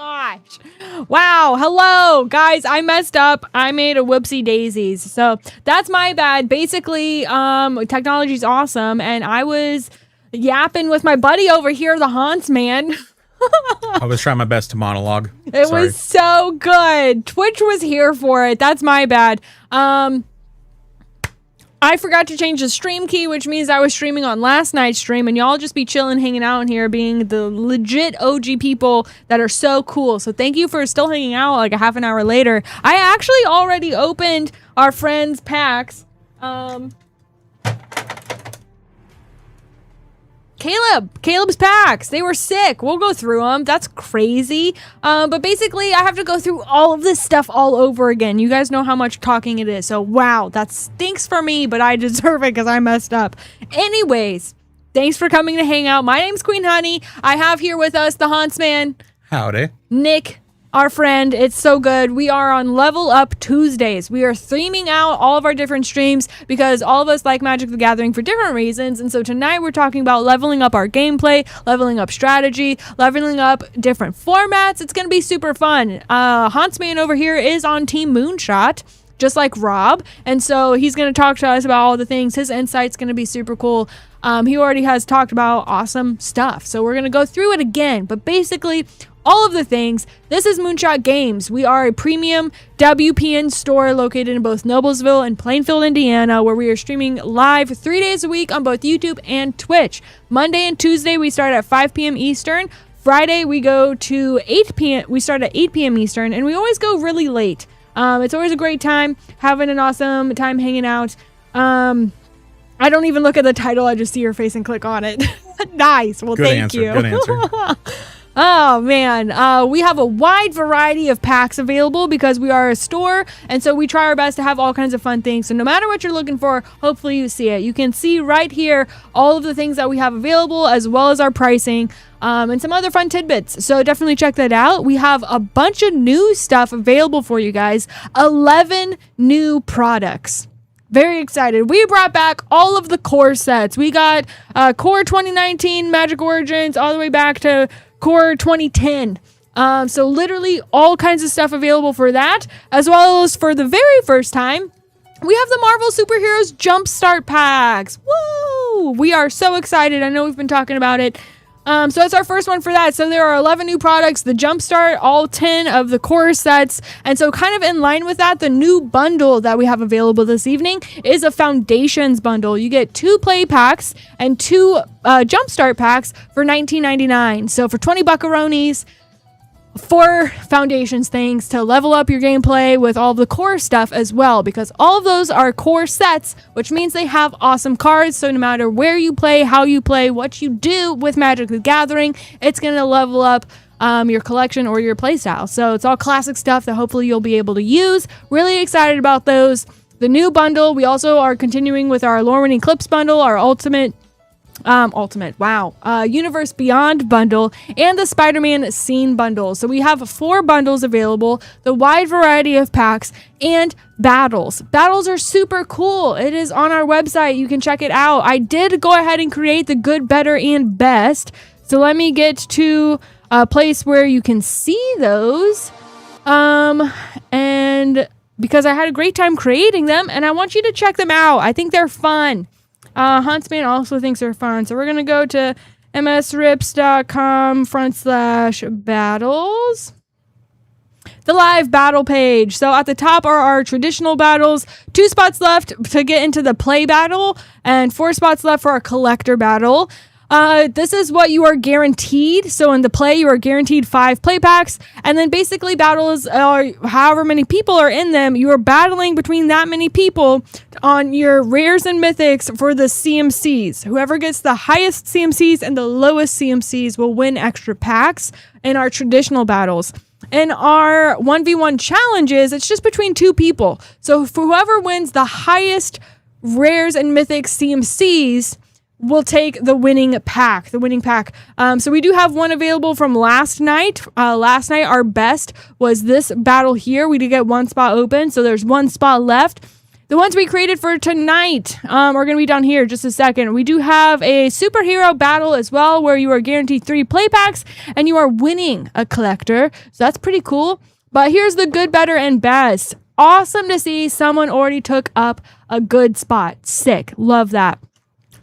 gosh. Wow. Hello, guys. I messed up. I made a whoopsie daisies. So that's my bad. Basically, technology's awesome. And I was yapping with my buddy over here, the Haunts man. I was trying my best to monologue. It was so good. Twitch was here for it. That's my bad. I forgot to change the stream key, which means I was streaming on last night's stream, and y'all just be chilling, hanging out in here, being the legit OG people that are so cool. So thank you for still hanging out like a half an hour later. I actually already opened our friends' packs. Caleb's packs. They were sick. We'll go through them. That's crazy. But basically, I have to go through all of this stuff all over again. You guys know how much talking it is. So, wow, that stinks for me, but I deserve it because I messed up. Anyways, thanks for coming to hang out. My name's Queen Honey. I have here with us the Hauntsman. Howdy. Nick. Our friend, it's so good. We are on Level Up Tuesdays. We are theming out all of our different streams because all of us like Magic the Gathering for different reasons. And so tonight we're talking about leveling up our gameplay, leveling up strategy, leveling up different formats. It's going to be super fun. Hauntsman over here is on Team Moonshot, just like Rob. And so he's going to talk to us about all the things. His insight's going to be super cool. He already has talked about awesome stuff. So we're going to go through it again. But basically, all of the things. This is Moonshot Games. We are a premium WPN store located in both Noblesville and Plainfield, Indiana, where we are streaming live 3 days a week on both YouTube and Twitch. Monday and Tuesday, we start at 5 p.m. Eastern. Friday, we go to 8 p.m. We start at 8 p.m. Eastern, and we always go really late. It's always a great time, having an awesome time hanging out. I don't even look at the title. I just see your face and click on it. Nice. Well, thank you. Good answer. Oh, man. We have a wide variety of packs available because we are a store, and so we try our best to have all kinds of fun things. So no matter what you're looking for, hopefully you see it. You can see right here all of the things that we have available, as well as our pricing, and some other fun tidbits. So definitely check that out. We have a bunch of new stuff available for you guys. 11 new products. Very excited. We brought back all of the core sets. We got Core 2019 Magic Origins all the way back to Core 2010. So literally all kinds of stuff available for that, as well as for the very first time, we have the Marvel Superheroes Jumpstart Packs. Woo! We are so excited. I know we've been talking about it. So that's our first one for that. So there are 11 new products, the Jumpstart, all 10 of the core sets. And so kind of in line with that, the new bundle that we have available this evening is a Foundations bundle. You get 2 play packs and 2 Jumpstart packs for $19.99. So for 20 buckaroonies, 4 Foundations things to level up your gameplay with all the core stuff as well, because all of those are core sets, which means they have awesome cards. So no matter where you play, how you play, what you do with Magic the Gathering, it's going to level up your collection or your playstyle. So it's all classic stuff that hopefully you'll be able to use. Really excited about those. The new bundle, we also are continuing with our Lorwyn Eclipse bundle, our Universe Beyond bundle, and the Spider-Man Scene bundle. So we have 4 bundles available, the wide variety of packs, and battles. Battles are super cool. It is on our website. You can check it out. I did go ahead and create the good, better, and best. So let me get to a place where you can see those. And because I had a great time creating them, and I want you to check them out. I think they're fun. Huntsman also thinks they're fun. So we're going to go to msrips.com/battles. The live battle page. So at the top are our traditional battles. 2 spots left to get into the play battle and 4 spots left for our collector battle. This is what you are guaranteed. So in the play, you are guaranteed 5 play packs. And then basically battles are however many people are in them. You are battling between that many people on your rares and mythics for the CMCs. Whoever gets the highest CMCs and the lowest CMCs will win extra packs in our traditional battles. In our 1v1 challenges, it's just between 2 people. So for whoever wins the highest rares and mythics CMCs, we'll take the winning pack. So we do have one available from last night. Last night, our best was this battle here. We did get 1 spot open, so there's 1 spot left. The ones we created for tonight are going to be down here just a second. We do have a superhero battle as well where you are guaranteed 3 play packs and you are winning a collector. So that's pretty cool. But here's the good, better, and best. Awesome to see someone already took up a good spot. Sick. Love that.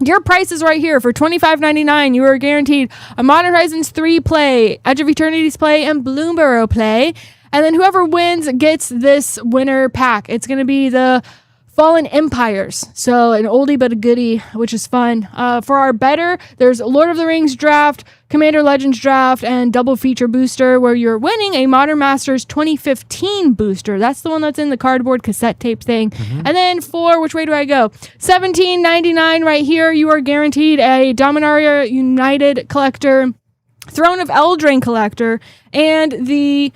Your price is right here. For $25.99, you are guaranteed a Modern Horizons 3 play, Edge of Eternity's play, and Bloomburrow play. And then whoever wins gets this winner pack. It's going to be the Fallen Empires. So an oldie but a goodie, which is fun. For our better, there's Lord of the Rings draft, Commander Legends draft, and double feature booster where you're winning a Modern Masters 2015 booster. That's the one that's in the cardboard cassette tape thing. And then for, which way do I go? $17.99 right here. You are guaranteed a Dominaria United collector, Throne of Eldraine collector, and the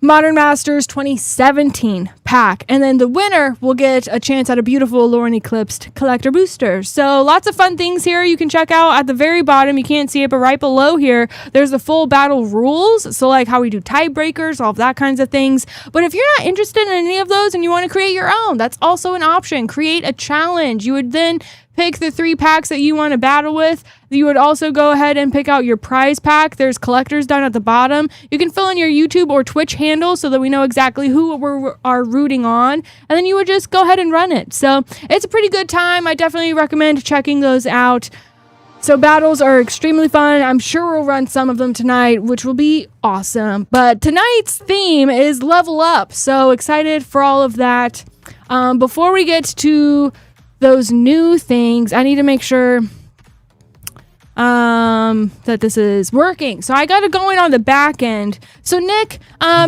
Modern Masters 2017 pack. And then the winner will get a chance at a beautiful Lauren Eclipsed collector booster. So lots of fun things here you can check out at the very bottom. You can't see it, but right below here, there's the full battle rules. So like how we do tiebreakers, all of that kinds of things. But if you're not interested in any of those and you want to create your own, that's also an option. Create a challenge. You would then pick the 3 packs that you want to battle with. You would also go ahead and pick out your prize pack. There's collectors down at the bottom. You can fill in your YouTube or Twitch handle so that we know exactly who we are rooting on. And then you would just go ahead and run it. So it's a pretty good time. I definitely recommend checking those out. So battles are extremely fun. I'm sure we'll run some of them tonight, which will be awesome. But tonight's theme is level up. So excited for all of that. Before we get to those new things, I need to make sure that this is working. So I got it going on the back end. So Nick,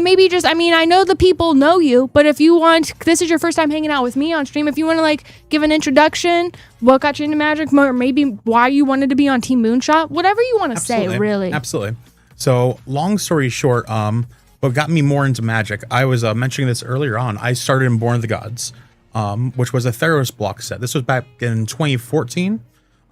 maybe just, I know the people know you, but if you want, this is your first time hanging out with me on stream, if you want to like give an introduction, what got you into Magic, or maybe why you wanted to be on Team Moonshot, whatever you want to say, really. Absolutely. So long story short, what got me more into Magic, I was mentioning this earlier on, I started in Born of the Gods, which was a Theros block set. This was back in 2014.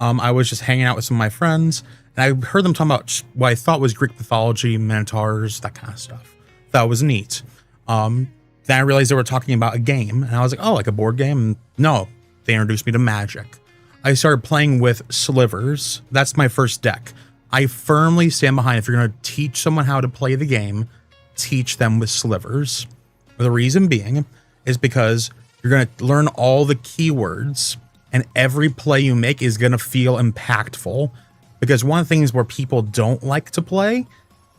I was just hanging out with some of my friends, and I heard them talking about what I thought was Greek mythology, minotaurs, that kind of stuff. That was neat. Then I realized they were talking about a game, and I was like, oh, like a board game? And no, they introduced me to Magic. I started playing with Slivers. That's my first deck. I firmly stand behind, if you're going to teach someone how to play the game, teach them with Slivers. The reason being is because you're going to learn all the keywords, and every play you make is going to feel impactful. Because one of the things where people don't like to play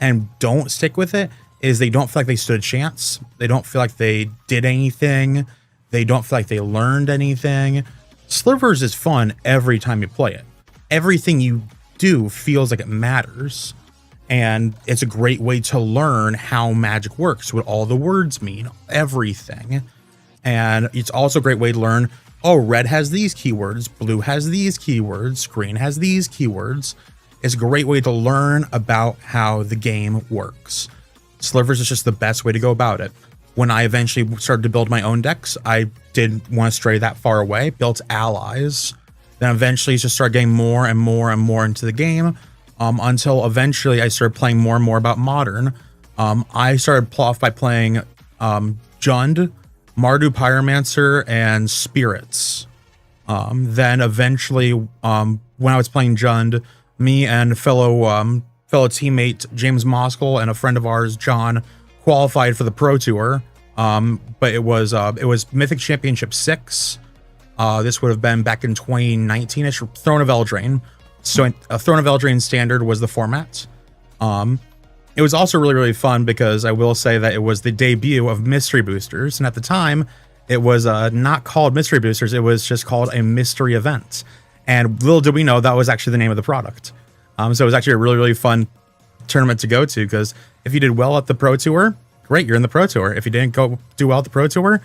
and don't stick with it is they don't feel like they stood a chance. They don't feel like they did anything. They don't feel like they learned anything. Slivers is fun every time you play it. Everything you do feels like it matters. And it's a great way to learn how Magic works, what all the words mean, everything. And it's also a great way to learn, oh, red has these keywords, blue has these keywords, green has these keywords. It's a great way to learn about how the game works. Slivers is just the best way to go about it. When I eventually started to build my own decks, I didn't want to stray that far away, built allies. Then eventually just started getting more and more and more into the game, until eventually I started playing more and more about Modern. I started off by playing Jund, Mardu Pyromancer, and Spirits. Then eventually, when I was playing Jund, me and fellow teammate James Moskell and a friend of ours, John, qualified for the Pro Tour. But it was Mythic Championship 6. This would have been back in 2019-ish. Throne of Eldraine. So a Throne of Eldraine standard was the format. It was also really, really fun because I will say that it was the debut of Mystery Boosters. And at the time, it was not called Mystery Boosters. It was just called a mystery event. And little did we know that was actually the name of the product. So it was actually a really, really fun tournament to go to, because if you did well at the Pro Tour, great, you're in the Pro Tour. If you didn't do well at the Pro Tour,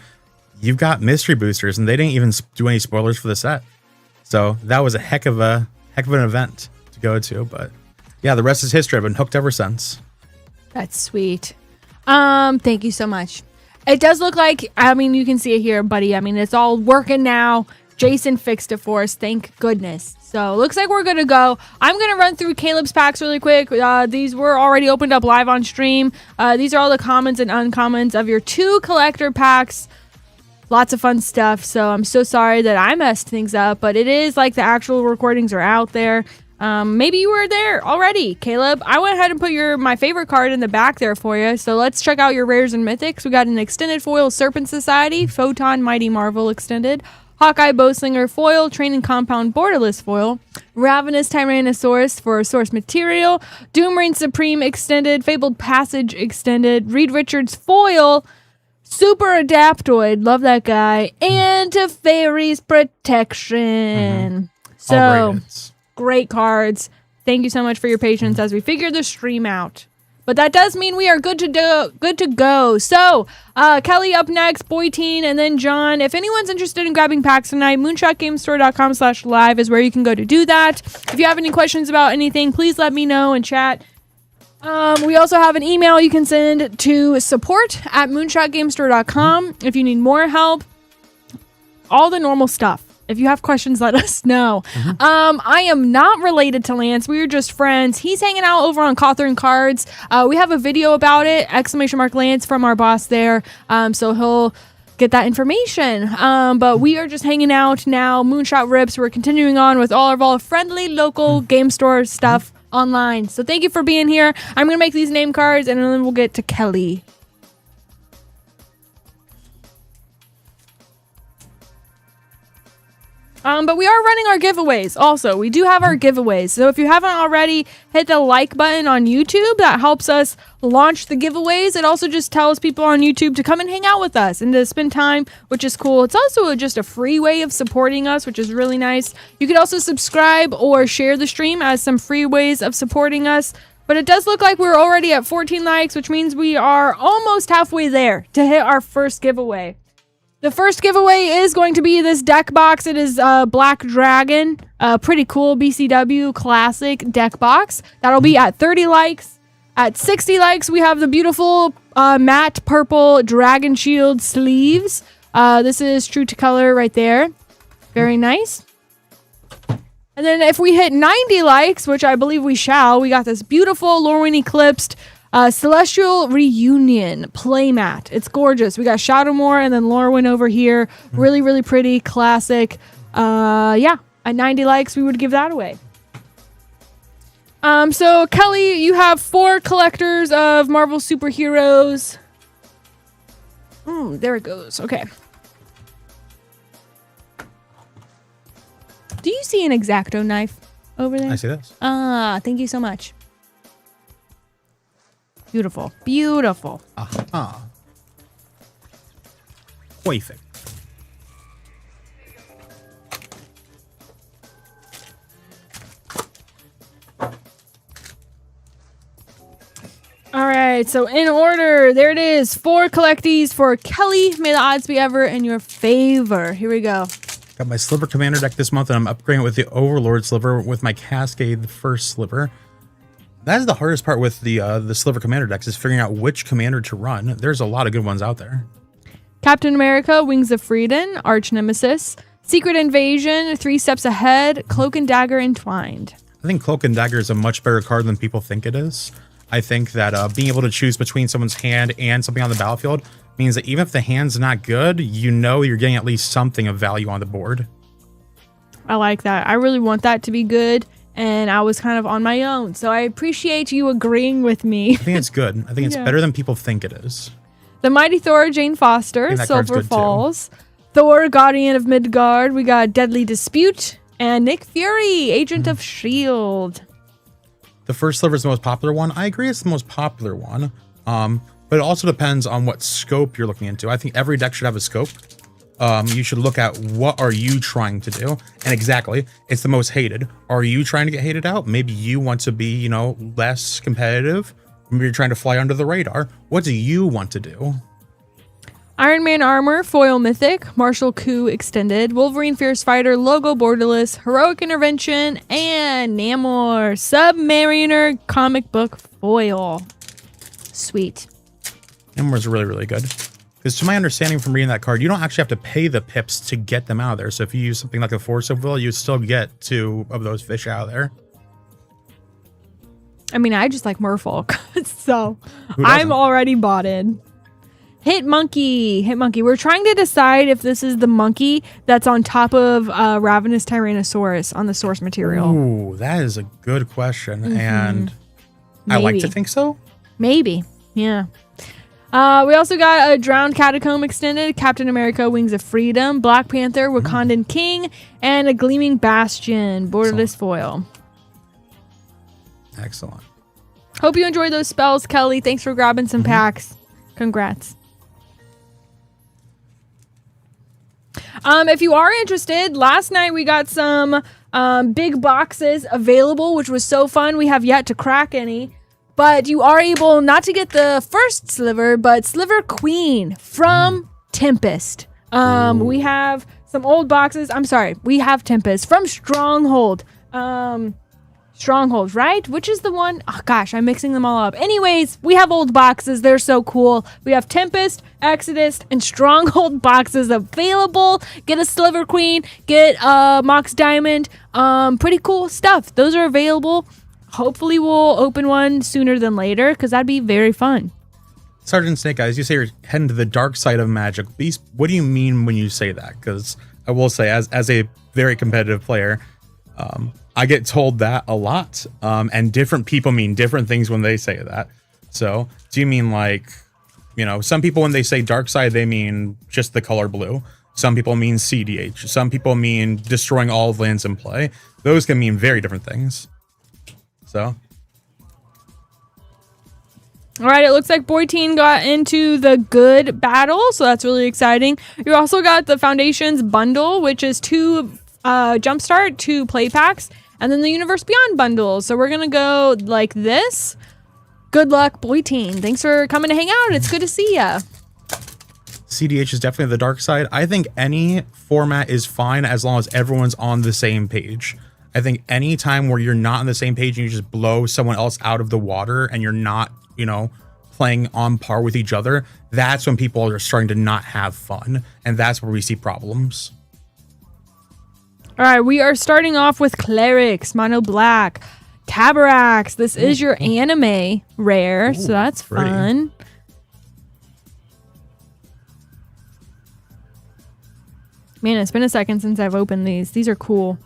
you've got Mystery Boosters, and they didn't even do any spoilers for the set. So that was a heck of an event to go to. But yeah, the rest is history. I've been hooked ever since. That's sweet. Thank you so much. It does look like, you can see it here, buddy. It's all working now. Jason fixed it for us. Thank goodness. So looks like we're good to go. I'm going to run through Caleb's packs really quick. These were already opened up live on stream. These are all the commons and uncommons of your 2 collector packs. Lots of fun stuff. So I'm so sorry that I messed things up, but it is like the actual recordings are out there. Maybe you were there already, Caleb. I went ahead and put my favorite card in the back there for you. So let's check out your rares and mythics. We got an extended foil Serpent Society, Photon Mighty Marvel extended, Hawkeye Bowslinger foil, Training Compound Borderless foil, Ravenous Tyrannosaurus for source material, Doomrain Supreme extended, Fabled Passage extended, Reed Richards foil, Super Adaptoid, love that guy, and Teferi's Protection. So, great cards. Thank you so much for your patience as we figure the stream out. But that does mean we are good to go. So, Kelly up next, Boyteen, and then John. If anyone's interested in grabbing packs tonight, moonshotgamestore.com/live is where you can go to do that. If you have any questions about anything, please let me know in chat. We also have an email you can send to support@moonshotgamestore.com if you need more help. All the normal stuff. If you have questions, let us know. I am not related to Lance. We are just friends. He's hanging out over on Cawthorn Cards. We have a video about it, !Lance from our boss there. So he'll get that information. But we are just hanging out now. Moonshot Rips. We're continuing on with all of our friendly local game store stuff online. So thank you for being here. I'm going to make these name cards and then we'll get to Kelly. But we are running our giveaways also. We do have our giveaways. So if you haven't already, hit the like button on YouTube. That helps us launch the giveaways. It also just tells people on YouTube to come and hang out with us and to spend time, which is cool. It's also just a free way of supporting us, which is really nice. You could also subscribe or share the stream as some free ways of supporting us. But it does look like we're already at 14 likes, which means we are almost halfway there to hit our first giveaway. The first giveaway is going to be this deck box. It is Black Dragon, pretty cool BCW classic deck box. That'll be at 30 likes. At 60 likes, we have the beautiful matte purple Dragon Shield sleeves. This is true to color right there. Very nice. And then if we hit 90 likes, which I believe we shall, we got this beautiful Lorwyn Eclipsed Celestial Reunion playmat. It's gorgeous. We got Shadowmoor and then Lorwyn over here. Really, really pretty, classic. Yeah, at 90 likes, we would give that away. So Kelly, you have 4 collectors of Marvel superheroes. There it goes. Okay. Do you see an X-Acto knife over there? I see this. Thank you so much. Beautiful. Beautiful. Perfect. All right, so in order, there it is. 4 collectees for Kelly. May the odds be ever in your favor. Here we go. Got my Sliver Commander deck this month, and I'm upgrading it with the Overlord Sliver with my Cascade, the first Sliver. That is the hardest part with the Sliver Commander decks, is figuring out which commander to run. There's a lot of good ones out there. Captain America, Wings of Freedom, Arch Nemesis, Secret Invasion, 3 Steps Ahead, Cloak and Dagger Entwined. I think Cloak and Dagger is a much better card than people think it is. I think that being able to choose between someone's hand and something on the battlefield means that even if the hand's not good, you know you're getting at least something of value on the board. I like that. I really want that to be good. And I was kind of on my own. So I appreciate you agreeing with me. I think it's good. I think it's better than people think it is. The Mighty Thor, Jane Foster, Silver Falls. Thor, Guardian of Midgard. We got Deadly Dispute. And Nick Fury, Agent of S.H.I.E.L.D. The first Sliver is the most popular one. I agree it's the most popular one. But it also depends on what scope you're looking into. I think every deck should have a scope. You should look at what are you trying to do, and exactly, it's the most hated. Are you trying to get hated out? Maybe you want to be, you know, less competitive. Maybe you're trying to fly under the radar. What do you want to do? Iron Man Armor, Foil Mythic, Martial Coup Extended, Wolverine Fierce Fighter, Logo Borderless, Heroic Intervention, and Namor Submariner Comic Book Foil. Sweet. Namor's really, really good. Because to my understanding from reading that card, you don't actually have to pay the pips to get them out of there. So if you use something like a Force of Will, you still get 2 of those fish out of there. I mean, I just like Merfolk, so I'm already bought in. Hit monkey. We're trying to decide if this is the monkey that's on top of Ravenous Tyrannosaurus on the source material. Ooh, that is a good question. And I like to think so. Maybe. Yeah. We also got a Drowned Catacomb Extended, Captain America Wings of Freedom, Black Panther, Wakandan King, and a Gleaming Bastion, borderless foil. Excellent. Hope you enjoyed those spells, Kelly. Thanks for grabbing some packs. Congrats. If you are interested, last night we got some big boxes available, which was so fun. We have yet to crack any, but you are able not to get the first sliver, but Sliver Queen from Tempest. We have some old boxes. I'm sorry, we have Tempest from Stronghold. Stronghold, right? Which is the one? Oh gosh, I'm mixing them all up. Anyways, we have old boxes. They're so cool. We have Tempest, Exodus, and Stronghold boxes available. Get a Sliver Queen, get a Mox Diamond. Pretty cool stuff. Those are available. Hopefully we'll open one sooner than later because that'd be very fun. Sergeant Snake Eyes, you say you're heading to the dark side of Magic. Beast, what do you mean when you say that? Because I will say, as a very competitive player, I get told that a lot, and different people mean different things when they say that. So do you mean like, some people when they say dark side, they mean just the color blue. Some people mean CDH. Some people mean destroying all of lands in play. Those can mean very different things. So. All right, it looks like Boy Teen got into the good battle, so that's really exciting. You also got the Foundations bundle, which is 2 Jumpstart, 2 play packs, and then the Universe Beyond bundle. So we're going to go like this. Good luck, Boy Teen. Thanks for coming to hang out. It's good to see ya. CDH is definitely the dark side. I think any format is fine as long as everyone's on the same page. I think any time where you're not on the same page and you just blow someone else out of the water and you're not, playing on par with each other, that's when people are starting to not have fun. And that's where we see problems. All right, we are starting off with Clerics, Mono Black, Tabaraks. This is your anime rare, so that's pretty fun. Man, it's been a second since I've opened these. These are cool.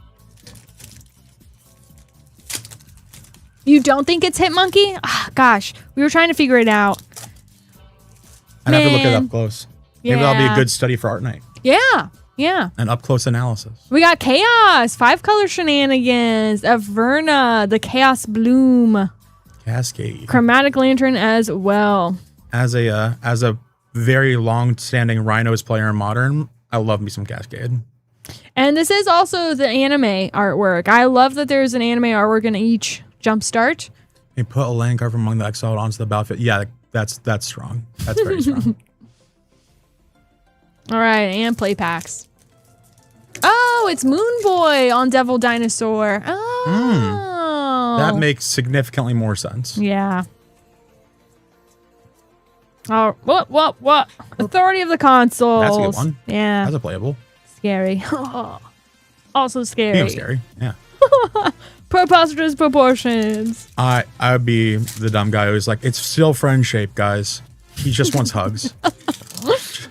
You don't think it's Hitmonkey? Ah, gosh, we were trying to figure it out. I'd have to look it up close. Maybe that'll be a good study for Art Night. Yeah. An up-close analysis. We got Chaos, 5-color shenanigans, Averna, the Chaos Bloom. Cascade. Chromatic Lantern as well. As a very long-standing Rhinos player in Modern, I love me some Cascade. And this is also the anime artwork. I love that there's an anime artwork in each Jumpstart. They put a land card from among the exiled onto the battlefield. Yeah, that's strong. That's very strong. All right, and play packs. Oh, it's Moon Boy on Devil Dinosaur. Oh. That makes significantly more sense. Yeah. Oh, what? Authority of the Consoles. That's a good one. Yeah. That's a playable. Scary. Also scary. He was scary. Yeah. Preposterous proportions. I would be the dumb guy who's like, it's still friend shape, guys. He just wants hugs.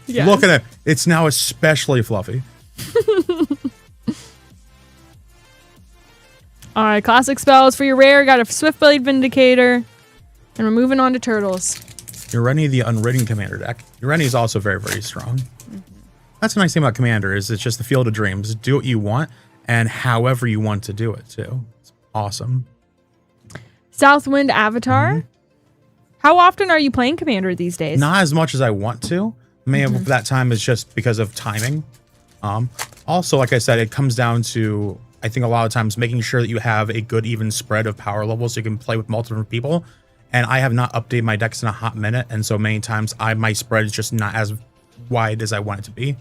Yes. Look at it. It's now especially fluffy. All right, classic spells for your rare. Got a Swiftblade Vindicator. And we're moving on to turtles. Ureni, the Unwritten Commander deck. Ureni is also very, very strong. That's a nice thing about Commander is it's just the Field of Dreams. Do what you want and however you want to do it, too. It's awesome. Southwind Avatar. How often are you playing Commander these days? Not as much as I want to. Maybe that time is just because of timing. Also, like I said, it comes down to, I think a lot of times, making sure that you have a good even spread of power levels so you can play with multiple different people. And I have not updated my decks in a hot minute, and so many times my spread is just not as wide as I want it to be.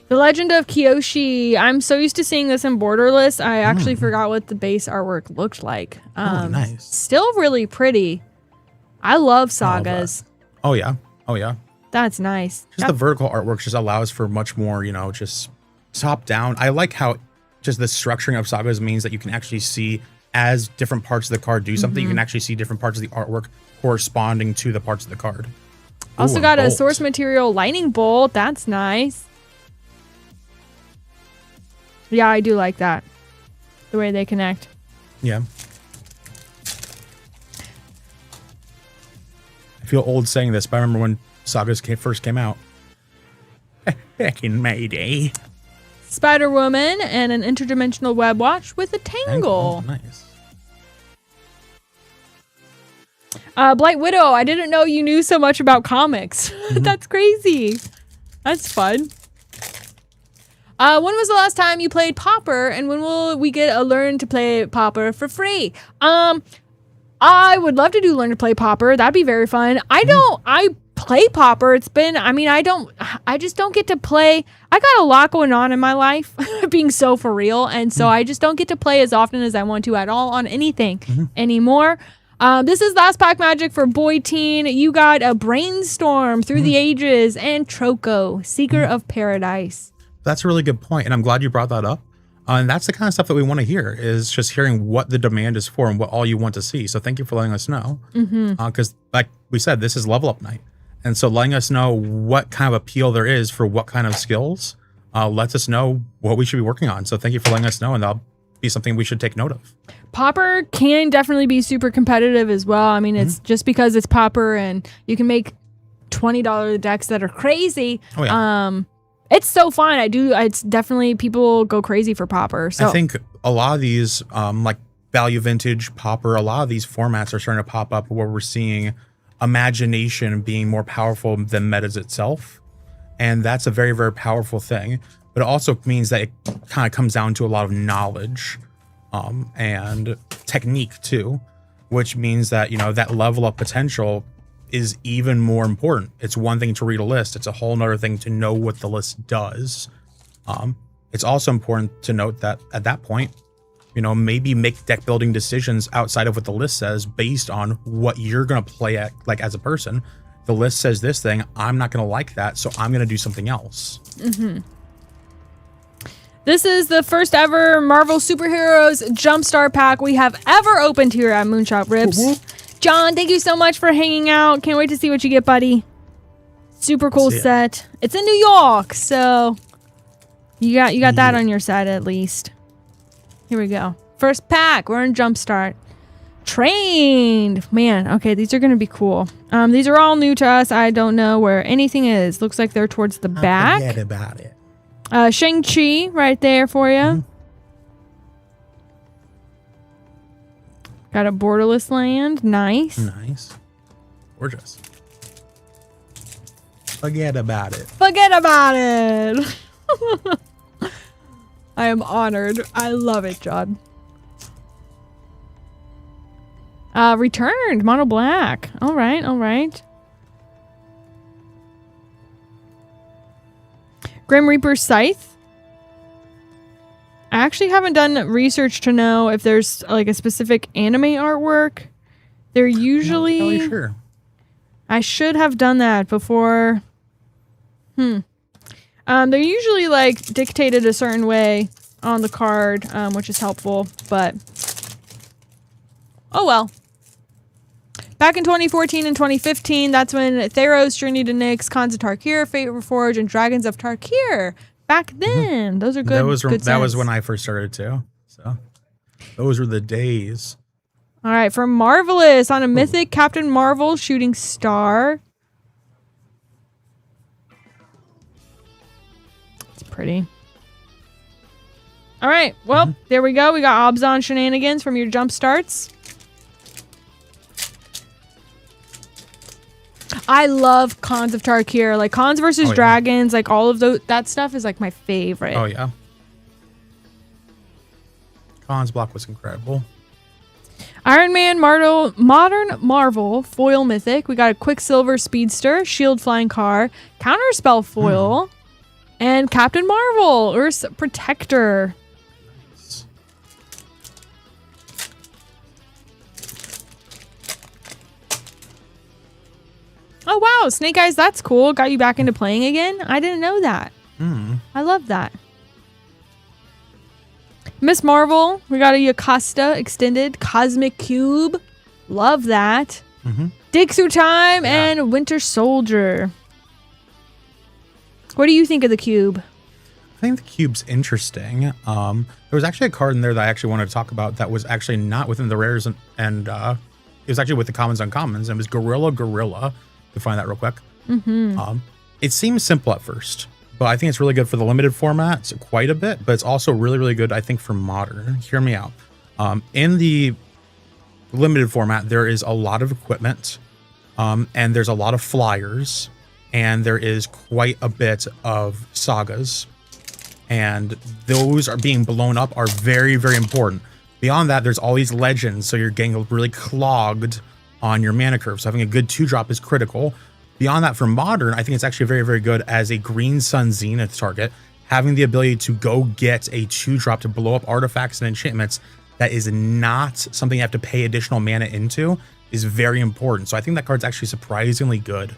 The Legend of Kyoshi. I'm so used to seeing this in Borderless, I actually forgot what the base artwork looked like. Oh, nice. Still really pretty. I love sagas. Oh, yeah. Oh, yeah. That's nice. Just the vertical artwork just allows for much more, just top down. I like how just the structuring of sagas means that you can actually see as different parts of the card do something, you can actually see different parts of the artwork corresponding to the parts of the card. Also Ooh, got a bolt. source material lightning bolt. That's nice. Yeah, I do like that. The way they connect. Yeah. I feel old saying this, but I remember when Sagas first came out. Back in May Day. Spider Woman and an interdimensional web watch with a tangle. Nice. Blight Widow, I didn't know you knew so much about comics. That's crazy. That's fun. When was the last time you played Pauper, and when will we get a learn to play Pauper for free? I would love to do learn to play Pauper. That'd be very fun. I play Pauper. I just don't get to play. I got a lot going on in my life, being so for real, and so I just don't get to play as often as I want to at all on anything anymore. This is Last Pack Magic for Boy Teen. You got a Brainstorm, Through the Ages, and Troko, Seeker of Paradise. That's a really good point, and I'm glad you brought that up. And that's the kind of stuff that we want to hear, is just hearing what the demand is for and what all you want to see. So thank you for letting us know. Because like we said, this is level up night. And so letting us know what kind of appeal there is for what kind of skills lets us know what we should be working on. So thank you for letting us know, and that'll be something we should take note of. Pauper can definitely be super competitive as well. I mean, it's just because it's Pauper and you can make $20 decks that are crazy. Oh, yeah. It's so fun. It's definitely, people go crazy for Pauper. So I think a lot of these, like Value Vintage, Pauper, a lot of these formats are starting to pop up where we're seeing imagination being more powerful than metas itself. And that's a very, very powerful thing. But it also means that it kind of comes down to a lot of knowledge and technique too, which means that, that level of potential is even more important. It's one thing to read a list. It's a whole nother thing to know what the list does. It's also important to note that at that point, maybe make deck building decisions outside of what the list says based on what you're going to play at, like as a person. The list says this thing, I'm not going to like that, so I'm going to do something else. This is the first ever Marvel Superheroes Jumpstart pack we have ever opened here at Moonshot Rips. John, thank you so much for hanging out. Can't wait to see what you get, buddy. Super cool set. It's in New York, so you got that on your side at least. Here we go. First pack. We're in Jumpstart. Trained. Man, okay, these are going to be cool. These are all new to us. I don't know where anything is. Looks like they're towards the back. Forget about it. Shang-Chi right there for you. Got a borderless land. Nice. Nice. Gorgeous. Forget about it. Forget about it. I am honored. I love it, John. Returned. Mono black. All right. All right. Grim Reaper Scythe. I actually haven't done research to know if there's like a specific anime artwork. They're usually... Not really sure. I should have done that before. They're usually like dictated a certain way on the card, which is helpful, but oh well. Back in 2014 and 2015, that's when Theros, Journey to Nyx, Khans of Tarkir, Fate Reforged, and Dragons of Tarkir. Back then, those are good. That was when I first started too. So those were the days. All right, from Marvelous on a Mythic Captain Marvel Shooting Star. It's pretty. All right, well, there we go. We got Obzon shenanigans from your jump starts. I love Khans of Tarkir. Like Khans versus Dragons, like all of that stuff is like my favorite. Oh yeah. Khans block was incredible. Iron Man Modern Marvel Foil Mythic. We got a Quicksilver Speedster, Shield Flying Car, Counterspell Foil, and Captain Marvel, Earth's Protector. Nice. Oh wow, Snake Eyes, that's cool. Got you back into playing again? I didn't know that. I love that. Miss Marvel, we got a Yocasta Extended Cosmic Cube. Love that. Dig Through Time Yeah. and Winter Soldier. What do you think of the cube? I think the cube's interesting. There was actually a card in there that I actually wanted to talk about that was actually not within the rares, and it was actually with the commons uncommons, and it was Gorilla. You find that real quick. It seems simple at first, but I think it's really good for the limited formats quite a bit, but it's also really, really good, I think, for modern. Hear me out. In the limited format, there is a lot of equipment, and there's a lot of flyers, and there is quite a bit of sagas, and those are being blown up are very, very important. Beyond that, there's all these legends, so you're getting really clogged on your mana curve, so having a good 2-drop is critical. Beyond that, for modern, I think it's actually very, very good as a Green Sun Zenith target, having the ability to go get a 2-drop to blow up artifacts and enchantments that is not something you have to pay additional mana into is very important. So I think that card's actually surprisingly good.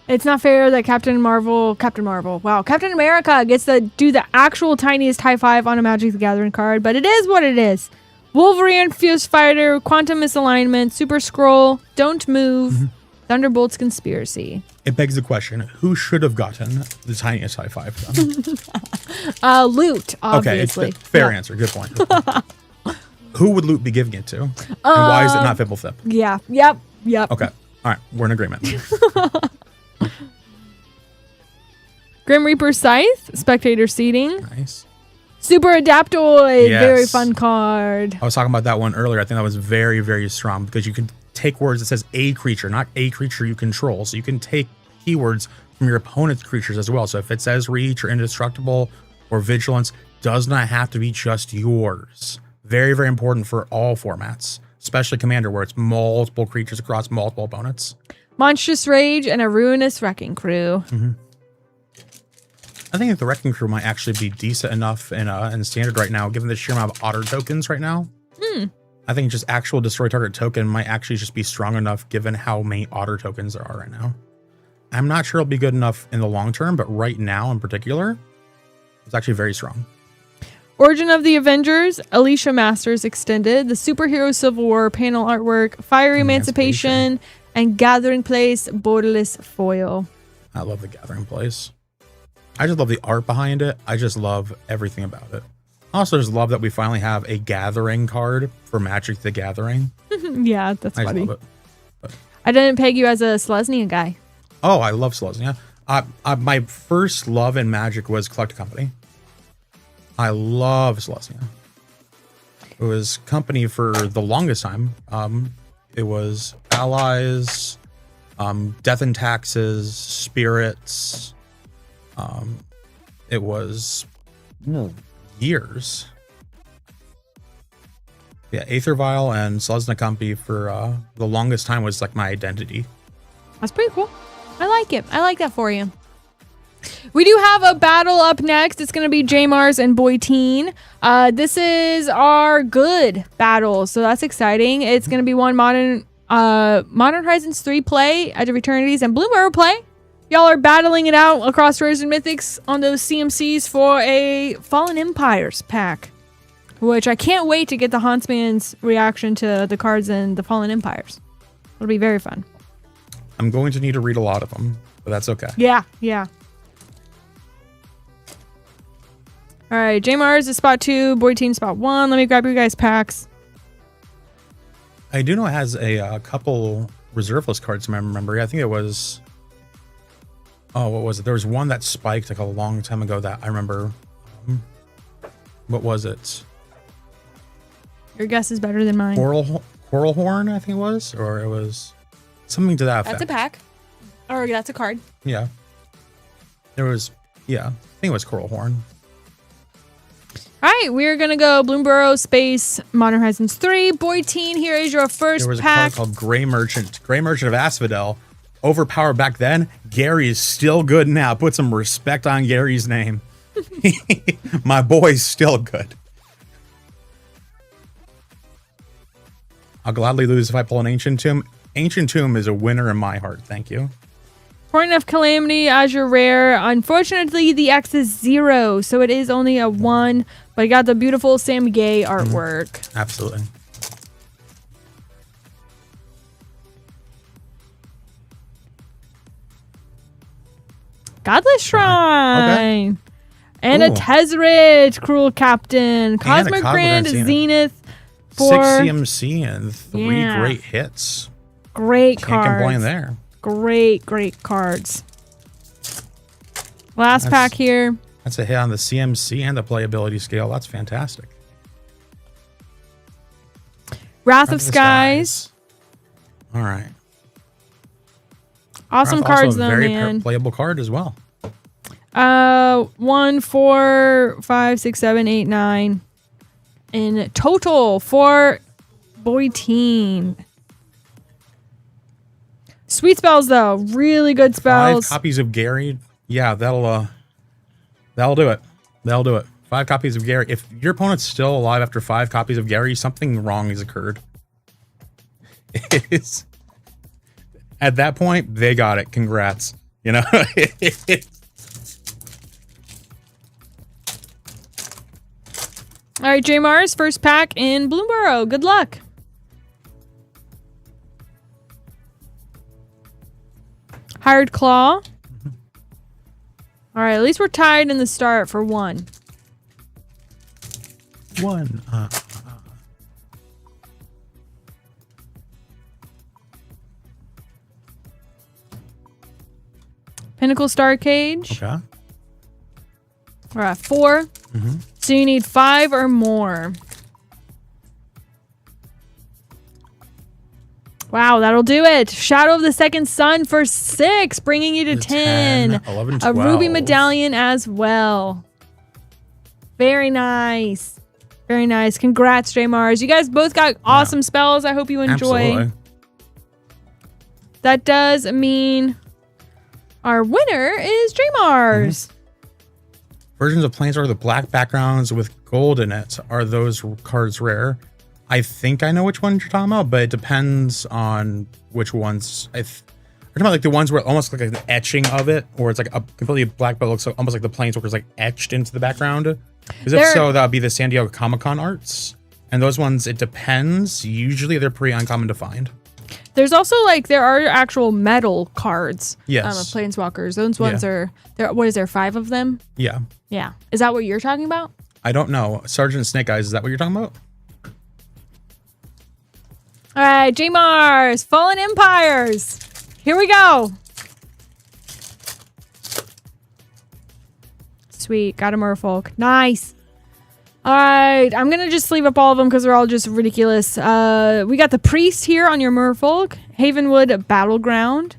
It's not fair that Captain America gets to do the actual tiniest high five on a Magic the Gathering card, but it is what it is. Wolverine, Fierce Fighter, Quantum Misalignment, Super Scroll, Don't Move, Thunderbolt's Conspiracy. It begs the question, who should have gotten the tiniest high five then? Loot, obviously. Okay, fair answer. Good point. Who would Loot be giving it to? And why is it not Fibblethip? Yeah. Yep. Okay. All right. We're in agreement. Grim Reaper Scythe, Spectator Seating. Nice. Super Adaptoid, Yes. very fun card. I was talking about that one earlier. I think that was very, very strong because you can take words that says a creature, not a creature you control. So you can take keywords from your opponent's creatures as well. So if it says Reach or Indestructible or Vigilance, does not have to be just yours. Very, very important for all formats, especially Commander where it's multiple creatures across multiple opponents. Monstrous Rage and a Ruinous Wrecking Crew. I think that the Wrecking Crew might actually be decent enough in Standard right now, given the sheer amount of otter tokens right now. I think just actual destroy target token might actually just be strong enough given how many otter tokens there are right now. I'm not sure it'll be good enough in the long term, but right now in particular, it's actually very strong. Origin of the Avengers, Alicia Masters Extended, the Superhero Civil War panel artwork, Fire Emancipation, and Gathering Place Borderless Foil. I love the Gathering Place. I just love the art behind it. I just love everything about it. I also just love that we finally have a Gathering card for Magic the Gathering. Yeah, that's I funny. just love it. I didn't peg you as a Selesnya guy. Oh, I love Selesnya. My first love in Magic was Collect a Company. I love Selesnya. It was Company for the longest time. It was Allies, Death and Taxes, Spirits. It was years. Yeah, Aether Vial and Selesnya Company for the longest time was like my identity. That's pretty cool. I like it. I like that for you. We do have a battle up next. It's going to be Jamars and Boyteen. This is our good battle, so that's exciting. It's going to be one Modern Horizons 3 play, Edge of Eternities, and Blue Arrow play. Y'all are battling it out across Rares and Mythics on those CMCs for a Fallen Empires pack, which I can't wait to get the Huntsman's reaction to the cards in the Fallen Empires. It'll be very fun. I'm going to need to read a lot of them, but that's okay. Yeah. All right, Jamars is spot 2, Boyteen spot 1. Let me grab you guys' packs. I do know it has a couple reserve list cards from memory. I think it was... Oh, what was it? There was one that spiked like a long time ago that I remember. What was it? Your guess is better than mine. Coral Horn, I think it was. Or it was something to that effect. That's a pack. Or that's a card. Yeah. There was... Yeah. I think it was Coral Horn. All right, we're going to go Bloomburrow Space Modern Horizons 3. Boyteen, here is your first There was pack. a card called Grey Merchant. Grey Merchant of Asphodel. Overpowered back then. Gary is still good now. Put some respect on Gary's name. My boy's still good. I'll gladly lose if I pull an Ancient Tomb. Ancient Tomb is a winner in my heart. Thank you. Point of Calamity as your rare. Unfortunately, the X is 0, so it is only a 1. But I got the beautiful Sam Gay artwork. Absolutely. Godless Shrine. Okay. And a Tezzeret, Cruel Captain. Cosmic Grand Zenith. For 6 CMC and 3 great hits. Great cards. Can't complain there. Great cards. Last pack here. That's a hit on the CMC and the playability scale. That's fantastic. Wrath of Skies. All right. Awesome cards, though, very man. Playable card as well. 1, 4, 5, 6, 7, 8, 9. In total for Boyteen. Sweet spells, though. Really good spells. 5 copies of Gary. Yeah, that'll do it. That'll do it. 5 copies of Gary. If your opponent's still alive after 5 copies of Gary, something wrong has occurred. It's, at that point, they got it. Congrats. You know? All right, J-Mars, first pack in Bloomborough. Good luck. Hired Claw. All right, at least we're tied in the start for 1. 1. Pinnacle Star Cage. Okay. We're at 4. So you need 5 or more. Wow, that'll do it. Shadow of the Second Sun for 6, bringing you to 10. 11, 12. A Ruby Medallion as well. Very nice. Very nice. Congrats, J-Mars. You guys both got awesome spells. I hope you enjoy. Absolutely. That does mean our winner is J-Mars. Versions of Planeswalker, the black backgrounds with gold in it, are those cards rare? I think I know which ones you're talking about, but it depends on which ones. You're talking about like the ones where almost like an etching of it, or it's like a completely black, but it looks almost like the Planeswalker's like etched into the background. Because if so, that would be the San Diego Comic-Con arts. And those ones, it depends. Usually they're pretty uncommon to find. There's also like, there are actual metal cards of Yes. Planeswalkers. Those ones are, what is there, 5 of them? Yeah. Yeah. Is that what you're talking about? I don't know. Sergeant Snake Eyes, is that what you're talking about? All right, J-Mars, Fallen Empires. Here we go. Sweet, got a merfolk. Nice. All right, I'm going to just sleeve up all of them because they're all just ridiculous. We got the Priest here on your merfolk. Havenwood Battleground.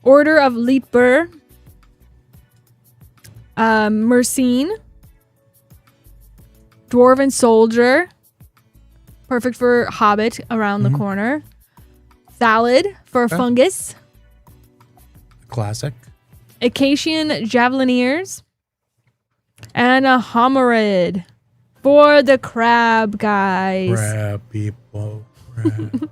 Order of Leetbur. Mercine. Dwarven Soldier. Perfect for Hobbit around the corner. Thallid for Fungus. Classic. Acacian Javelineers. And a Homerid for the crab guys. Crab people. Crab.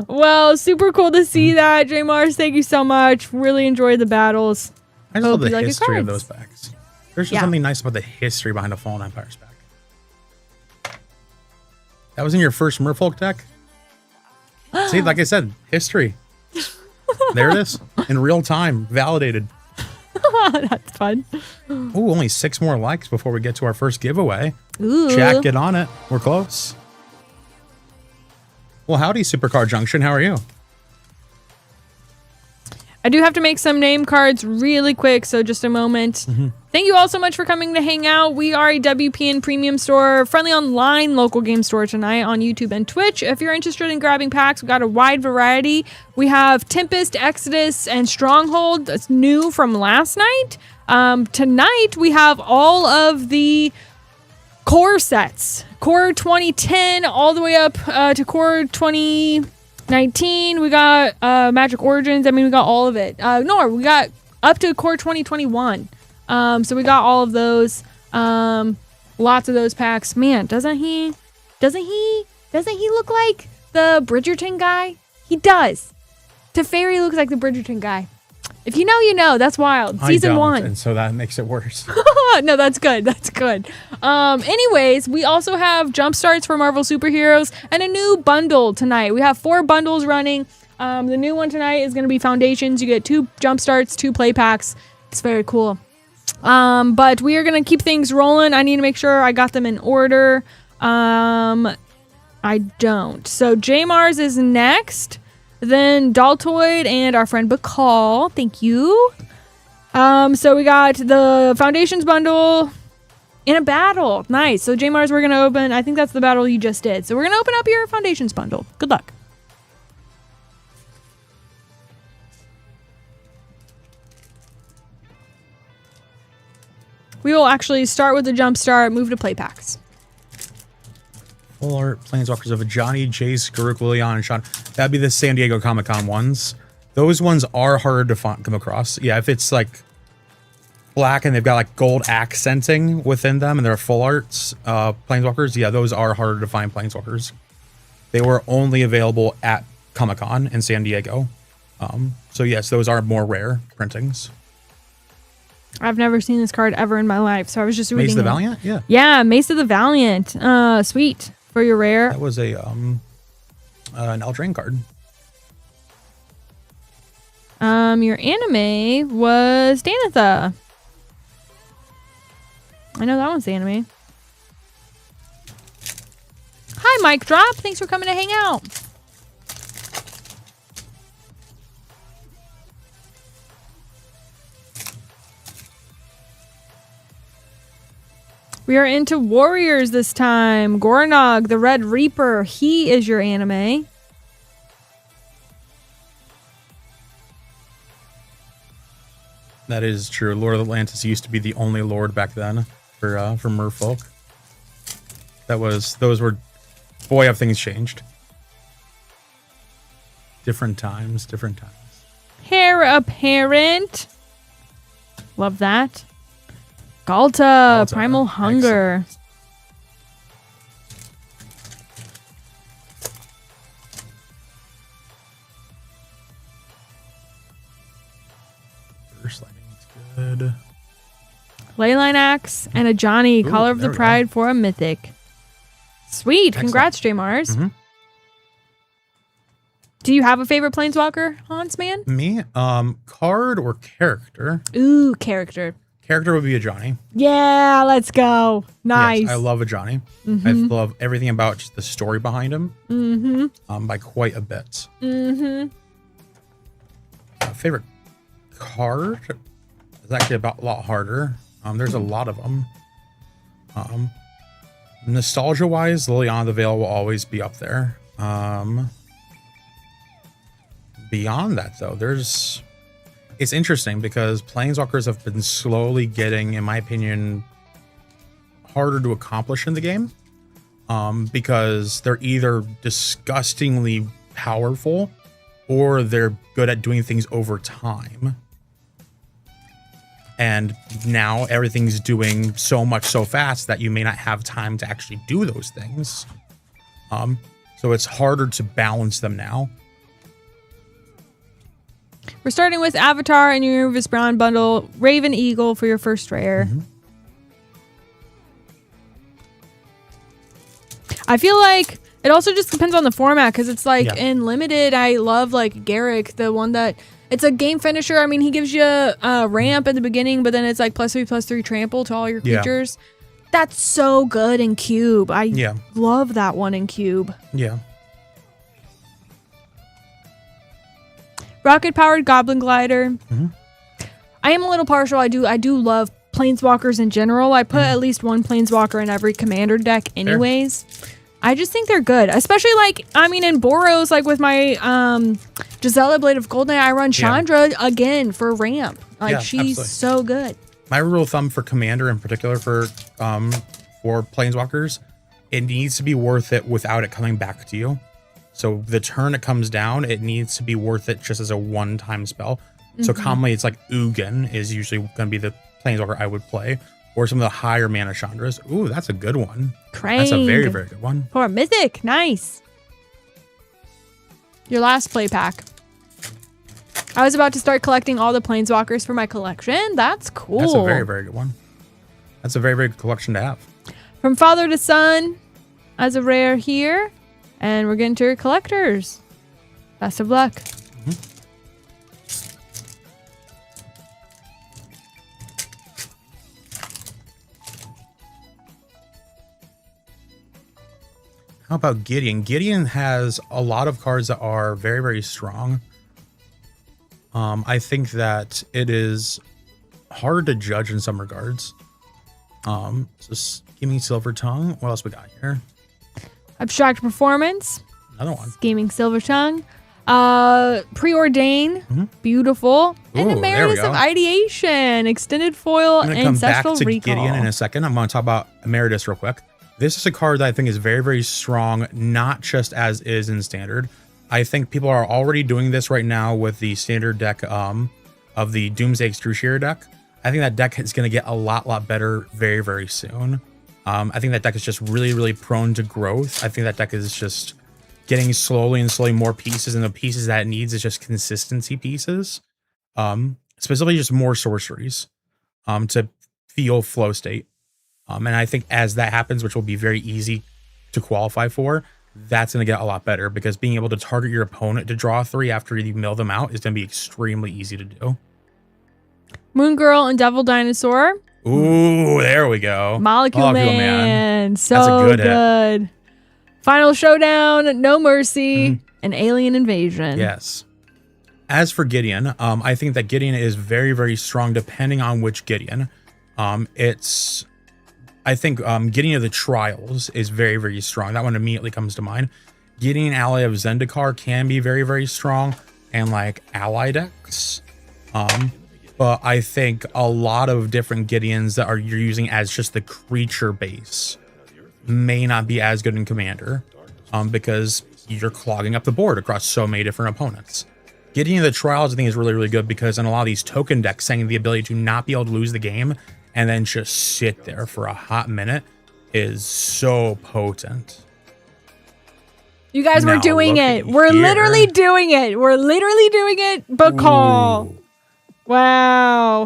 Well, super cool to see that, J-Mars. Thank you so much. Really enjoyed the battles. I just love the like history of those packs. There's just something nice about the history behind a Fallen Empires pack. That was in your first Merfolk deck? See, like I said, history. There it is. In real time. Validated. That's fun. Ooh, only 6 more likes before we get to our first giveaway. Ooh. Jack, get on it. We're close. Well, howdy, Supercar Junction. How are you? I do have to make some name cards really quick, so just a moment. Thank you all so much for coming to hang out. We are a WPN premium store, friendly online local game store tonight on YouTube and Twitch. If you're interested in grabbing packs, we've got a wide variety. We have Tempest, Exodus, and Stronghold. That's new from last night. Tonight, we have all of the core sets. Core 2010 all the way up to Core 2019. We got Magic Origins. I mean, we got all of it. No, we got up to Core 2021. So we got all of those. Lots of those packs. Man, doesn't he look like the Bridgerton guy? He does. Teferi looks like the Bridgerton guy. If you know, you know. That's wild. Season 1. And so that makes it worse. No, that's good. That's good. Anyways, we also have jump starts for Marvel superheroes and a new bundle tonight. We have 4 bundles running. The new one tonight is going to be Foundations. You get 2 jump starts, 2 play packs. It's very cool. But we are going to keep things rolling. I need to make sure I got them in order. I don't. So J-Mars is next. Then Daltoid and our friend Bacall. Thank you. So we got the Foundations bundle in a battle. Nice. So J-Mars, we're going to open. I think that's the battle you just did. So we're going to open up your Foundations bundle. Good luck. We will actually start with the jump start, move to play packs. Full art Planeswalkers of Ajani, Jace, Garruk, Liliana, and Sean. That'd be the San Diego Comic-Con ones. Those ones are harder to come across. Yeah, if it's like black and they've got like gold accenting within them and they're full arts Planeswalkers, yeah, those are harder to find Planeswalkers. They were only available at Comic-Con in San Diego. So yes, those are more rare printings. I've never seen this card ever in my life, so I was just reading Mace of the Valiant? Yeah. Yeah, Mace of the Valiant. Sweet. For your rare. That was a an Eldraine card. Your anime was Danitha. I know that one's the anime. Hi, Mike Drop. Thanks for coming to hang out. We are into warriors this time. Gornog, the Red Reaper. He is your anime. That is true. Lord of Atlantis used to be the only lord back then for merfolk. Those were, boy, have things changed. Different times. Heir Apparent. Love that. Galta, Primal Hunger. First lightning's good. Leyline Axe and a Johnny, Caller of the Pride for a Mythic. Sweet. Excellent. Congrats, J-Mars. Mm-hmm. Do you have a favorite Planeswalker, Hans, man? Me? Card or character? Ooh, character. Character would be a Johnny. Yeah, let's go. Nice. Yes, I love a Johnny. Mm-hmm. I love everything about just the story behind him. Mm-hmm. By quite a bit. Mm-hmm. Favorite card is actually a lot harder. There's a lot of them. Nostalgia-wise, Liliana the Veil will always be up there. Beyond that, though, it's interesting because Planeswalkers have been slowly getting, in my opinion, harder to accomplish in the game. Because they're either disgustingly powerful or they're good at doing things over time. And now everything's doing so much so fast that you may not have time to actually do those things. So it's harder to balance them now. We're starting with Avatar and your Uvis Brown bundle. Raven Eagle for your first rare. Mm-hmm. I feel like it also just depends on the format because it's like in limited, I love like Garrick, the one that it's a game finisher. I mean, he gives you a ramp at the beginning, but then it's like +3/+3 trample to all your creatures. Yeah. That's so good in Cube. I love that one in Cube. Yeah. Rocket powered Goblin Glider. Mm-hmm. I am a little partial. I do love Planeswalkers in general. I put at least one Planeswalker in every commander deck anyways. Fair. I just think they're good. Especially like, I mean, in Boros, like with my Gisela Blade of Gold Knight, I run Chandra again for ramp. Like she's absolutely so good. My rule of thumb for commander in particular for Planeswalkers, it needs to be worth it without it coming back to you. So the turn it comes down, it needs to be worth it just as a one-time spell. Mm-hmm. So commonly it's like Ugin is usually going to be the Planeswalker I would play. Or some of the higher mana Chandras. Ooh, that's a good one. Crane. That's a very, very good one. For a Mythic. Nice. Your last play pack. I was about to start collecting all the Planeswalkers for my collection. That's cool. That's a very, very good one. That's a very, very good collection to have. From Father to Son as a rare here. And we're getting to your collectors. Best of luck. How about Gideon? Gideon has a lot of cards that are very, very strong. I think that it is hard to judge in some regards. Just give me Silver Tongue. What else we got here? Abstract Performance. Another one. Scheming Silver Tongue. Preordain. Beautiful. And Ooh, Emeritus of Ideation. Extended Foil. I'm going to come back Ancestral to Recall. Gideon in a second. I'm going to talk about Emeritus real quick. This is a card that I think is very, very strong, not just as is in Standard. I think people are already doing this right now with the Standard deck of the Doomsday Excruciator deck. I think that deck is going to get a lot better very, very soon. I think that deck is just really, really prone to growth. I think that deck is just getting slowly and slowly more pieces, and the pieces that it needs is just consistency pieces. Specifically just more sorceries to feel flow state. And I think as that happens, which will be very easy to qualify for, that's going to get a lot better, because being able to target your opponent to draw 3 after you mill them out is going to be extremely easy to do. Moon Girl and Devil Dinosaur. Ooh, there we go. Molecule Man. So That's a good good. Final Showdown, No Mercy, and Alien Invasion. Yes. As for Gideon, I think that Gideon is very, very strong depending on which Gideon. I think Gideon of the Trials is very, very strong. That one immediately comes to mind. Gideon Ally of Zendikar can be very, very strong, and like ally decks. But I think a lot of different Gideons that you're using as just the creature base may not be as good in Commander, because you're clogging up the board across so many different opponents. Gideon of the Trials, I think, is really, really good because in a lot of these token decks, saying the ability to not be able to lose the game and then just sit there for a hot minute is so potent. You guys, we're doing it. We're literally doing it. We're literally doing it. Bakal. Wow.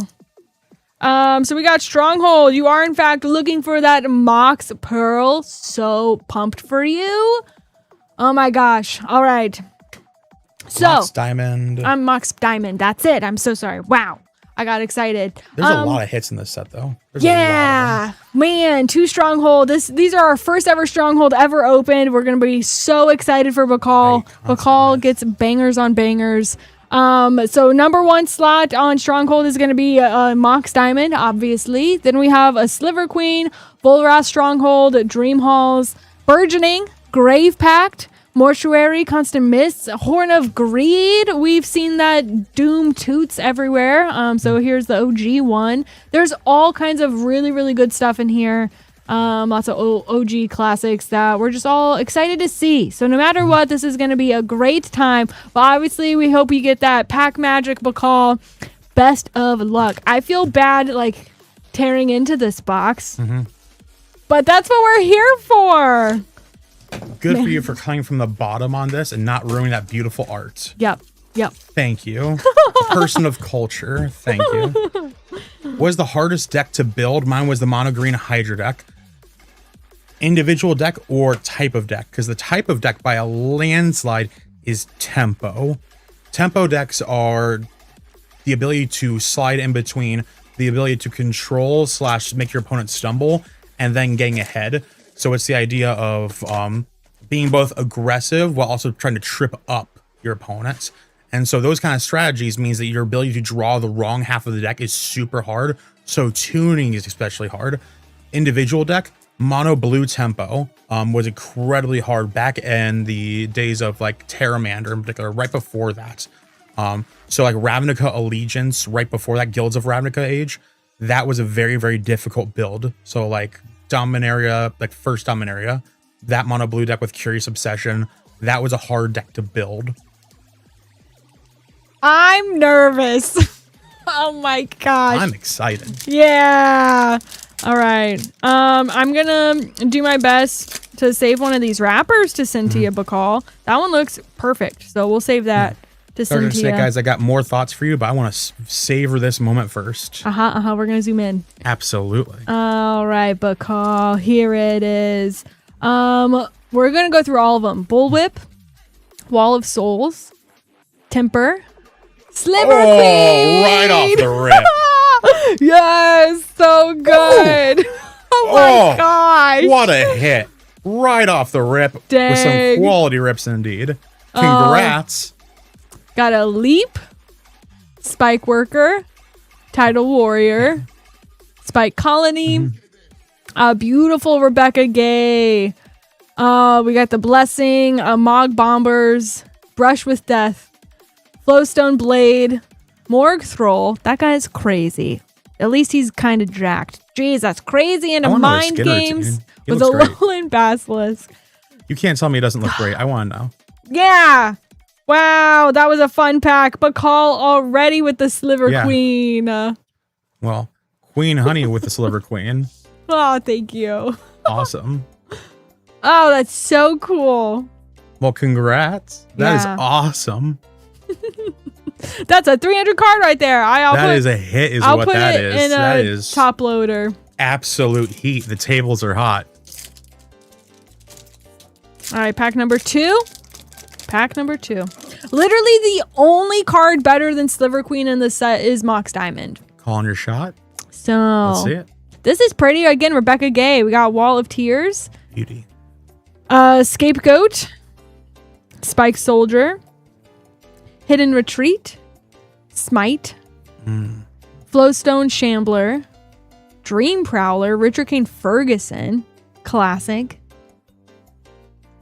So we got Stronghold. You are in fact looking for that Mox Pearl. So pumped for you. Oh my gosh. All right. So Mox Diamond. I'm Mox Diamond. That's it. I'm so sorry. Wow. I got excited. There's a lot of hits in this set, though. Yeah, man, 2 Stronghold. These are our first ever Stronghold ever opened. We're gonna be so excited for Bakal. Bakal gets bangers on bangers. So number 1 slot on Stronghold is gonna be Mox Diamond, obviously. Then we have a Sliver Queen, Volrath Stronghold, Dream Halls, Burgeoning, Grave Pact, Mortuary, Constant Mists, Horn of Greed. We've seen that Doom Toots everywhere. So here's the OG one. There's all kinds of really, really good stuff in here. Lots of OG classics that we're just all excited to see. So no matter what, this is going to be a great time. But obviously, we hope you get that Pack Magic Bakal. Best of luck. I feel bad, like, tearing into this box. But that's what we're here for. Good for you for coming from the bottom on this and not ruining that beautiful art. Yep. Thank you. Person of culture. Thank you. What was the hardest deck to build? Mine was the mono green Hydra deck. Individual deck or type of deck? Because the type of deck by a landslide is tempo. Tempo decks are the ability to slide in between, the ability to control / make your opponent stumble, and then getting ahead. So it's the idea of being both aggressive while also trying to trip up your opponents. And so those kind of strategies means that your ability to draw the wrong half of the deck is super hard. So tuning is especially hard. Individual deck, mono blue tempo was incredibly hard back in the days of like Terramander in particular, right before that. So like Ravnica Allegiance, right before that, Guilds of Ravnica age, that was a very, very difficult build. So like Dominaria, like first Dominaria, that mono blue deck with Curious Obsession, that was a hard deck to build. I'm nervous. Oh my gosh. I'm excited. Yeah. All right. I'm gonna do my best to save one of these wrappers to send to you, Bakal. That one looks perfect, so we'll save that to send to you. Guys, I got more thoughts for you, but I want to savor this moment first. We're gonna zoom in. Absolutely. All right, Bakal. Here it is. We're gonna go through all of them. Bullwhip, Wall of Souls, Temper. Sliver Oh, Queen. right off the rip. Yes, so good. Oh my gosh. What a hit. Right off the rip. Dang. With some quality rips indeed. Congrats. Got a Leap, Spike Worker, Tidal Warrior, Spike Colony, a beautiful Rebecca Gay. We got the Blessing, Mog Bombers, Brush with Death, Flowstone Blade, Morgue Thrall. That guy's crazy. At least he's kind of jacked. Jeez, that's crazy into mind games with a Lowland Basilisk. You can't tell me it doesn't look great. I want to know. Yeah. Wow, that was a fun pack. Bakal already with the Sliver Queen. Well, Queen Honey with the Sliver Queen. Oh, thank you. Awesome. Oh, that's so cool. Well, congrats. That is awesome. That's a 300 card right there. That is a hit is I'll what put that it is. in That a is top loader. Absolute heat. The tables are hot. All right, pack number 2. Pack number 2. Literally the only card better than Sliver Queen in the set is Mox Diamond. Calling your shot. So Let's see it. This is pretty. Again, Rebecca Gay. We got Wall of Tears. Beauty. Scapegoat. Spike Soldier. Hidden Retreat. Smite. Flowstone Shambler. Dream Prowler. Richard Kane Ferguson. Classic.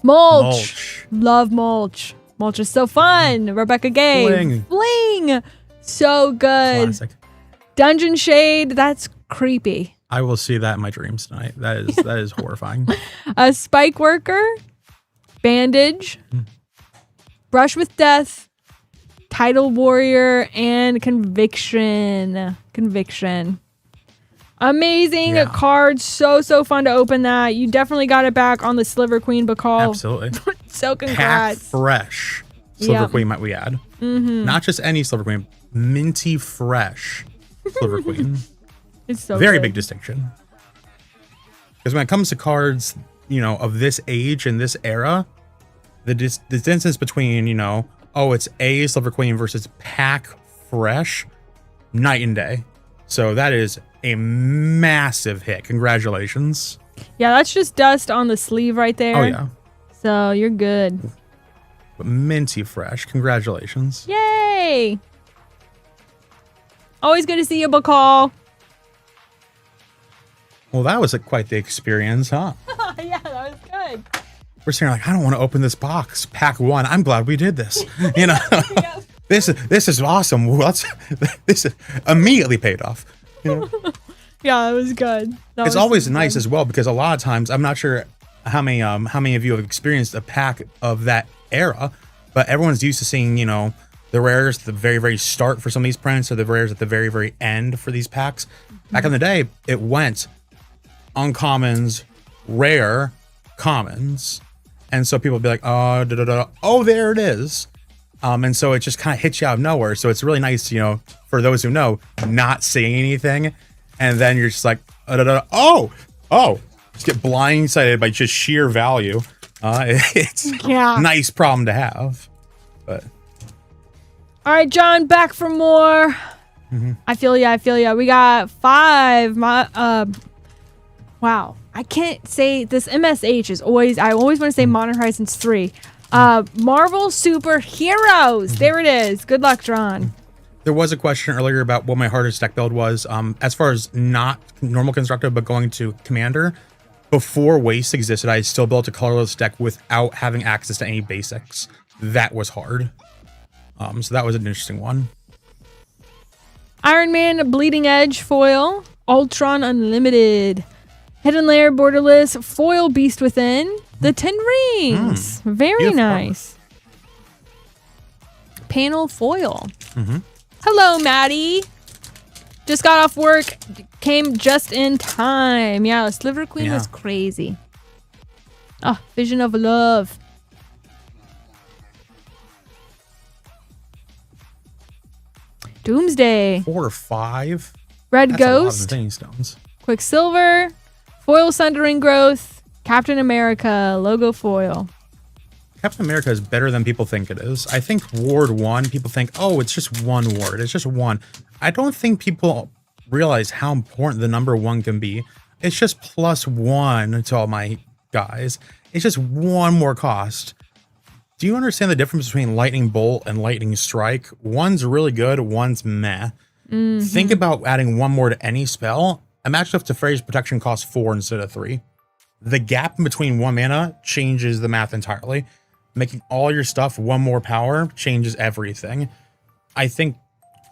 Mulch. Love Mulch. Mulch is so fun. Rebecca Gay. Fling. So good. Classic. Dungeon Shade. That's creepy. I will see that in my dreams tonight. That is horrifying. A Spike Worker. Bandage. Brush with Death. Tidal Warrior. And Conviction. Amazing card. So fun to open that. You definitely got it back on the Sliver Queen Bakal. Absolutely. So congrats. Pack fresh Sliver Queen might we add. Not just any Sliver Queen. Minty fresh Sliver Queen. It's so very good. big distinction. Because when it comes to cards, of this age and this era, the distance between, it's a Sliver Queen versus pack fresh, night and day. So that is a massive hit. Congratulations. Yeah, that's just dust on the sleeve right there. Oh, yeah. So you're good. But minty fresh. Congratulations. Yay! Always good to see you, Bakal. Well, that was quite the experience, huh? Yeah, that was good. We're sitting like, I don't want to open this box. Pack 1. I'm glad we did this. Yep. This is awesome. This is immediately paid off. Yeah, it was good. It's always nice as well because a lot of times I'm not sure how many of you have experienced a pack of that era, but everyone's used to seeing the rares at the very, very start for some of these prints or the rares at the very, very end for these packs. Back in the day, it went uncommons, rare, commons, and so people would be like, oh, there it is. And so it just kind of hits you out of nowhere. So it's really nice, for those who know, not seeing anything. And then you're just like, just get blindsided by just sheer value. It's a nice problem to have. But all right, John, back for more. I feel ya. We got 5. Wow. I can't say this. MSH is always, I always want to say Modern Horizons 3. Marvel Superheroes. There it is. Good luck, John. there was a question earlier about what my hardest deck build was. As far as not normal constructed, but going to commander, before Waste existed, I still built a colorless deck without having access to any basics. That was hard. So that was an interesting one. Iron Man Bleeding Edge foil, Ultron Unlimited, Hidden Layer borderless, foil Beast Within, the 10 rings. Very beautiful. nice. Panel foil. Hello, Maddie. Just got off work, came just in time. Yeah, Sliver Queen was crazy. Oh, Vision of Love. Doomsday. 4 or 5. Red That's Ghost. a lot of Infinity Stones. Quicksilver. Foil Sundering Growth. Captain America logo foil. Captain America is better than people think it is. I think Ward 1, people think, oh, it's just one ward. It's just one. I don't think people realize how important the number 1 can be. It's just +1 to all my guys. It's just one more cost. Do you understand the difference between Lightning Bolt and Lightning Strike? One's really good, one's meh. Think about adding one more to any spell. Imagine if Teferi's protection costs 4 instead of 3. The gap in between 1 mana changes the math entirely. Making all your stuff 1 more power changes everything. I think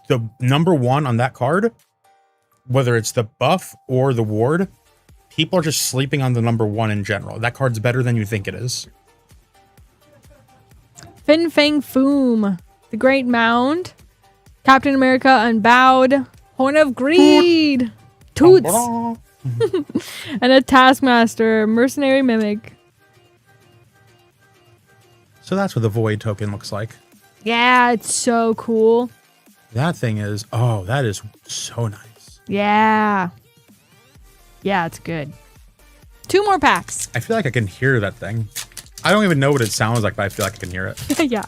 the number 1 on that card, whether it's the buff or the ward, people are just sleeping on the number 1 in general. That card's better than you think it is. Fin Fang Foom, the Great Mound, Captain America Unbowed, Horn of Greed, Toots, and a Taskmaster, Mercenary Mimic. So that's what the Void token looks like. Yeah, it's so cool. That thing is, oh, that is so nice. Yeah. Yeah, it's good. 2 more packs. I feel like I can hear that thing. I don't even know what it sounds like, but I feel like I can hear it. Yeah.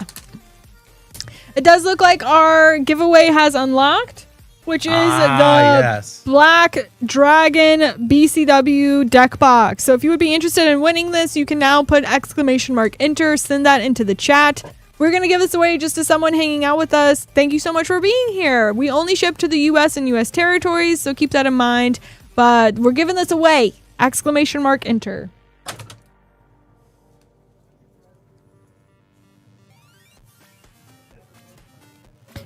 It does look like our giveaway has unlocked, which is the Black Dragon BCW deck box. So if you would be interested in winning this, you can now put !enter, send that into the chat. We're going to give this away just to someone hanging out with us. Thank you so much for being here. We only ship to the US and US territories, so keep that in mind. But we're giving this away. !enter.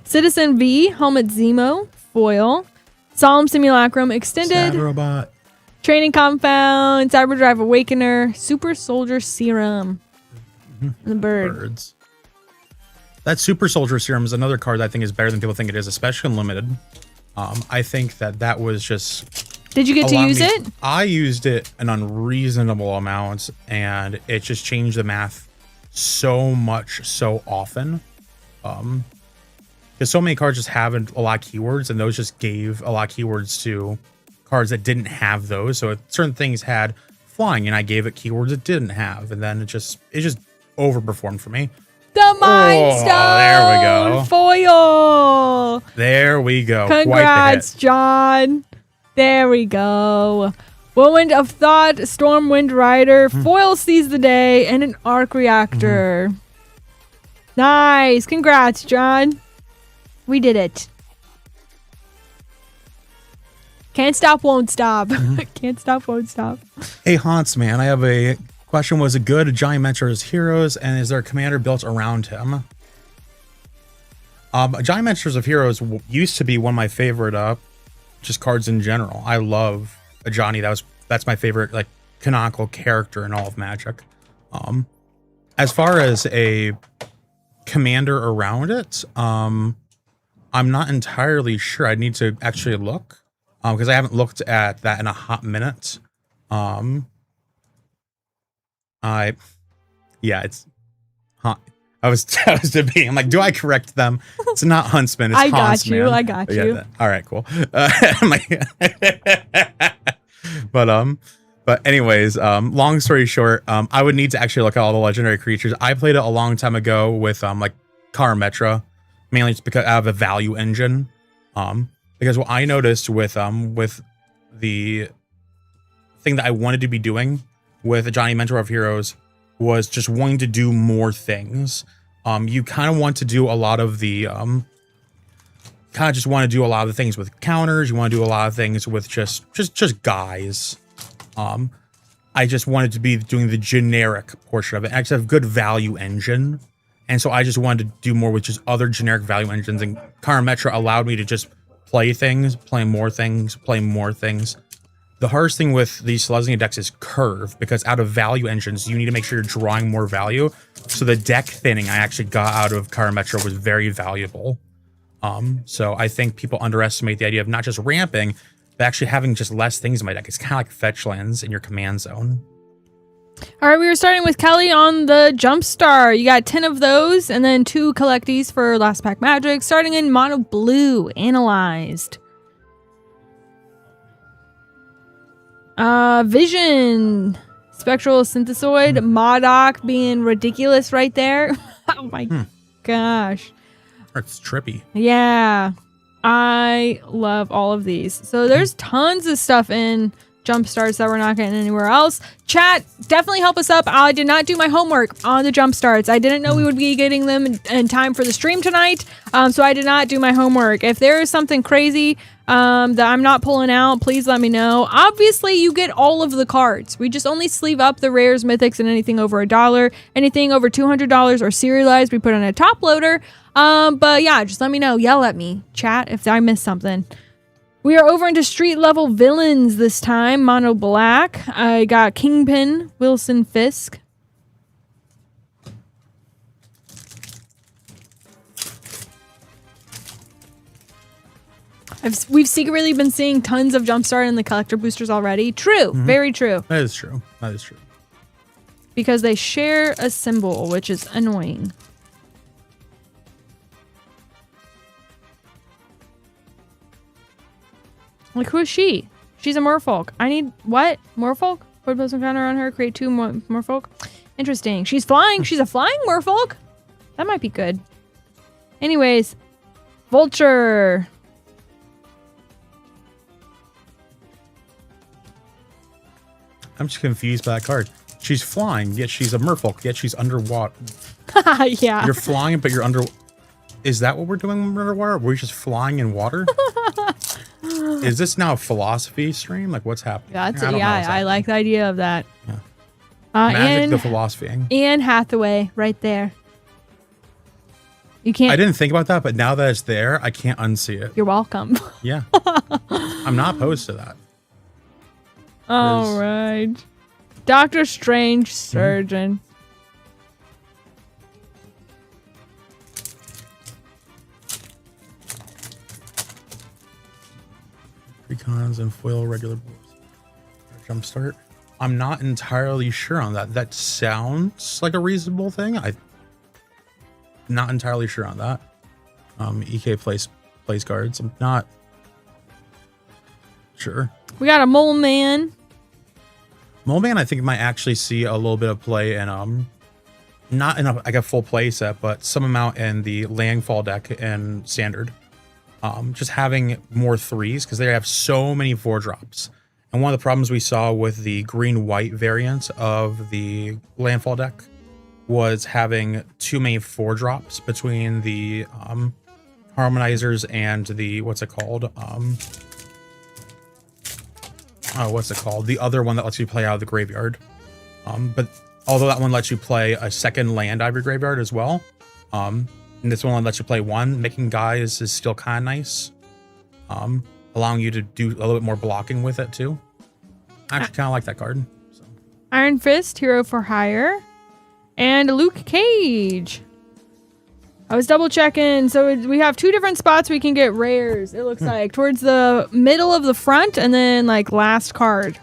Citizen V, Helmet Zemo, Foil, Solemn Simulacrum Extended, Robot, Training Compound, Cyberdrive Awakener, Super Soldier Serum, and the birds. That Super Soldier Serum is another card that I think is better than people think it is, especially in Limited. I think that was just... Did you get to use it? I used it an unreasonable amount, and it just changed the math so much, so often. Because so many cards just have a lot of keywords, and those just gave a lot of keywords to cards that didn't have those. So certain things had flying, and I gave it keywords it didn't have, and then it just overperformed for me. The Mind Stone! There we go. Foil! There we go. Congrats, John. There we go. Whirlwind of Thought, Stormwind Rider, Foil Sees the Day, and an Arc Reactor. Nice. Congrats, John. We did it. Can't stop, won't stop. Can't stop, won't stop. Hey, Hans, man, I have a question. Was it good? Giant Mentor's Heroes, and is there a commander built around him? Giant Mentors of Heroes used to be one of my favorite just cards in general. I love a Johnny. That's my favorite like canonical character in all of Magic. As far as a commander around it, I'm not entirely sure. I need to actually look because I haven't looked at that in a hot minute. It's hot. I was debating. I'm like, do I correct them? It's not Huntsman. It's Huntsman. I got you. Yeah, all right, cool. But anyways, long story short, I would need to actually look at all the legendary creatures. I played it a long time ago with like Karametra, mainly just because I have a value engine. Because what I noticed with the thing that I wanted to be doing with Johnny Mentor of Heroes was just wanting to do more things. You kind of want to do a lot of the things with counters. You want to do a lot of things with just guys. I just wanted to be doing the generic portion of it. I just have good value engine. And so I just wanted to do more with just other generic value engines. And Karametra allowed me to just play things, play more things, play more things. The hardest thing with these Selesnya decks is curve, because out of value engines, you need to make sure you're drawing more value. So the deck thinning I actually got out of Karametra was very valuable. So I think people underestimate the idea of not just ramping, but actually having just less things in my deck. It's kind of like fetch lands in your command zone. All right, we were starting with Kelly on the Jumpstar. You got 10 of those, and then 2 collecties for Last Pack Magic, starting in Mono Blue, Analyzed. Vision, Spectral Synthesoid, Modok being ridiculous right there. Oh my gosh. It's trippy. Yeah. I love all of these. So there's tons of stuff in jump starts that we're not getting anywhere else. Chat, definitely help us up. I did not do my homework on the jump starts. I didn't know we would be getting them in time for the stream tonight. So I did not do my homework. If there is something crazy that I'm not pulling out, please let me know. Obviously, you get all of the cards. We just only sleeve up the rares, mythics, and anything over $1. Anything over $200 or serialized, we put on a top loader. But yeah, just let me know. Yell at me, chat, if I missed something. We are over into street level villains this time. Mono black. I got Kingpin, Wilson Fisk. We've secretly been seeing tons of Jumpstart in the collector boosters already. True. Very true. That is true. That is true. Because they share a symbol, which is annoying. Like, who is she? She's a merfolk. I need... What? Merfolk? Put a plus counter on her. Create 2 merfolk. Interesting. She's flying. She's a flying merfolk. That might be good. Anyways. Vulture. I'm just confused by that card. She's flying, yet she's a merfolk, yet she's underwater. Yeah. You're flying, but you're under... Is that what we're doing underwater? We're just flying in water? Is this now a philosophy stream? Like, what's happening? I like the idea of that. Yeah. Magic, the philosophy. Anne Hathaway, right there. You can't... I didn't think about that, but now that it's there, I can't unsee it. You're welcome. Yeah. I'm not opposed to that. All right. Doctor Strange, Surgeon. Precons and foil regular jumpstart. I'm not entirely sure on that. That sounds like a reasonable thing. I'm not entirely sure on that. EK plays cards. I'm not sure. We got a Mole Man. Mole Man, I think might actually see a little bit of play in not in like a full play set, but some amount in the landfall deck and standard. Just having more 3s because they have so many 4-drops. And one of the problems we saw with the green-white variant of the landfall deck was having too many 4-drops between the harmonizers and the what's it called? What's it called? The other one that lets you play out of the graveyard. But although that one lets you play a second land out of your graveyard as well. And this one lets you play 1. Making guys is still kind of nice. Allowing you to do a little bit more blocking with it too. I actually kind of like that card. So. Iron Fist, Hero for Hire. And Luke Cage. I was double checking. So we have 2 different spots we can get rares. It looks like towards the middle of the front and then like last card,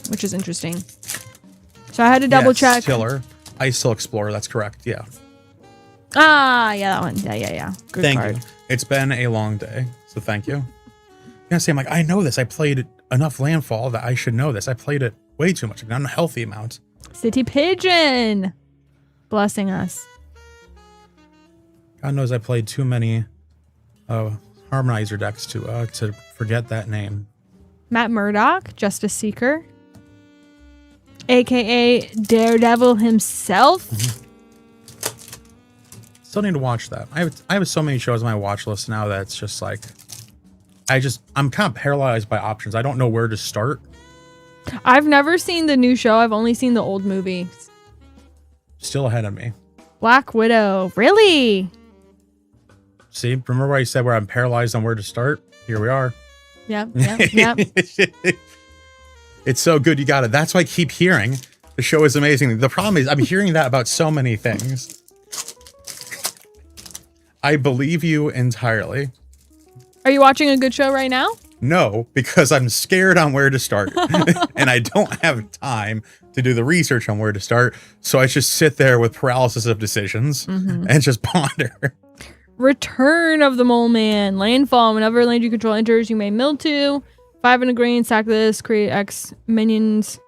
which is interesting. So I had to double check. Tiller. Ice Explorer. That's correct. Yeah. Yeah, that one. Yeah. Good thank card. you. It's been a long day, so thank you. Yeah, see, I'm like, I know this. I played enough landfall that I should know this. I played it way too much, an unhealthy amount. City Pigeon, blessing us. God knows I played too many harmonizer decks to forget that name. Matt Murdock, Justice Seeker, aka Daredevil himself. Still need to watch that. I have so many shows on my watch list now that it's just like I'm kind of paralyzed by options. I don't know where to start. I've never seen the new show. I've only seen the old movie. Still ahead of me. Black Widow. Really? See, remember where I said where I'm paralyzed on where to start? Here we are. Yep. It's so good. You got it. That's why I keep hearing the show is amazing. The problem is I'm hearing that about so many things. I believe you entirely. Are you watching a good show right now? No, because I'm scared on where to start. And I don't have time to do the research on where to start. So I just sit there with paralysis of decisions and just ponder. Return of the Mole Man. Landfall. Whenever land you control enters, you may mill 2. 5 and a green. Sack this. Create X minions.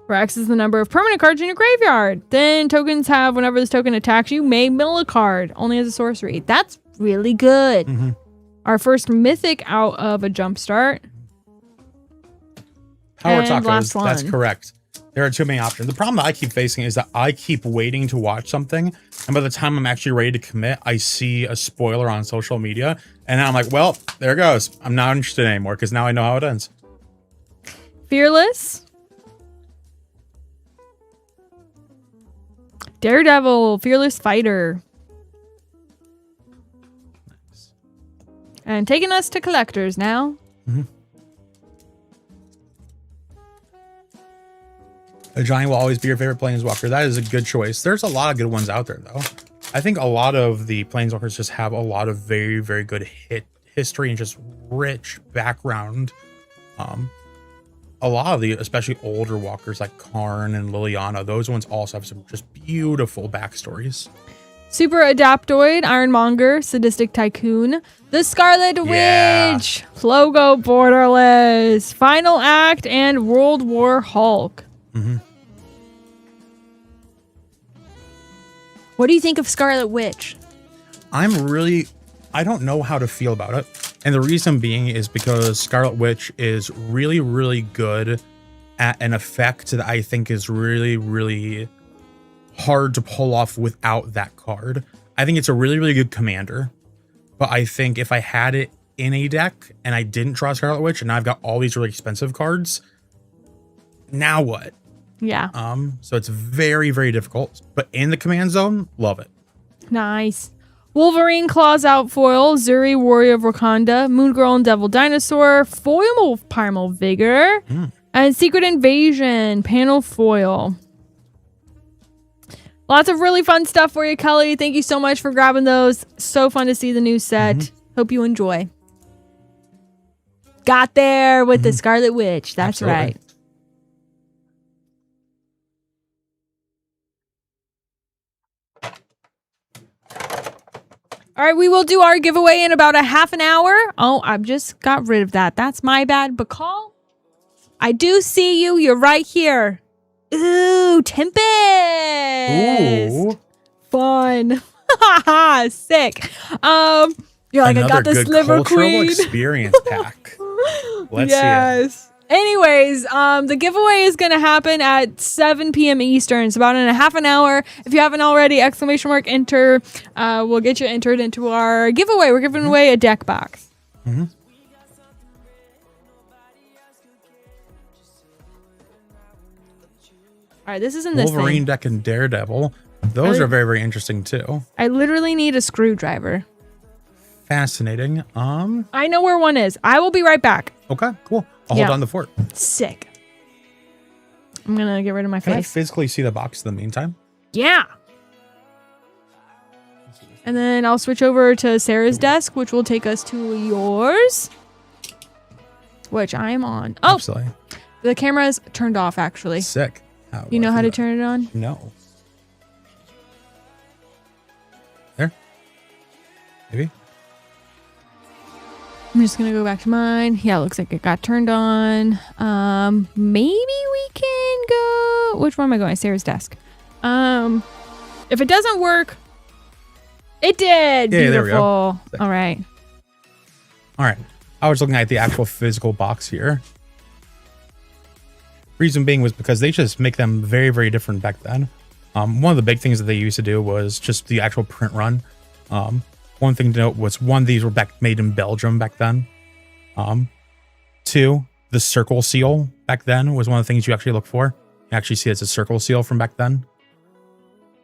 where X is the number of permanent cards in your graveyard. Then tokens have, whenever this token attacks you, may mill a card, only as a sorcery. That's really good. Mm-hmm. Our first mythic out of a jumpstart. Power And tacos, last one. that's correct. There are too many options. The problem that I keep facing is that I keep waiting to watch something, and by the time I'm actually ready to commit, I see a spoiler on social media, and then I'm like, well, there it goes. I'm not interested anymore, because now I know how it ends. Fearless. Daredevil, Fearless Fighter. Nice. And taking us to collectors now. Mm-hmm. A giant will always be your favorite planeswalker. That is a good choice. There's a lot of good ones out there, though. I think a lot of the planeswalkers just have a lot of very, very good history and just rich background. A lot of the, especially older walkers like Karn and Liliana, those ones also have some just beautiful backstories. Super Adaptoid, Ironmonger, Sadistic Tycoon, The Scarlet Witch, Logo Borderless, Final Act, and World War Hulk. Mm-hmm. What do you think of Scarlet Witch? I don't know how to feel about it. And the reason being is because Scarlet Witch is really, really good at an effect that I think is really, really hard to pull off without that card. I think it's a really, really good commander. But I think if I had it in a deck and I didn't draw Scarlet Witch and I've got all these really expensive cards, now what? Yeah. So it's very, very difficult. But in the command zone, love it. Nice. Wolverine Claws Out Foil, Zuri Warrior of Wakanda, Moon Girl and Devil Dinosaur, Foil Primal Vigor, and Secret Invasion Panel Foil. Lots of really fun stuff for you, Kelly. Thank you so much for grabbing those. So fun to see the new set. Hope you enjoy. Got there with the Scarlet Witch. That's Absolutely. right. All right, we will do our giveaway in about a half an hour. Oh, I've just got rid of that. That's my bad. Bacall, I do see you. You're right here. Ooh, Tempest. Ooh. Fun. Sick. You're like, Another I got this good liver cultural queen. experience pack. Let's see it. Anyways, the giveaway is going to happen at 7 p.m. Eastern. It's about in a half an hour. If you haven't already, ! Enter. We'll get you entered into our giveaway. We're giving away a deck box. Mm-hmm. All right, this is in this Wolverine thing. deck and Daredevil. Those are very, very interesting too. I literally need a screwdriver. Fascinating. I know where one is. I will be right back. Okay, cool. I'll hold on the fort. Sick. I'm going to get rid of my Can I face. physically see the box in the meantime? Yeah. And then I'll switch over to Sarah's desk, which will take us to yours, which I am on. Oh, Absolutely. the camera is turned off, actually. Sick. How You know how to turn it on? No. There? Maybe? I'm just going to go back to mine. Yeah, it looks like it got turned on. Maybe we can go... Which one am I going? Sarah's desk. If it doesn't work... It did! Yeah, Beautiful. there we go. All right. All right. I was looking at the actual physical box here. Reason being was because they just make them very, very different back then. One of the big things that they used to do was just the actual print run. One thing to note was, one, these were made in Belgium back then. Two, the circle seal back then was one of the things you actually look for. You actually see it's a circle seal from back then,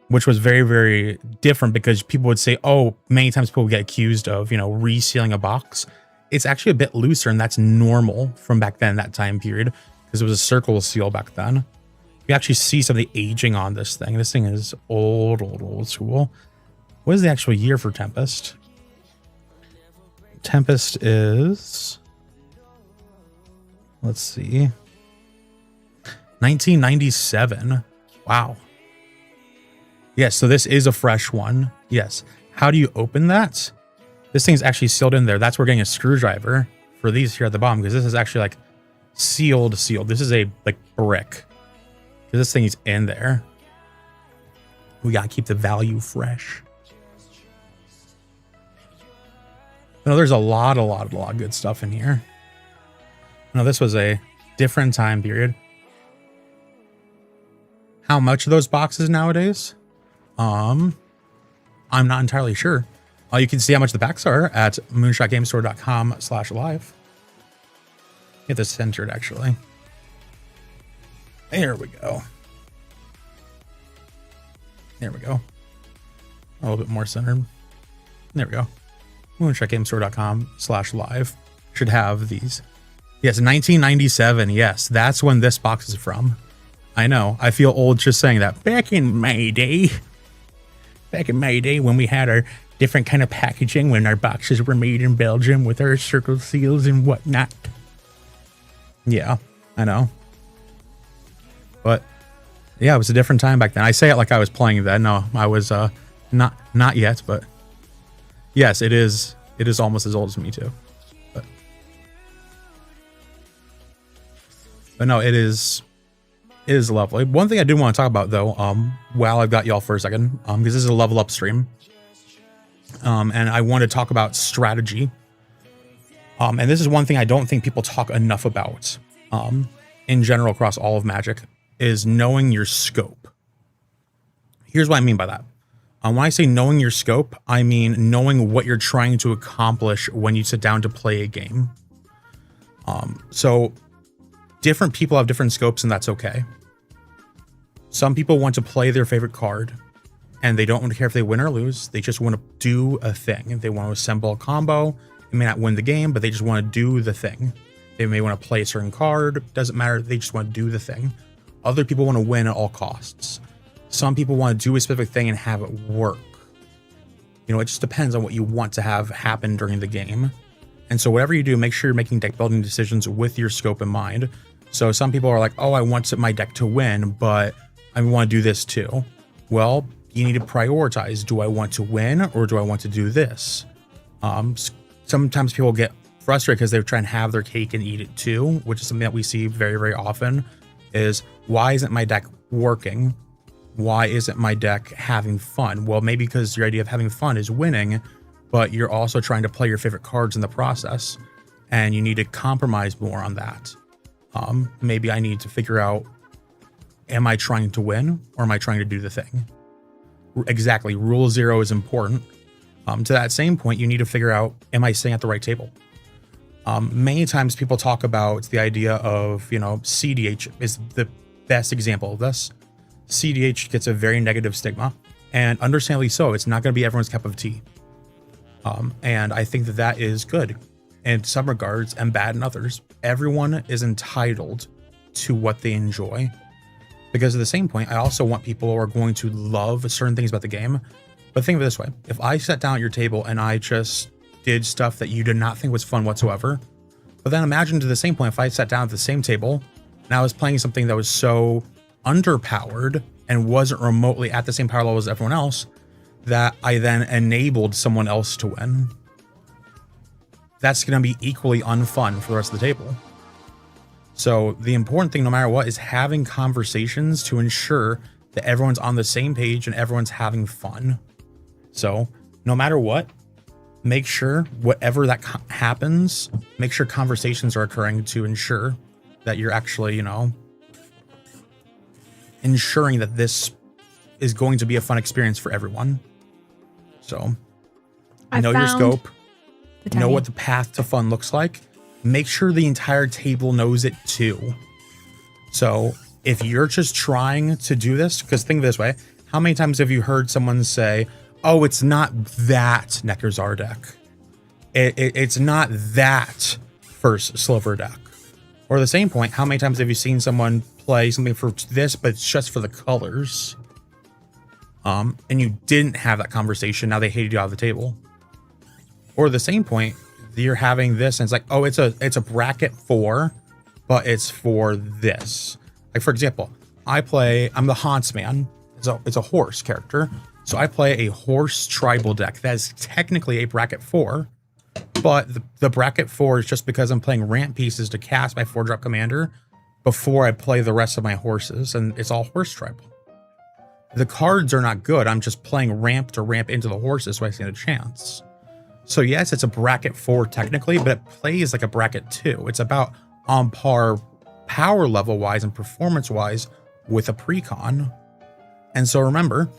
which was very, very different because people would say, oh, many times people get accused of, resealing a box. It's actually a bit looser, and that's normal from back then, that time period, because it was a circle seal back then. You actually see some of the aging on this thing. This thing is old school. What is the actual year for Tempest? Tempest is... Let's see. 1997. Wow. Yes, so this is a fresh one. Yes. How do you open that? This thing's actually sealed in there. That's where we're getting a screwdriver for these here at the bottom, because this is actually like sealed. This is a brick. Because this thing's in there. We gotta keep the value fresh. No, there's a lot of good stuff in here. No, this was a different time period. How much are those boxes nowadays? I'm not entirely sure. You can see how much the packs are at moonshotgamestore.com/live. Get this centered, actually. There we go. There we go. A little bit more centered. There we go. moonshotgamestore.com/live should have these. Yes, 1997. Yes, that's when this box is from. I know. I feel old just saying that. Back in my day, when we had our different kind of packaging, when our boxes were made in Belgium with our circle seals and whatnot. Yeah, I know. But yeah, it was a different time back then. I say it like I was playing then. No, I was not yet, but yes, it is almost as old as me too. But no, it is lovely. One thing I do want to talk about though, while I've got y'all for a second, because this is a level up stream, and I want to talk about strategy. And this is one thing I don't think people talk enough about, in general across all of Magic, is knowing your scope. Here's what I mean by that. When I say knowing your scope, I mean knowing what you're trying to accomplish when you sit down to play a game. So different people have different scopes, and that's okay. Some people want to play their favorite card, and they don't want to care if they win or lose. They just want to do a thing. They want to assemble a combo. They may not win the game, but they just want to do the thing. They may want to play a certain card. Doesn't matter. They just want to do the thing. Other people want to win at all costs. Some people want to do a specific thing and have it work. You know, it just depends on what you want to have happen during the game. And so whatever you do, make sure you're making deck building decisions with your scope in mind. So some people are like, oh, I want my deck to win, but I want to do this too. Well, you need to prioritize. Do I want to win or do I want to do this? Sometimes people get frustrated because they're trying to have their cake and eat it too, which is something that we see very, very often, is why isn't my deck working? Why isn't my deck having fun? Well, maybe because your idea of having fun is winning, but you're also trying to play your favorite cards in the process, and you need to compromise more on that. Maybe I need to figure out, am I trying to win or am I trying to do the thing? Exactly. Rule 0 is important. To that same point, you need to figure out, am I sitting at the right table? Many times people talk about the idea of, CDH is the best example of this. CDH gets a very negative stigma, and understandably so. It's not going to be everyone's cup of tea. And I think that is good in some regards and bad in others. Everyone is entitled to what they enjoy. Because at the same point, I also want people who are going to love certain things about the game. But think of it this way. If I sat down at your table and I just did stuff that you did not think was fun whatsoever, but then imagine to the same point, if I sat down at the same table and I was playing something that was so underpowered and wasn't remotely at the same power level as everyone else, that I then enabled someone else to win, that's going to be equally unfun for the rest of the table. So the important thing, no matter what, is having conversations to ensure that everyone's on the same page and everyone's having fun. So no matter what, make sure whatever that happens, make sure conversations are occurring to ensure that you're actually, ensuring that this is going to be a fun experience for everyone. So know your scope, know what the path to fun looks like. Make sure the entire table knows it too. So if you're just trying to do this, because think this way, how many times have you heard someone say, oh, it's not that Necrozar deck. It's not that first Sliver deck. Or the same point, how many times have you seen someone play something for this, but it's just for the colors? And you didn't have that conversation. Now they hated you out of the table. Or the same point, you're having this and it's like, oh, it's a bracket 4, but it's for this. Like, for example, I'm the Huntsman. It's a horse character. So I play a horse tribal deck that is technically a bracket 4, but the bracket 4 is just because I'm playing ramp pieces to cast my 4-drop commander, before I play the rest of my horses, and it's all horse tribal. The cards are not good. I'm just playing ramp to ramp into the horses so I stand a chance. So yes, it's a bracket 4 technically, but it plays like a bracket 2. It's about on par power level wise and performance wise with a precon. And so remember,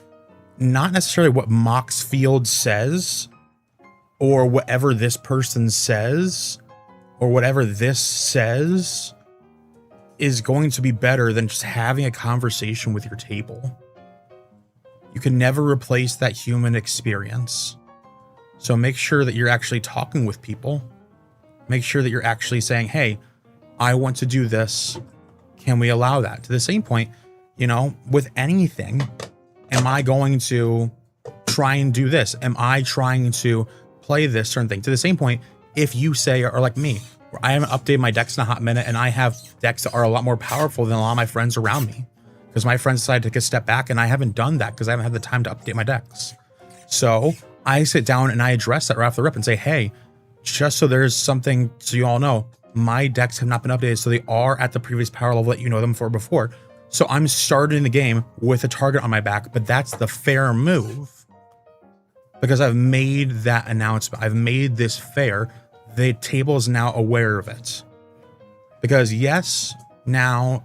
not necessarily what Mox Field says or whatever this person says or whatever this says is going to be better than just having a conversation with your table. You can never replace that human experience. So make sure that you're actually talking with people. Make sure that you're actually saying, hey, I want to do this. Can we allow that? To the same point, you know, with anything, am I going to try and do this? Am I trying to play this certain thing? To the same point, if you say, or like me, where I haven't updated my decks in a hot minute and I have decks that are a lot more powerful than a lot of my friends around me, because my friends decided to take a step back and I haven't done that because I haven't had the time to update my decks. So I sit down and I address that right off the rip and say, hey, just so there's something so you all know, my decks have not been updated, so they are at the previous power level that you know them for before. So I'm starting the game with a target on my back, but that's the fair move because I've made that announcement. I've made this fair. The table is now aware of it. Because yes, now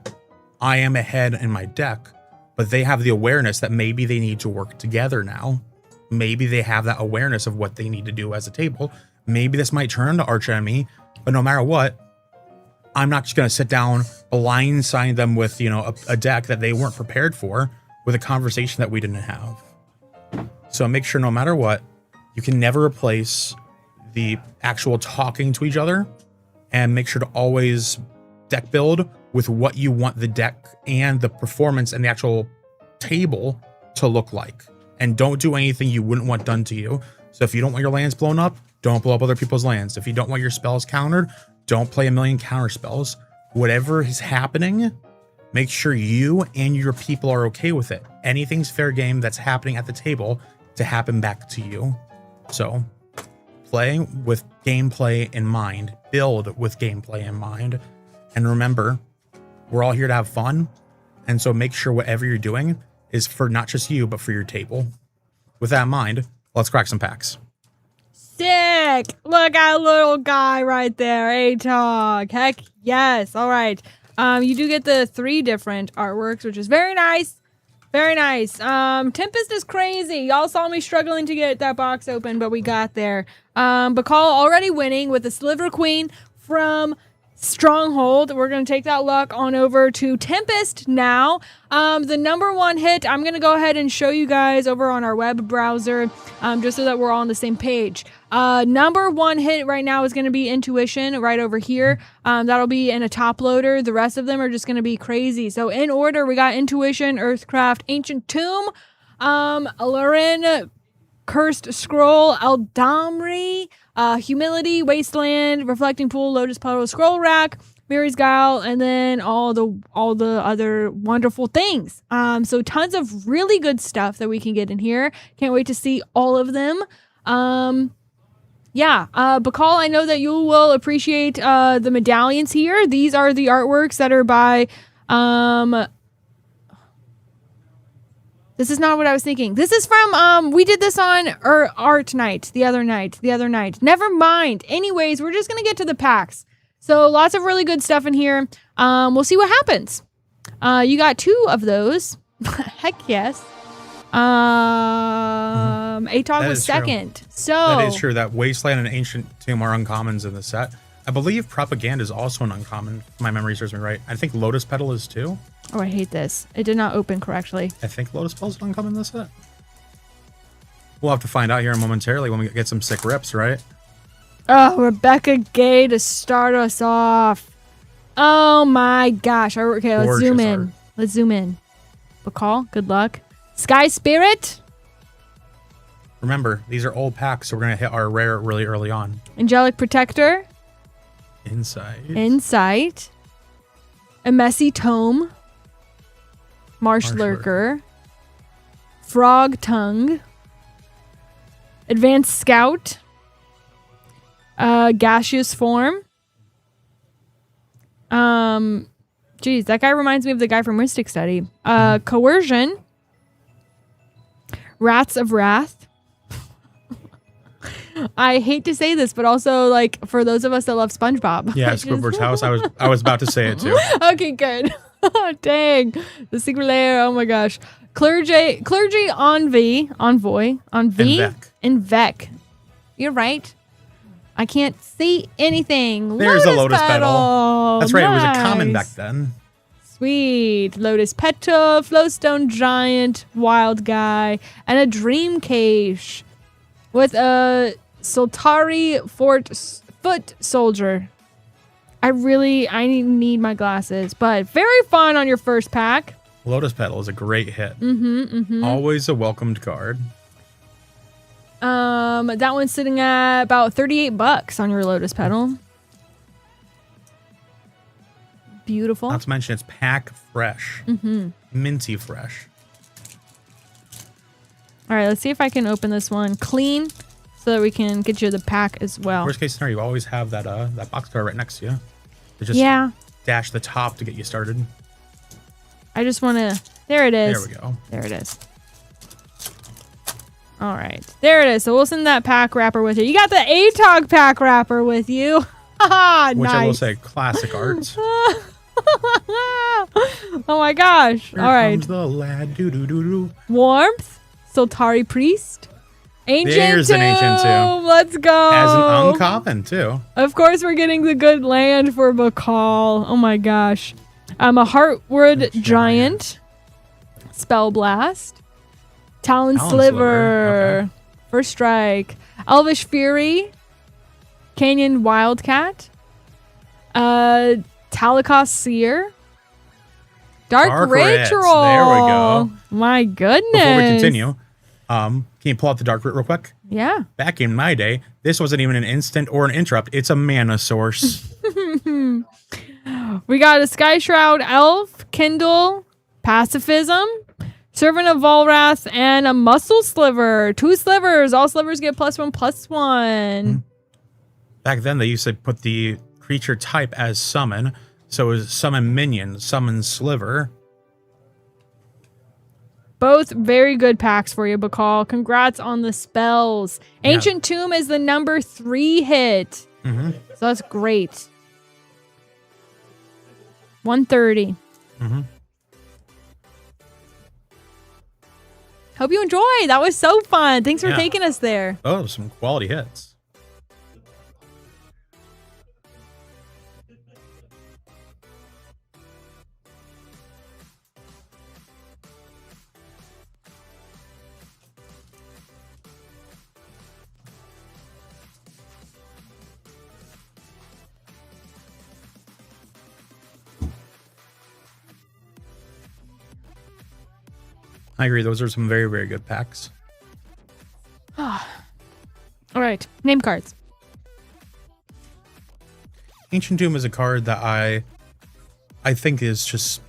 I am ahead in my deck, but they have the awareness that maybe they need to work together now. Maybe they have that awareness of what they need to do as a table. Maybe this might turn into arch enemy, but no matter what, I'm not just going to sit down, blindside them with, you know, a deck that they weren't prepared for with a conversation that we didn't have. So make sure no matter what, you can never replace the actual talking to each other, and make sure to always deck build with what you want the deck and the performance and the actual table to look like. And don't do anything you wouldn't want done to you. So if you don't want your lands blown up, don't blow up other people's lands. If you don't want your spells countered, don't play a million counter spells. Whatever is happening, make sure you and your people are okay with it. Anything's fair game that's happening at the table to happen back to you. So play with gameplay in mind, build with gameplay in mind. And remember, we're all here to have fun. And so make sure whatever you're doing is for not just you, but for your table. With that in mind, let's crack some packs. Sick! Look at little guy right there, A-Talk. Heck yes. All right. You do get the 3 different artworks, which is very nice. Very nice. Tempest is crazy. Y'all saw me struggling to get that box open, but we got there. Bakal already winning with the Sliver Queen from Stronghold. We're going to take that luck on over to Tempest now. The number 1 hit, I'm going to go ahead and show you guys over on our web browser, just so that we're all on the same page. Number 1 hit right now is going to be Intuition right over here. That'll be in a top loader. The rest of them are just going to be crazy. So in order, we got Intuition, Earthcraft, Ancient Tomb, Alarin, Cursed Scroll, Eldamri, Humility, Wasteland, Reflecting Pool, Lotus Petal, Scroll Rack, Mary's Guile, and then all the other wonderful things. So tons of really good stuff that we can get in here. Can't wait to see all of them. Bakal, I know that you will appreciate the medallions here. These are the artworks that are by this is not what I was thinking. This is from, we did this on Art Night, the other night. Never mind. Anyways, we're just going to get to the packs. So lots of really good stuff in here. We'll see what happens. You got 2 of those. Heck yes. A-Talk was second. True. So that is true. That Wasteland and Ancient Tomb are uncommons in the set. I believe Propaganda is also an uncommon. If my memory serves me right. I think Lotus Petal is too. Oh, I hate this. It did not open correctly. I think Lotus Petal is an uncommon in this set. We'll have to find out here momentarily when we get some sick rips, right? Oh, Rebecca Gay to start us off. Oh my gosh. Okay, let's zoom in. Art. Let's zoom in. Bakal, good luck. Sky Spirit. Remember, these are old packs, so we're going to hit our rare really early on. Angelic Protector. Insight. A Messy Tome. Marsh Lurker. Frog Tongue. Advanced Scout. Gaseous Form. Jeez, that guy reminds me of the guy from Mystic Study. Coercion. Rats of Wrath. I hate to say this, but also like for those of us that love SpongeBob. Yeah, Squidward's house. I was about to say it too. Okay, good. Dang. The secret layer. Oh my gosh. Clergy Envoy, and Vec. You're right. I can't see anything. There's a Lotus Petal. That's right. Nice. It was a common back then. Sweet. Lotus Petal, Flowstone Giant, Wild Guy, and a Dream Cache with a Soltari Foot Soldier. I need my glasses, but very fun on your first pack. Lotus Petal is a great hit. Always a welcomed card. That one's sitting at about $38 on your Lotus Petal. Beautiful. Not to mention it's pack fresh. Minty fresh. All right, let's see if I can open this one clean so that we can get you the pack as well. Worst case scenario, you always have that boxcar right next to you. To just dash the top to get you started. I just want to... There it is. There we go. There it is. All right. There it is. So we'll send that pack wrapper with you. You got the ATOG pack wrapper with you. Haha, Which nice. I will say, classic art. Oh my gosh. Here all right. comes the lad. Doo-doo-doo-doo. Warmth. Soltari Priest. Ancient There's an Ancient Tomb. Let's go. As an uncommon, too. Of course, we're getting the good land for Bakal. Oh my gosh. A Heartwood Giant. Spell Blast. Talon Sliver. Okay. First Strike. Elvish Fury. Canyon Wildcat. Talikos Seer. Dark Ritual. There we go. My goodness. Before we continue, can you pull out the Dark Root real quick? Yeah. Back in my day, this wasn't even an instant or an interrupt. It's a mana source. We got a Sky Shroud Elf, Kindle, Pacifism, Servant of Volrath, and a Muscle Sliver. 2 slivers. All slivers get +1/+1. Back then, they used to put the creature type as summon. So it was summon minion, summon sliver. Both very good packs for you, Bakal. Congrats on the spells. Ancient Tomb is the number 3 hit. So that's great. 130. Hope you enjoy. That was so fun. Thanks for taking us there. Oh, some quality hits. I agree. Those are some very, very good packs. All right. Name cards. Ancient Doom is a card that I think is just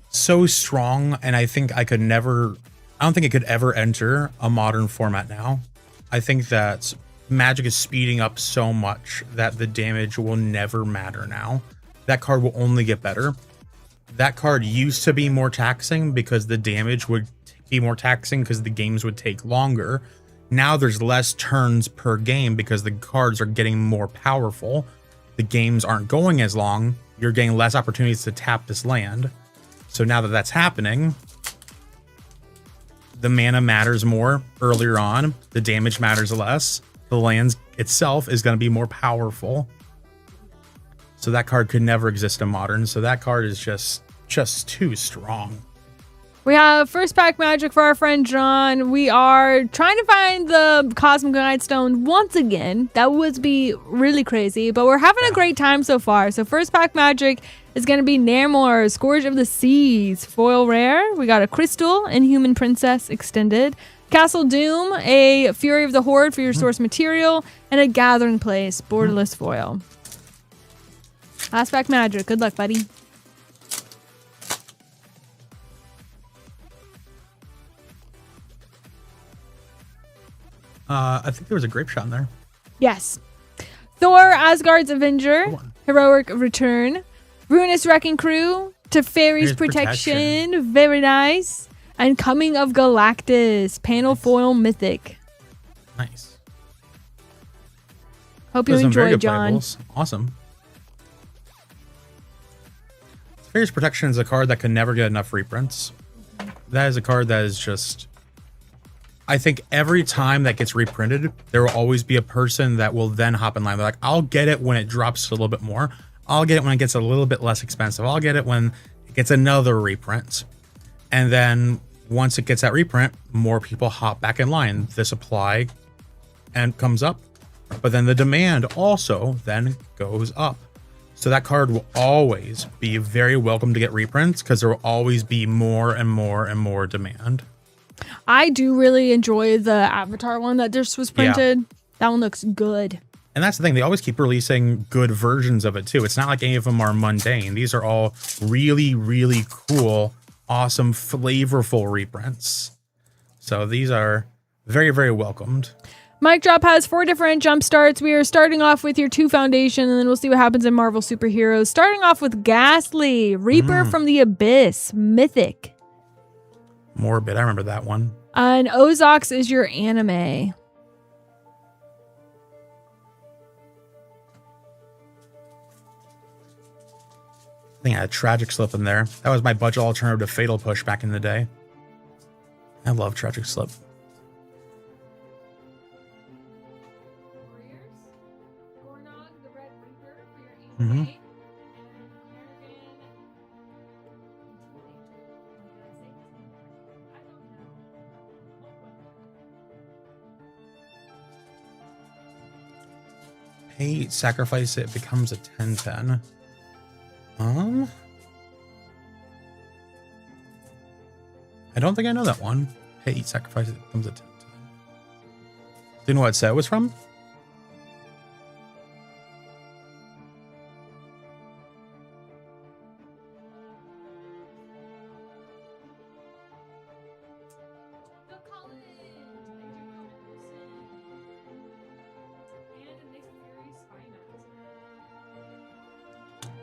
so strong, and I think I don't think it could ever enter a modern format now. I think that Magic is speeding up so much that the damage will never matter now. That card will only get better. That card used to be more taxing because the damage would be more taxing because the games would take longer. Now there's less turns per game because the cards are getting more powerful. The games aren't going as long. You're getting less opportunities to tap this land. So now that that's happening, the mana matters more earlier on. The damage matters less. The land itself is going to be more powerful. So that card could never exist in Modern. So that card is just too strong. We have first pack magic for our friend John. We are trying to find the Cosmic Guidestone once again. That would be really crazy, but we're having a great time so far. So first pack magic is going to be Namor, Scourge of the Seas, foil rare. We got a Crystal, Inhuman Princess extended. Castle Doom, a Fury of the Horde for your source material, and a Gathering Place, borderless foil. Last pack magic. Good luck, buddy. I think there was a grape shot in there. Yes. Thor, Asgard's Avenger, Heroic Return. Ruinous Wrecking Crew, Teferi's Protection. Very nice. And Coming of Galactus, panel foil mythic. Nice. Hope you enjoy, John. Playables. Awesome. Teferi's Protection is a card that can never get enough reprints. That is a card that is just... I think every time that gets reprinted, there will always be a person that will then hop in line. They're like, I'll get it when it drops a little bit more. I'll get it when it gets a little bit less expensive. I'll get it when it gets another reprint. And then once it gets that reprint, more people hop back in line. The supply and comes up, but then the demand also then goes up. So that card will always be very welcome to get reprints because there will always be more and more and more demand. I do really enjoy the Avatar one that just was printed. Yeah. That one looks good. And that's the thing. They always keep releasing good versions of it, too. It's not like any of them are mundane. These are all really, really cool, awesome, flavorful reprints. So these are very, very welcomed. Mic Drop has 4 different jump starts. We are starting off with your 2 Foundation, and then we'll see what happens in Marvel Superheroes. Starting off with Ghastly, Reaper from the Abyss, Mythic. Morbid, I remember that one. And Ozox is your anime. I think I had Tragic Slip in there. That was my budget alternative to Fatal Push back in the day. I love Tragic Slip. Mm-hmm. Pay, sacrifice it, becomes a 10/10. I don't think I know that one. Pay, sacrifice it, becomes a 10/10. Do you know what set it was from?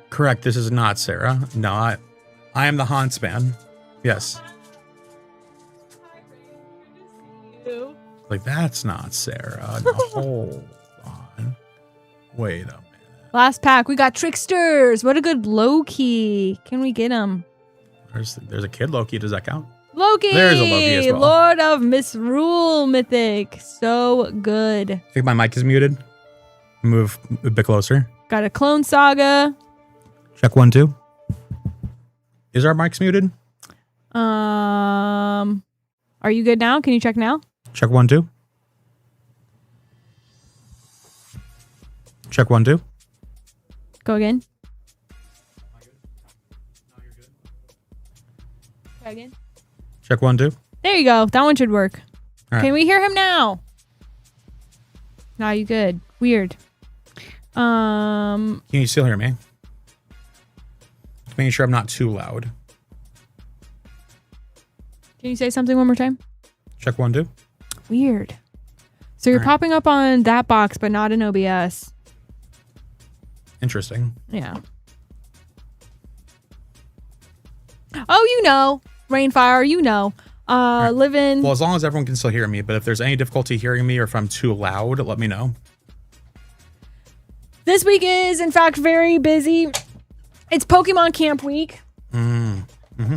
Correct. This is not Sarah. No, I am the Huntsman. Yes. Like, that's not Sarah. No, hold on. Wait a minute. Last pack. We got Tricksters. What a good Loki. Can we get him? There's a kid Loki. Does that count? Loki. There's a Loki as well. Lord of Misrule Mythic. So good. I think my mic is muted. Move a bit closer. Got a Clone Saga. Check 1, 2. Is our mics muted? Are you good now? Can you check now? Check 1, 2. Check 1, 2. Go again. Try again. Check 1, 2. There you go. That one should work. All right. Can we hear him now? No, you good. Weird. Can you still hear me? Making sure I'm not too loud. Can you say something one more time? Check 1, 2. Weird. So you're popping up on that box, but not in OBS. Interesting. Yeah. Oh, you know. Rainfire, you know. Right. Living. Well, as long as everyone can still hear me, but if there's any difficulty hearing me or if I'm too loud, let me know. This week is, in fact, very busy. It's Pokemon Camp Week. Mm-hmm.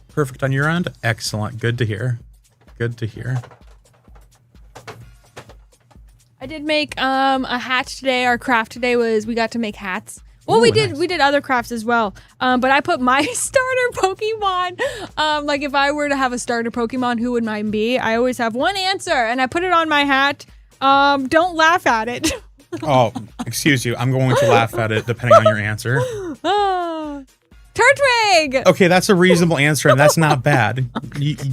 Perfect on your end? Excellent. Good to hear. Good to hear. I did make a hat today. Our craft today was we got to make hats. Well, Ooh, we nice. did other crafts as well. But I put my starter Pokemon. Like if I were to have a starter Pokemon, who would mine be? I always have one answer, and I put it on my hat. Don't laugh at it. Oh, excuse you. I'm going to laugh at it depending on your answer. Turtwig! Okay, that's a reasonable answer, and that's not bad.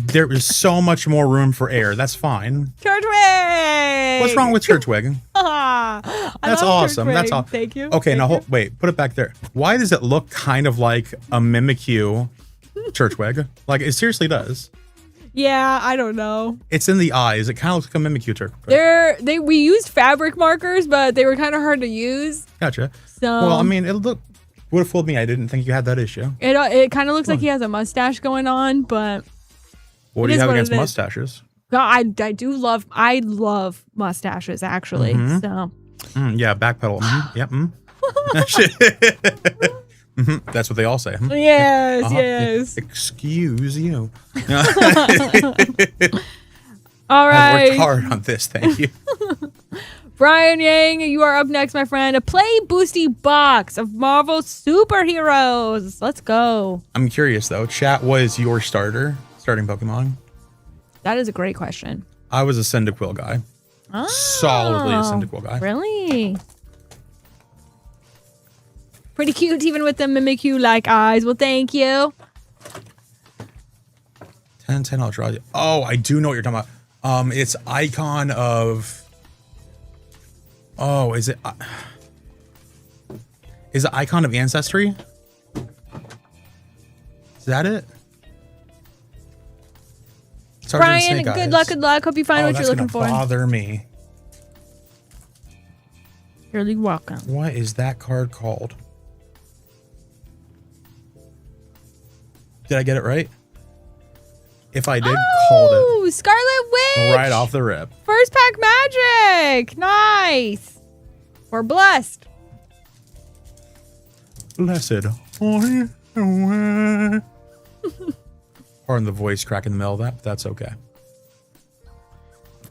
There is so much more room for air. That's fine. Turtwig! What's wrong with Turtwig? That's awesome. Turtwig. That's awesome. Thank you. Okay, Thank now you. wait. Put it back there. Why does it look kind of like a Mimikyu Turtwig? Like, it seriously does. Yeah, I don't know. It's in the eyes. It kind of looks like a Mimikyu. We used fabric markers, but they were kind of hard to use. Gotcha. So well, I mean, would have fooled me. I didn't think you had that issue. It kind of looks like he has a mustache going on, but what do you have against mustaches? I love mustaches actually. So yeah, backpedal. Yep. That's what they all say. Yes, yes. Excuse you. All right. I worked hard on this. Thank you. Brian Yang, you are up next, my friend. A play boosty box of Marvel superheroes. Let's go. I'm curious though. Chat, what is your starting Pokemon? That is a great question. I was a Cyndaquil guy. Oh, solidly a Cyndaquil guy. Really? Pretty cute, even with the Mimikyu-like eyes. Well, thank you. 10 Ultra. Oh, I do know what you're talking about. It's Icon of... Oh, is it Icon of Ancestry? Is that it? Brian, good luck. Hope you find what you're looking for. Bother me. You're welcome. What is that card called? Did I get it right? If I did, called it. Scarlet Witch! Right off the rip. First pack magic! Nice! We're blessed. Blessed. Pardon the voice crack in the middle of that, but that's okay.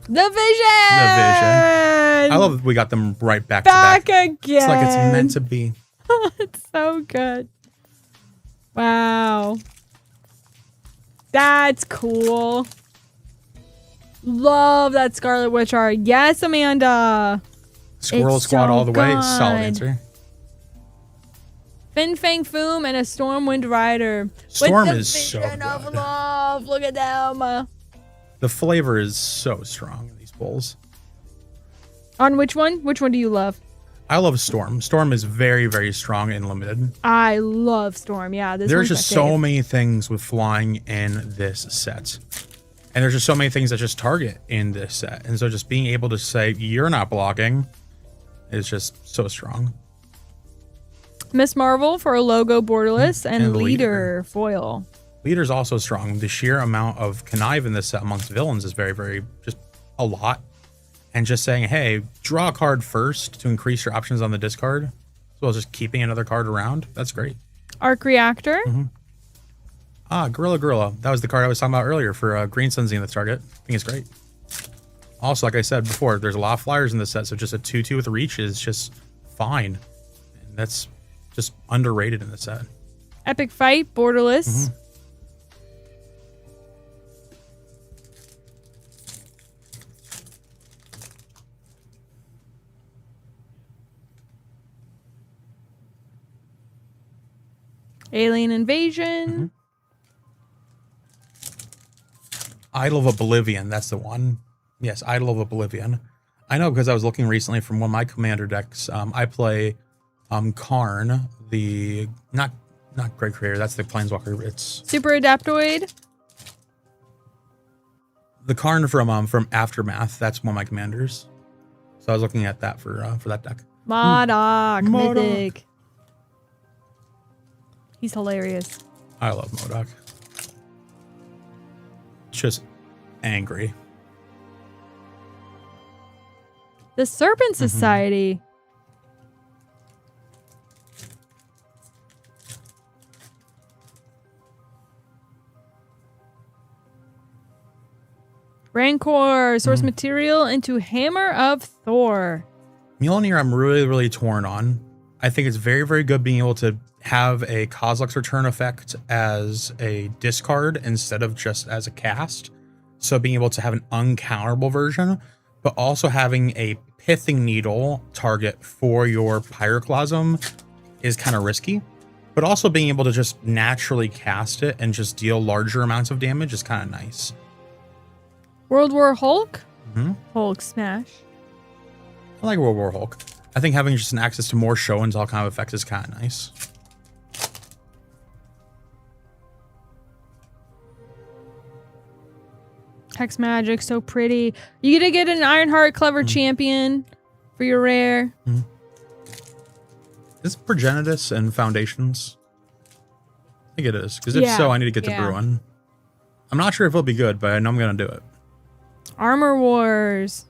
The Vision! I love that we got them right back to back. Again. It's like it's meant to be. It's so good. Wow. That's cool. Love that Scarlet Witch art. Yes, Amanda. Squirrel it's Squad so all the way. good. Solid answer. Fin Fang Foom and a Stormwind Rider. Storm with the is so Vision good. of love. Look at them. The flavor is so strong in these bowls. On which one? Which one do you love? I love Storm. Storm is very, very strong and limited. I love Storm. Yeah, there's just so many things with flying in this set. And there's just so many things that just target in this set. And so just being able to say, you're not blocking, is just so strong. Miss Marvel for a logo borderless and leader foil. Leader's also strong. The sheer amount of connive in this set amongst villains is very, very, just a lot. And just saying, hey, draw a card first to increase your options on the discard, as well as just keeping another card around. That's great. Arc Reactor. Gorilla. That was the card I was talking about earlier for Green Sun Zenith target. I think it's great. Also, like I said before, there's a lot of flyers in this set, so just a 2/2 with reach is just fine. And that's just underrated in this set. Epic Fight, borderless. Alien Invasion. Idol of Oblivion, that's the one. Yes, Idol of Oblivion. I know because I was looking recently from one of my commander decks. I play Karn, the not Great Creator, that's the Planeswalker. It's Super Adaptoid. The Karn from Aftermath, that's one of my commanders. So I was looking at that for that deck. Modok, Mythic. He's hilarious. I love MODOK. Just angry. The Serpent Society. Rancor, source material into Hammer of Thor. Mjolnir, I'm really, really torn on. I think it's very, very good being able to have a Kozilek's Return effect as a discard instead of just as a cast. So being able to have an uncounterable version, but also having a Pithing Needle target for your Pyroclasm is kind of risky. But also being able to just naturally cast it and just deal larger amounts of damage is kind of nice. World War Hulk? Hulk smash. I like World War Hulk. I think having just an access to more show and tell kind of effects is kind of nice. Hex Magic, so pretty. You get to get an Ironheart Clever Champion for your rare. Is it Progenitus and Foundations? I think it is. Because if so, I need to get to Bruin. I'm not sure if it'll be good, but I know I'm going to do it. Armor Wars.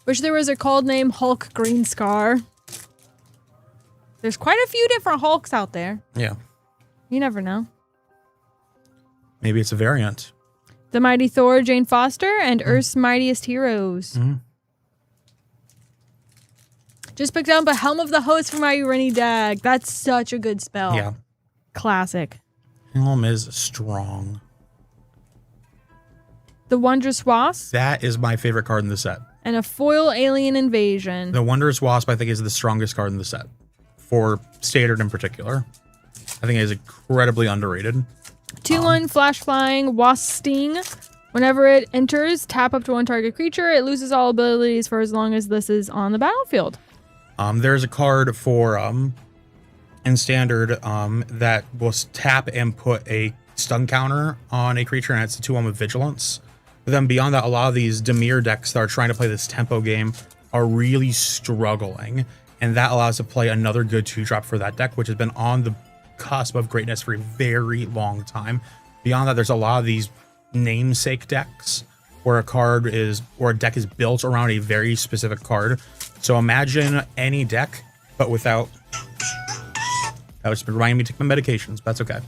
Wish there was a called name Hulk Greenscar. There's quite a few different Hulks out there. Yeah. You never know. Maybe it's a variant. The Mighty Thor, Jane Foster, and Earth's Mightiest Heroes. Just picked up a Helm of the Host for my Urini deck. That's such a good spell. Yeah. Classic. Helm is strong. The Wondrous Wasp. That is my favorite card in the set. And a Foil Alien Invasion. The Wondrous Wasp, I think, is the strongest card in the set. For Standard in particular. I think it is incredibly underrated. 2/1 Flash Flying Wasp Sting. Whenever it enters, tap up to one target creature. It loses all abilities for as long as this is on the battlefield. There's a card for in Standard that will tap and put a stun counter on a creature, and it's a 2/1 with Vigilance. But then beyond that, a lot of these Dimir decks that are trying to play this tempo game are really struggling, and that allows to play another good 2-drop for that deck, which has been on the cusp of greatness for a very long time. Beyond that, there's a lot of these namesake decks where a deck is built around a very specific card. So imagine any deck, but without. That was reminding me to take my medications, but that's okay.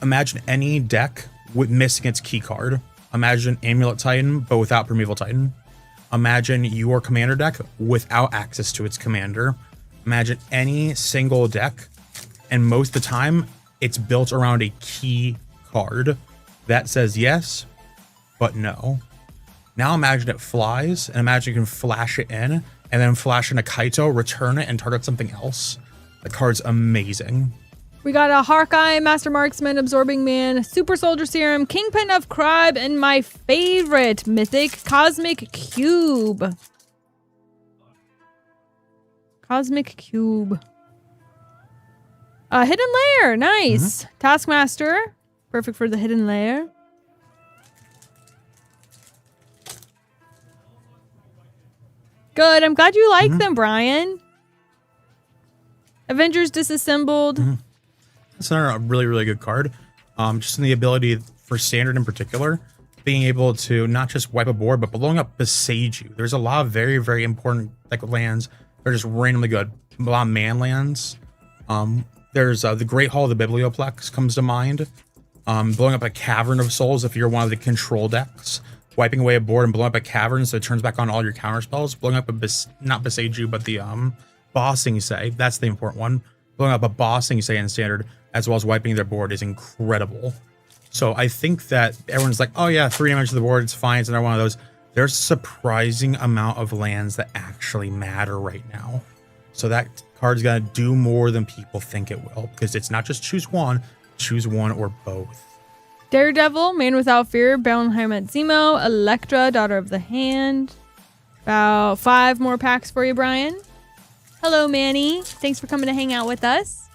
Imagine any deck with missing its key card. Imagine Amulet Titan, but without Primeval Titan. Imagine your commander deck without access to its commander. Imagine any single deck, and most of the time, it's built around a key card that says yes, but no. Now imagine it flies, and imagine you can flash it in, and then flash in a Kaito, return it, and target something else. The card's amazing. We got a Hawkeye, Master Marksman, Absorbing Man, Super Soldier Serum, Kingpin of Cribe, and my favorite mythic, Cosmic Cube. Cosmic Cube. Hidden Layer, nice. Taskmaster, perfect for the Hidden Layer. Good, I'm glad you like them, Brian. Avengers Disassembled. That's another really, really good card. Just in the ability for Standard in particular, being able to not just wipe a board, but blowing up Beseiju. There's a lot of very, very important lands. They're just randomly good. A lot of man lands. There's the Great Hall of the Biblioplex comes to mind. Blowing up a Cavern of Souls if you're one of the control decks. Wiping away a board and blowing up a cavern so it turns back on all your counter spells. Blowing up not Beseiju, but the Bossing Say. That's the important one. Blowing up a Bossing Say in Standard, as well as wiping their board, is incredible. So I think that everyone's like, oh yeah, 3 damage to the board, it's fine, it's another one of those. There's a surprising amount of lands that actually matter right now. So that card's gonna do more than people think it will, because it's not just choose one or both. Daredevil, Man Without Fear, Baneslayer Zemo, Electra, Daughter of the Hand. About 5 more packs for you, Brian. Hello, Manny. Thanks for coming to hang out with us.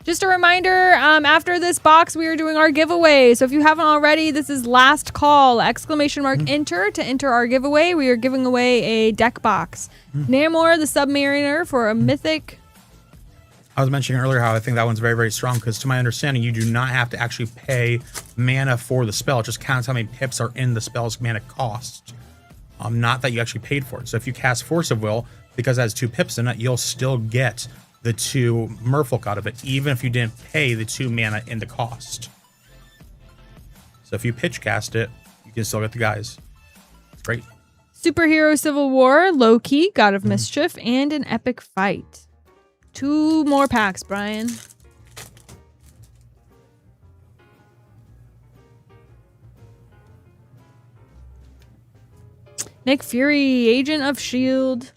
Just a reminder, after this box, we are doing our giveaway. So if you haven't already, this is last call, ! Enter to enter our giveaway. We are giving away a deck box. Namor, the Submariner, for a mythic. I was mentioning earlier how I think that one's very, very strong, because to my understanding, you do not have to actually pay mana for the spell. It just counts how many pips are in the spell's mana cost. Not that you actually paid for it. So if you cast Force of Will, because it has 2 pips in it, you'll still get the 2 Merfolk out of it, even if you didn't pay the 2 mana in the cost. So if you pitch cast it, you can still get the guys. It's great. Superhero Civil War, Loki, God of Mischief, and an Epic Fight. 2 more packs, Brian. Nick Fury, Agent of S.H.I.E.L.D.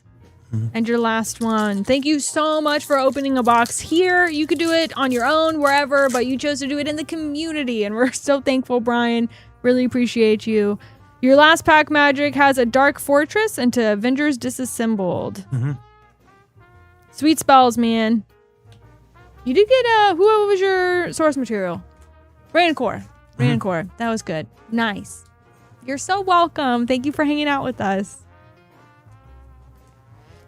And your last one. Thank you so much for opening a box here. You could do it on your own, wherever, but you chose to do it in the community, and we're so thankful, Brian. Really appreciate you. Your last pack magic has a Dark Fortress into Avengers Disassembled. Sweet spells, man. You did get who was your source material? Rancor. Rancor. That was good. Nice. You're so welcome. Thank you for hanging out with us.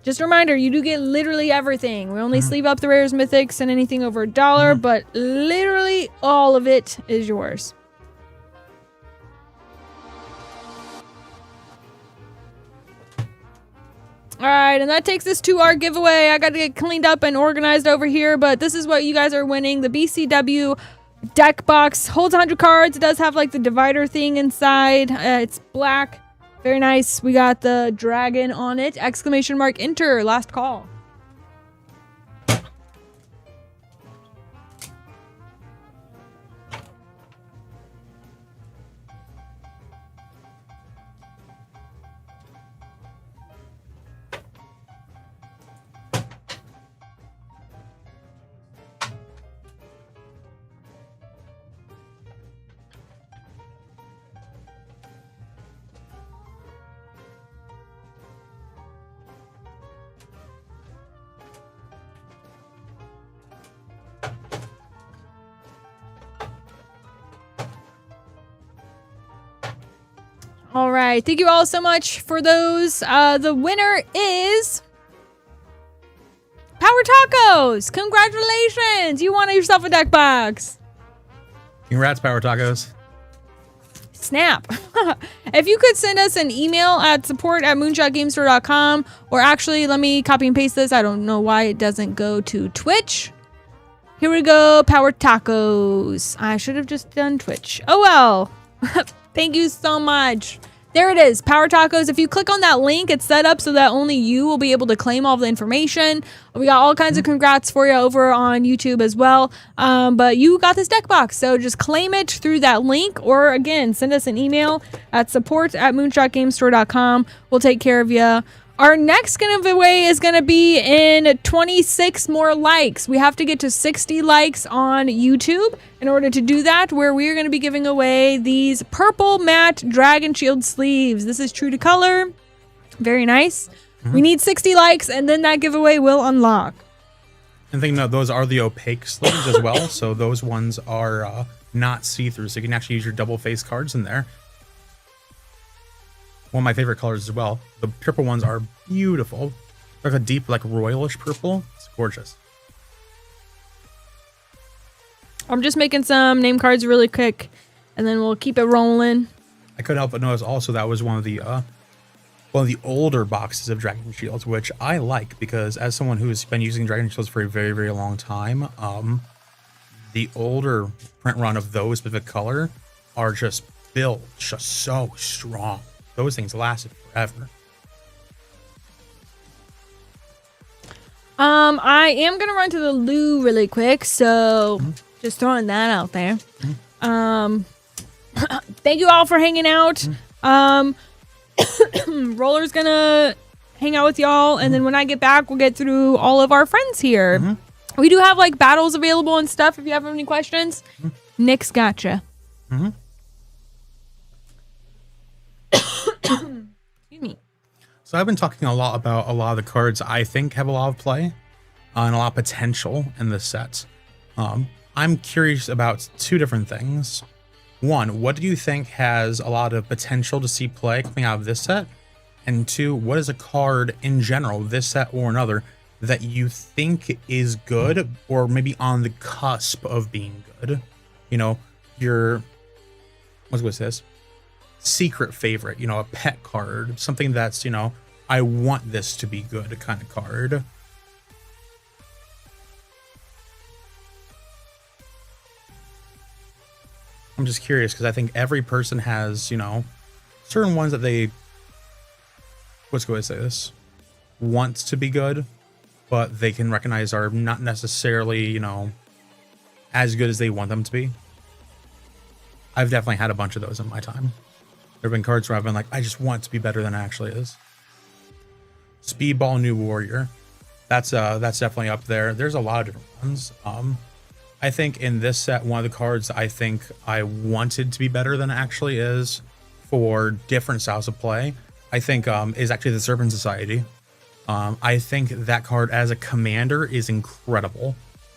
Just a reminder, you do get literally everything. We only sleeve up the rares, mythics, and anything over $1, but literally all of it is yours. All right, and that takes us to our giveaway. I got to get cleaned up and organized over here, but this is what you guys are winning. The BCW deck box holds 100 cards. It does have like the divider thing inside. It's black. Very nice. We got the dragon on it. Exclamation mark enter. Last call. All right. Thank you all so much for those. The winner is Power Tacos. Congratulations. You won yourself a deck box. Congrats, Power Tacos. Snap. If you could send us an email at support@moonshotgamestore.com, or actually let me copy and paste this. I don't know why it doesn't go to Twitch. Here we go. Power Tacos. I should have just done Twitch. Oh well. Thank you so much. There it is, Power Tacos. If you click on that link, it's set up so that only you will be able to claim all the information. We got all kinds of congrats for you over on YouTube as well. But you got this deck box, so just claim it through that link, or again, send us an email at support@moonshotgamestore.com. We'll take care of you. Our next giveaway is going to be in 26 more likes. We have to get to 60 likes on YouTube in order to do that, where we're going to be giving away these purple matte Dragon Shield sleeves. This is true to color. Very nice. We need 60 likes, and then that giveaway will unlock. And think, no, those are the opaque sleeves as well. So those ones are not see-through. So you can actually use your double face cards in there. One of my favorite colors as well. The purple ones are beautiful. Like a deep, like royalish purple. It's gorgeous. I'm just making some name cards really quick, and then we'll keep it rolling. I couldn't help but notice also that was one of the older boxes of Dragon Shields, which I like because as someone who's been using Dragon Shields for a very, very long time, the older print run of those specific color are just built just so strong. Those things lasted forever. I am gonna run to the loo really quick, so just throwing that out there. Thank you all for hanging out. Roller's gonna hang out with y'all, and then when I get back, we'll get through all of our friends here. We do have like battles available and stuff if you have any questions. Nick's gotcha. Excuse me. So I've been talking a lot about a lot of the cards I think have a lot of play and a lot of potential in this set. I'm curious about two different things. One, what do you think has a lot of potential to see play coming out of this set? And two, what is a card in general, this set or another, that you think is good or maybe on the cusp of being good? You know, your, what's this? Secret favorite, you know, a pet card, something that's, you know, I want this to be good kind of card. I'm just curious because I think every person has, you know, certain ones that they, what's going to say this, wants to be good, but they can recognize are not necessarily, you know, as good as they want them to be. I've definitely had a bunch of those in my time. There have been cards where I've been like, I just want it to be better than it actually is. Speedball New Warrior. That's definitely up there. There's a lot of different ones. I think in this set, one of the cards I think I wanted to be better than it actually is for different styles of play, I think is actually the Serpent Society. I think that card as a commander is incredible.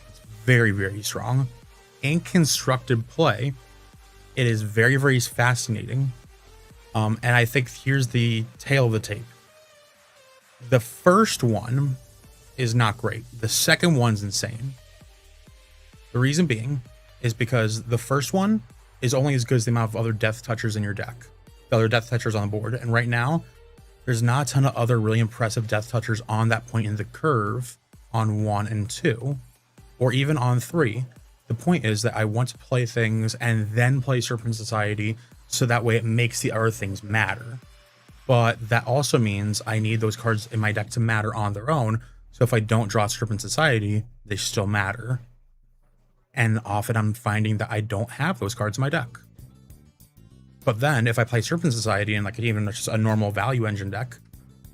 It's very, very strong. In constructed play, it is very, very fascinating. And I think here's the tail of the tape. The first one is not great. The second one's insane. The reason being is because the first one is only as good as the amount of other death touchers in your deck. The other death touchers on the board. And right now, there's not a ton of other really impressive death touchers on that point in the curve on 1 and 2, or even on 3. The point is that I want to play things and then play Serpent Society, so that way it makes the other things matter. But that also means I need those cards in my deck to matter on their own. So if I don't draw Serpent Society, they still matter. And often I'm finding that I don't have those cards in my deck. But then if I play Serpent Society and like even just a normal value engine deck,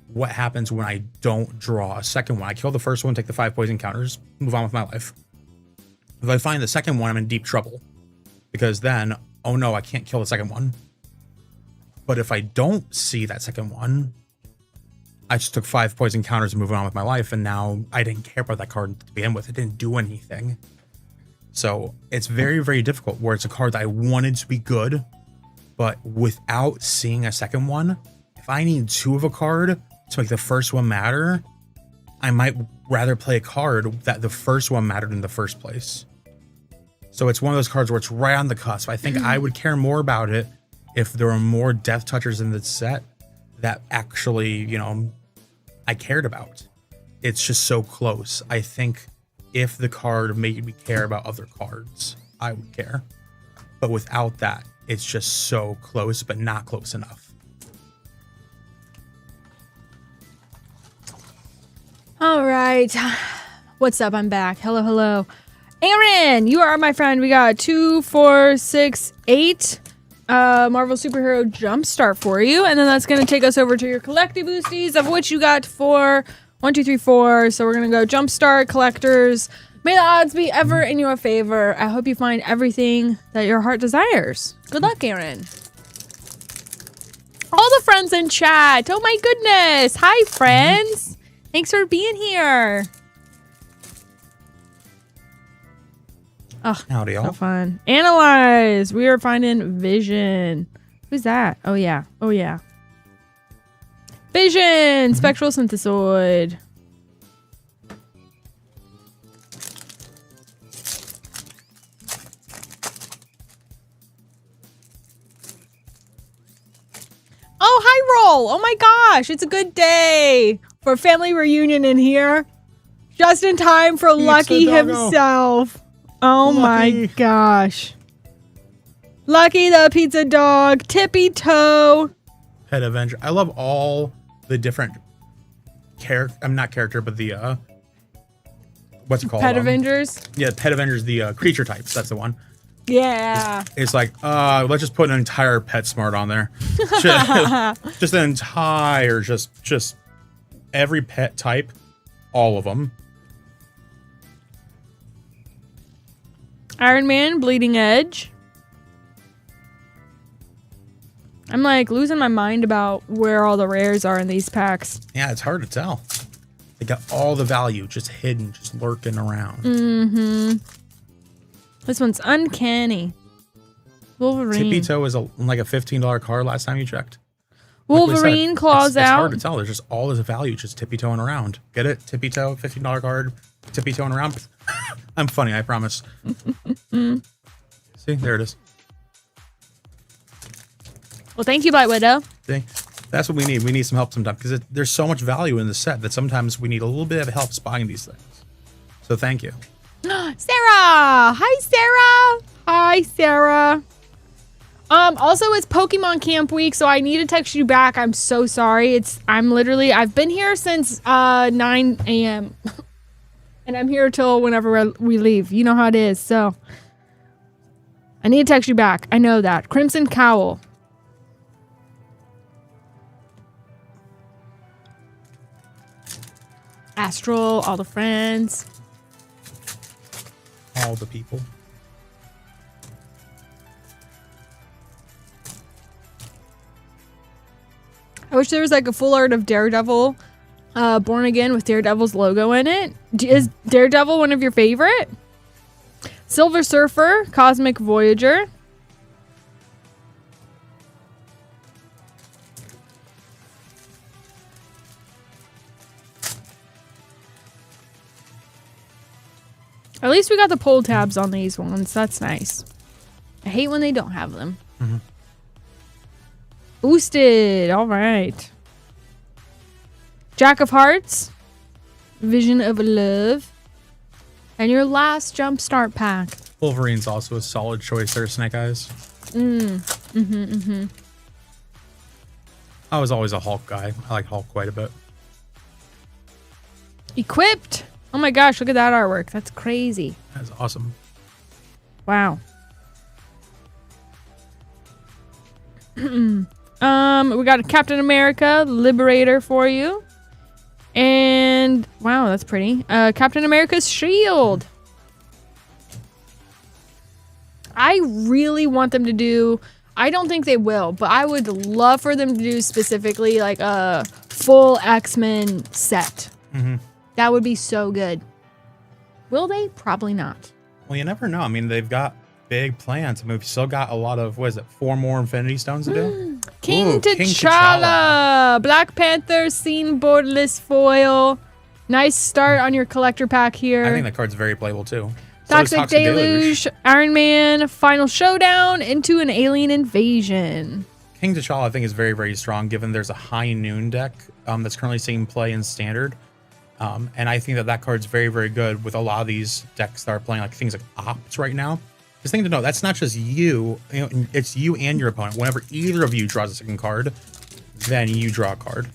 what happens when I don't draw a second one? I kill the first one, take the 5 poison counters, move on with my life. If I find the second one, I'm in deep trouble. Because then, oh no, I can't kill the second one. But if I don't see that second one, I just took 5 poison counters and moving on with my life, and now I didn't care about that card to begin with. It didn't do anything. So it's very, very difficult where it's a card that I wanted to be good, but without seeing a second one, if I need 2 of a card to make the first one matter, I might rather play a card that the first one mattered in the first place. So it's one of those cards where it's right on the cusp. I think I would care more about it if there were more death touchers in the set that actually, you know, I cared about. It's just so close. I think if the card made me care about other cards, I would care. But without that, it's just so close, but not close enough. All right. What's up? I'm back. Hello, hello. Aaron, you are my friend. We got 2, 4, 6, 8 Marvel Superhero Jumpstart for you. And then that's going to take us over to your collecty boosties, of which you got 4. 1, 2, 3, 4. So we're going to go Jumpstart, collectors. May the odds be ever in your favor. I hope you find everything that your heart desires. Good luck, Aaron. All the friends in chat. Oh my goodness. Hi, friends. Thanks for being here. Oh, howdy, so y'all. fun. Analyze. We are finding Vision. Who's that? Oh, yeah. Oh, yeah. Vision. Spectral Synthesoid. Oh, hi, Roll. Oh, my gosh. It's a good day for a family reunion in here. Just in time for Lucky himself. Oh my gosh. Lucky the pizza dog. Tippy Toe. Pet Avenger. I love all the different character. I'm not character, but the what's it called? Pet Avengers? Yeah, Pet Avengers, the creature types. That's the one. Yeah. It's like, let's just put an entire PetSmart on there. Just an entire, just every pet type, all of them. Iron Man, Bleeding Edge. I'm like losing my mind about where all the rares are in these packs. Yeah, it's hard to tell. They got all the value just hidden, just lurking around. Mm-hmm. This one's uncanny. Wolverine. Tippy Toe is like a $15 card last time you checked. Wolverine like claws out. It's hard to tell. There's just all this value just tippy toeing around. Get it? Tippy Toe, $15 card, tippy toeing around. I'm funny, I promise. See, there it is. Well, thank you, Black Widow. See, that's what we need. We need some help sometimes because there's so much value in the set that sometimes we need a little bit of help spotting these things. So thank you. Sarah! Hi, Sarah! Hi, Sarah. Also, it's Pokemon Camp Week, so I need to text you back. I'm so sorry. I've been here since 9 a.m. And I'm here till whenever we leave. You know how it is, so. I need to text you back. I know that. Crimson Cowl. Astral, all the friends. All the people. I wish there was like a full art of Daredevil Born Again with Daredevil's logo in it. Is Daredevil one of your favorite? Silver Surfer, Cosmic Voyager. At least we got the pull tabs on these ones. That's nice. I hate when they don't have them. Mm-hmm. Boosted. All right. Jack of Hearts. Vision of Love. And your last Jumpstart pack. Wolverine's also a solid choice there, Snake Eyes. I was always a Hulk guy. I like Hulk quite a bit. Equipped. Oh my gosh, look at that artwork. That's crazy. That's awesome. Wow. We got a Captain America Liberator for you. And wow, that's pretty. Captain America's shield. I really want them to do, I don't think they will, but I would love for them to do specifically like a full X-Men set. Mm-hmm. That would be so good. Will they? Probably not. Well, you never know. I mean, they've got big plans. I mean, we've still got a lot of, what is it, 4 more Infinity Stones to do? King T'Challa. Black Panther seen borderless foil. Nice start on your collector pack here. I think that card's very playable too. Toxic Deluge, Iron Man, Final Showdown, into an alien invasion. King T'Challa, I think, is very, very strong, given there's a High Noon deck that's currently seeing play in Standard. And I think that that card's very, very good with a lot of these decks that are playing like things like Opt right now. Just thing to know, that's not just you, it's you and your opponent. Whenever either of you draws a second card, then you draw a card.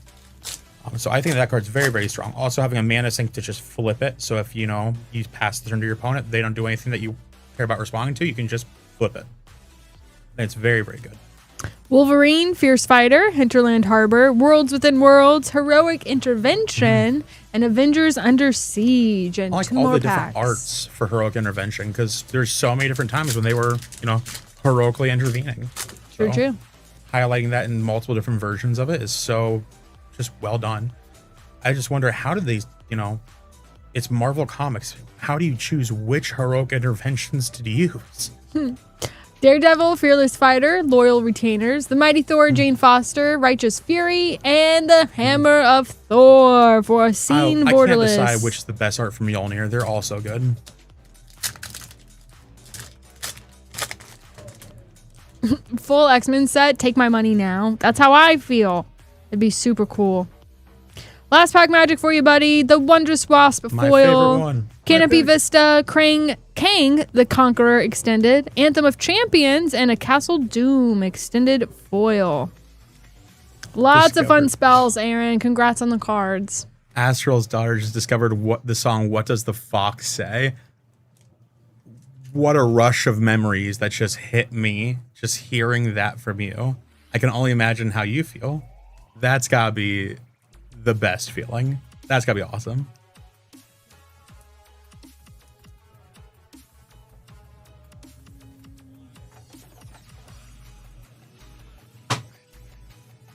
So I think that card's very, very strong. Also having a mana sink to just flip it. So if, you pass the turn to your opponent, they don't do anything that you care about responding to, you can just flip it. And it's very, very good. Wolverine, Fierce Fighter, Hinterland Harbor, Worlds Within Worlds, Heroic Intervention, and Avengers Under Siege. And I like all the different arts for Heroic Intervention, because there's so many different times when they were, heroically intervening. True. Highlighting that in multiple different versions of it is so just well done. I just wonder, how did they, it's Marvel Comics. How do you choose which heroic interventions to use? Daredevil, Fearless Fighter, Loyal Retainers, The Mighty Thor, Jane Foster, Righteous Fury, and the Hammer of Thor for a scene borderless. I can't decide which is the best art from Mjolnir. They're all so good. Full X-Men set, take my money now. That's how I feel. It'd be super cool. Last pack magic for you, buddy. The Wondrous Wasp My foil. favorite one. Canopy Vista, Kang the Conqueror extended, Anthem of Champions, and a Castle Doom extended foil. Lots of fun spells, Aaron. Congrats on the cards. Astral's daughter just discovered the song What Does the Fox Say? What a rush of memories that just hit me just hearing that from you. I can only imagine how you feel. That's gotta be the best feeling. That's gotta be awesome.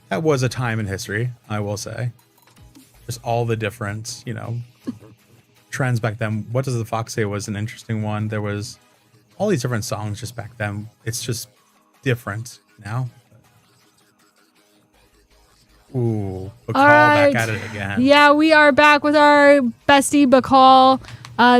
That was a time in history, I will say. Just all the different, trends back then. What Does the Fox Say was an interesting one. There was all these different songs just back then. It's just different now. Ooh, Bacall back at it again. Yeah, we are back with our bestie Bacall.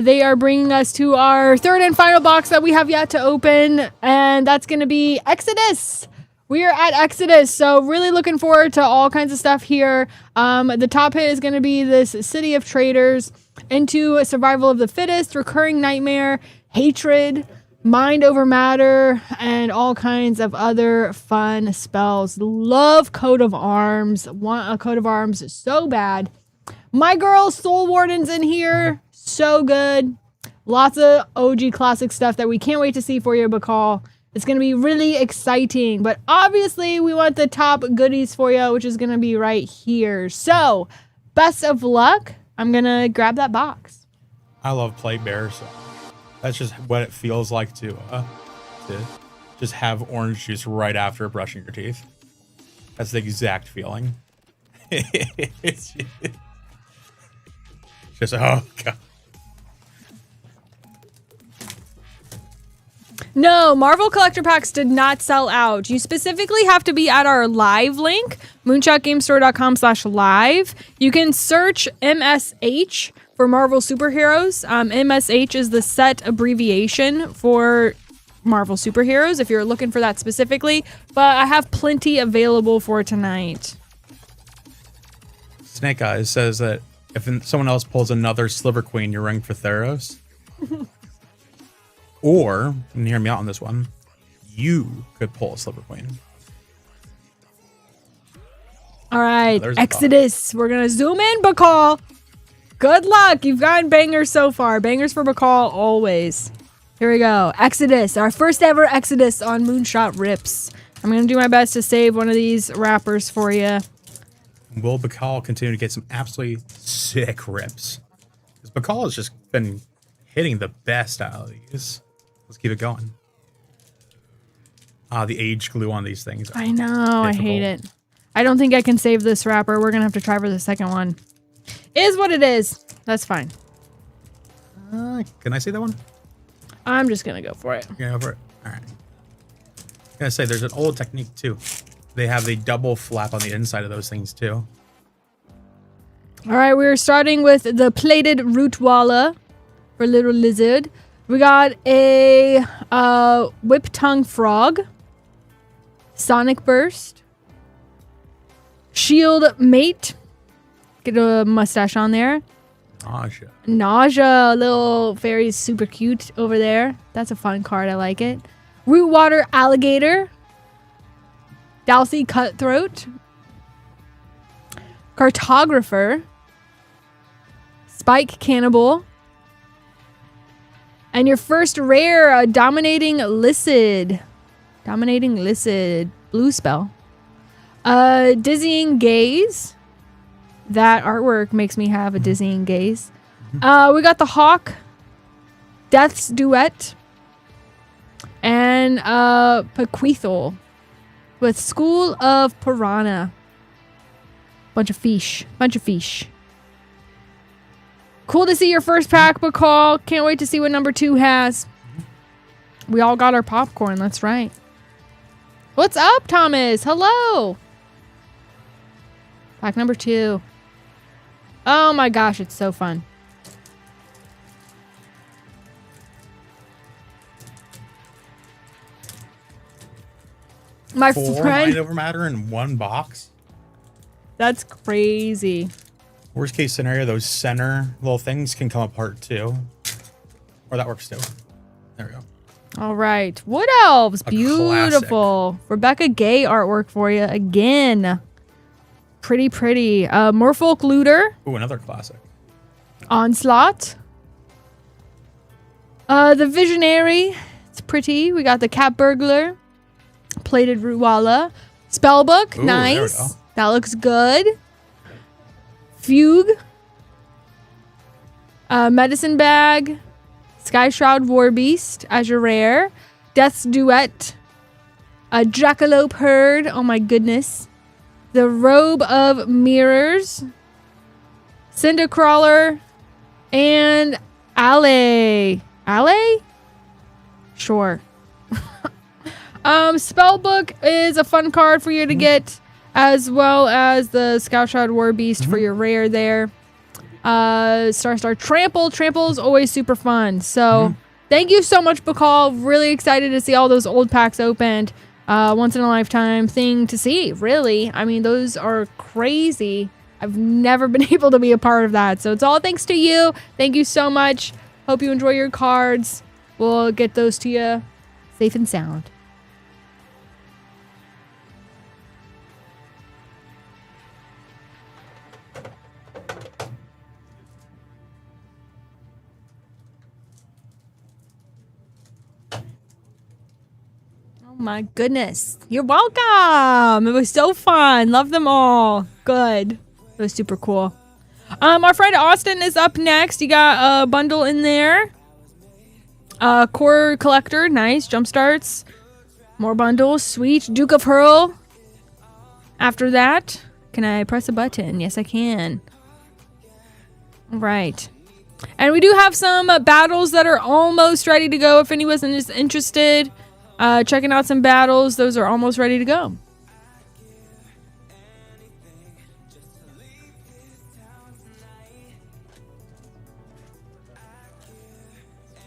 They are bringing us to our third and final box that we have yet to open, and that's going to be Exodus. We are at Exodus, so really looking forward to all kinds of stuff here. The top hit is going to be this City of Traders, into a Survival of the Fittest, Recurring Nightmare, Hatred, Mind Over Matter, and all kinds of other fun spells. Love Coat of Arms. Want a Coat of Arms so bad. My girl Soul Warden's in here. So good. Lots of OG classic stuff that we can't wait to see for you, Bacall. It's going to be really exciting. But obviously, we want the top goodies for you, which is going to be right here. So, best of luck. I'm going to grab that box. I love Plague Bear, so that's just what it feels like to just have orange juice right after brushing your teeth. That's the exact feeling. It's just, oh, God. No, Marvel Collector Packs did not sell out. You specifically have to be at our live link, moonshotgamestore.com/live. You can search MSH for Marvel Superheroes. MSH is the set abbreviation for Marvel Superheroes if you're looking for that specifically, but I have plenty available for tonight. Snake Eyes says that if someone else pulls another Sliver Queen, you're running for Theros. Or, and hear me out on this one, you could pull a Sliver Queen. All right, Exodus. We're going to zoom in, Bakal. Good luck. You've gotten bangers so far. Bangers for Bakal always. Here we go. Exodus. Our first ever Exodus on Moonshot Rips. I'm going to do my best to save one of these wrappers for you. Will Bakal continue to get some absolutely sick rips? Because Bakal has just been hitting the best out of these. Let's keep it going. The age glue on these things. I know. Difficult. I hate it. I don't think I can save this wrapper. We're going to have to try for the second one. Is what it is. That's fine. Can I say that one? I'm just going to go for it. You're going to go for it? All right. I'm going to say there's an old technique too. They have the double flap on the inside of those things too. All right. We're starting with the plated rootwalla for Little Lizard. We got a whip tongue frog, sonic burst, shield mate. Get a mustache on there. Nausea, little fairy, super cute over there. That's a fun card. I like it. Rootwater alligator, Dalsy cutthroat, cartographer, spike cannibal. And your first rare, Dominating Lycid. Dominating Lycid. Blue spell. Dizzying Gaze. That artwork makes me have a dizzying gaze. We got the Hawk. Death's Duet. And Bequeathal. With School of Piranha. Bunch of fish. Cool to see your first pack, Bakal. Can't wait to see what number 2 has. We all got our popcorn. That's right. What's up, Thomas? Hello. Pack number 2. Oh my gosh, it's so fun. My 4 friend. Mind Over Matter in one box? That's crazy. Worst case scenario, those center little things can come apart too. Or that works too. There we go. All right. Wood Elves. Beautiful. Classic. Rebecca Gay artwork for you again. Pretty. Merfolk Looter. Ooh, another classic. Onslaught. The Visionary. It's pretty. We got the Cat Burglar. Plated Rootwalla. Spellbook. Ooh, nice. That looks good. Fugue. Medicine Bag. Sky Shroud Warbeast as your rare. Death's Duet. A Jackalope Herd. Oh my goodness. The Robe of Mirrors. Cindercrawler. And Alley. Alley? Sure. Spellbook is a fun card for you to get, as well as the Scout Shroud Warbeast for your rare there. Star Trample. Trample is always super fun. So thank you so much, Bakal. Really excited to see all those old packs opened. Once in a lifetime thing to see, really. I mean, those are crazy. I've never been able to be a part of that. So it's all thanks to you. Thank you so much. Hope you enjoy your cards. We'll get those to you safe and sound. My goodness. You're welcome. It was so fun. Love them all. Good. It was super cool. Our friend Austin is up next. You got a bundle in there. Core Collector. Nice. Jump starts. More bundles. Sweet. Duke of Hurl. After that, can I press a button? Yes, I can. All right. And we do have some battles that are almost ready to go. If anyone is interested, checking out some battles, those are almost ready to go.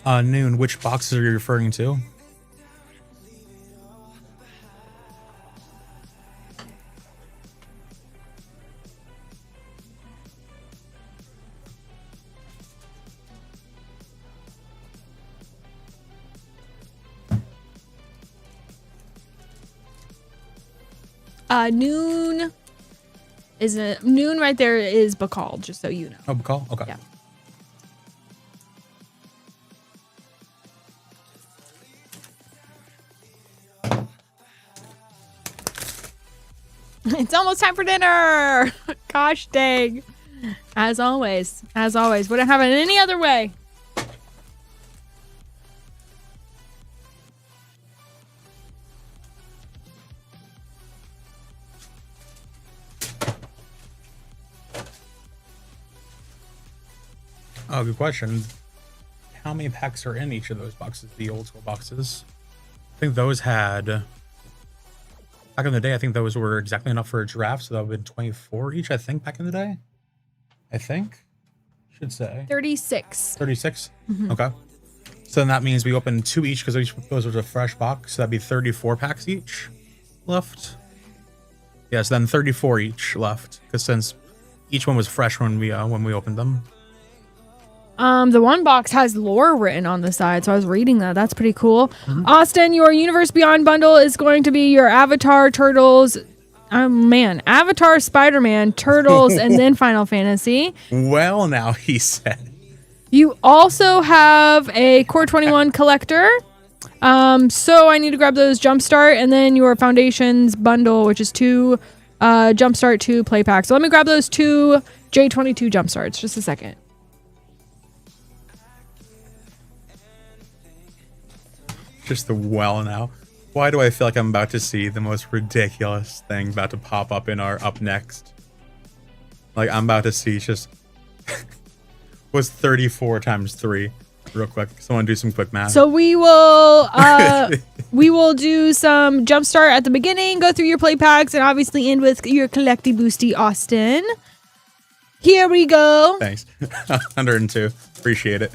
Noon, which boxes are you referring to? Noon right there is Bakal, just so you know. Oh, Bakal? Okay. Yeah. It's almost time for dinner. Gosh dang. As always. Wouldn't have it any other way. Oh, good question. How many packs are in each of those boxes? The old school boxes. I think those had... Back in the day, I think those were exactly enough for a draft, so that would have been 24 each, I think, back in the day. I think. Should say. 36. 36? Mm-hmm. Okay. So then that means we open 2 each because those was a fresh box. So that'd be 34 packs each left. Yes, then 34 each left. Because since each one was fresh when we opened them. The one box has lore written on the side, so I was reading that. That's pretty cool. Mm-hmm. Austin, your Universe Beyond bundle is going to be your Avatar, Turtles, Avatar, Spider-Man, Turtles, and then Final Fantasy. Well, now he said. You also have a Core 21 collector. So I need to grab those Jumpstart, and then your Foundations bundle, which is 2 Jumpstart, 2 play packs. So let me grab those 2 J22 Jumpstarts. Just a second. Just the well now. Why do I feel like I'm about to see the most ridiculous thing about to pop up in our up next? Like, I'm about to see just... was 34 times 3. Real quick. Someone do some quick math. So we will do some Jumpstart at the beginning, go through your play packs, and obviously end with your Collecty Boosty, Austin. Here we go. Thanks. 102. Appreciate it.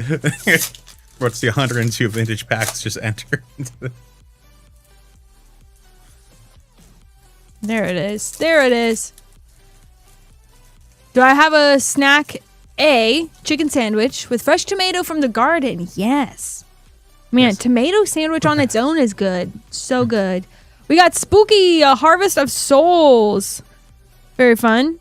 What's the 102 vintage packs just entered into the... There it is. There it is. Do I have a snack A, chicken sandwich with fresh tomato from the garden? Yes. Man, yes. Tomato sandwich on its own is good. So good. We got Spooky, a Harvest of Souls. Very fun.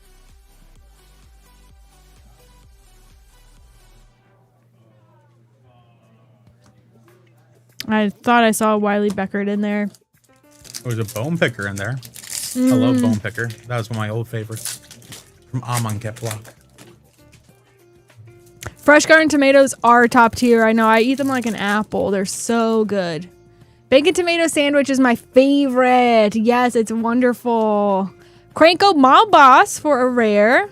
I thought I saw Wiley Beckert in there. There was a bone picker in there. I love bone picker. That was one of my old favorites from Amon Kept Block. Fresh garden tomatoes are top tier. I know. I eat them like an apple. They're so good. Bacon tomato sandwich is my favorite. Yes, it's wonderful. Cranko Mob Boss for a rare.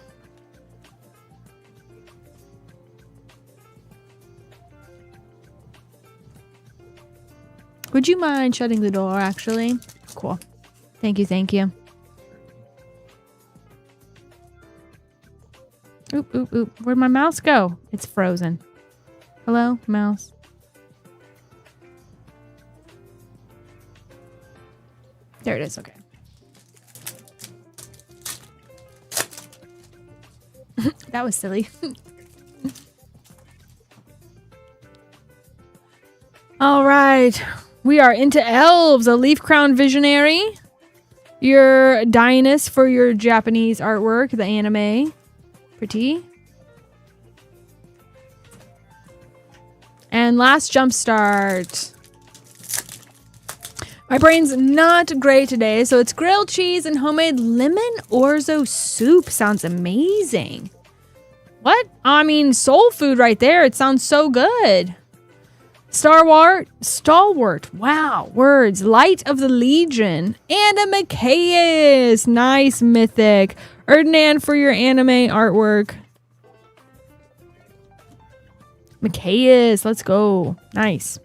Would you mind shutting the door, actually? Cool. Thank you, thank you. Oop, oop, oop. Where'd my mouse go? It's frozen. Hello, mouse? There it is, okay. That was silly. All right. We are into elves, a leaf crown visionary. Your Dionys for your Japanese artwork, the anime. Pretty. And last Jumpstart. My brain's not great today, so it's grilled cheese and homemade lemon orzo soup. Sounds amazing. What? I mean, soul food right there. It sounds so good. Stalwart. Wow. Words. Light of the Legion. And a Macias. Nice mythic. Erdnan for your anime artwork. Micaeus, let's go. Nice.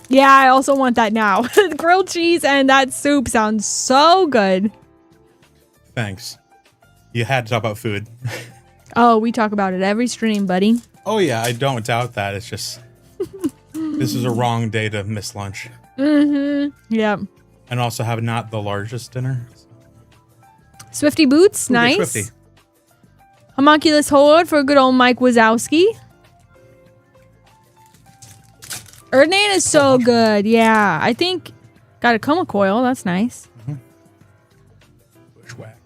Yeah, I also want that now. Grilled cheese and that soup sounds so good. Thanks. You had to talk about food. Oh, we talk about it every stream, buddy. Oh yeah, I don't doubt that. It's just this is a wrong day to miss lunch. Yep. And also have not the largest dinner. Swifty boots, Ooh, nice. Swifty. Homunculus Horde for good old Mike Wazowski. Erdnane is so good. Yeah, I think got a coma coil. That's nice. Bushwhack.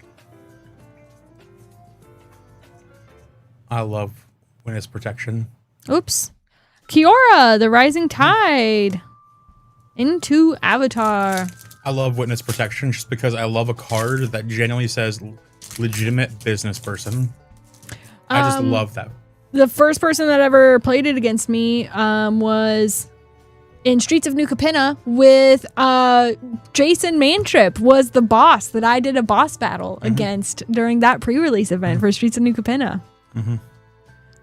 I love witness protection. Oops. Kiora, the Rising Tide. Into Avatar. I love witness protection just because I love a card that genuinely says legitimate business person. I just love that. The first person that ever played it against me was in Streets of New Capenna with Jason Mantrip was the boss that I did a boss battle against during that pre-release event for Streets of New Capenna.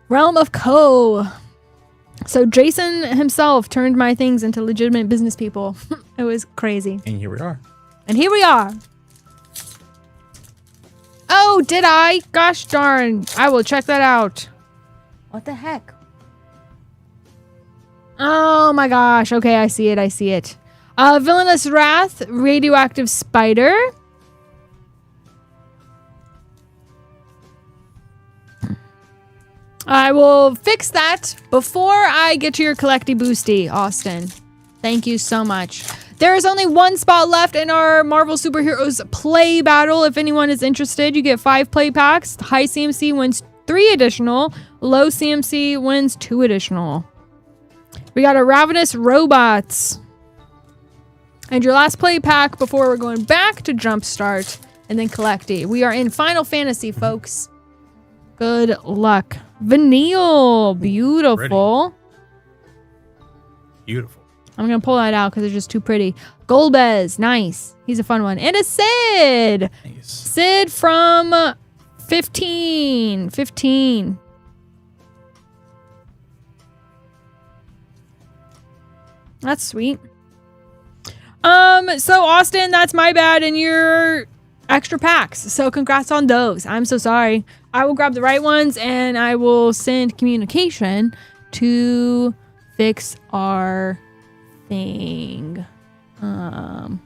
Realm of Ko. So Jason himself turned my things into legitimate business people. It was crazy. And here we are. And here we are. Oh, did I? Gosh darn. I will check that out. What the heck? Oh my gosh. Okay, I see it. I see it. Villainous Wrath, Radioactive Spider. I will fix that before I get to your collecty boosty, Austin. Thank you so much. There is only one spot left in our Marvel Superheroes play battle. If anyone is interested, you get 5 play packs. High CMC wins 3 additional. Low CMC wins 2 additional. We got a Ravenous Robots. And your last play pack before we're going back to Jumpstart and then collecty. We are in Final Fantasy, folks. Good luck. Vanille. Beautiful. Beautiful. I'm going to pull that out because it's just too pretty. Golbez. Nice. He's a fun one. And a Sid. Nice. Sid from 15. 15. That's sweet. So Austin, that's my bad and your extra packs. So congrats on those. I'm so sorry. I will grab the right ones and I will send communication to fix our thing. Oh.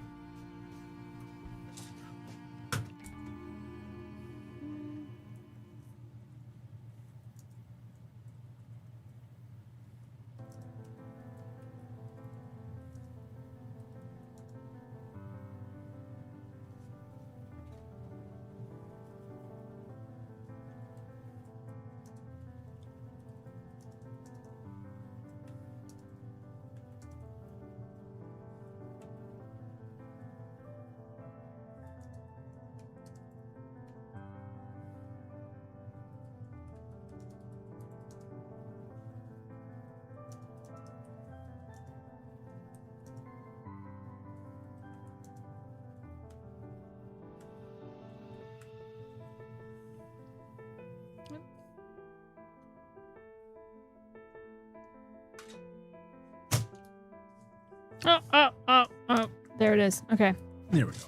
There it is. Okay. There we go.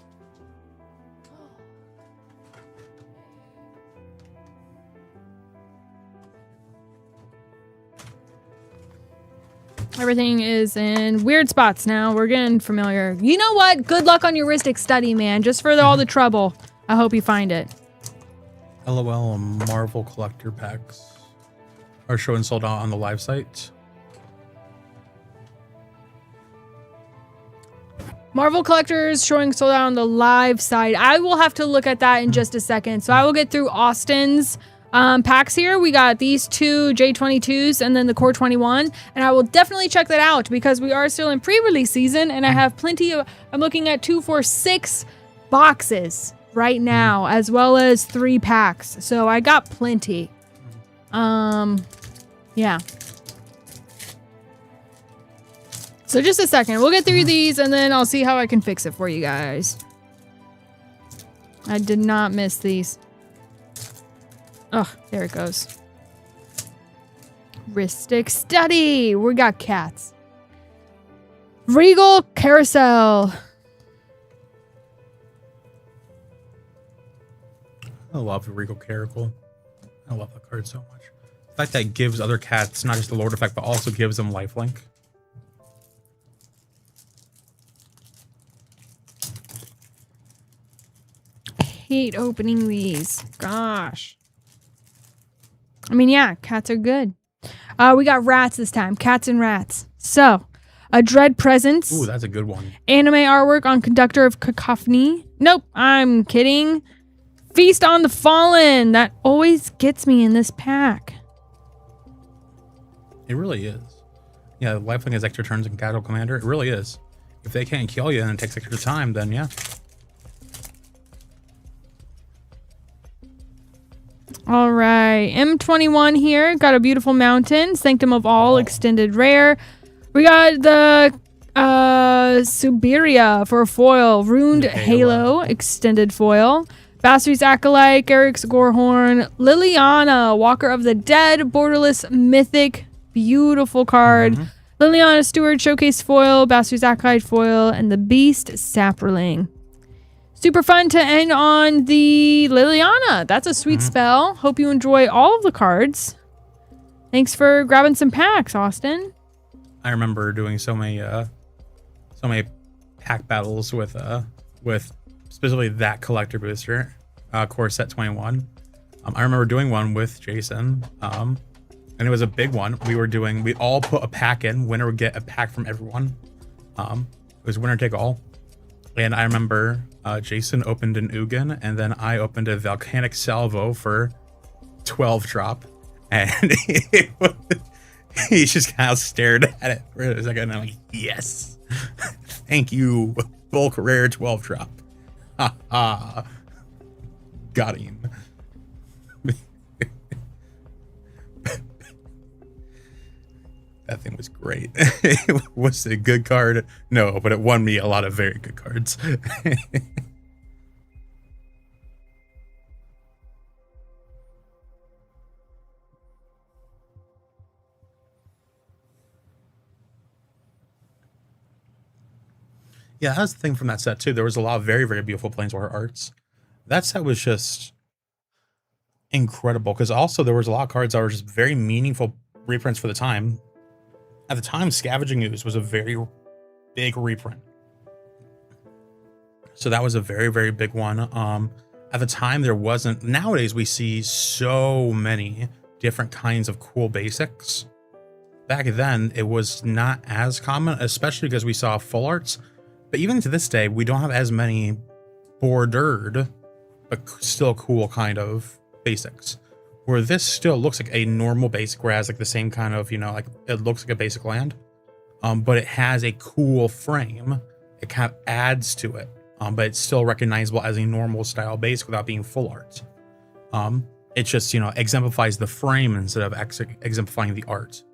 Everything is in weird spots now. We're getting familiar. You know what? Good luck on your Ristic study, man. Just for all the trouble. I hope you find it. LOL Marvel collector packs are showing sold out on the live site. Marvel collectors showing sold out on the live side. I will have to look at that in just a second. So I will get through Austin's packs here. We got these 2 J22s and then the Core 21. And I will definitely check that out because we are still in pre-release season and I have plenty of, I'm looking at 2, 4, 6 boxes right now, as well as 3 packs. So I got plenty. Yeah. So just a second. We'll get through these and then I'll see how I can fix it for you guys. I did not miss these. Oh, there it goes. Futuristic Study. We got cats. Regal Carousel. I love Regal Caracal. I love that card so much. The fact that it gives other cats not just the Lord effect, but also gives them lifelink. I hate opening these. Gosh. I mean, yeah, cats are good. We got rats this time. Cats and rats. So, a Dread Presence. Ooh, that's a good one. Anime artwork on Conductor of Cacophony. Nope, I'm kidding. Feast on the Fallen. That always gets me in this pack. It really is. Yeah, lifelink is extra turns in Casual Commander. It really is. If they can't kill you and it takes extra time, then yeah. All right, M21 here. Got a beautiful mountain. Sanctum of All, extended rare. We got the Subiria for a foil. Ruined Halo, extended foil. Basri's Acolyte, Garrick's Gorehorn. Liliana, Walker of the Dead, borderless mythic. Beautiful card. Liliana Steward, Showcase foil. Basri's Acolyte foil. And the Beast Saproling. Super fun to end on the Liliana. That's a sweet spell. Hope you enjoy all of the cards. Thanks for grabbing some packs, Austin. I remember doing so many pack battles with specifically that collector booster, core set 21. I remember doing one with Jason, and it was a big one. We all put a pack in. Winner would get a pack from everyone. It was winner take all. And I remember Jason opened an Ugin, and then I opened a Volcanic Salvo for 12 drop, and he just kind of stared at it for a second, and I'm like, yes, thank you, bulk rare 12 drop. Ha ha. Got him. That thing was great. Was it a good card? No, but it won me a lot of very good cards. Yeah, that's the thing from that set too. There was a lot of very, very beautiful Planeswalker arts. That set was just incredible because also there was a lot of cards that were just very meaningful reprints for the time. At the time, Scavenging Ooze was a very big reprint. So that was a very, very big one. At the time, there wasn't. Nowadays, we see so many different kinds of cool basics. Back then, it was not as common, especially because we saw full arts. But even to this day, we don't have as many bordered, but still cool kind of basics. Where this still looks like a normal basic, where it has like the same kind of, like it looks like a basic land, but it has a cool frame. It kind of adds to it, but it's still recognizable as a normal style basic without being full art. It just, exemplifies the frame instead of exemplifying the art.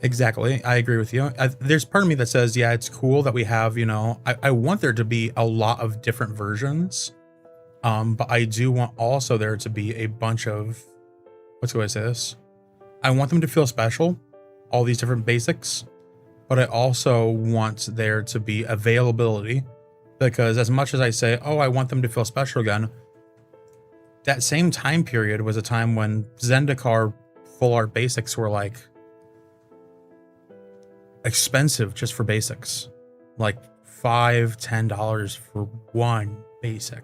Exactly. I agree with you. There's part of me that says, yeah, it's cool that we have, I want there to be a lot of different versions. But I do want also there to be a bunch of, what's the way I say this? I want them to feel special, all these different basics, but I also want there to be availability, because as much as I say, oh, I want them to feel special again, that same time period was a time when Zendikar full art basics were like expensive just for basics, like $5-10 for one basic.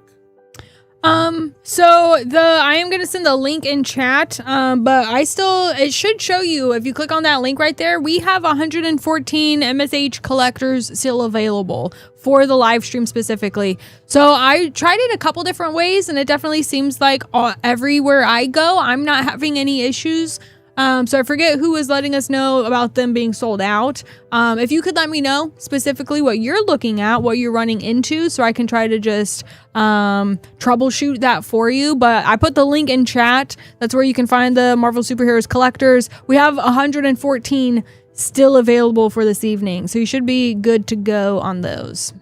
So I am gonna send the link in chat, but it should show you if you click on that link right there. We have 114 MSH collectors still available for the live stream specifically. So I tried it a couple different ways, and it definitely seems like everywhere I go, I'm not having any issues. So I forget who was letting us know about them being sold out. If you could let me know specifically what you're looking at, what you're running into, so I can try to just troubleshoot that for you. But I put the link in chat. That's where you can find the Marvel Superheroes collectors. We have 114 still available for this evening, so you should be good to go on those.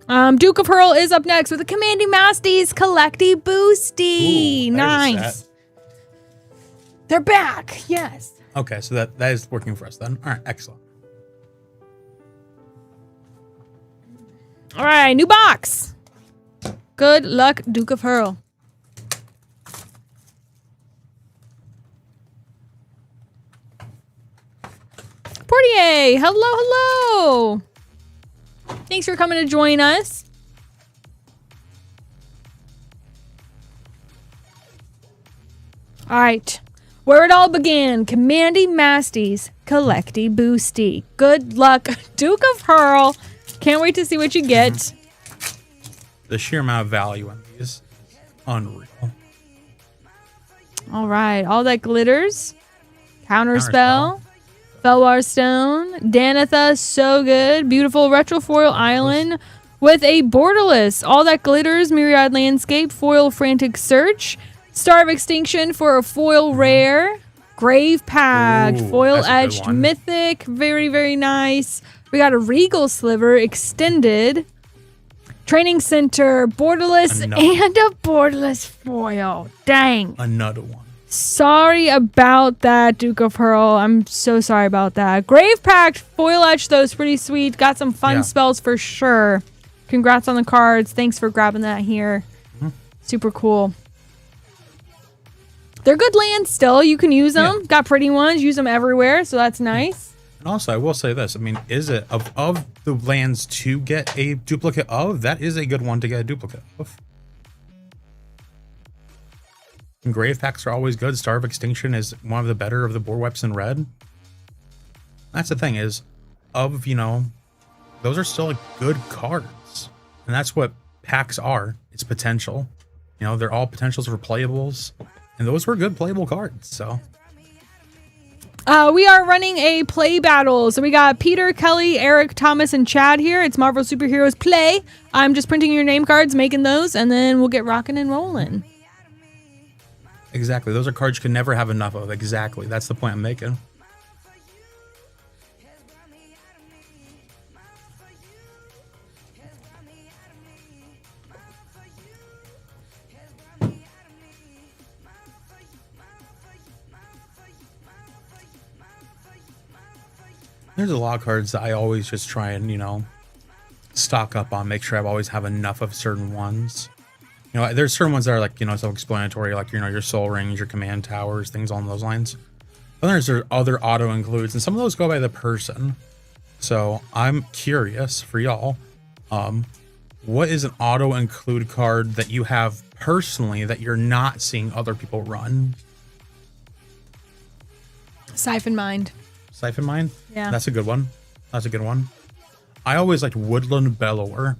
Duke of Hurl is up next with a Commanding Masties Collecty Boosty. Ooh, there's a Nice. set. They're back. Yes. Okay, so that is working for us then. All right, excellent. All right, new box. Good luck, Duke of Hurl. Portier, hello, hello. Thanks for coming to join us. All right. Where it all began, Commanding Masties, Collecty Boosty. Good luck, Duke of Hurl. Can't wait to see what you get. The sheer amount of value in these is unreal. All right. All that glitters. Counterspell. Felwar Stone. Danitha, so good. Beautiful Retrofoil Island with a Borderless. All that glitters. Myriad Landscape. Foil Frantic Search. Star of Extinction for a foil rare. Grave Pact. Ooh, Foil that's a good Edged one. Mythic. Very, very nice. We got a Regal Sliver Extended. Training Center. Borderless Another. and a Borderless foil. Dang. Another one. Sorry about that, Duke of Hurl. I'm so sorry about that. Grave Pact, Foil Etch, though, is pretty sweet. Got some fun Yeah. spells for sure. Congrats on the cards. Thanks for grabbing that here. Super cool. They're good lands still. You can use them. Yeah. Got pretty ones. Use them everywhere, so that's nice. And also, I will say this. I mean, is it of the lands to get a duplicate of? That is a good one to get a duplicate of. And Grave Packs are always good. Star of Extinction is one of the better of the board wipes in red. That's the thing is, those are still like good cards. And that's what packs are. It's potential. They're all potentials for playables. And those were good playable cards, so... We are running a play battle. So we got Peter, Kelly, Eric, Thomas, and Chad here. It's Marvel Superheroes Play. I'm just printing your name cards, making those, and then we'll get rocking and rolling. Exactly. Those are cards you can never have enough of. Exactly. That's the point I'm making. There's a lot of cards that I always just try and, stock up on, make sure I always have enough of certain ones. There's certain ones that are like, self-explanatory, like, your soul rings, your command towers, things along those lines. But there's other auto includes, and some of those go by the person. So I'm curious for y'all, what is an auto include card that you have personally that you're not seeing other people run? Siphon Mind. Siphon Mine? Yeah. That's a good one. That's a good one. I always liked Woodland Bellower.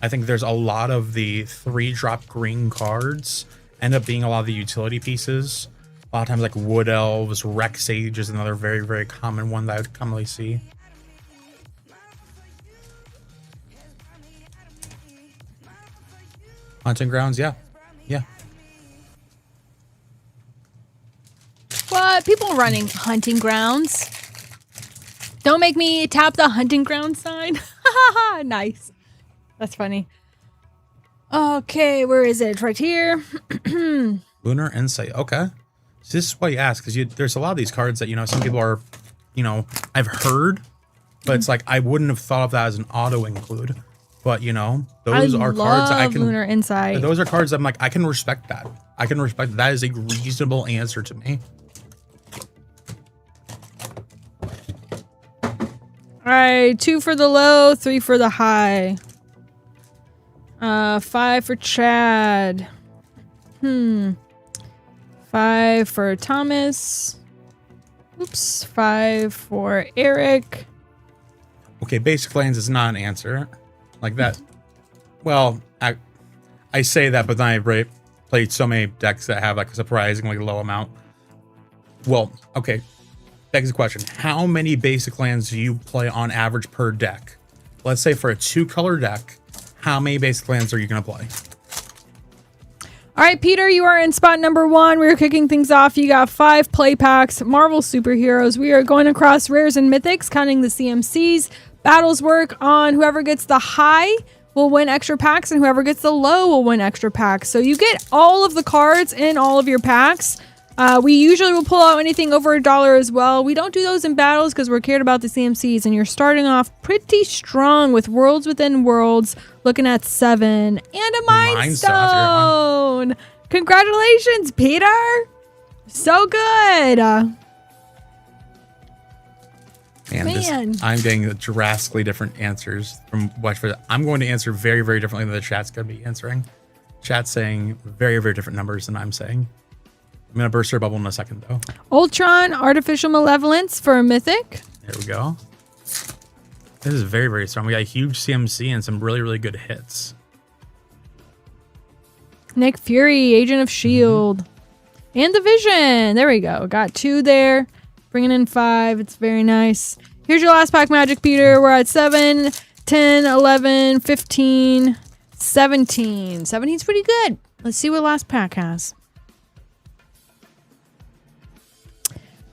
I think there's a lot of the 3-drop green cards end up being a lot of the utility pieces. A lot of times like Wood Elves, Rex Sage is another very, very common one that I would commonly see. Hunting Grounds, yeah. Yeah. What? People running Hunting Grounds. Don't make me tap the Hunting Ground sign. Nice. That's funny. Okay, where is it? Right here. Lunar Insight, okay. So this is why you ask, because there's a lot of these cards that, some people are, I've heard, but it's like I wouldn't have thought of that as an auto include. But, those are cards that I can... Lunar Insight. Those are cards I'm like, I can respect that. I can respect that is a reasonable answer to me. All right, 2 for the low, 3 for the high. 5 for Chad. 5 for Thomas. Oops, 5 for Eric. Okay, basic lands is not an answer. Like that. Well, I say that, but then I played so many decks that have like a surprisingly low amount. Well, okay. Begs the question, how many basic lands do you play on average per deck? Let's say for a 2-color deck, how many basic lands are you going to play? All right, Peter, you are in spot number 1. We are kicking things off. You got 5 play packs, Marvel Superheroes. We are going across rares and mythics, counting the CMCs. Battles work on whoever gets the high will win extra packs, and whoever gets the low will win extra packs. So you get all of the cards in all of your packs. We usually will pull out anything over $1 as well. We don't do those in battles because we're cared about the CMCs, and you're starting off pretty strong with Worlds Within Worlds, looking at 7 and a Mind Stone. Congratulations, Peter. So good. Man. I'm getting drastically different answers from what I'm going to answer very, very differently than the chat's going to be answering. Chat's saying very, very different numbers than I'm saying. I'm going to burst your bubble in a second, though. Ultron, Artificial Malevolence for a Mythic. There we go. This is very, very strong. We got a huge CMC and some really, really good hits. Nick Fury, Agent of S.H.I.E.L.D. And the Vision. There we go. Got 2 there. Bringing in 5. It's very nice. Here's your last pack, Magic Peter. We're at 7, 10, 11, 15, 17. 17's pretty good. Let's see what last pack has.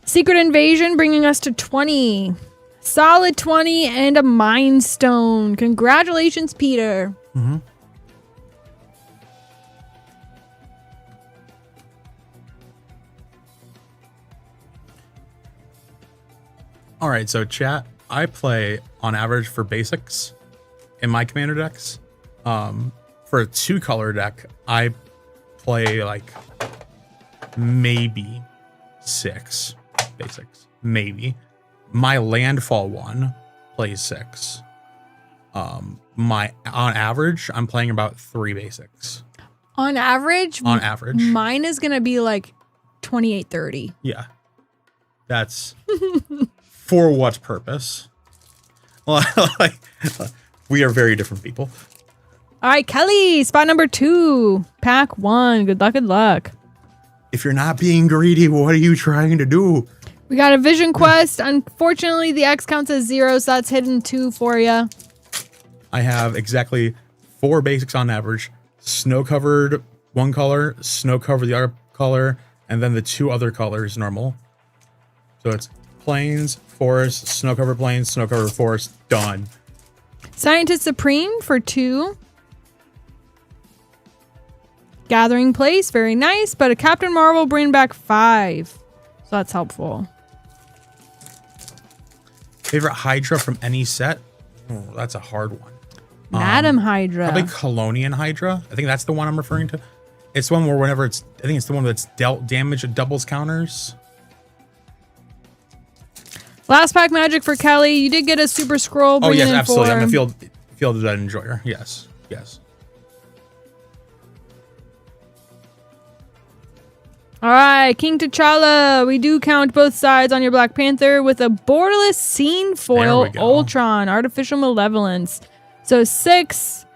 Secret Invasion bringing us to 20. Solid 20 and a Mind Stone. Congratulations, Peter. Mm-hmm. All right, so chat, I play on average for basics in my commander decks. For a 2-color deck, I play like maybe 6 basics, maybe. My landfall one plays 6. On average, I'm playing about 3 basics. On average? On average. Mine is going to be like 28, 30. Yeah. That's for what purpose? Like, we are very different people. All right, Kelly, spot number 2, pack 1. Good luck, good luck. If you're not being greedy, what are you trying to do? We got a Vision Quest. Unfortunately, the X counts as 0, so that's hidden 2 for you. I have exactly 4 basics on average. Snow-covered one color, snow-covered the other color, and then the 2 other colors normal. So it's plains, forest, snow-covered plains, snow-covered forest, done. Scientist Supreme for 2. Gathering Place, very nice, but a Captain Marvel bring back 5. So that's helpful. Favorite Hydra from any set? Oh, that's a hard one. Madam Hydra. Probably Colonian Hydra. I think that's the one I'm referring to. It's one where whenever it's, I think it's the one that's dealt damage, it doubles counters. Last pack magic for Kelly. You did get a Super Scroll. Oh yes, in absolutely. For... I'm a field enjoyer. Yes, yes. All right, King T'Challa. We do count both sides on your Black Panther with a borderless scene foil Ultron, Artificial Malevolence. So 6,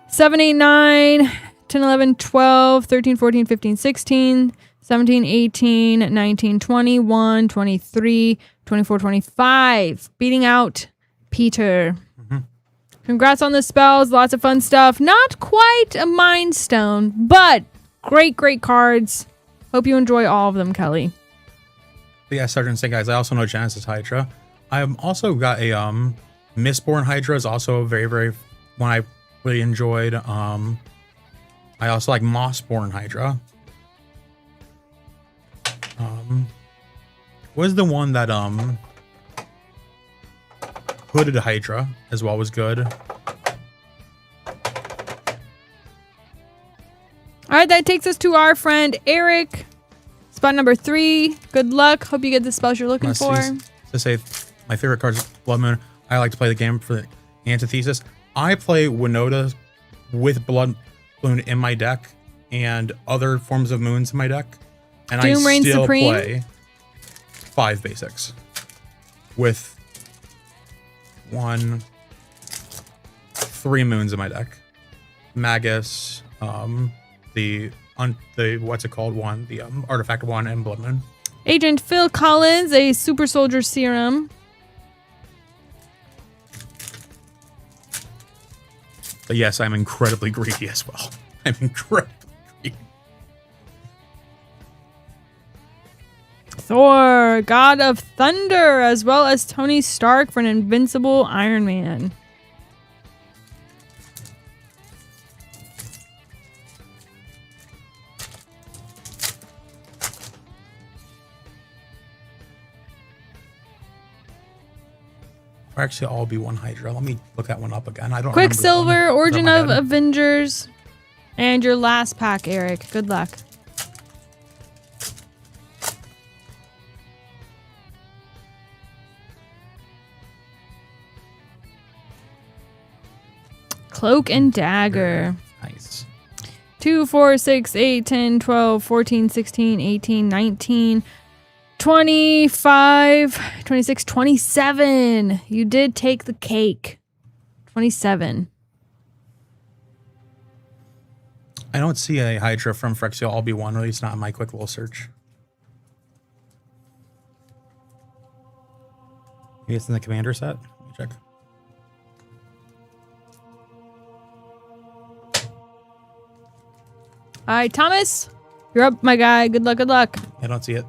7, 8, 9, 10, 11, 12, 13, 14, 15, 16, 17, 18, 19, 20, 21, 23, 24, 25. Beating out Peter. Mm-hmm. Congrats on the spells. Lots of fun stuff. Not quite a Mind Stone, but great, great cards. Hope you enjoy all of them, Kelly. But yeah, Sergeant Say, guys, I also know Genesis Hydra. I've also got a Mistborn Hydra is also very, very one I really enjoyed. I also like Mossborn Hydra. What is the one that Hooded Hydra as well was good. All right, that takes us to our friend Eric. Spot number 3. Good luck. Hope you get the spells you're looking for. To say my favorite card is Blood Moon. I like to play the game for the antithesis. I play Winota with Blood Moon in my deck and other forms of moons in my deck. And Doom I Reign still Supreme? play 5 basics with 3 moons in my deck. Magus, the what's it called one, the artifact one, and Blood Moon. Agent Phil Collins, a Super Soldier Serum. But yes, I'm incredibly greedy as well. I'm incredibly greedy. Thor, God of Thunder, as well as Tony Stark for an invincible Iron Man. Or actually, all be one Hydra. Let me look that one up again. I don't. Quicksilver, Origin of Avengers, and your last pack, Eric. Good luck. Cloak and Dagger. Nice. 2, 4, 6, 8, 10, 12, 14, 16, 18, 19, 25, 26, 27. You did take the cake. 27. I don't see a Hydra from Phyrexia all be one, at least not in my quick little search. Maybe it's in the commander set. Let me check. All right, Thomas, you're up, my guy. Good luck, good luck. I don't see it.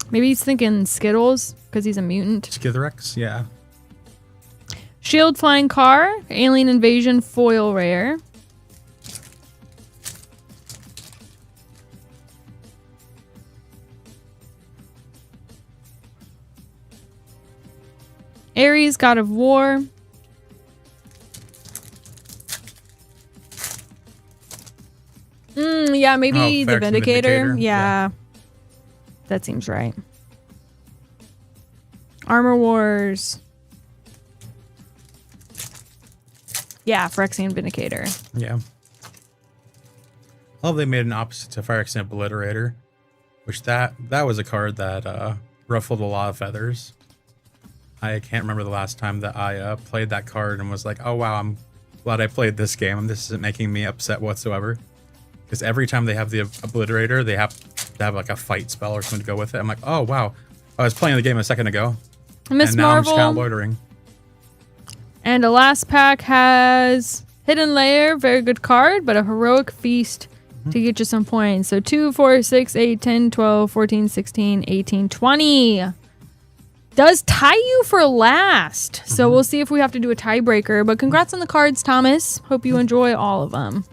Maybe he's thinking Skittles because he's a mutant. Skithrex, yeah. Shield Flying Car, Alien Invasion foil rare. Ares, God of War. Yeah, maybe the Vindicator. Yeah. That seems right. Armor Wars. Yeah, Phyrexian Vindicator. Yeah. I love they made an opposite to Phyrexian Obliterator, which that was a card that ruffled a lot of feathers. I can't remember the last time that I played that card and was like, oh wow, I'm glad I played this game. This isn't making me upset whatsoever. Because every time they have the Obliterator, they have to have like a fight spell or something to go with it. I'm like, oh wow, I was playing the game a second ago. Miss Marvel. I'm just kind of loitering. And a last pack has Hidden Layer, very good card, but a Heroic Feast to get you some points. So 2, 4, 6, 8, 10, 12, 14, 16, 18, 20. Does tie you for last. So we'll see if we have to do a tiebreaker. But congrats on the cards, Thomas. Hope you enjoy all of them.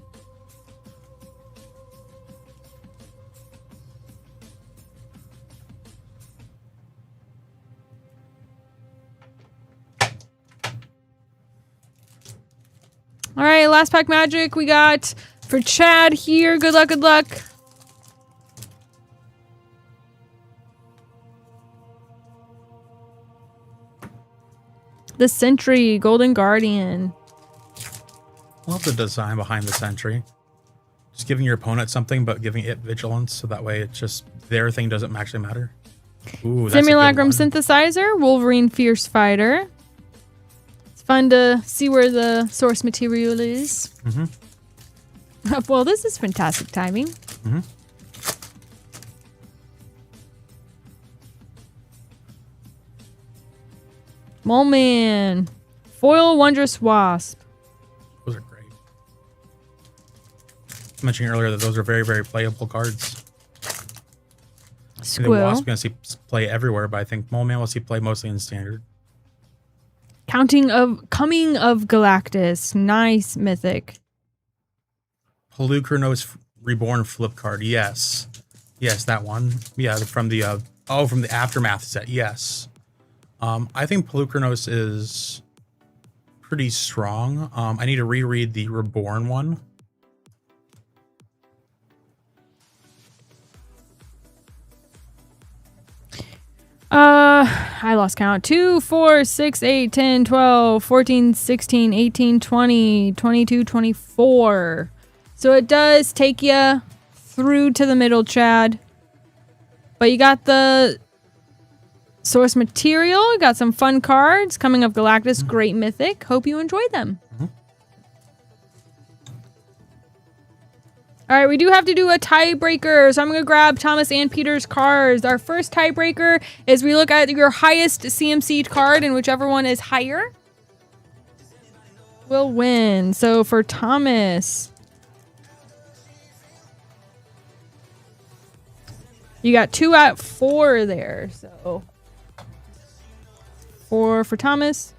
All right, last pack magic we got for Chad here. Good luck, good luck. The Sentry, Golden Guardian. Love the design behind the Sentry. Just giving your opponent something, but giving it vigilance, so that way it's just their thing doesn't actually matter. Ooh, that's Simulacrum Synthesizer, Wolverine Fierce Fighter. It's fun to see where the source material is. Well, this is fantastic timing. Moleman. Foil Wondrous Wasp. Those are great. I mentioned earlier that those are very, very playable cards. Squill. The Wasp going to see play everywhere, but I think Moleman will see play mostly in Standard. Coming of Galactus. Nice mythic. Pelucranos Reborn flip card. Yes. Yes, that one. Yeah, from the from the Aftermath set. Yes. I think Pelucranos is pretty strong. I need to reread the Reborn one. I lost count. 2, 4, 6, 8, 10, 12, 14, 16, 18, 20, 22, 24. So it does take you through to the middle, Chad. But you got the source material. You got some fun cards. Coming of Galactus, great mythic. Hope you enjoyed them. All right, we do have to do a tiebreaker, so I'm going to grab Thomas and Peter's cards. Our first tiebreaker is we look at your highest CMC card, and whichever one is higher will win. So for Thomas, you got 2 at 4 there. So 4 for Thomas.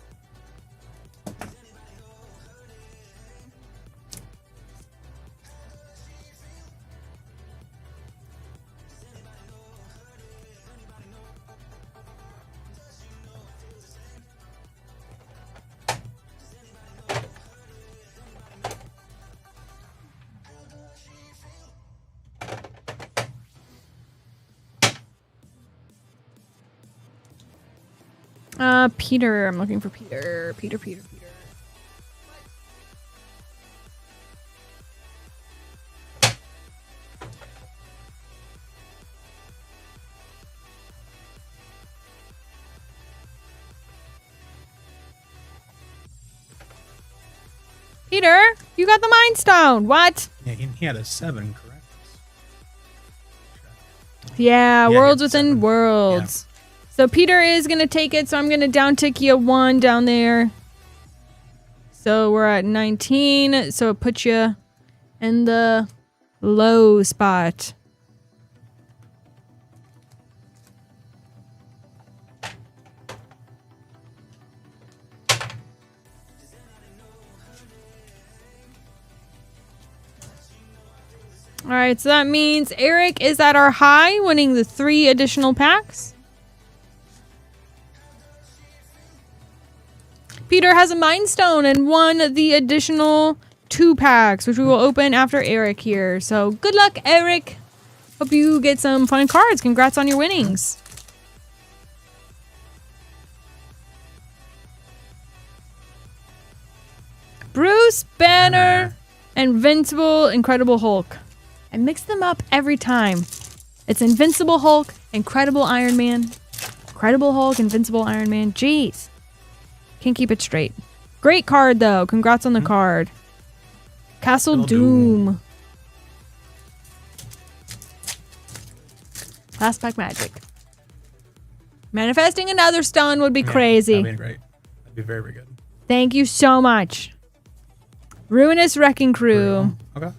Peter. I'm looking for Peter. Peter. Peter, you got the Mind Stone. What? Yeah, he had a 7, correct? Yeah, Yeah, Worlds he had Within 7. Worlds. So Peter is going to take it, so I'm going to down tick you 1 down there. So we're at 19, so it puts you in the low spot. All right, so that means Eric is at our high, winning the 3 additional packs. Peter has a Mind Stone and won the additional 2 packs, which we will open after Eric here. So good luck, Eric. Hope you get some fun cards. Congrats on your winnings. Bruce Banner, Invincible, Incredible Hulk. I mix them up every time. It's Invincible Hulk, Incredible Iron Man, Incredible Hulk, Invincible Iron Man. Jeez. Can't keep it straight. Great card, though. Congrats on the card. Castle Doom. Last pack magic. Manifesting another stone would be crazy. That'd be great. That'd be very, very good. Thank you so much. Ruinous Wrecking Crew. Okay.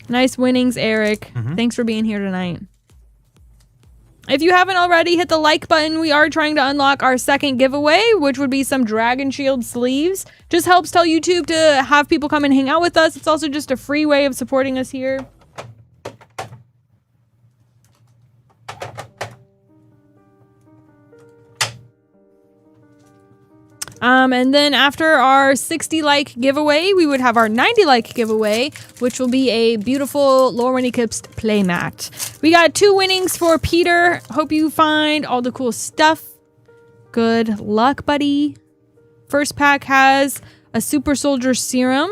Nice winnings, Eric. Thanks for being here tonight. If you haven't already, hit the like button. We are trying to unlock our second giveaway, which would be some Dragon Shield sleeves. Just helps tell YouTube to have people come and hang out with us. It's also just a free way of supporting us here. And then after our 60 like giveaway, we would have our 90 like giveaway, which will be a beautiful Lorwyn Eclipsed playmat. We got 2 winnings for Peter. Hope you find all the cool stuff. Good luck, buddy. First pack has a Super Soldier Serum.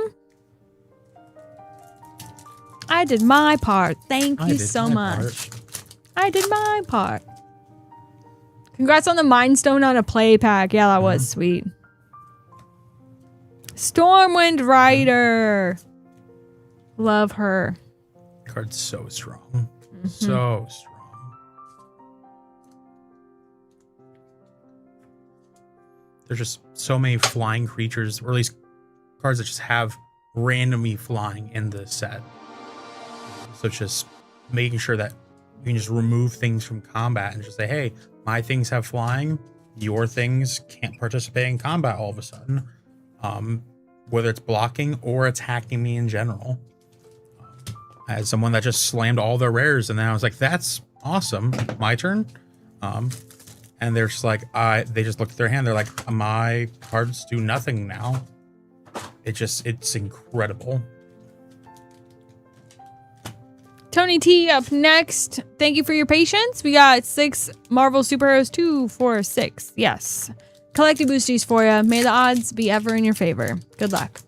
I did my part. Thank you so much. I did my part. Congrats on the Mind Stone on a play pack. Yeah, that was sweet. Stormwind Rider. Love her. Card's so strong. So strong. There's just so many flying creatures, or at least cards that just have randomly flying in the set. So it's just making sure that you can just remove things from combat and just say, hey, my things have flying, your things can't participate in combat all of a sudden. Whether it's blocking or attacking me in general. I had someone that just slammed all their rares, and then I was like, that's awesome. My turn. And they're just like, they just looked at their hand. They're like, my cards do nothing now. It's incredible. Tony T up next. Thank you for your patience. We got 6 Marvel Superheroes, 2, 4, 6. Yes. Collective boosties for you. May the odds be ever in your favor. Good luck.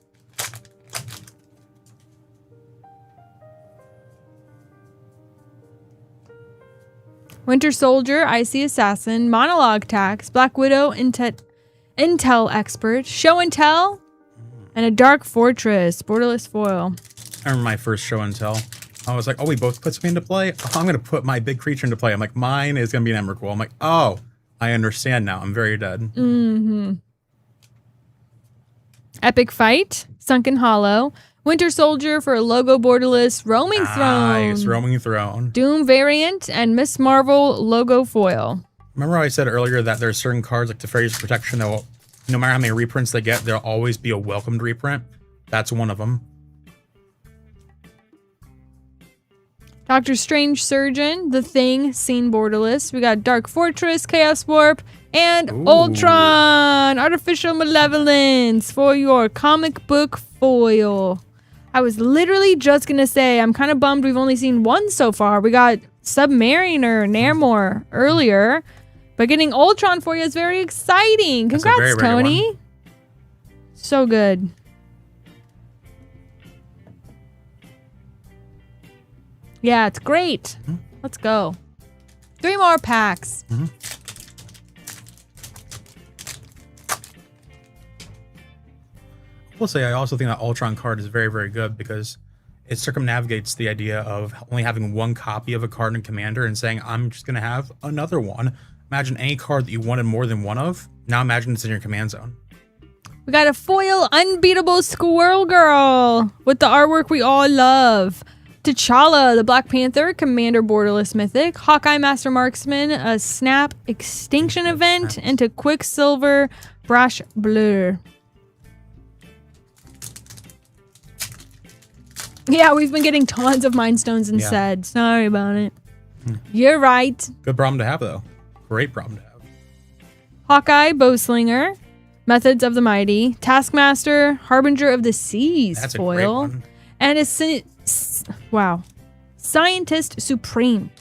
Winter Soldier, Icy Assassin, Monologue Tax, Black Widow, Intel Expert, Show and Tell, and a Dark Fortress, Borderless Foil. I remember my first show and tell. I was like, oh, we both put something into play? Oh, I'm going to put my big creature into play. I'm like, mine is going to be an Emrakul. I'm like, oh, I understand now. I'm very dead. Epic Fight, Sunken Hollow, Winter Soldier for a logo borderless, Roaming Nice, Throne, Roaming Throne. Doom variant, and Miss Marvel logo foil. Remember how I said earlier that there are certain cards like Teferi's Protection that will, no matter how many reprints they get, there'll always be a welcomed reprint? That's one of them. Doctor Strange Surgeon, The Thing, Seen borderless. We got Dark Fortress, Chaos Warp, and Ooh. Ultron, Artificial Malevolence for your comic book foil. I was literally just going to say, I'm kind of bummed we've only seen one so far. We got Submariner, Namor earlier, but getting Ultron for you is very exciting. That's Congrats, a very rare Tony. one. So good. Yeah, it's great. Mm-hmm. Let's go. 3 more packs. Mm-hmm. We'll say I also think that Ultron card is very, very good because it circumnavigates the idea of only having one copy of a card in Commander and saying, I'm just going to have another one. Imagine any card that you wanted more than one of. Now imagine it's in your command zone. We got a foil Unbeatable Squirrel Girl with the artwork we all love. T'Challa, the Black Panther, Commander Borderless Mythic, Hawkeye Master Marksman, a Snap Extinction Event, and to Quicksilver Brash Blur. Yeah, we've been getting tons of Mind Stones instead. Sorry about it. You're right. Good problem to have, though. Great problem to have. Hawkeye, Bowslinger, Methods of the Mighty, Taskmaster, Harbinger of the Seas That's foil, a great one. and a wow, Scientist Supreme.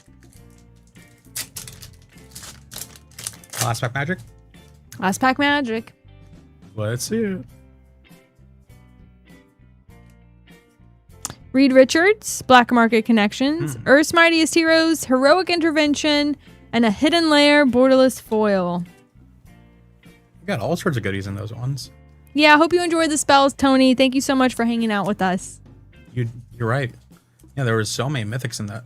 Last pack magic? Last pack magic. Let's see it. Reed Richards, Black Market Connections, Earth's Mightiest Heroes, Heroic Intervention, and a Hidden Layer Borderless foil. We got all sorts of goodies in those ones. Yeah, I hope you enjoyed the spells, Tony. Thank you so much for hanging out with us. You're right. Yeah, there was so many mythics in that.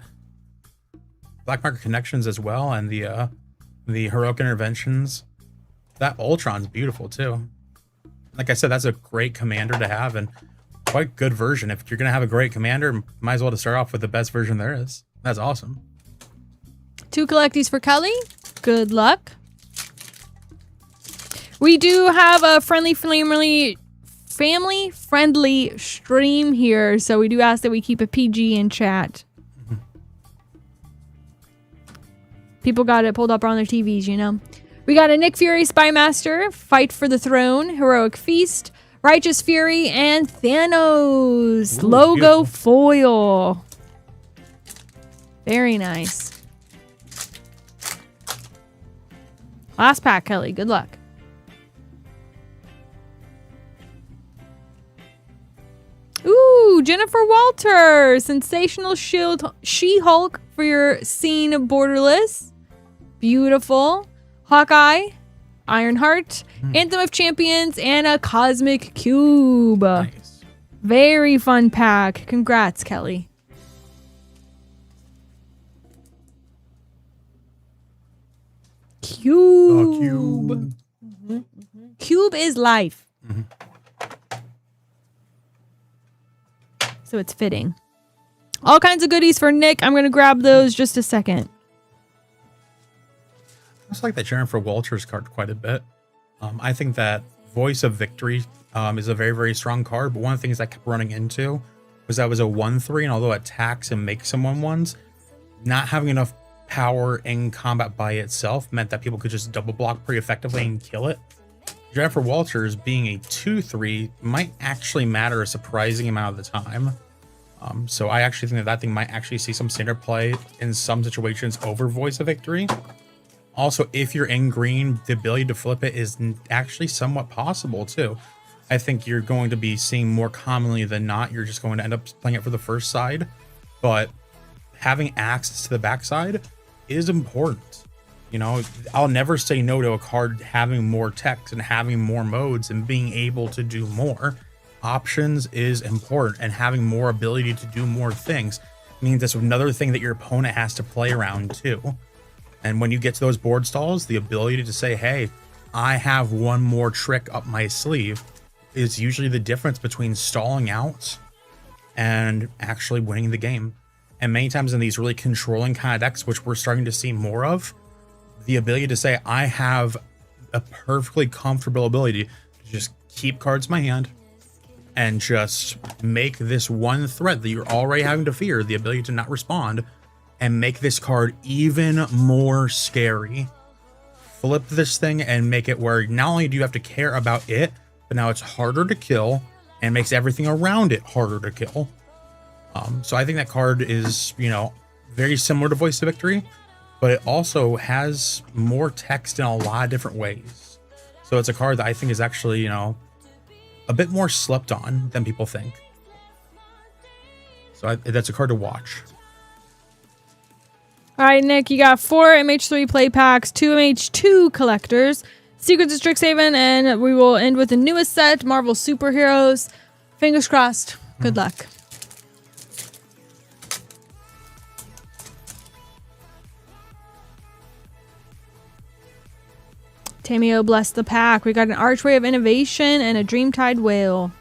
Black Market Connections as well, and the Heroic Interventions. That Ultron's beautiful too. Like I said, that's a great commander to have and quite good version. If you're gonna have a great commander, might as well to start off with the best version there is. That's awesome. 2 collecties for Kelly. Good luck. We do have a family-friendly stream here, so we do ask that we keep a PG in chat. People got it pulled up on their TVs, you know. We got a Nick Fury Spymaster, Fight for the Throne, Heroic Feast, Righteous Fury, and Thanos. Ooh, logo beautiful. foil. Very nice. Last pack, Kelly. Good luck. Ooh, Jennifer Walter, Sensational Shield She-Hulk for your scene borderless. Beautiful. Hawkeye, Ironheart, Anthem of Champions, and a Cosmic Cube. Nice. Very fun pack. Congrats, Kelly. Cube. Cube. Cube is life. So it's fitting. All kinds of goodies for Nick. I'm going to grab those just a second. I just like that Jennifer Walters card quite a bit. I think that Voice of Victory is a very, very strong card, but one of the things I kept running into was that was a 1/3, and although it attacks and makes some 1/1s, not having enough power in combat by itself meant that people could just double block pretty effectively and kill it. Jennifer Walters being a 2/3 might actually matter a surprising amount of the time. So I actually think that that thing might actually see some standard play in some situations over Voice of Victory. Also, if you're in green, the ability to flip it is actually somewhat possible too. I think you're going to be seeing more commonly than not, you're just going to end up playing it for the first side. But having access to the backside is important. You know, I'll never say no to a card having more text and having more modes and being able to do more. Options is important, and having more ability to do more things means that's another thing that your opponent has to play around too. And when you get to those board stalls, the ability to say, hey, I have one more trick up my sleeve is usually the difference between stalling out and actually winning the game. And many times in these really controlling kind of decks, which we're starting to see more of, the ability to say, I have a perfectly comfortable ability to just keep cards in my hand and just make this one threat that you're already having to fear, the ability to not respond, and make this card even more scary. Flip this thing and make it where not only do you have to care about it, but now it's harder to kill and makes everything around it harder to kill. So I think that card is, you know, very similar to Voice of Victory, but it also has more text in a lot of different ways. So it's a card that I think is actually, you know, a bit more slept on than people think. So that's a card to watch. All right, Nick, you got 4 MH3 play packs, 2 MH2 collectors, Secrets of Strixhaven, and we will end with the newest set, Marvel Superheroes. Fingers crossed. Good luck. Tamio, bless the pack. We got an Archway of Innovation and a Dreamtide Whale.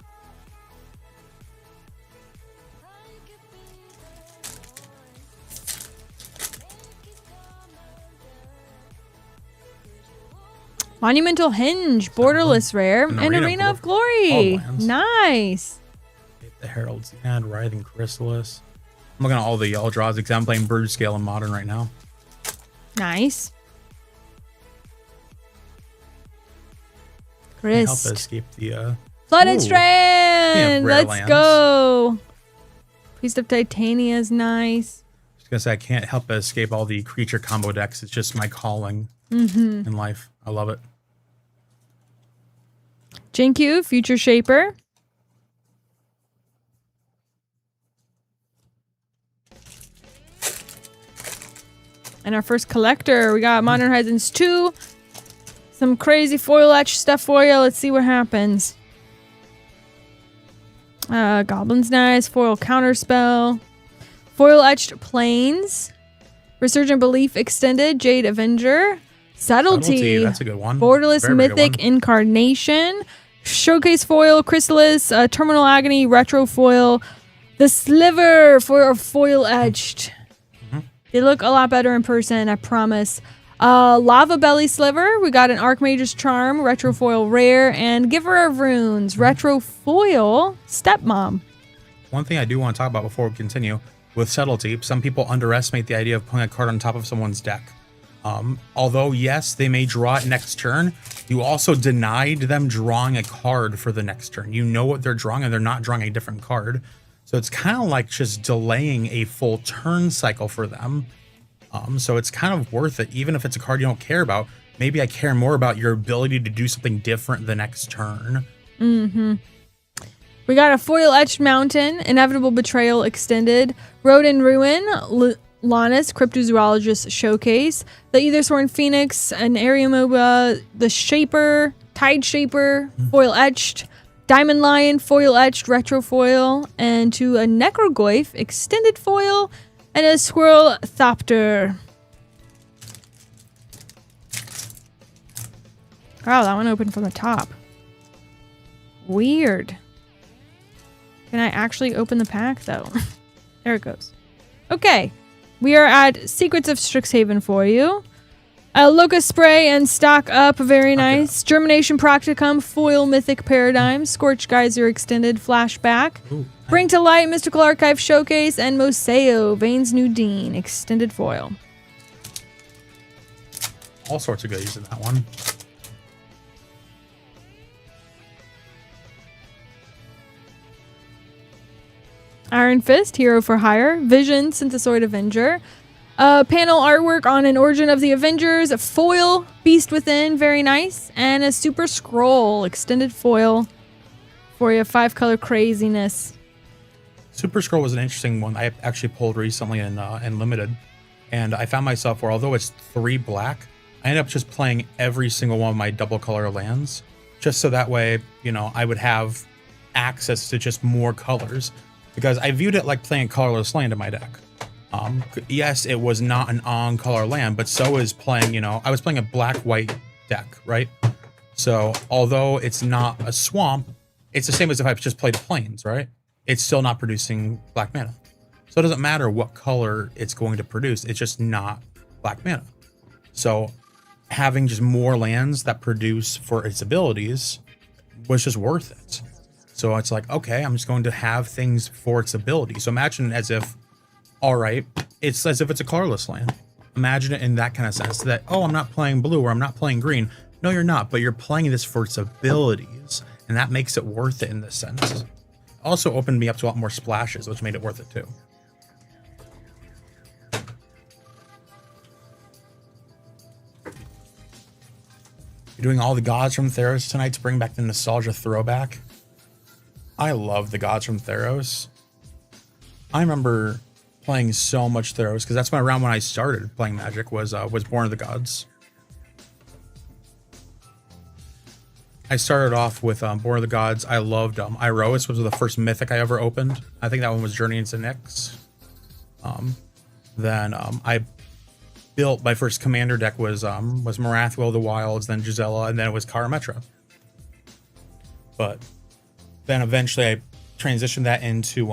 Monumental Hinge, Borderless Rare, and Arena of Glory. Nice. The Herald's End, Writhing Chrysalis. I'm looking at all the yellow draws because I'm playing Brood Scale in Modern right now. Nice. Can't help but escape the Flooded Strand. Let's lands. go. Priest of Titania is nice. Just gonna say I can't help but escape all the creature combo decks. It's just my calling in life. I love it. Jinkyu, Future Shaper. And our first collector, we got Modern Horizons 2. Some crazy foil etch stuff for you. Let's see what happens. Goblin's Nice, foil counterspell. Foil etched Plains. Resurgent Belief Extended, Jade Avenger. Subtlety. That's a good one. Borderless Mythic Incarnation. Showcase foil, Chrysalis, Terminal Agony, retro foil. The Sliver for foil etched. They look a lot better in person, I promise. Lava Belly Sliver. We got an Archmage's Charm, retro foil rare, and Giver of Runes, retro foil Stepmom. One thing I do want to talk about before we continue with Subtlety, some people underestimate the idea of putting a card on top of someone's deck. Although, yes, they may draw it next turn, you also denied them drawing a card for the next turn. You know what they're drawing, and they're not drawing a different card. So it's kind of like just delaying a full turn cycle for them. So it's kind of worth it, even if it's a card you don't care about. Maybe I care more about your ability to do something different the next turn. We got a foil etched mountain, Inevitable Betrayal Extended, Road in Ruin, Lannis, Cryptozoologist Showcase, the Ethersworn Phoenix, an Ariamoba, the Shaper, Tide Shaper, foil etched, Diamond Lion, foil etched, retro foil, and to a Necrogoyf, extended foil, and a Squirrel Thopter. Wow, that one opened from the top. Weird. Can I actually open the pack, though? There it goes. Okay. We are at Secrets of Strixhaven for you. Locust Spray and Stock Up, very nice. Germination Practicum, Foil Mythic Paradigm, Scorch Geyser Extended, Flashback. Ooh, Bring to Light, Mystical Archive Showcase, and Moseo, Vane's New Dean, Extended Foil. All sorts of goodies in that one. Iron Fist, Hero for Hire, Vision, Synthesoid Avenger, panel artwork on an Origin of the Avengers, a foil, Beast Within, very nice, and a Super Scroll, extended foil for you, 5-color craziness. Super Scroll was an interesting one I actually pulled recently in Limited, and I found myself where although it's 3 black, I ended up just playing every single one of my double color lands, just so that way, you know, I would have access to just more colors. Because I viewed it like playing a colorless land in my deck. Yes, it was not an on-color land, but so is playing, you know, I was playing a black-white deck, right? So, although it's not a swamp, it's the same as if I just played plains, right? It's still not producing black mana. So it doesn't matter what color it's going to produce. It's just not black mana. So having just more lands that produce for its abilities was just worth it. So it's like, okay, I'm just going to have things for its ability. So imagine as if, all right, it's as if it's a colorless land. Imagine it in that kind of sense that, oh, I'm not playing blue or I'm not playing green. No, you're not, but you're playing this for its abilities. And that makes it worth it in this sense. Also opened me up to a lot more splashes, which made it worth it too. You're doing all the gods from Theros tonight to bring back the nostalgia throwback. I love the gods from Theros. I remember playing so much Theros because that's around when I started playing Magic was Born of the Gods. I started off with Born of the Gods. I loved Iroas, was the first mythic I ever opened. I think that one was Journey into Nyx. Then I built my first commander deck was Marathwell of the Wilds, then Gisela, and then it was Karametra. But then eventually I transitioned that into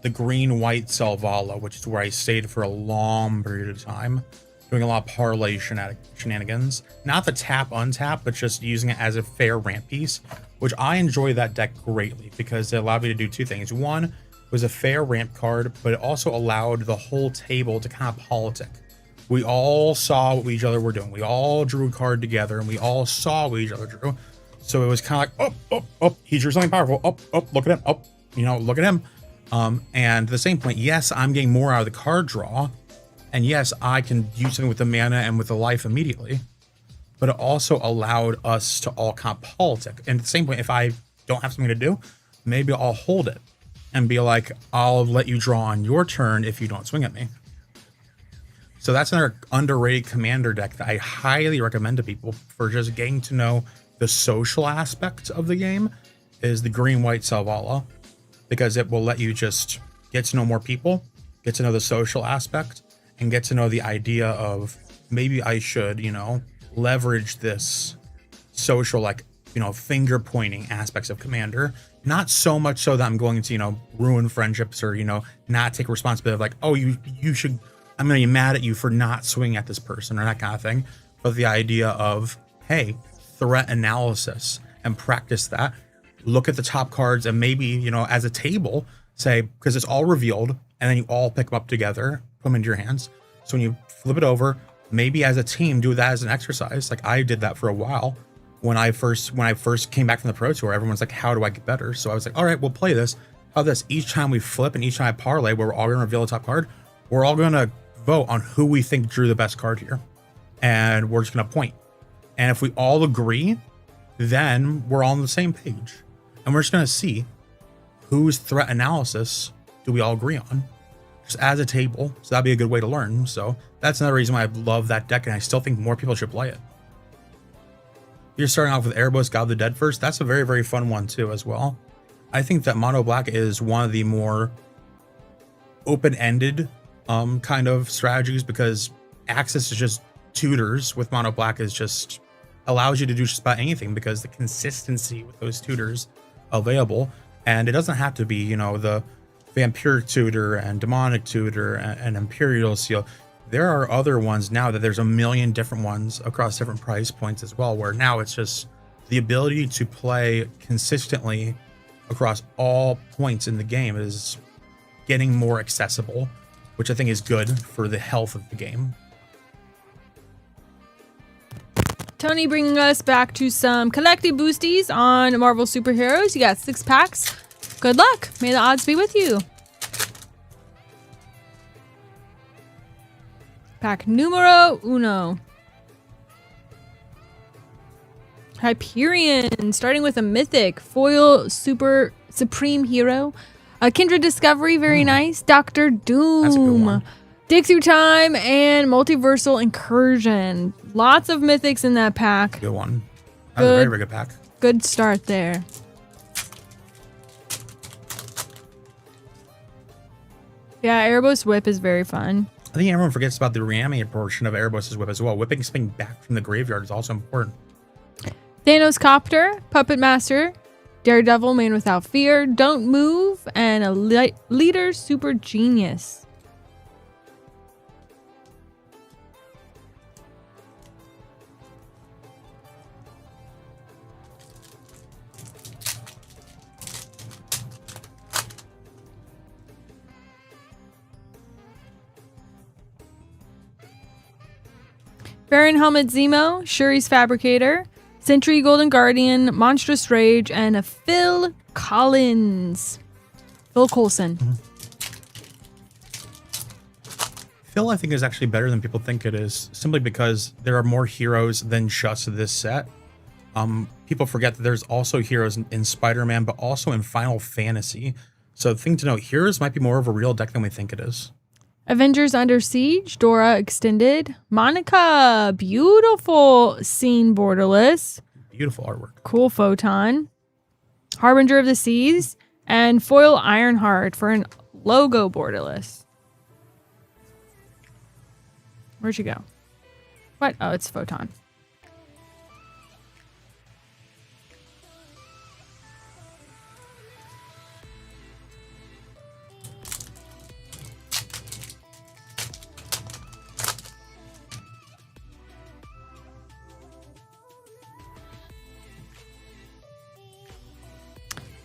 the green-white Selvala, which is where I stayed for a long period of time, doing a lot of parlay shenanigans. Not the tap-untap, but just using it as a fair ramp piece, which I enjoy that deck greatly because it allowed me to do two things. One was a fair ramp card, but it also allowed the whole table to kind of politic. We all saw what each other were doing. We all drew a card together, and we all saw what each other drew. So it was kind of like, oh, he drew something powerful. Look at him. Look at him. And at the same point, yes, I'm getting more out of the card draw. And yes, I can use something with the mana and with the life immediately. But it also allowed us to all kind of politic. And at the same point, if I don't have something to do, maybe I'll hold it and be like, I'll let you draw on your turn if you don't swing at me. So that's another underrated commander deck that I highly recommend to people for just getting to know the social aspect of the game is the green-white Selvala, because it will let you just get to know more people, get to know the social aspect, and get to know the idea of maybe I should, leverage this social, finger pointing aspects of Commander. Not so much so that I'm going to, ruin friendships or, not take responsibility of like, oh, you should, I'm going to be mad at you for not swinging at this person or that kind of thing. But the idea of, hey, threat analysis and practice that. Look at the top cards and maybe, as a table, say, because it's all revealed and then you all pick them up together, put them into your hands. So when you flip it over, maybe as a team, do that as an exercise. Like I did that for a while. When I first came back from the Pro Tour, everyone's like, how do I get better? So I was like, all right, we'll play this. How this? Each time we flip and each time I parlay, where we're all going to reveal a top card, we're all going to vote on who we think drew the best card here. And we're just going to point. And if we all agree, then we're all on the same page. And we're just going to see whose threat analysis do we all agree on. Just as a table. So that'd be a good way to learn. So that's another reason why I love that deck. And I still think more people should play it. You're starting off with Erebos, God of the Dead first. That's a very, very fun one too as well. I think that Mono Black is one of the more open-ended kind of strategies because access to just tutors with Mono Black is just allows you to do just about anything because the consistency with those tutors available. And it doesn't have to be, the Vampiric Tutor and Demonic Tutor and Imperial Seal. There are other ones now that there's a million different ones across different price points as well, where now it's just the ability to play consistently across all points in the game is getting more accessible, which I think is good for the health of the game. Tony bringing us back to some collective boosties on Marvel Superheroes. You got 6 packs. Good luck. May the odds be with you. Pack numero uno. Hyperion, starting with a mythic. Foil supreme hero. A Kindred Discovery, very nice. Doctor Doom. That's a good one. Dig Through Time and Multiversal Incursion. Lots of mythics in that pack. Good one. That was a very, very good pack. Good start there. Yeah, Erebos Whip is very fun. I think everyone forgets about the reanimated portion of Erebos' Whip as well. Whipping something back from the graveyard is also important. Thanos Copter, Puppet Master, Daredevil, Man Without Fear, Don't Move, and a Leader Super Genius. Baron Helmet Zemo, Shuri's Fabricator, Sentry Golden Guardian, Monstrous Rage, and a Phil Collins. Phil Coulson. Phil, I think, is actually better than people think it is, simply because there are more heroes than just this set. People forget that there's also heroes in Spider-Man, but also in Final Fantasy. So the thing to note, heroes might be more of a real deck than we think it is. Avengers Under Siege, Dora Extended, Monica, beautiful scene borderless. Beautiful artwork. Cool photon. Harbinger of the Seas, and foil Ironheart for an logo borderless. Where'd you go? What? Oh, it's photon.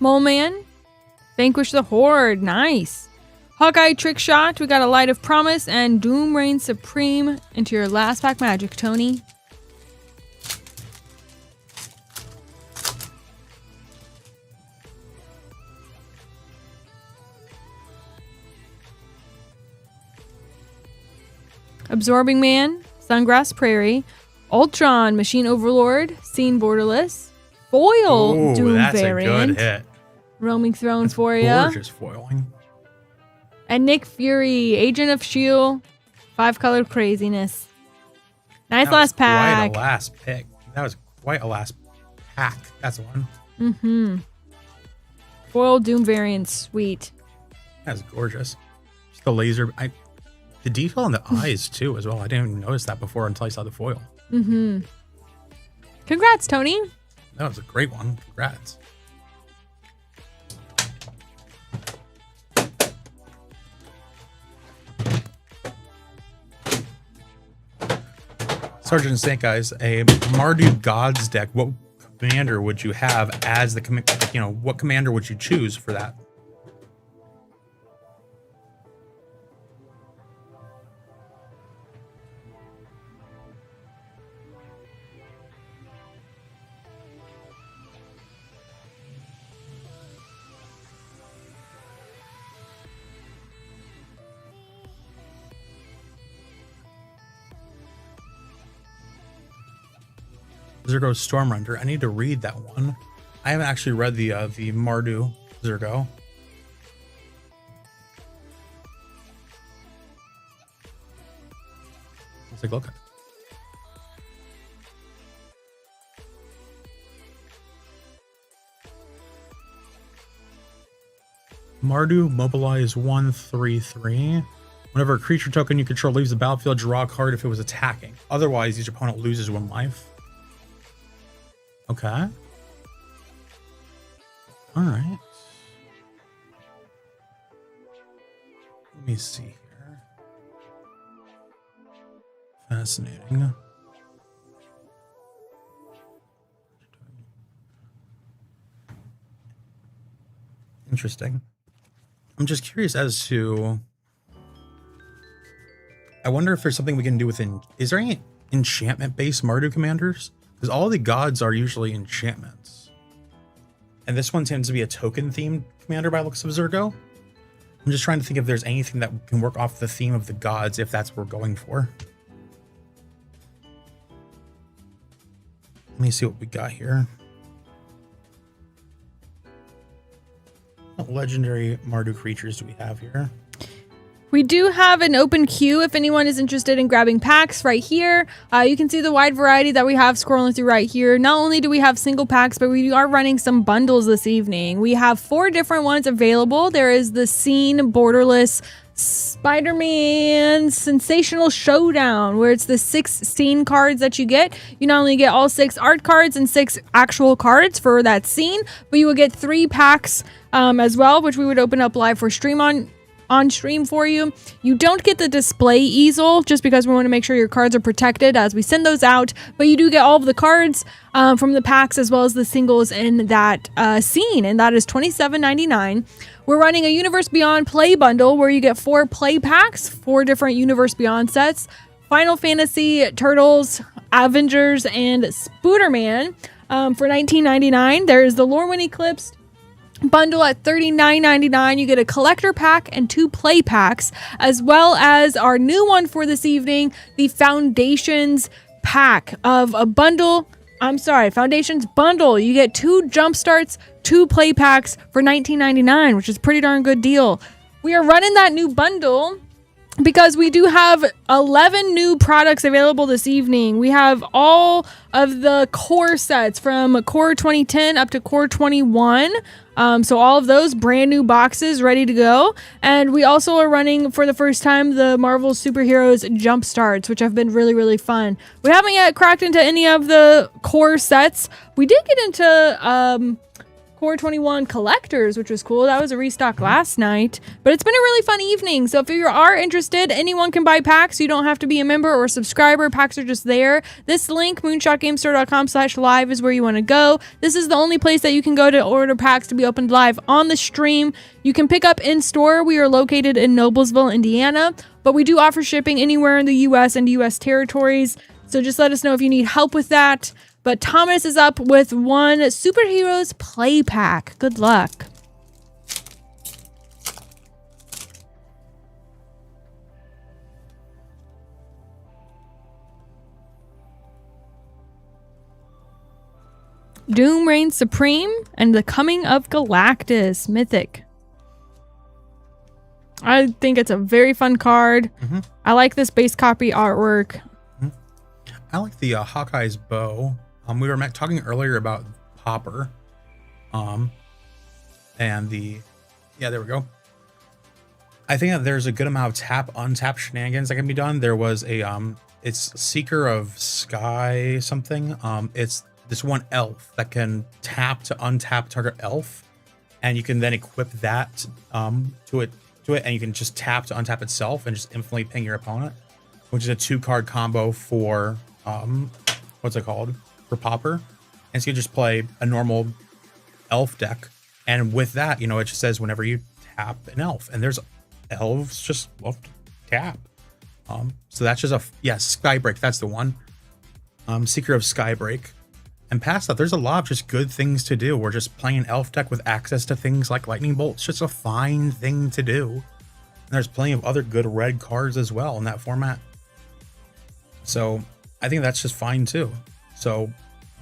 Mole Man, Vanquish the Horde, nice. Hawkeye Trick Shot, we got a Light of Promise, and Doom Reign Supreme into your last pack magic, Tony. Absorbing Man, Sungrass Prairie, Ultron, Machine Overlord, Scene Borderless, foil Doom that's variant. A good hit. Roaming Throne for ya. Gorgeous foiling. And Nick Fury, Agent of S.H.I.E.L.D., 5-color craziness. Nice last pack. Quite a last pick. That was quite a last pack. That's the one. Mm-hmm. Foil Doom variant, sweet. That's gorgeous. Just the laser. The detail on the eyes, too, as well. I didn't even notice that before until I saw the foil. Mm-hmm. Congrats, Tony. That was a great one. Congrats. Sergeant Snake Eyes, a Mardu Gods deck. What commander would you have as the what commander would you choose for that? Zergo Stormrender. I need to read that one. I haven't actually read the Mardu Zergo. Let's take a look at it. Mardu, mobilize 1/3/3. Whenever a creature token you control leaves the battlefield, draw a card if it was attacking. Otherwise, each opponent loses 1 life. Okay. All right. Let me see here. Fascinating. Interesting. I'm just curious as to... I wonder if there's something we can do within... Is there any enchantment-based Mardu commanders? Because all the gods are usually enchantments. And this one tends to be a token-themed commander by looks of Zergo. I'm just trying to think if there's anything that can work off the theme of the gods, if that's what we're going for. Let me see what we got here. What legendary Mardu creatures do we have here? We do have an open queue if anyone is interested in grabbing packs right here. You can see the wide variety that we have scrolling through right here. Not only do we have single packs, but we are running some bundles this evening. We have 4 different ones available. There is the Scene Borderless Spider-Man Sensational Showdown, where it's the 6 cards that you get. You not only get all 6 art cards and 6 actual cards for that scene, but you will get 3 packs as well, which we would open up live for stream on stream for you. You don't get the display easel just because we want to make sure your cards are protected as we send those out, but you do get all of the cards from the packs as well as the singles in that scene, and that is $27.99. We're running a Universe Beyond play bundle where you get 4 play packs, 4 different Universe Beyond sets, Final Fantasy, Turtles, Avengers, and Spooderman for $19.99. There's the Lorwyn Eclipse bundle at $39.99. You get a collector pack and 2 play packs, as well as our new one for this evening, the Foundations pack of a bundle. Foundations bundle. You get 2 jump starts, 2 play packs for $19.99, which is a pretty darn good deal. We are running that new bundle because we do have 11 new products available this evening. We have all of the core sets from core 2010 up to core 21. So all of those brand new boxes ready to go. And we also are running for the first time the Marvel Superheroes Jump Starts, which have been really, really fun. We haven't yet cracked into any of the core sets. We did get into Core 21 collectors, which was cool. That was a restock last night, but it's been a really fun evening. So if you are interested, anyone can buy packs. You don't have to be a member or a subscriber. Packs are just there. This link, moonshotgamestore.com/live, is where you want to go. This is the only place that you can go to order packs to be opened live on the stream. You can pick up in store. We are located in Noblesville, Indiana, but we do offer shipping anywhere in the US and US territories. So just let us know if you need help with that. But Thomas is up with 1 Superheroes play pack. Good luck. Doom reigns supreme and the coming of Galactus Mythic. I think it's a very fun card. I like this base copy artwork. I like the Hawkeye's bow. We were talking earlier about Popper, and there we go. I think that there's a good amount of tap untap shenanigans that can be done. There was a it's Seeker of Sky something. It's this one elf that can tap to untap target elf, and you can then equip that to it, and you can just tap to untap itself and just infinitely ping your opponent, which is a 2-card combo for what's it called? For Popper. And so you just play a normal elf deck, and with that, it just says whenever you tap an elf, and there's elves just love to tap. So that's just Skybreak, that's the one. Seeker of Skybreak. And past that, there's a lot of just good things to do. We're just playing an elf deck with access to things like Lightning Bolt. It's just a fine thing to do. And there's plenty of other good red cards as well in that format. So I think that's just fine too. So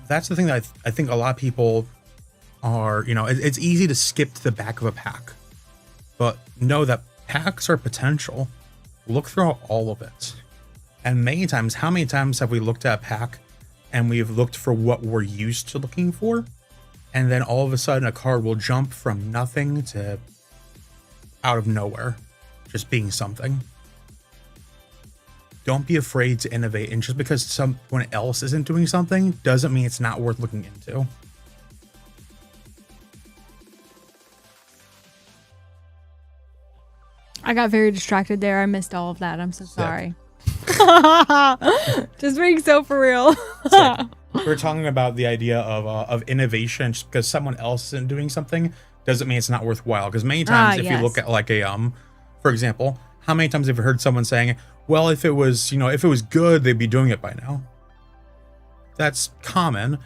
that's the thing that I think a lot of people are, it's easy to skip to the back of a pack, but know that packs are potential. Look through all of it. And how many times have we looked at a pack and we've looked for what we're used to looking for, and then all of a sudden a card will jump from nothing to out of nowhere, just being something. Don't be afraid to innovate, and just because someone else isn't doing something doesn't mean it's not worth looking into. I got very distracted there. I missed all of that. I'm so sorry. Just being so for real. We're talking about the idea of innovation. Just because someone else isn't doing something doesn't mean it's not worthwhile. Because many times, if you look at like for example, how many times have you heard someone saying, well, if it was good, they'd be doing it by now? That's common.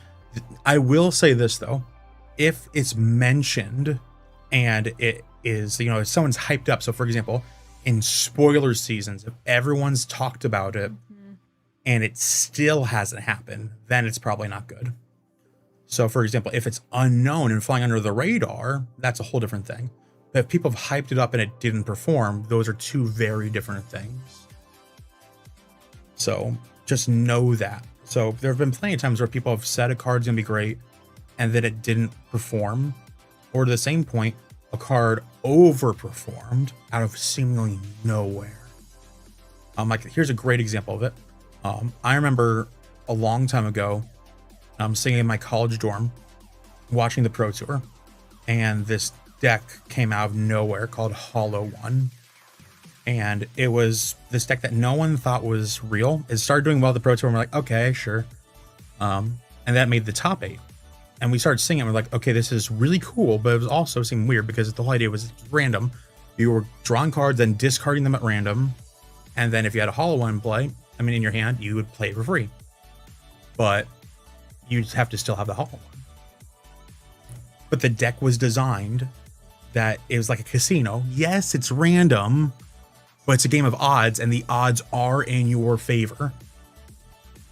I will say this though, if it's mentioned and it is, if someone's hyped up. So for example, in spoiler seasons, if everyone's talked about it and it still hasn't happened, then it's probably not good. So for example, if it's unknown and flying under the radar, that's a whole different thing. But if people have hyped it up and it didn't perform, those are 2 very different things. So just know that. So there have been plenty of times where people have said a card's gonna be great and then it didn't perform. Or to the same point, a card overperformed out of seemingly nowhere. Like here's a great example of it. I remember a long time ago, sitting in my college dorm, watching the Pro Tour, and this deck came out of nowhere called Hollow One. And it was this deck that no one thought was real. It started doing well at the Pro Tour, and we're like, okay, sure. And that made the top 8. And we started seeing it, and we're like, okay, this is really cool, but it was also seemed weird because the whole idea was random. You were drawing cards, then discarding them at random. And then if you had a Hollow One in play, in your hand, you would play it for free. But you'd have to still have the Hollow One. But the deck was designed that it was like a casino. Yes, it's random, but it's a game of odds, and the odds are in your favor.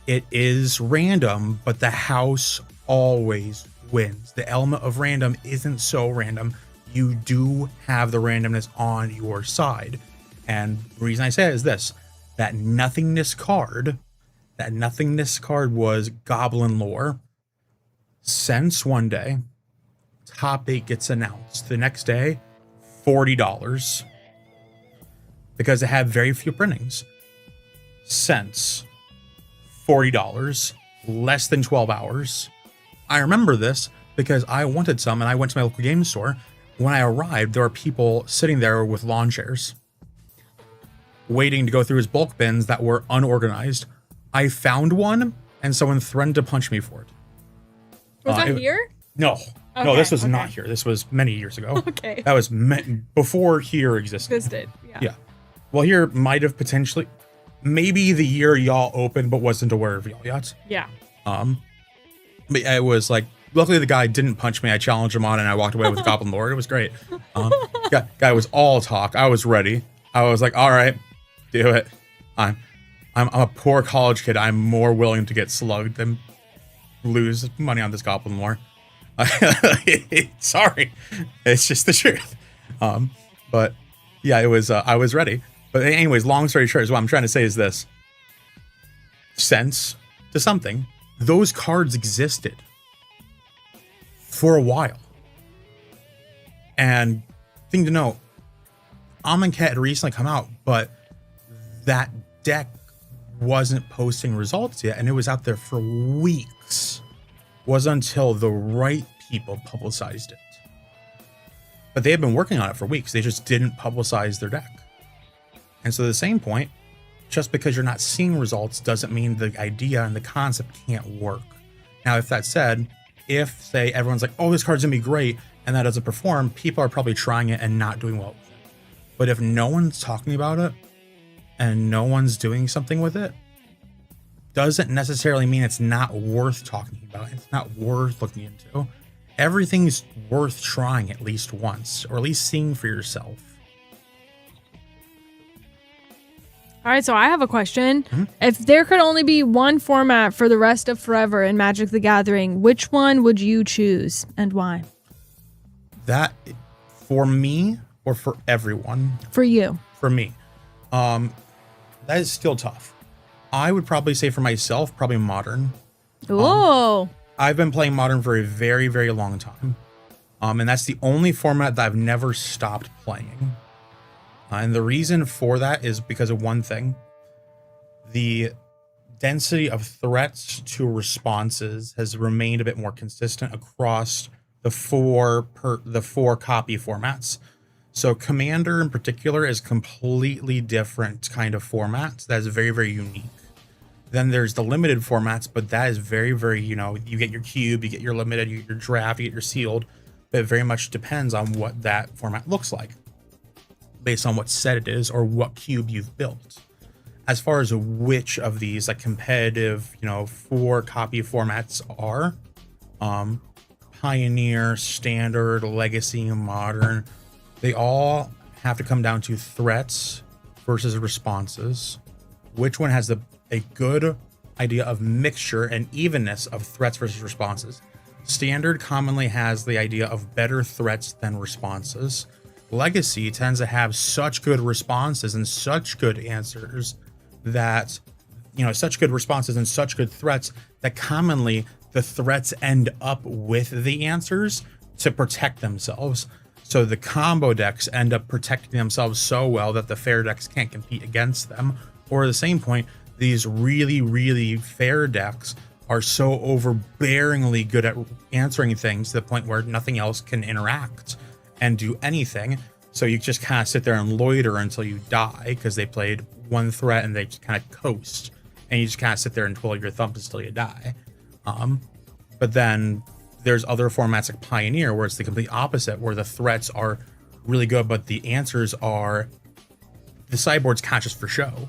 It is random, but the house always wins. The element of random isn't so random. You do have the randomness on your side. And the reason I say it is this, that nothingness card was Goblin Lore. Since one day, top 8 gets announced. The next day, $40. Because it had very few printings. Since $40, less than 12 hours. I remember this because I wanted some and I went to my local game store. When I arrived, there were people sitting there with lawn chairs, waiting to go through his bulk bins that were unorganized. I found one and someone threatened to punch me for it. Was that here? No. Okay, no, this was not here. This was many years ago. Okay. That was before here existed. Yeah. Well, here might have potentially, maybe the year y'all opened, but wasn't aware of y'all yet. Yeah. But it was like, luckily the guy didn't punch me. I challenged him on and I walked away with Goblin Lord. It was great. Guy was all talk. I was ready. I was like, all right, do it. I'm a poor college kid. I'm more willing to get slugged than lose money on this Goblin Lore. Sorry, it's just the truth. But yeah, it was. I was ready. But anyways, long story short, is what I'm trying to say is this: sense to something. Those cards existed for a while, and thing to note, Amonkhet had recently come out, but that deck wasn't posting results yet, and it was out there for weeks. Wasn't until the right people publicized it. But they had been working on it for weeks. They just didn't publicize their deck. And so, at the same point, just because you're not seeing results doesn't mean the idea and the concept can't work. Now, if that said, if say everyone's like, oh, this card's gonna be great, and that doesn't perform, people are probably trying it and not doing well with it. But if no one's talking about it and no one's doing something with it, doesn't necessarily mean it's not worth talking about. It's not worth looking into. Everything's worth trying at least once, or at least seeing for yourself. All right, so I have a question. Mm-hmm. If there could only be one format for the rest of forever in Magic the Gathering, which one would you choose and why? That, for me or for everyone? For you. For me. That is still tough. I would probably say for myself, probably Modern. Oh. I've been playing Modern for a very, very long time. And that's the only format that I've never stopped playing. And the reason for that is because of one thing. The density of threats to responses has remained a bit more consistent across the four copy formats. So Commander in particular is completely different kind of format that is very, very unique. Then there's the limited formats, but that is very, very, you get your cube, you get your limited, you get your draft, you get your sealed, but it very much depends on what that format looks like based on what set it is or what cube you've built. As far as which of these like competitive, 4 copy formats are, Pioneer, Standard, Legacy, Modern, they all have to come down to threats versus responses. Which one has a good idea of mixture and evenness of threats versus responses? Standard commonly has the idea of better threats than responses. Legacy tends to have such good responses and such good answers that, such good responses and such good threats that commonly the threats end up with the answers to protect themselves. So the combo decks end up protecting themselves so well that the fair decks can't compete against them. Or at the same point, these really, really fair decks are so overbearingly good at answering things to the point where nothing else can interact and do anything. So you just kind of sit there and loiter until you die because they played one threat and they just kind of coast. And you just kind of sit there and twiddle your thumbs until you die. But then there's other formats like Pioneer where it's the complete opposite, where the threats are really good, but the answers are the sideboard's kind of just for show.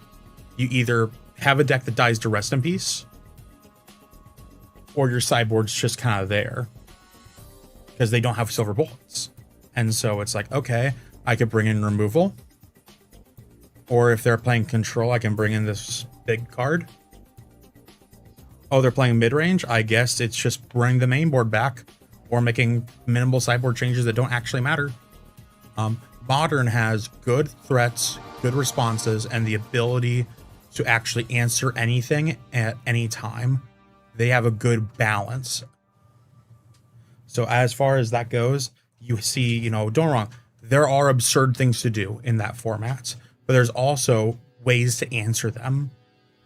You either have a deck that dies to rest in peace, or your sideboard's just kind of there because they don't have silver bullets. And so it's like, okay, I could bring in removal, or if they're playing control, I can bring in this big card. Oh, they're playing mid-range? I guess it's just bringing the main board back or making minimal sideboard changes that don't actually matter. Modern has good threats, good responses, and the ability to actually answer anything at any time. They have a good balance. So as far as that goes, you see, you know, don't get me wrong, there are absurd things to do in that format, but there's also ways to answer them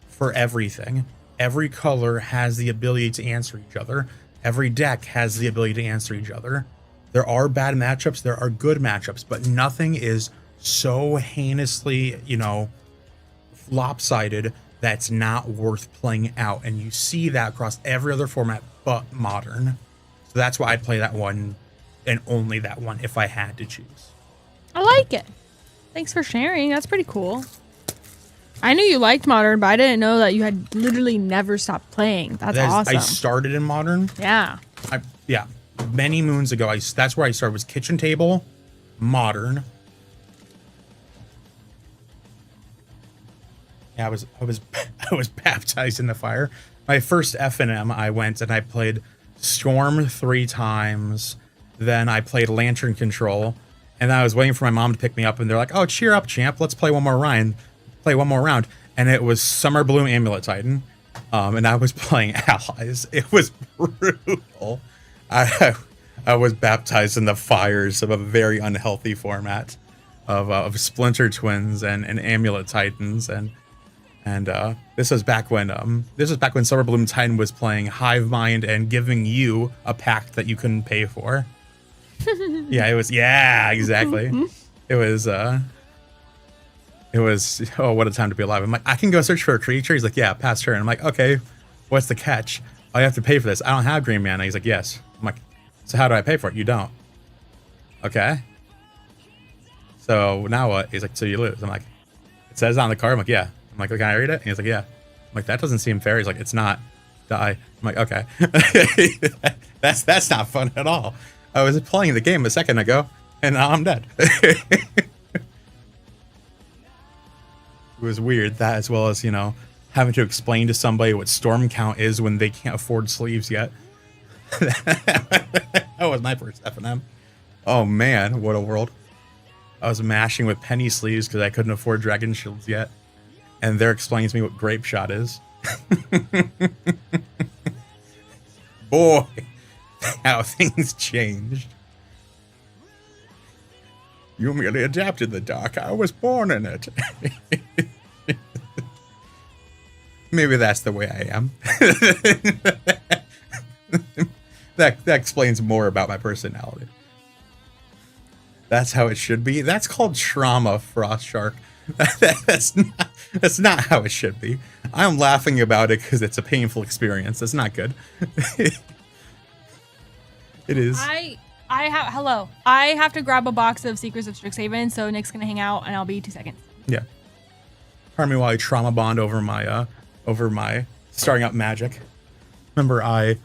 for everything. Every color has the ability to answer each other. Every deck has the ability to answer each other. There are bad matchups, there are good matchups, but nothing is so heinously, you know, lopsided that's not worth playing out. And you see that across every other format but Modern. So that's why I'd play that one and only that one if I had to choose. I like it. Thanks for sharing. That's pretty cool. I knew you liked Modern, but I didn't know that you had literally never stopped playing. That's awesome. I started in Modern. Yeah. Yeah. Many moons ago, that's where I started, was Kitchen Table, Modern. Yeah, I was baptized in the fire. My first F&M, I went and I played Storm 3 times. Then I played Lantern Control. And I was waiting for my mom to pick me up, and they're like, "Oh, cheer up, champ. Let's play one more round." And it was Summer Bloom Amulet Titan. And I was playing allies. It was brutal. I was baptized in the fires of a very unhealthy format of Splinter Twins and Amulet Titans, and this was back when Summer Bloom Titan was playing Hive Mind and giving you a pact that you couldn't pay for. Exactly. It was oh, what a time to be alive. I'm like, I can go search for a creature. He's like, yeah, pass turn. I'm like, okay, what's the catch? I have to pay for this. I don't have green mana. He's like, yes. I'm like, so how do I pay for it? You don't. Okay. So now what? He's like, so you lose. I'm like, it says on the card. I'm like, yeah. I'm like, can I read it? And he's like, yeah. I'm like, that doesn't seem fair. He's like, it's not. Die. I'm like, okay. That's not fun at all. I was playing the game a second ago, and now I'm dead. It was weird, that as well as, you know, having to explain to somebody what storm count is when they can't afford sleeves yet. That was my first F&M. Oh man, what a world. I was mashing with penny sleeves because I couldn't afford dragon shields yet. And there explains to me what grape shot is. Boy, how things changed. You merely adapted the dark. I was born in it. Maybe that's the way I am. That explains more about my personality. That's how it should be. That's called trauma, Frost Shark. That's not how it should be. I'm laughing about it because it's a painful experience. That's not good. It is. I have to grab a box of Secrets of Strixhaven, so Nick's gonna hang out, and I'll be 2 seconds. Yeah. Pardon me while I trauma bond over my starting up Magic. Remember, I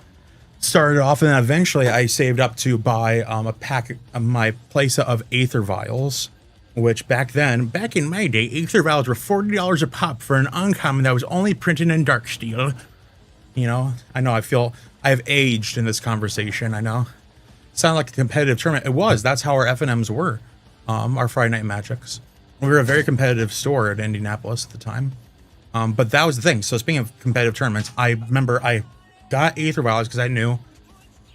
started off, and then eventually I saved up to buy a pack of my playset of Aether Vials, which back in my day, Aether Vials were $40 a pop for an uncommon that was only printed in Darksteel. You know, I know I have aged in this conversation. I know. Sounded like a competitive tournament. It was. That's how our F&Ms were. Our Friday Night Magics. We were a very competitive store at Indianapolis at the time. But that was the thing. So speaking of competitive tournaments, I remember I got Aether Vials because I knew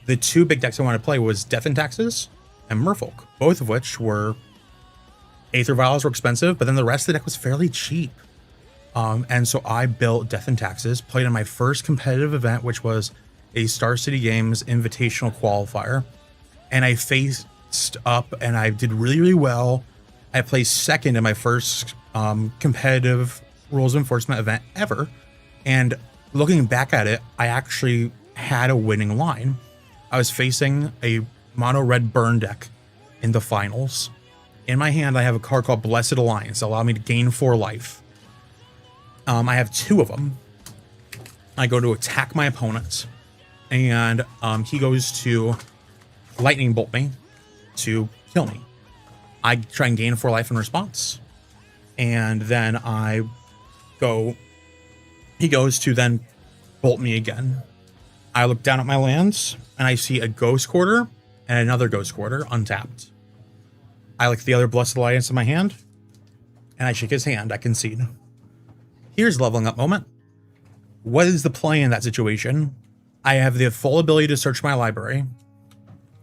the two big decks I wanted to play was Death and Taxes and Merfolk, both of which were Aether Vials were expensive, but then the rest of the deck was fairly cheap. And so I built Death and Taxes, played in my first competitive event, which was a Star City Games Invitational Qualifier. And I faced up and I did really, really well. I placed second in my first competitive rules enforcement event ever. And looking back at it, I actually had a winning line. I was facing a mono red burn deck in the finals. In my hand, I have a card called Blessed Alliance that allowed me to gain 4 life. I have 2 of them. I go to attack my opponent, and he goes to lightning bolt me to kill me. I try and gain 4 life in response, and then he goes to then bolt me again. I look down at my lands, and I see a Ghost Quarter and another Ghost Quarter untapped. I look at the other Blessed Alliance in my hand, and I shake his hand. I concede. Here's leveling up moment. What is the play in that situation? I have the full ability to search my library.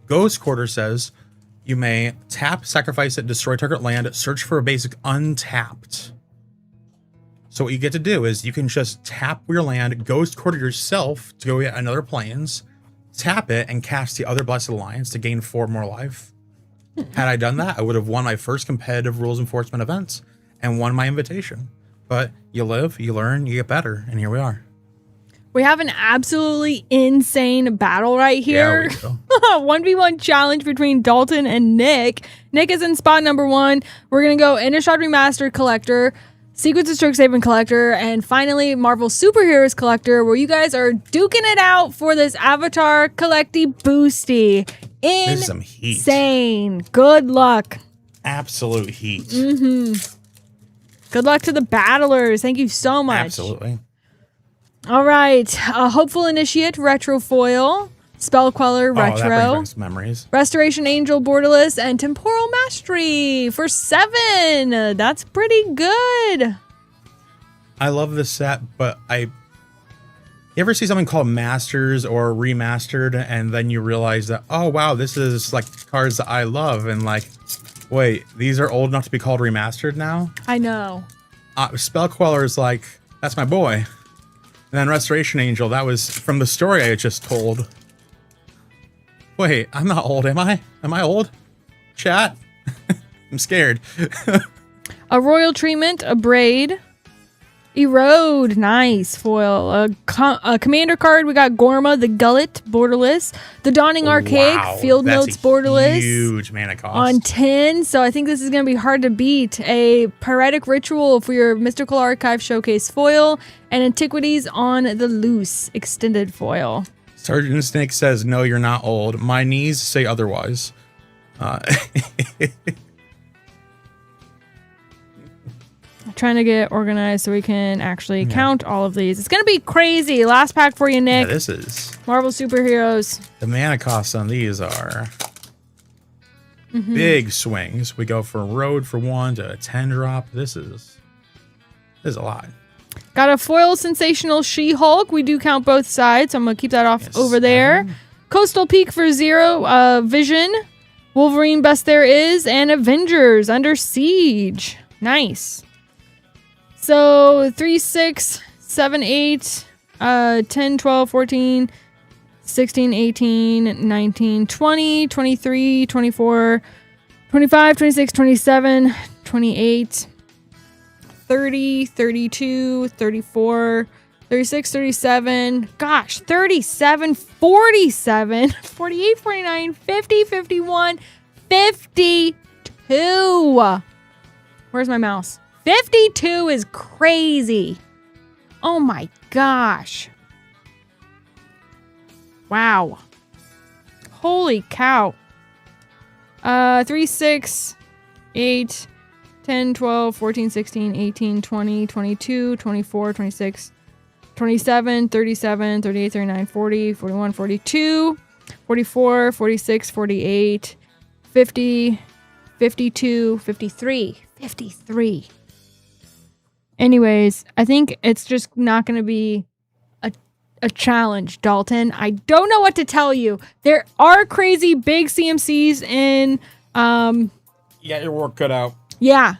Ghost Quarter says you may tap, sacrifice it, destroy target land, search for a basic untapped. So what you get to do is you can just tap your land, Ghost Quarter yourself to go get another planes, tap it, and cast the other Blessed Alliance to gain 4 more life. Had I done that, I would have won my first competitive rules enforcement events and won my invitation. But you live, you learn, you get better, and here we are. We have an absolutely insane battle right here. Yeah, 1v1 challenge between Dalton and Nick. Nick is in spot number 1. We're going to go Innistrad Remastered Collector, Secrets of Strixhaven Collector, and finally Marvel Superheroes Collector, where you guys are duking it out for this Avatar Collecty Boosty. This is some heat. Insane. Good luck. Absolute heat. Good luck to the battlers. Thank you so much. Absolutely. All right. Hopeful Initiate Retro Foil, Spell Queller Retro, that brings back memories. Restoration Angel Borderless, and Temporal Mastery for 7. That's pretty good. I love this set, but you ever see something called Masters or Remastered, and then you realize that, oh wow, this is like cards that I love, and like, wait, these are old enough to be called Remastered now? I know. Spell Queller is like, that's my boy. And then Restoration Angel, that was from the story I had just told. Wait, I'm not old, am I? Am I old? Chat? I'm scared. A Royal Treatment, a Braid, Erode, nice foil. A commander card, we got Gorma, the Gullet, borderless. The Dawning Archaic, Wow, Field that's Notes, borderless. Huge mana cost. On 10, so I think this is going to be hard to beat. A Pyretic Ritual for your Mystical Archive Showcase foil, and Antiquities on the Loose, extended foil. Sergeant Snake says, no, you're not old. My knees say otherwise. Trying to get organized so we can actually count all of these. It's going to be crazy. Last pack for you, Nick. Yeah, this is... Marvel Superheroes. The mana costs on these are big swings. We go from Road for 1 to a 10 drop. This is a lot. Got a foil Sensational She-Hulk. We do count both sides, so I'm going to keep that off over there. Coastal Peak for 0. Vision. Wolverine Best There Is. And Avengers Under Siege. Nice. So 3, 6, 7, 8, 10, 12, 14, 16, 18, 19, 20, 23, 24, 25, 26, 27, 28, 30, 32, 34, 36, 37, gosh, 37, 47, 48, 49, 50, 51, 52. Where's my mouse? 52 is crazy. Oh my gosh. Wow. Holy cow. 3, 6, 8, 10, 12, 14, 16, 18, 20, 22, 24, 26, 27, 37, 38, 39, 40, 41, 42, 44, 46, 48, 50, 52, 53. 53. Anyways, I think it's just not going to be a challenge, Dalton. I don't know what to tell you. There are crazy big CMCs in You got your work cut out. yeah.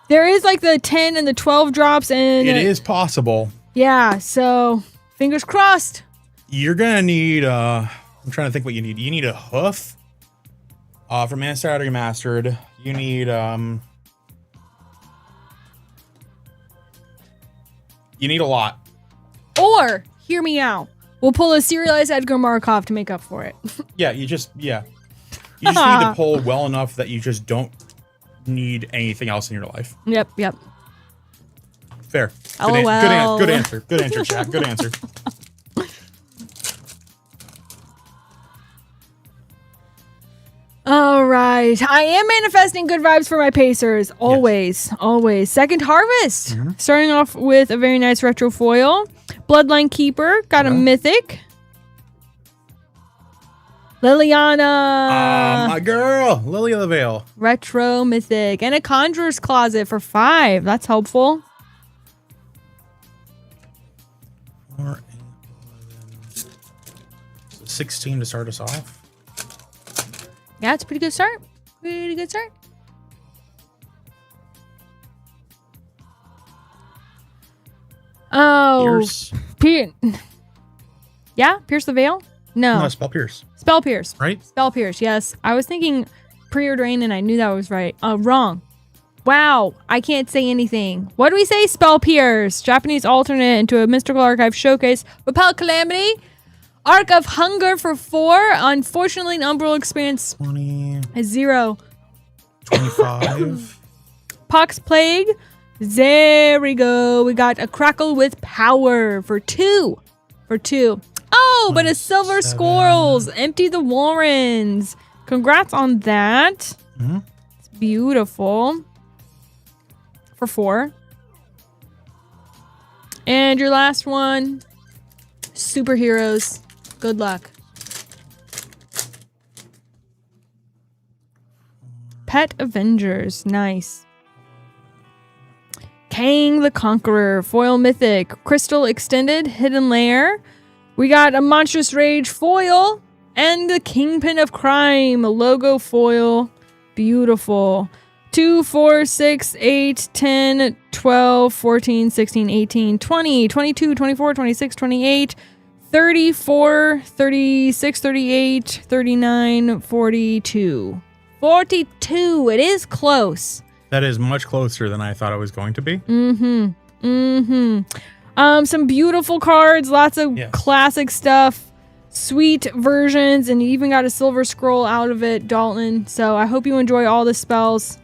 There is like the 10 and the 12 drops and It is possible. yeah, so fingers crossed. You're gonna need I'm trying to think what you need. You need a hoof for Baneslayer Remastered. You need a lot. Or hear me out. We'll pull a serialized Edgar Markov to make up for it. Yeah, you just need to pull well enough that you just don't need anything else in your life. Yep. Fair. LOL. Good answer. Good answer, Jack. Good answer. All right. I am manifesting good vibes for my Pacers. Always. Second Harvest. Starting off with a very nice retro foil. Bloodline Keeper. Got a mythic. Liliana. My girl. Lily of the Veil. Retro mythic. And a Conjurer's Closet for 5. That's helpful. 4, 8, 11, 16 to start us off. Yeah, it's a pretty good start. Oh. Pierce. Yeah? Pierce the Veil? No. Spell Pierce. Spell Pierce. Right? Spell Pierce, yes. I was thinking Preordain and I knew that was right. Wrong. Wow. I can't say anything. What do we say? Spell Pierce. Japanese alternate into a Mystical Archive Showcase. Repel Calamity. Arc of Hunger for 4. Unfortunately, an Umbral Experience 20. is 0. 25. Pox Plague. There we go. We got a Crackle with Power for 2. Oh, but a Silver Squirrels. Empty the Warrens. Congrats on that. It's beautiful. For 4. And your last one. Superheroes. Good luck. Pet Avengers. Nice. Kang the Conqueror. Foil Mythic. Crystal Extended. Hidden Layer. We got a Monstrous Rage foil. And the Kingpin of Crime. Logo foil. Beautiful. 2, 4, 6, 8, 10, 12, 14, 16, 18, 20, 22, 24, 26, 28, 34, 36, 38, 39, 42. 42. It is close. That is much closer than I thought it was going to be. Some beautiful cards, lots of classic stuff, sweet versions, and you even got a silver scroll out of it, Dalton. So I hope you enjoy all the spells.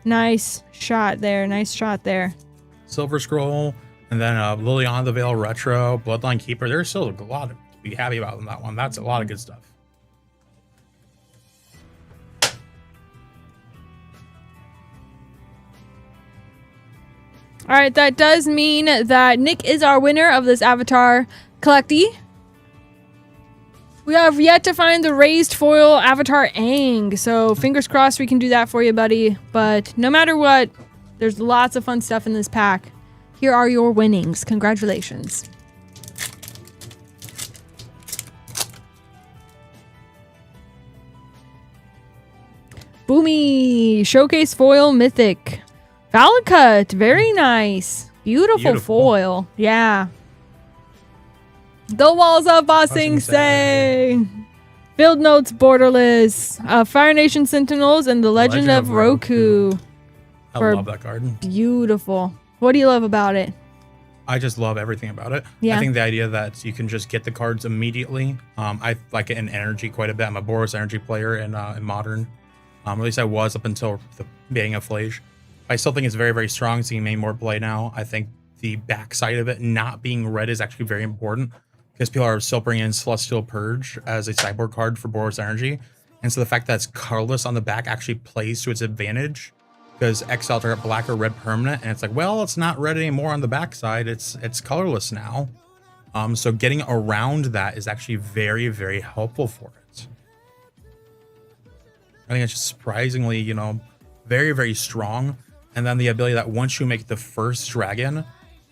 Nice shot there. Silver Scroll, and then Liliana the Veil Retro, Bloodline Keeper. There's still a lot to be happy about in that one. That's a lot of good stuff. All right, that does mean that Nick is our winner of this Avatar Collectee. We have yet to find the raised foil Avatar Aang, so fingers crossed we can do that for you, buddy. But no matter what, there's lots of fun stuff in this pack. Here are your winnings. Congratulations. Boomy! Showcase Foil Mythic. Valid cut. Very nice. Beautiful foil. Yeah. The walls of Ba Sing Se. Field Notes Borderless. Fire Nation Sentinels and the Legend of Roku. I love that card. Beautiful. What do you love about it? I just love everything about it. Yeah. I think the idea that you can just get the cards immediately. I like it in energy quite a bit. I'm a Boros energy player in Modern. At least I was up until the beginning of Flage. I still think it's very, very strong, seeing main more play now. I think the backside of it not being red is actually very important because people are still bringing in Celestial Purge as a sideboard card for Boros Energy. And so the fact that it's colorless on the back actually plays to its advantage because Exile target black or red permanent. And it's like, well, it's not red anymore on the backside. It's colorless now. So getting around that is actually very, very helpful for it. I think it's just surprisingly, very, very strong. And then the ability that once you make the first dragon,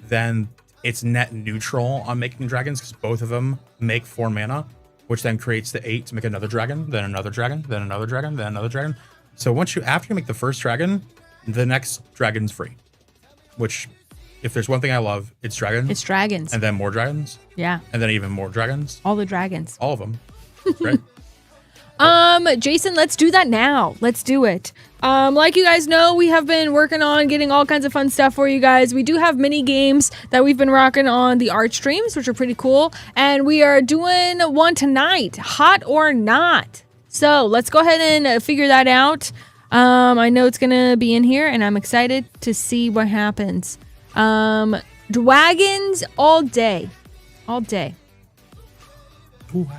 then it's net neutral on making dragons because both of them make 4 mana, which then creates the 8 to make another dragon, then another dragon, then another dragon, then another dragon. So after you make the first dragon, the next dragon's free. Which, if there's one thing I love, it's dragons. It's dragons. And then more dragons. Yeah. And then even more dragons. All the dragons. All of them. Right? Jason, let's do that now. Let's do it. Like you guys know, we have been working on getting all kinds of fun stuff for you guys. We do have mini games that we've been rocking on the art streams, which are pretty cool. And we are doing one tonight, hot or not. So let's go ahead and figure that out. I know it's gonna be in here and I'm excited to see what happens. Dragons all day. All day. Ooh,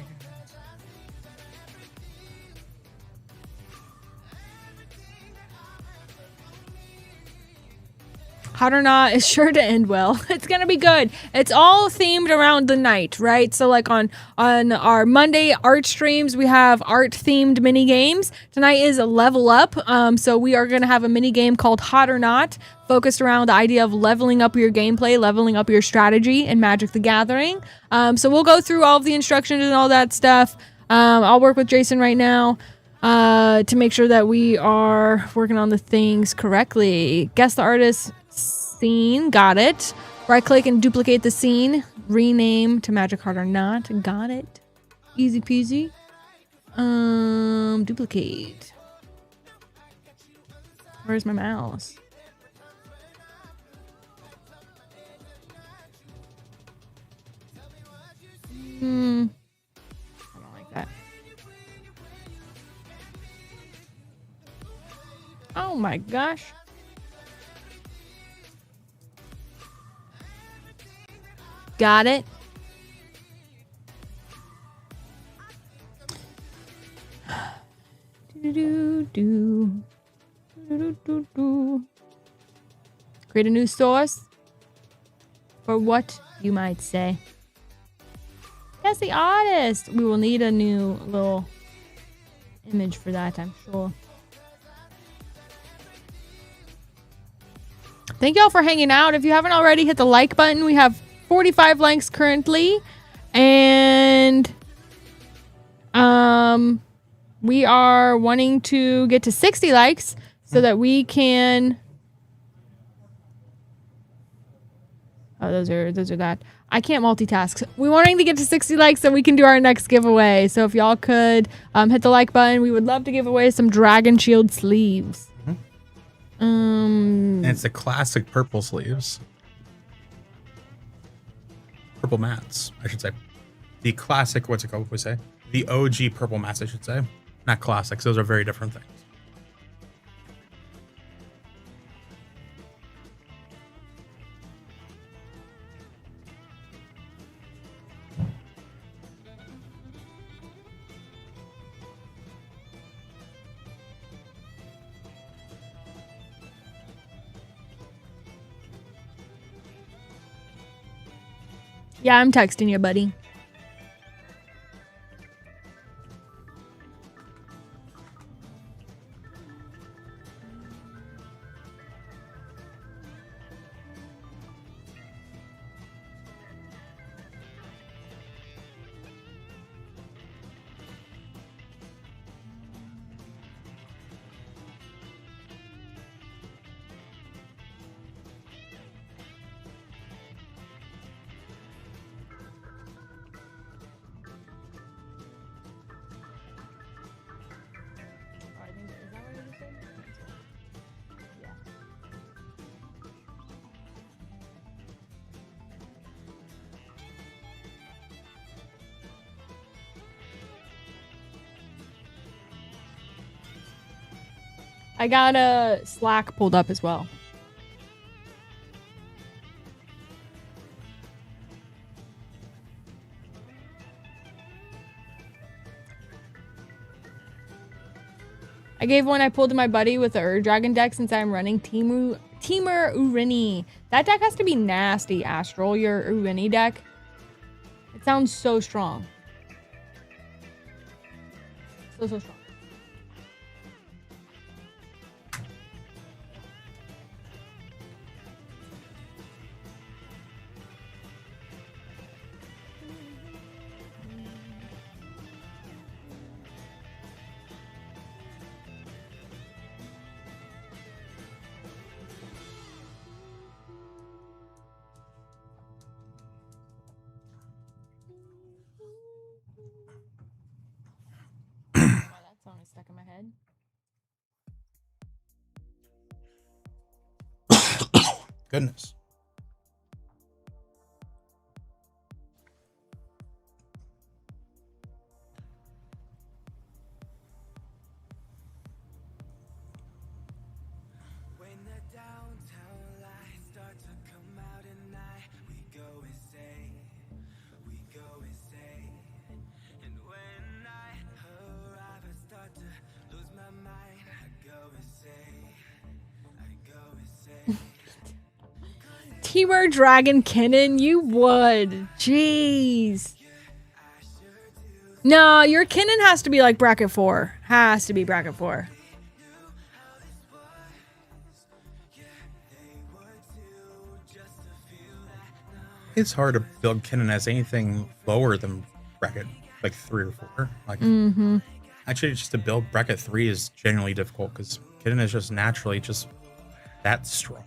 Hot or not is sure to end well. It's gonna be good. It's all themed around the night, right? So like on our Monday art streams, we have art themed mini games. Tonight is a level up. So we are gonna have a mini game called Hot or Not, focused around the idea of leveling up your gameplay, leveling up your strategy in Magic the Gathering. So we'll go through all of the instructions and all that stuff. I'll work with Jason right now to make sure that we are working on the things correctly. Guess the artist scene. Got it. Right click and duplicate the scene. Rename to Magic Hot or Not. Got it. Easy peasy. Duplicate. Where's my mouse? I don't like that. Oh my gosh. Got it. Create a new source for what you might say. That's the artist. We will need a new little image for that, I'm sure. Thank y'all for hanging out. If you haven't already, hit the like button. We have 45 likes currently, and we are wanting to get to 60 likes so that we can those are that. I can't multitask. We're wanting to get to 60 likes so we can do our next giveaway. So if y'all could hit the like button, we would love to give away some Dragon Shield sleeves. And it's the classic purple sleeves. Purple mats, I should say. The classic, what's it called? What we say? The OG purple mats, I should say. Not classics. Those are very different things. Yeah, I'm texting you, buddy. I got a Slack pulled up as well. I gave one I pulled to my buddy with the Dragon deck since I'm running Temur Urini. That deck has to be nasty, Astral, your Urini deck. It sounds so strong. So strong. ahead. Goodness. Teamer Dragon Kinnan, you would. Jeez. No, your Kinnan has to be like bracket 4. Has to be bracket 4. It's hard to build Kinnan as anything lower than bracket like 3 or 4. Like, actually, just to build bracket 3 is genuinely difficult because Kinnan is just naturally just that strong.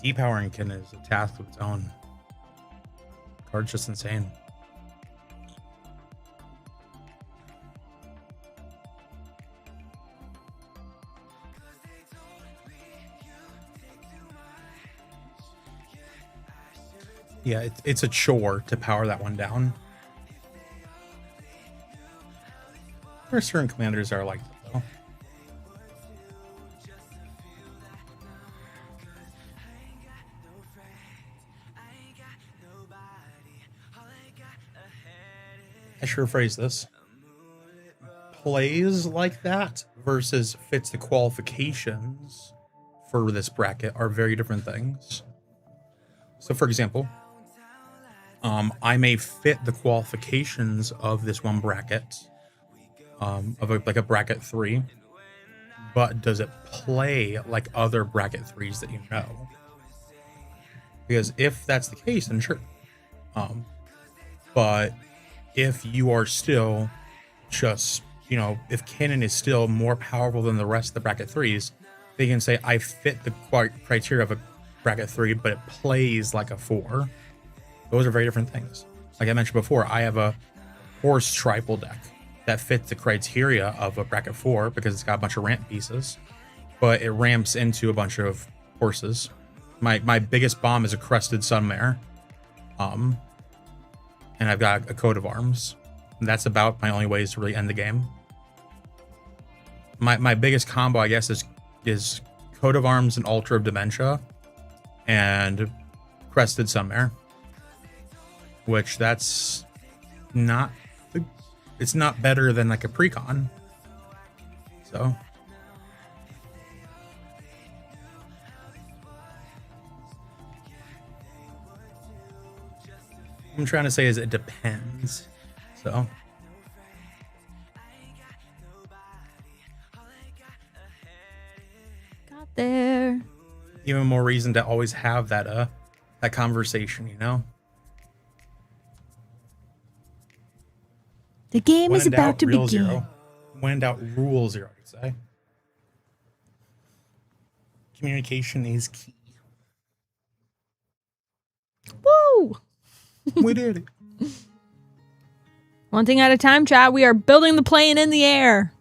Depowering Kinnan is a task of its own. Card's just insane. Yeah, it's a chore to power that one down. There are certain commanders that are like that, though. I should rephrase this. Plays like that versus fits the qualifications for this bracket are very different things. So, for example, I may fit the qualifications of this one bracket, like a bracket 3, but does it play like other bracket 3s that you know? Because if that's the case, then sure. But if you are still just, if Kinnan is still more powerful than the rest of the bracket 3s, they can say, I fit the criteria of a bracket 3, but it plays like a 4. Those are very different things. Like I mentioned before, I have a horse tribal deck that fits the criteria of a bracket 4 because it's got a bunch of ramp pieces, but it ramps into a bunch of horses. My biggest bomb is a crested sunmare, and I've got a coat of arms. And that's about my only ways to really end the game. My biggest combo, I guess, is coat of arms and altar of dementia, and crested sunmare. Which that's not, it's not better than like a precon. So. What I'm trying to say is it depends. So. Got there. Even more reason to always have that conversation, The game is about to begin. Zero. When in doubt, rule 0, I could say. Communication is key. Woo! We did it. One thing at a time, chat. We are building the plane in the air.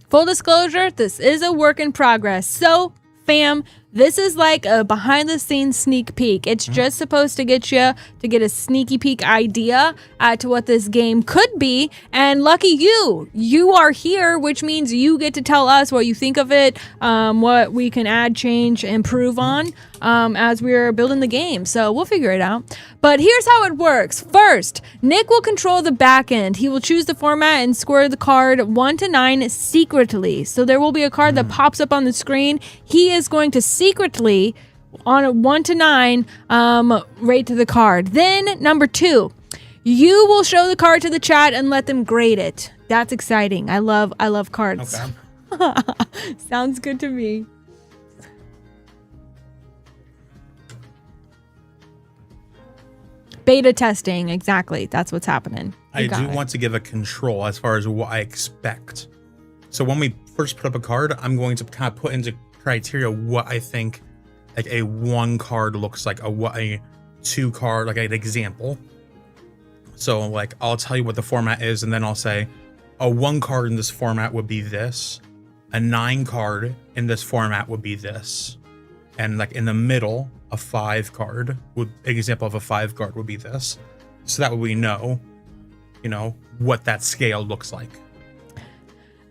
Full disclosure, this is a work in progress. So, fam, this is like a behind the scenes sneak peek. It's just supposed to get you to get a sneaky peek idea to what this game could be. And lucky you are here, which means you get to tell us what you think of it, what we can add, change, improve on as we're building the game. So we'll figure it out. But here's how it works. First, Nick will control the back end. He will choose the format and score the card 1 to 9 secretly. So there will be a card that pops up on the screen. He is going to secretly, on a 1 to 9, rate the card. Then, number 2, you will show the card to the chat and let them grade it. That's exciting. I love cards. Okay. Sounds good to me. beta testing. Exactly. That's what's happening. I do want to give a control as far as what I expect. So when we first put up a card, I'm going to kind of put into criteria what I think like a 1 card looks like, what a 2 card, like an example. So like I'll tell you what the format is, and then I'll say a 1 card in this format would be this, a 9 card in this format would be this, and like in the middle, a 5 card would, example of a 5 card would be this. So that way we know, you know, what that scale looks like.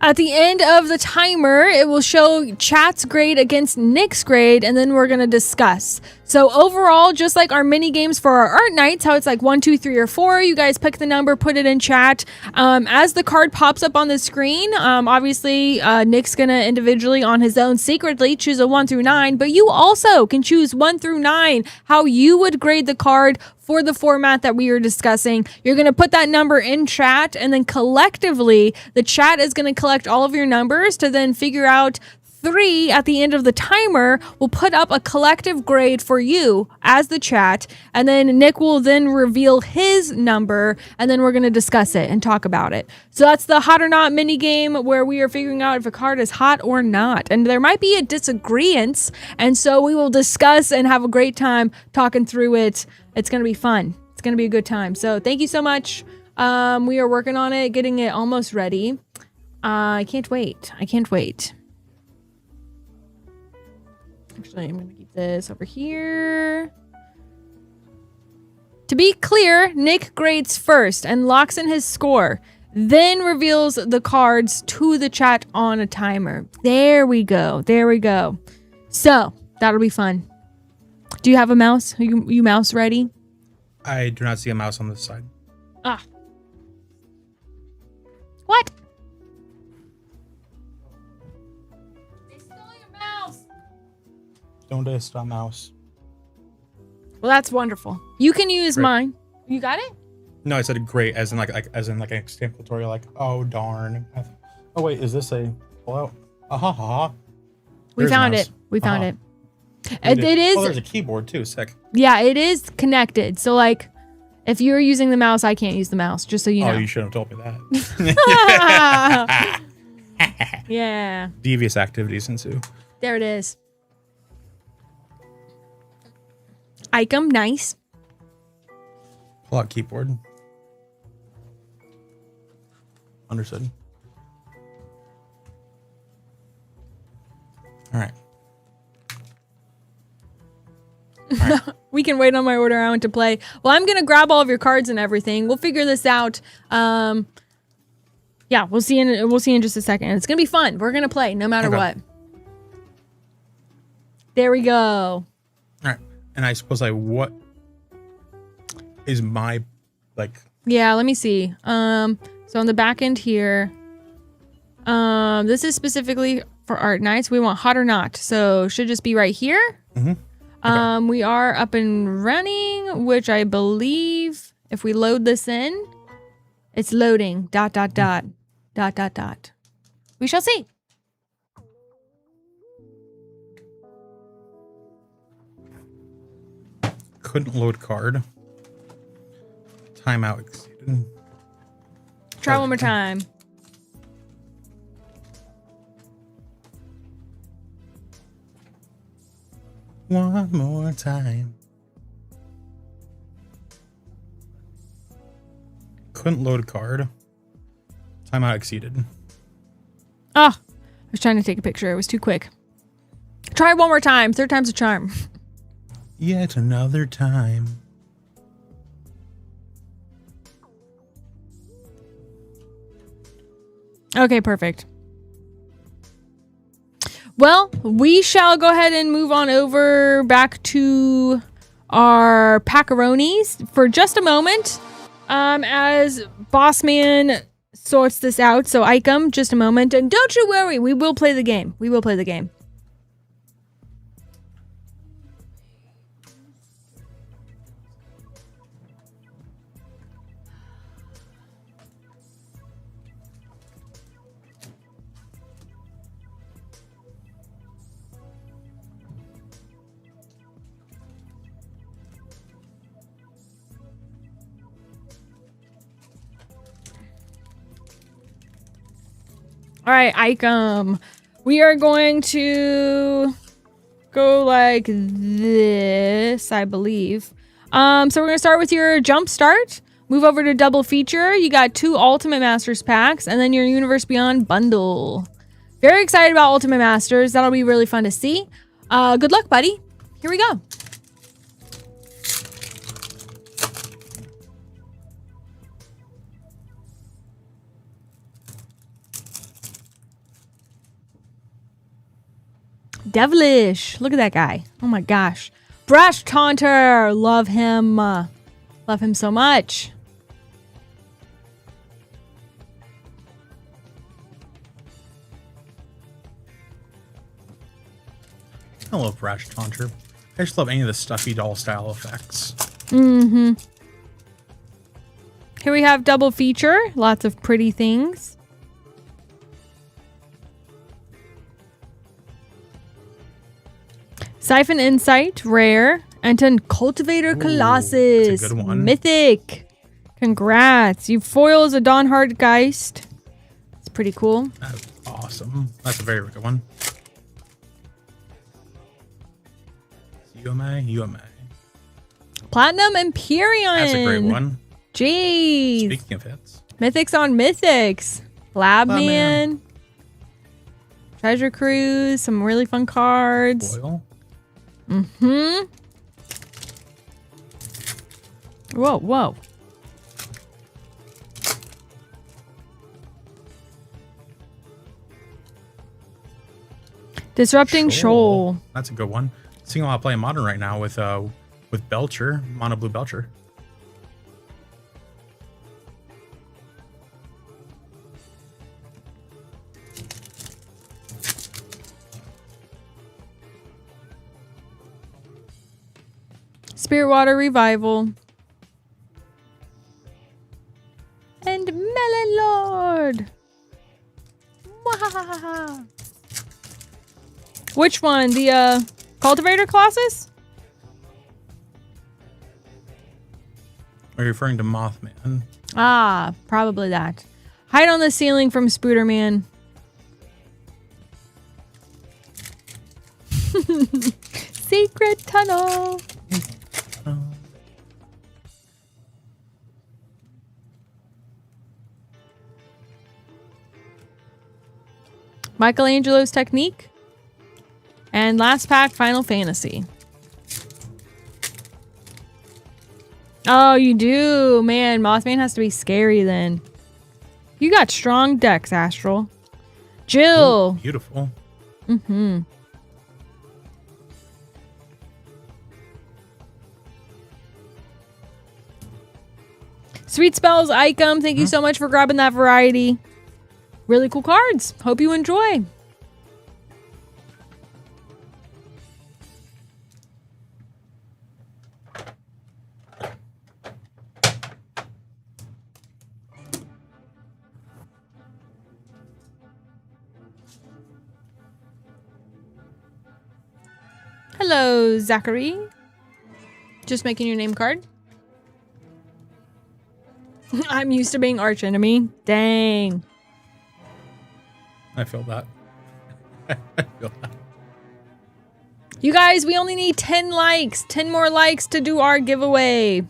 At the end of the timer, it will show chat's grade against Nick's grade, and then we're going to discuss. So overall, just like our mini games for our art nights, how it's like 1, 2, 3, or 4, you guys pick the number, put it in chat. As the card pops up on the screen, obviously Nick's going to individually on his own secretly choose a 1 through 9, but you also can choose 1 through 9, how you would grade the card for the format that we are discussing. You're going to put that number in chat, and then collectively, the chat is going to collect all of your numbers to then figure out 3 at the end of the timer. Will put up a collective grade for you as the chat, and then Nick will then reveal his number, and then we're going to discuss it and talk about it. So that's the hot or not mini game, where we are figuring out if a card is hot or not, and there might be a disagreement, and so we will discuss and have a great time talking through it. It's going to be fun. It's going to be a good time. So thank you so much. We are working on it, getting it almost ready. I can't wait. I can't wait. Actually, I'm going to keep this over here. To be clear, Nick grades first and locks in his score, then reveals the cards to the chat on a timer. There we go. There we go. So that'll be fun. Do you have a mouse? Are you mouse ready? I do not see a mouse on this side. Ah. What? They stole your mouse. Don't waste a mouse. Well, that's wonderful. You can use Great. mine. You got it? No, I said great, as in like an exclamatory, like, oh darn. Oh wait, is this a pullout? Ha ha. We found it. We found it. It is. Oh, there's a keyboard too. Sick. Yeah, it is connected. So like, if you're using the mouse, I can't use the mouse. Just so you know. Oh, you should have told me that. Yeah. Devious activities ensue. There it is. Icom, nice. Pull out keyboard. Understood. All right. We can wait on my order. I want to play. Well, I'm gonna grab all of your cards and everything. We'll figure this out. Yeah, we'll see in just a second. It's gonna be fun. We're gonna play no matter what. There we go. All right. And I suppose what is my like? Yeah, let me see. So on the back end here, this is specifically for art nights. We want hot or not. So should just be right here. Mm-hmm. Okay. We are up and running, which I believe if we load this in, it's loading. ... We shall see. Couldn't load card. Timeout exceeded. Try one more time. One more time. Couldn't load card. Timeout exceeded. Oh, I was trying to take a picture. It was too quick. Try one more time. 3rd time's a charm. Yet another time. Okay, perfect. Well, we shall go ahead and move on over back to our packaronis for just a moment as Bossman sorts this out. So Icom, just a moment. And don't you worry, we will play the game. We will play the game. All right, Icom. We are going to go like this, I believe. So we're going to start with your jump start. Move over to double feature. You got 2 Ultimate Masters packs and then your Universe Beyond bundle. Very excited about Ultimate Masters. That'll be really fun to see. Good luck, buddy. Here we go. Devilish. Look at that guy. Oh my gosh. Brash Taunter. Love him. Love him so much. I love Brash Taunter. I just love any of the stuffy doll style effects. Mm-hmm. Here we have double feature. Lots of pretty things. Siphon Insight, rare. And then Cultivator Colossus. That's a good one. Mythic. Congrats. You foil as a Dawnhard Geist. It's pretty cool. That's awesome. That's a very good one. UMA. Platinum Empyrean. That's a great one. Jeez. Speaking of hits. Mythics on Mythics. Labman. Man. Treasure Cruise. Some really fun cards. Foil. Mm-hmm. Whoa, whoa. Disrupting Shoal. That's a good one. Seeing a lot of play in Modern right now with Belcher, Mono Blue Belcher. Spirit Water Revival. And Melon Lord. Mwahaha. Which one? The Cultivator Colossus? Are you referring to Mothman? Ah, probably that. Hide on the ceiling from Spooderman. Secret tunnel. Michelangelo's Technique. And last pack, Final Fantasy. Oh, you do. Man, Mothman has to be scary then. You got strong decks, Astral. Jill. Ooh, beautiful. Mm-hmm. Sweet Spells, Icom. Thank you so much for grabbing that variety. Really cool cards. Hope you enjoy. Hello, Zachary. Just making your name card. I'm used to being arch enemy. Dang. I feel that. I feel that. You guys, we only need 10 likes. 10 more likes to do our giveaway.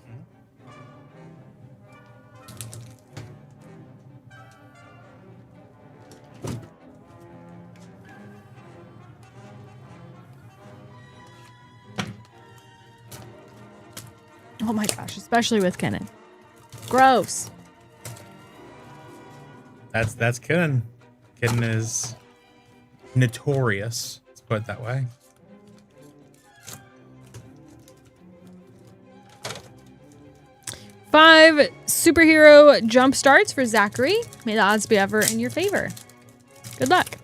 Oh my gosh, especially with Kennen. Gross. That's Kennen. Kennen is notorious. Let's put it that way. Five superhero jump starts for Zachary. May the odds be ever in your favor. Good luck.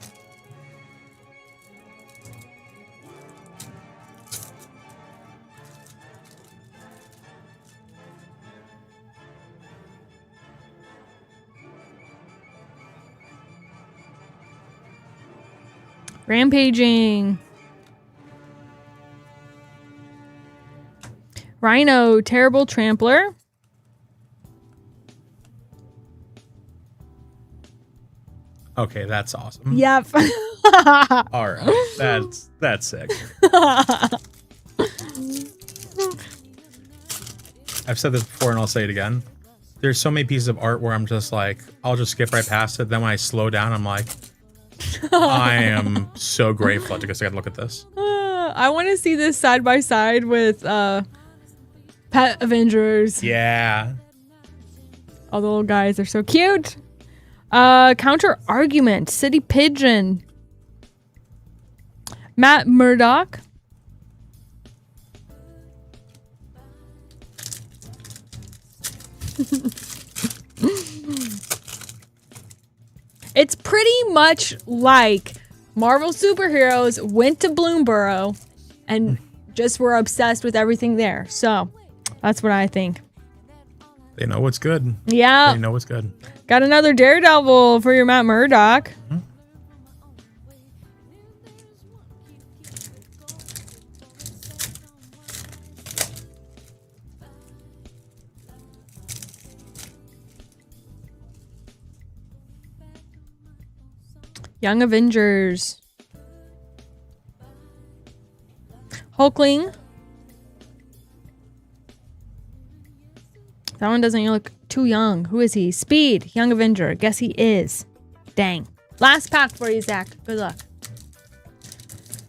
Rampaging. Rhino, Terrible Trampler. Okay, that's awesome. Yep. All right, that's sick. I've said this before and I'll say it again. There's so many pieces of art where I'm just like, I'll just skip right past it. Then when I slow down, I'm like, I am so grateful to get to look at this. I want to see this side by side with Pet Avengers. Yeah. All the little guys are so cute. Counter Argument, City Pigeon, Matt Murdock. It's pretty much like Marvel superheroes went to Bloomborough and just were obsessed with everything there. So that's what I think. They know what's good. Yeah. They know what's good. Got another Daredevil for your Matt Murdock. Mm-hmm. Young Avengers. Hulkling. That one doesn't look too young. Who is he? Speed. Young Avenger. Guess he is. Dang. Last pack for you, Zach. Good luck.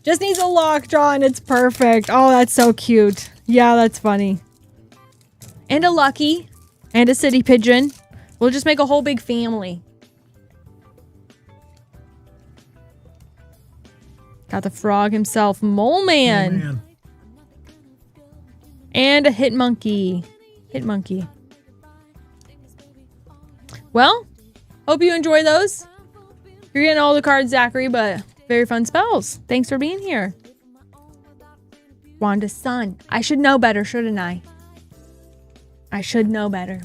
Just needs a lockjaw and it's perfect. Oh, that's so cute. Yeah, that's funny. And a Lucky. And a City Pigeon. We'll just make a whole big family. Got the frog himself, Mole Man. And a Hit Monkey. Hit Monkey. Well, hope you enjoy those. You're getting all the cards, Zachary, but very fun spells. Thanks for being here. Wanda's son. I should know better, shouldn't I? I should know better.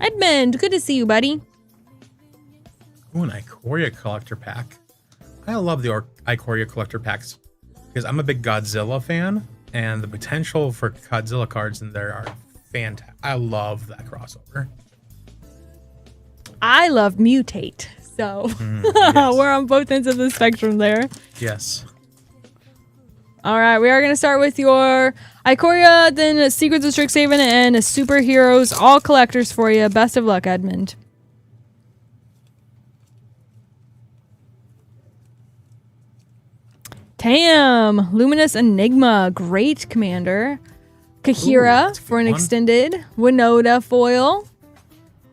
Edmund, good to see you, buddy. Ooh, an Ikoria collector pack. I love the Ikoria collector packs because I'm a big Godzilla fan, and the potential for Godzilla cards in there are fantastic. I love that crossover. I love Mutate, so yes. We're on both ends of the spectrum there. Yes. All right, we are going to start with your Ikoria, then Secrets of Strixhaven, and Superheroes, all collectors for you. Best of luck, Edmund. Tam, Luminous Enigma, great commander. Kahira for an extended. Winota foil.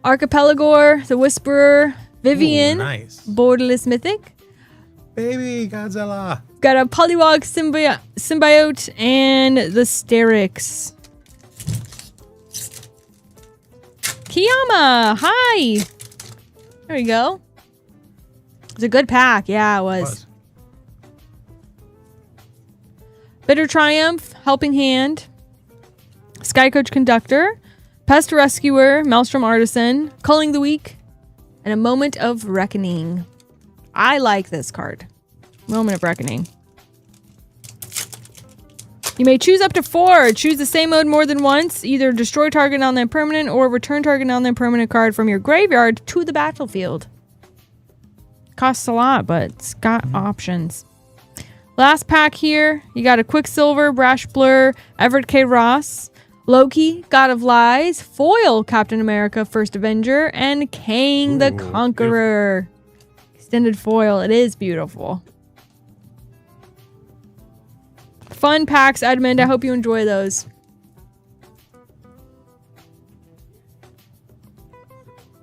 Archipelagor, the Whisperer, Vivian, nice. Borderless Mythic. Baby Godzilla. Got a Polywog Symbiote and the Sterix. Kiyama, hi. There you go. It's a good pack. Yeah, it was. Bitter Triumph, Helping Hand, Skycoach Conductor, Pest Rescuer, Maelstrom Artisan, Culling the Weak, and a Moment of Reckoning. I like this card. Moment of Reckoning. You may choose up to 4. Choose the same mode more than once. Either destroy target non-permanent or return target non-permanent card from your graveyard to the battlefield. Costs a lot, but it's got options. Last pack here, you got a Quicksilver, Brash Blur, Everett K. Ross, Loki, God of Lies, Foil, Captain America, First Avenger, and Kang the Conqueror. Beautiful. Extended foil. It is beautiful. Fun packs, Edmund. I hope you enjoy those.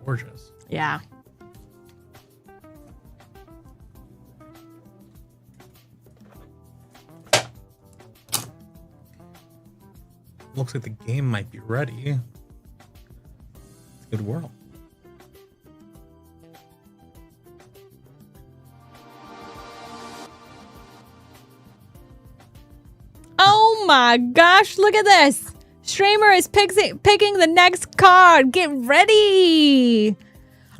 Gorgeous. Yeah. Looks like the game might be ready. Good world. Oh my gosh, look at this. Streamer is picking the next card. Get ready.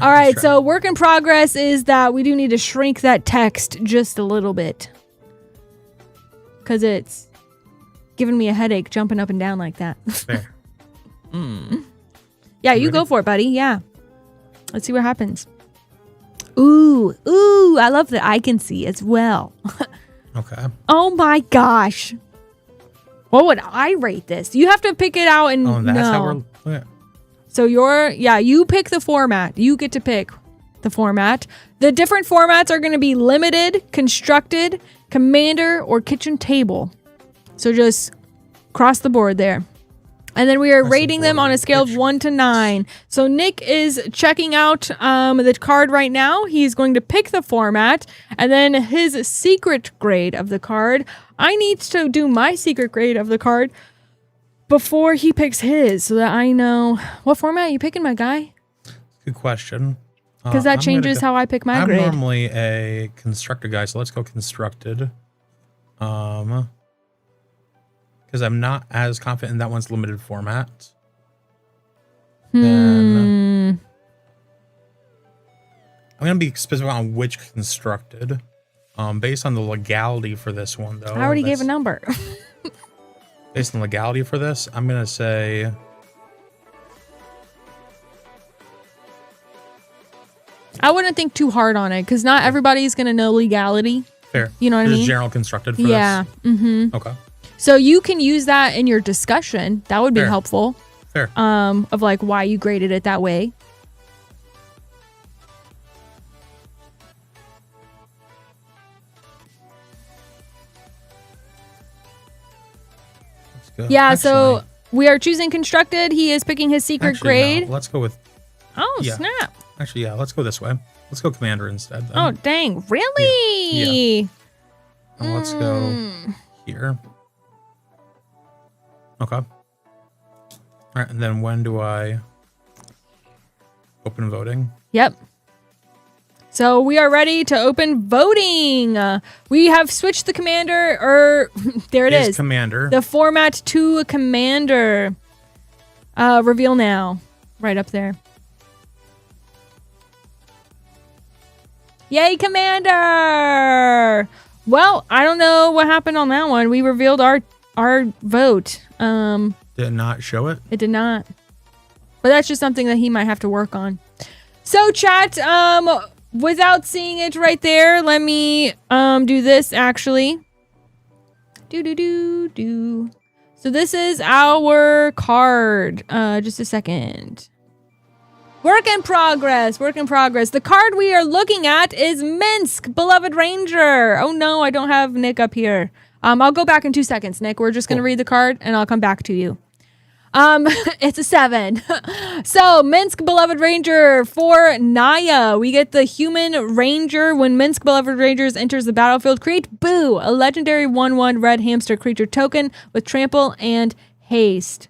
All right, so work in progress is that we do need to shrink that text just a little bit. Because it's giving me a headache jumping up and down like that. Fair. Yeah, you go for it, buddy. Yeah. Let's see what happens. Ooh, I love the I can see as well. Okay. Oh my gosh. What would I rate this? You have to pick it out and That's how we're... Yeah. So you pick the format. You get to pick the format. The different formats are going to be limited, constructed, commander, or kitchen table. So just cross the board there. And then we are rating them on a scale of 1 to 9. So Nick is checking out the card right now. He's going to pick the format and then his secret grade of the card. I need to do my secret grade of the card before he picks his so that I know what format are you picking, my guy? Good question. Because that changes how I pick my grade. I'm normally a constructed guy, so let's go constructed. Because I'm not as confident in that one's limited format. Then I'm going to be specific on which constructed. Based on the legality for this one, though. I already gave a number. Based on legality for this, I'm going to say... I wouldn't think too hard on it, because not everybody's going to know legality. Fair. You know what I mean? General constructed for this. Mm-hmm. Okay. So you can use that in your discussion. That would be helpful. Fair. Of like why you graded it that way. Let's go. Yeah, so we are choosing constructed. He is picking his secret grade. No, let's go with... Oh, snap. Actually, yeah, let's go this way. Let's go commander instead. Then. Oh, dang. Really? Yeah. And let's go here. Okay. All right, and then when do I open voting? Yep. So we are ready to open voting. We have switched the commander, or there it is. Commander. The format to a commander. Reveal now. Right up there. Yay, commander! Well, I don't know what happened on that one. We revealed our vote. Did it not show it? It did not. But that's just something that he might have to work on. So, chat, without seeing it right there, let me do this, actually. Do. So this is our card. Just a second. Work in progress. The card we are looking at is Minsk, Beloved Ranger. Oh no, I don't have Nick up here. I'll go back in 2 seconds, Nick. We're just going to read the card and I'll come back to you. It's a 7. So Minsk, Beloved Ranger for Naya. We get the human ranger. When Minsk, Beloved Rangers enters the battlefield, create Boo, a legendary 1/1 red hamster creature token with trample and haste.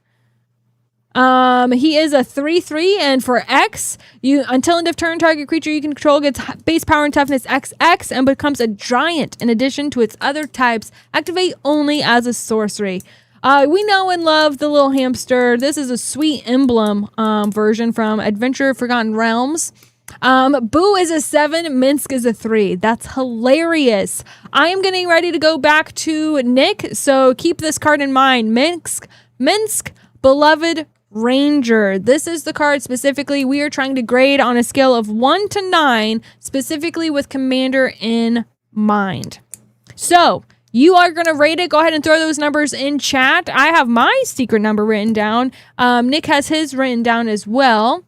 He is a 3/3, and for X, until end of turn, target creature you can control gets base power and toughness XX and becomes a giant in addition to its other types. Activate only as a sorcery. We know and love the little hamster. This is a sweet emblem version from Adventure Forgotten Realms. Boo is a 7, Minsk is a 3. That's hilarious. I am getting ready to go back to Nick, so keep this card in mind. Minsk, Beloved Ranger. This is the card specifically we are trying to grade on a scale of 1 to 9, specifically with Commander in mind. So, you are going to rate it. Go ahead and throw those numbers in chat. I have my secret number written down. Nick has his written down as well.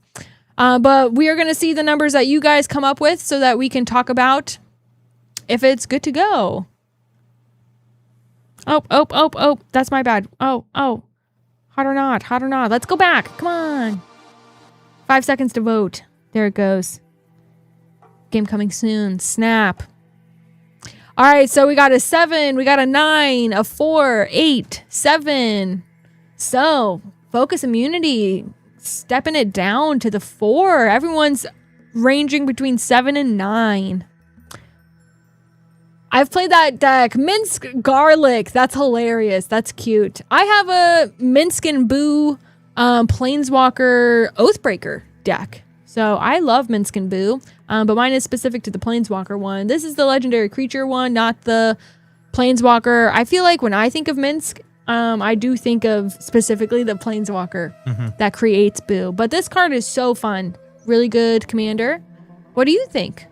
But we are going to see the numbers that you guys come up with so that we can talk about if it's good to go. Oh. That's my bad. Oh. Hot or not. Let's go back. Come on. 5 seconds to vote. There it goes. Game coming soon. Snap. All right, so we got a 7, we got a 9, a 4, 8, 7. So, Focus Immunity, stepping it down to the 4. Everyone's ranging between 7 and 9. I've played that deck. Minsk Garlic. That's hilarious. That's cute. I have a Minsk and Boo Planeswalker Oathbreaker deck. So I love Minsk and Boo, but mine is specific to the Planeswalker one. This is the legendary creature one, not the Planeswalker. I feel like when I think of Minsk, I do think of specifically the Planeswalker that creates Boo. But this card is so fun. Really good commander. What do you think?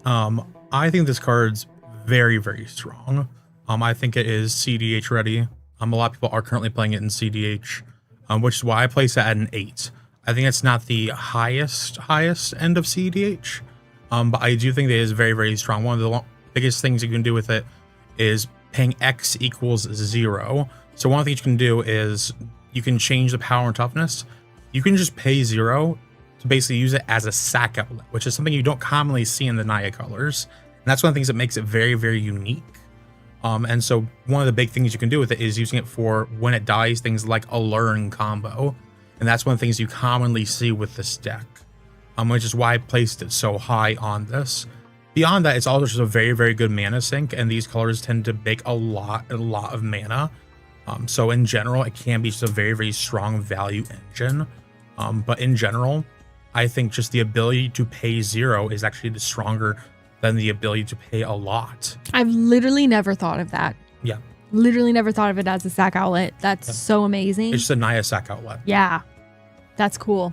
I think this card's very, very strong. I think it is CDH ready. A lot of people are currently playing it in CDH, which is why I place it at an 8. I think it's not the highest end of CDH, but I do think that it is very, very strong. One of the biggest things you can do with it is paying X equals 0. So one of the things you can do is you can change the power and toughness. You can just pay 0 to basically use it as a sack outlet, which is something you don't commonly see in the Naya colors. And that's one of the things that makes it very, very unique. And so one of the big things you can do with it is using it for when it dies, things like a learn combo. And that's one of the things you commonly see with this deck, which is why I placed it so high on this. Beyond that, it's also just a very, very good mana sink, and these colors tend to make a lot of mana. So in general, it can be just a very, very strong value engine. But in general, I think just the ability to pay 0 is actually stronger than the ability to pay a lot. I've literally never thought of that. Yeah. Literally never thought of it as a sack outlet. That's so amazing. It's just a Naya sack outlet. Yeah, that's cool.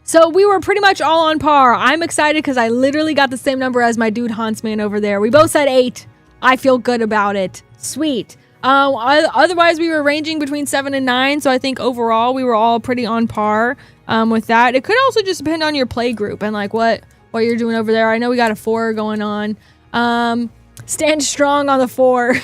So we were pretty much all on par. I'm excited because I literally got the same number as my dude Huntsman over there. We both said 8. I feel good about it. Sweet. Otherwise, we were ranging between 7 and 9. So I think overall we were all pretty on par with that. It could also just depend on your play group and like what you're doing over there. I know we got a 4 going on. Stand strong on the 4.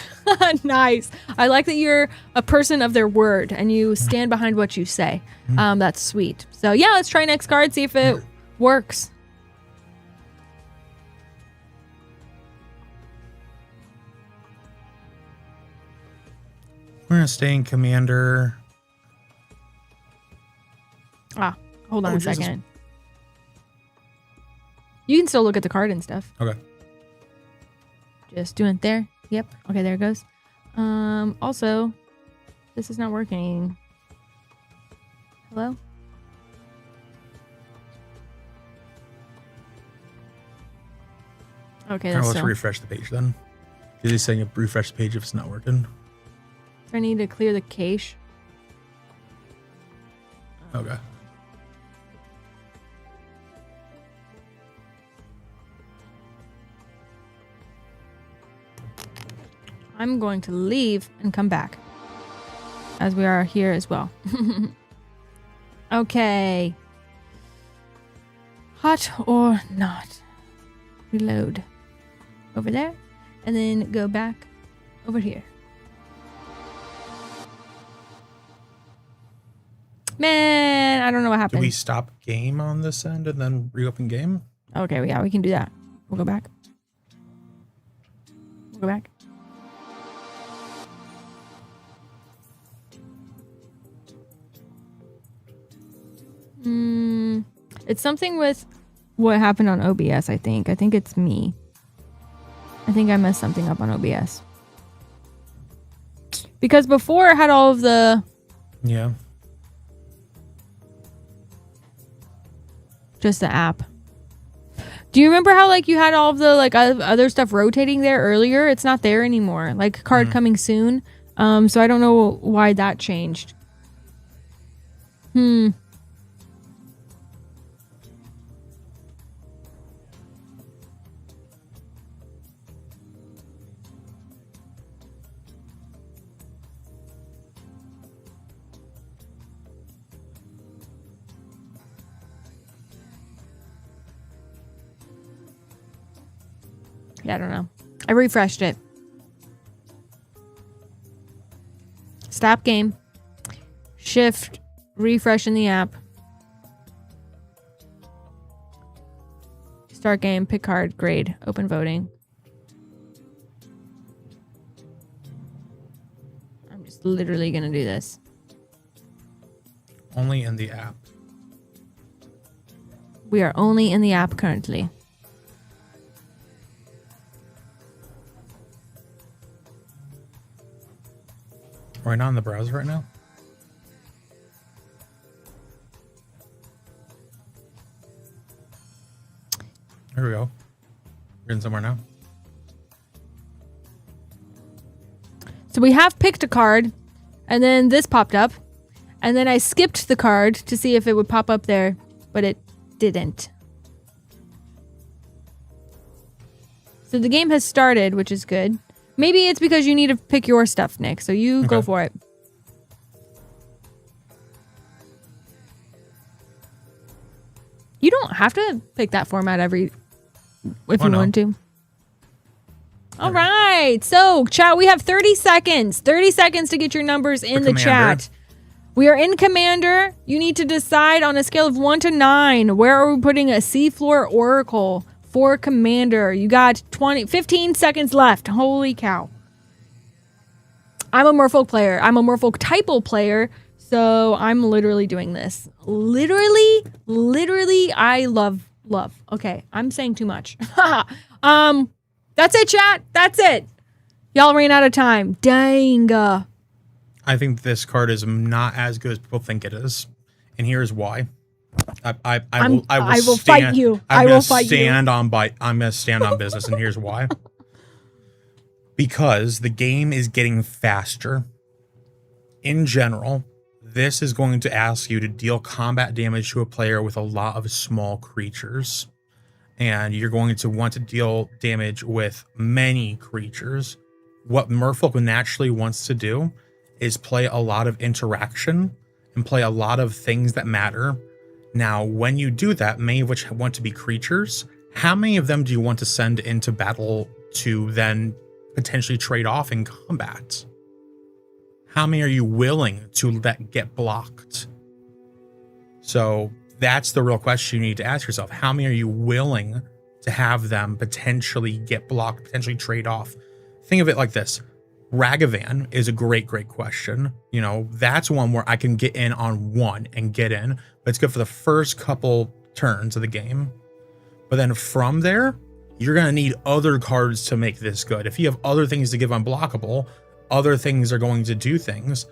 Nice. I like that you're a person of their word and you stand behind what you say. That's sweet. So yeah, let's try next card, see if it works. We're gonna stay in commander. Hold on a second. You can still look at the card and stuff. Okay. Just doing it there. Yep. Okay, there it goes. Also, this is not working. Hello? Okay, that's let's refresh the page then. Is he saying refresh the page if it's not working? I need to clear the cache. Okay. I'm going to leave and come back, as we are here as well. Okay. Hot or not. Reload. Over there. And then go back over here. Man, I don't know what happened. Do we stop game on this end and then reopen game? Okay, yeah, we can do that. We'll go back. We'll go back. It's something with what happened on OBS, I think. I think it's me. I think I messed something up on OBS. Because before it had all of the... Yeah. Just the app. Do you remember how like you had all of the like other stuff rotating there earlier? It's not there anymore. Like card coming soon. So I don't know why that changed. Yeah, I don't know. I refreshed it. Stop game. Shift. Refresh in the app. Start game. Pick card. Grade. Open voting. I'm just literally going to do this. Only in the app. We are only in the app currently. Are we not in the browser right now? Here we go. We're in somewhere now. So we have picked a card, and then this popped up, and then I skipped the card to see if it would pop up there, but it didn't. So the game has started, which is good. Maybe it's because you need to pick your stuff, Nick, so you go for it. You don't have to pick that format if you want to. All right. So, chat, we have 30 seconds. 30 seconds to get your numbers in the chat. We are in Commander. You need to decide on a scale of 1 to 9. Where are we putting a Seafloor Oracle for Commander? You got 15 seconds left. Holy cow. I'm a Merfolk player. I'm a Merfolk typo player. So I'm literally doing this. Literally, I love. Okay, I'm saying too much. That's it, chat. That's it. Y'all ran out of time. Dang. I think this card is not as good as people think it is, and here's why. I will fight you. I'm gonna stand on business, and here's why. Because the game is getting faster. In general, this is going to ask you to deal combat damage to a player with a lot of small creatures. And you're going to want to deal damage with many creatures. What Merfolk naturally wants to do is play a lot of interaction and play a lot of things that matter. Now, when you do that, many of which want to be creatures, how many of them do you want to send into battle to then potentially trade off in combat? How many are you willing to let get blocked? So that's the real question you need to ask yourself. How many are you willing to have them potentially get blocked, potentially trade off? Think of it like this. Ragavan is a great question. You know, that's one where I can get in on one and get in, but it's good for the first couple turns of the game. But then from there, you're going to need other cards to make this good. If you have other things to give unblockable, other things are going to do things.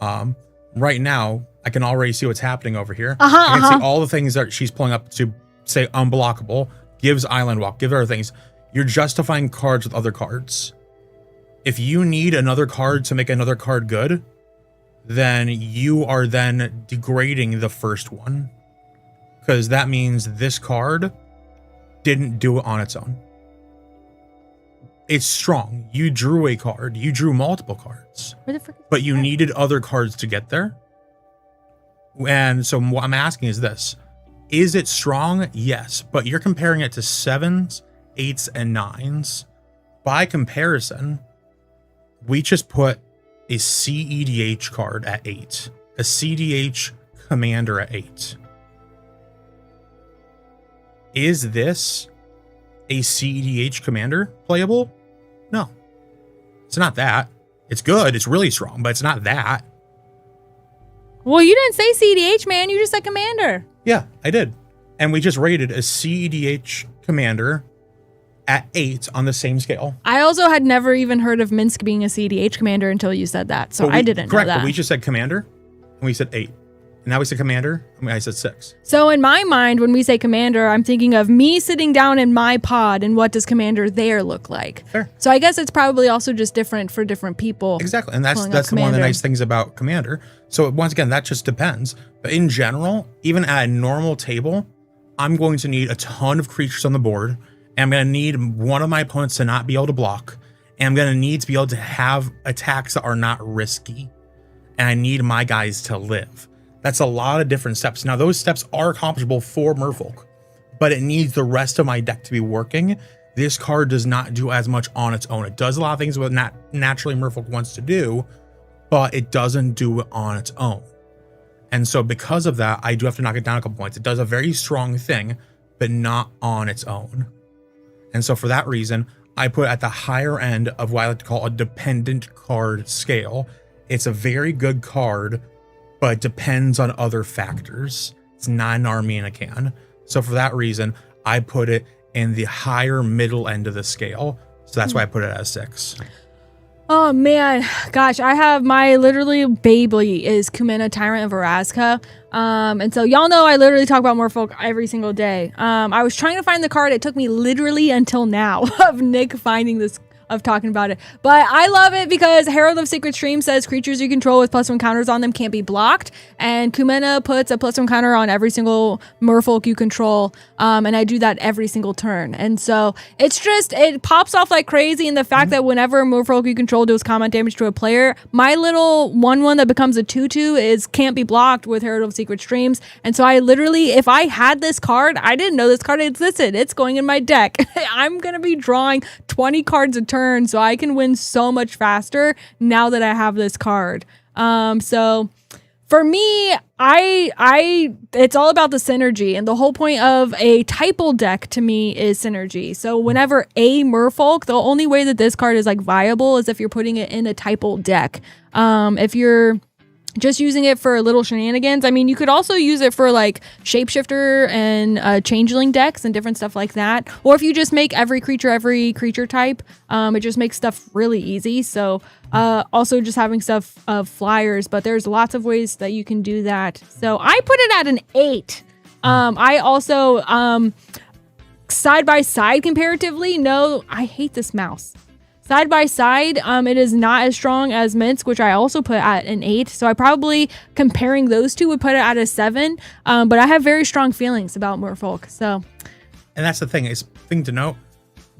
Right now, I can already see what's happening over here. I can see all the things that she's pulling up to say unblockable, gives Island Walk, give other things. You're justifying cards with other cards. If you need another card to make another card good, then you are then degrading the first one. Because that means this card didn't do it on its own. It's strong. You drew a card. You drew multiple cards. But you needed other cards to get there. And so what I'm asking is this. Is it strong? Yes. But you're comparing it to 7s, 8s, and 9s. By comparison, we just put a CEDH card at 8. A CDH commander at 8. Is this a CEDH commander playable? No. It's not that. It's good. It's really strong, but it's not that. Well, you didn't say CEDH, man. You just said commander. Yeah, I did. And we just rated a CEDH commander at 8 on the same scale. I also had never even heard of Minsk being a CEDH commander until you said that. So I didn't know that. Correct, but we just said commander, and we said 8. And now we said commander, I said 6. So in my mind, when we say commander, I'm thinking of me sitting down in my pod and what does commander there look like. Fair. So I guess it's probably also just different for different people. Exactly, and that's one of the nice things about commander. So once again, that just depends. But in general, even at a normal table, I'm going to need a ton of creatures on the board, and I'm going to need one of my opponents to not be able to block, and I'm going to need to be able to have attacks that are not risky, and I need my guys to live. That's a lot of different steps. Now, those steps are accomplishable for Merfolk, but it needs the rest of my deck to be working. This card does not do as much on its own. It does a lot of things what naturally Merfolk wants to do, but it doesn't do it on its own. And so because of that, I do have to knock it down a couple points. It does a very strong thing, but not on its own. And so for that reason, I put it at the higher end of what I like to call a dependent card scale. It's a very good card, but it depends on other factors. It's not an army in a can. So for that reason, I put it in the higher middle end of the scale. So that's why I put it at a 6. Oh man, gosh, I have my literally baby is Kumena, Tyrant of Erazka. And so y'all know I literally talk about Merfolk every single day. I was trying to find the card. It took me literally until now of Nick finding this, of talking about it. But I love it because Herald of Sacred Stream says creatures you control with +1 counters on them can't be blocked. And Kumena puts a +1 counter on every single Merfolk you control. And I do that every single turn. And so it's just, it pops off like crazy. And the fact that whenever Merfolk you control deals combat damage to a player, my little 1/1 that becomes a 2/2 is can't be blocked with Herald of Secret Streams. And so I literally, if I had this card, I didn't know this card existed. It's going in my deck. I'm going to be drawing 20 cards a turn, so I can win so much faster now that I have this card. So for me, it's all about the synergy, and the whole point of a typal deck to me is synergy. So whenever a Merfolk, the only way that this card is like viable is if you're putting it in a typal deck. If you're just using it for little shenanigans. I mean, you could also use it for like shapeshifter and changeling decks and different stuff like that. Or if you just make every creature type, it just makes stuff really easy. So also just having stuff of flyers, but there's lots of ways that you can do that. So I put it at an 8. I also, side by side comparatively, no, I hate this mouse. Side by side, it is not as strong as Minsk, which I also put at an 8. So I probably, comparing those two, would put it at a 7. But I have very strong feelings about Merfolk. So, and that's the thing. It's thing to note.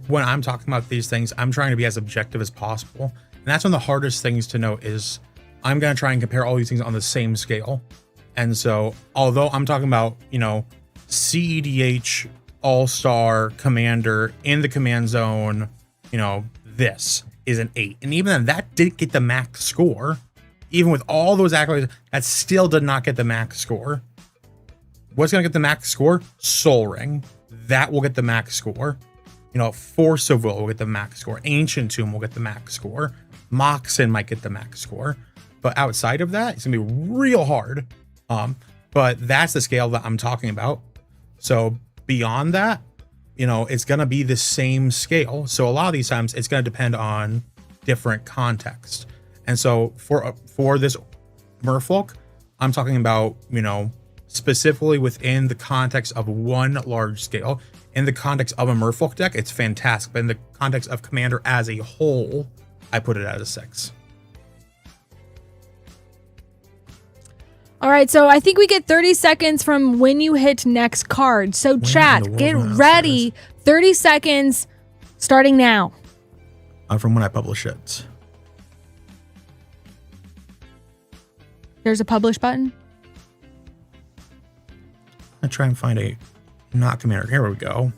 When I'm talking about these things, I'm trying to be as objective as possible. And that's one of the hardest things to note is I'm going to try and compare all these things on the same scale. And so, although I'm talking about, CEDH, All-Star, Commander, in the command zone, this is an 8. And even then, that didn't get the max score. Even with all those accolades, that still did not get the max score. What's going to get the max score? Soul Ring. That will get the max score. Force of Will get the max score. Ancient Tomb will get the max score. Moxen might get the max score. But outside of that, it's going to be real hard. But that's the scale that I'm talking about. So beyond that, it's going to be the same scale. So a lot of these times it's going to depend on different context. And so for this Merfolk, I'm talking about, specifically within the context of one large scale. In the context of a Merfolk deck, it's fantastic. But in the context of Commander as a whole, I put it at a 6. all right, so I think we get 30 seconds from when you hit next card. So chat, get ready. 30 seconds starting now. From when I publish it. There's a publish button. I try and find a not commander. Here we go.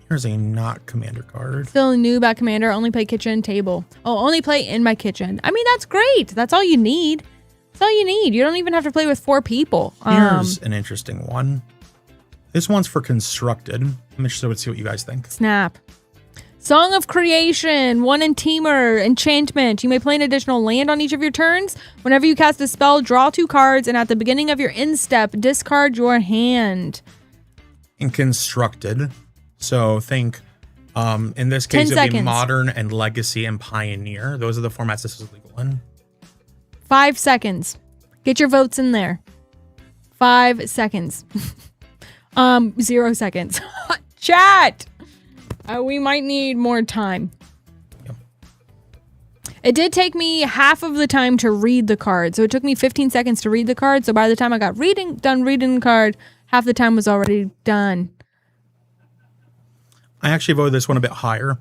Here's a not commander card. Still new about Commander. Only play kitchen table. Oh, only play in my kitchen. I mean, that's great. That's all you need. That's all you need. You don't even have to play with 4 people. Here's an interesting one. This one's for constructed. I'm interested to see what you guys think. Snap. Song of Creation, 1 in Teamer, enchantment. You may play an additional land on each of your turns. Whenever you cast a spell, draw 2 cards, and at the beginning of your end step, discard your hand. In constructed, so think, in this case, it would be Modern and Legacy and Pioneer. Those are the formats this is legal in. 5 seconds. Get your votes in there. 5 seconds. 0 seconds. Chat! We might need more time. Yep. It did take me half of the time to read the card. So it took me 15 seconds to read the card. So by the time I got done reading the card, half the time was already done. I actually voted this one a bit higher.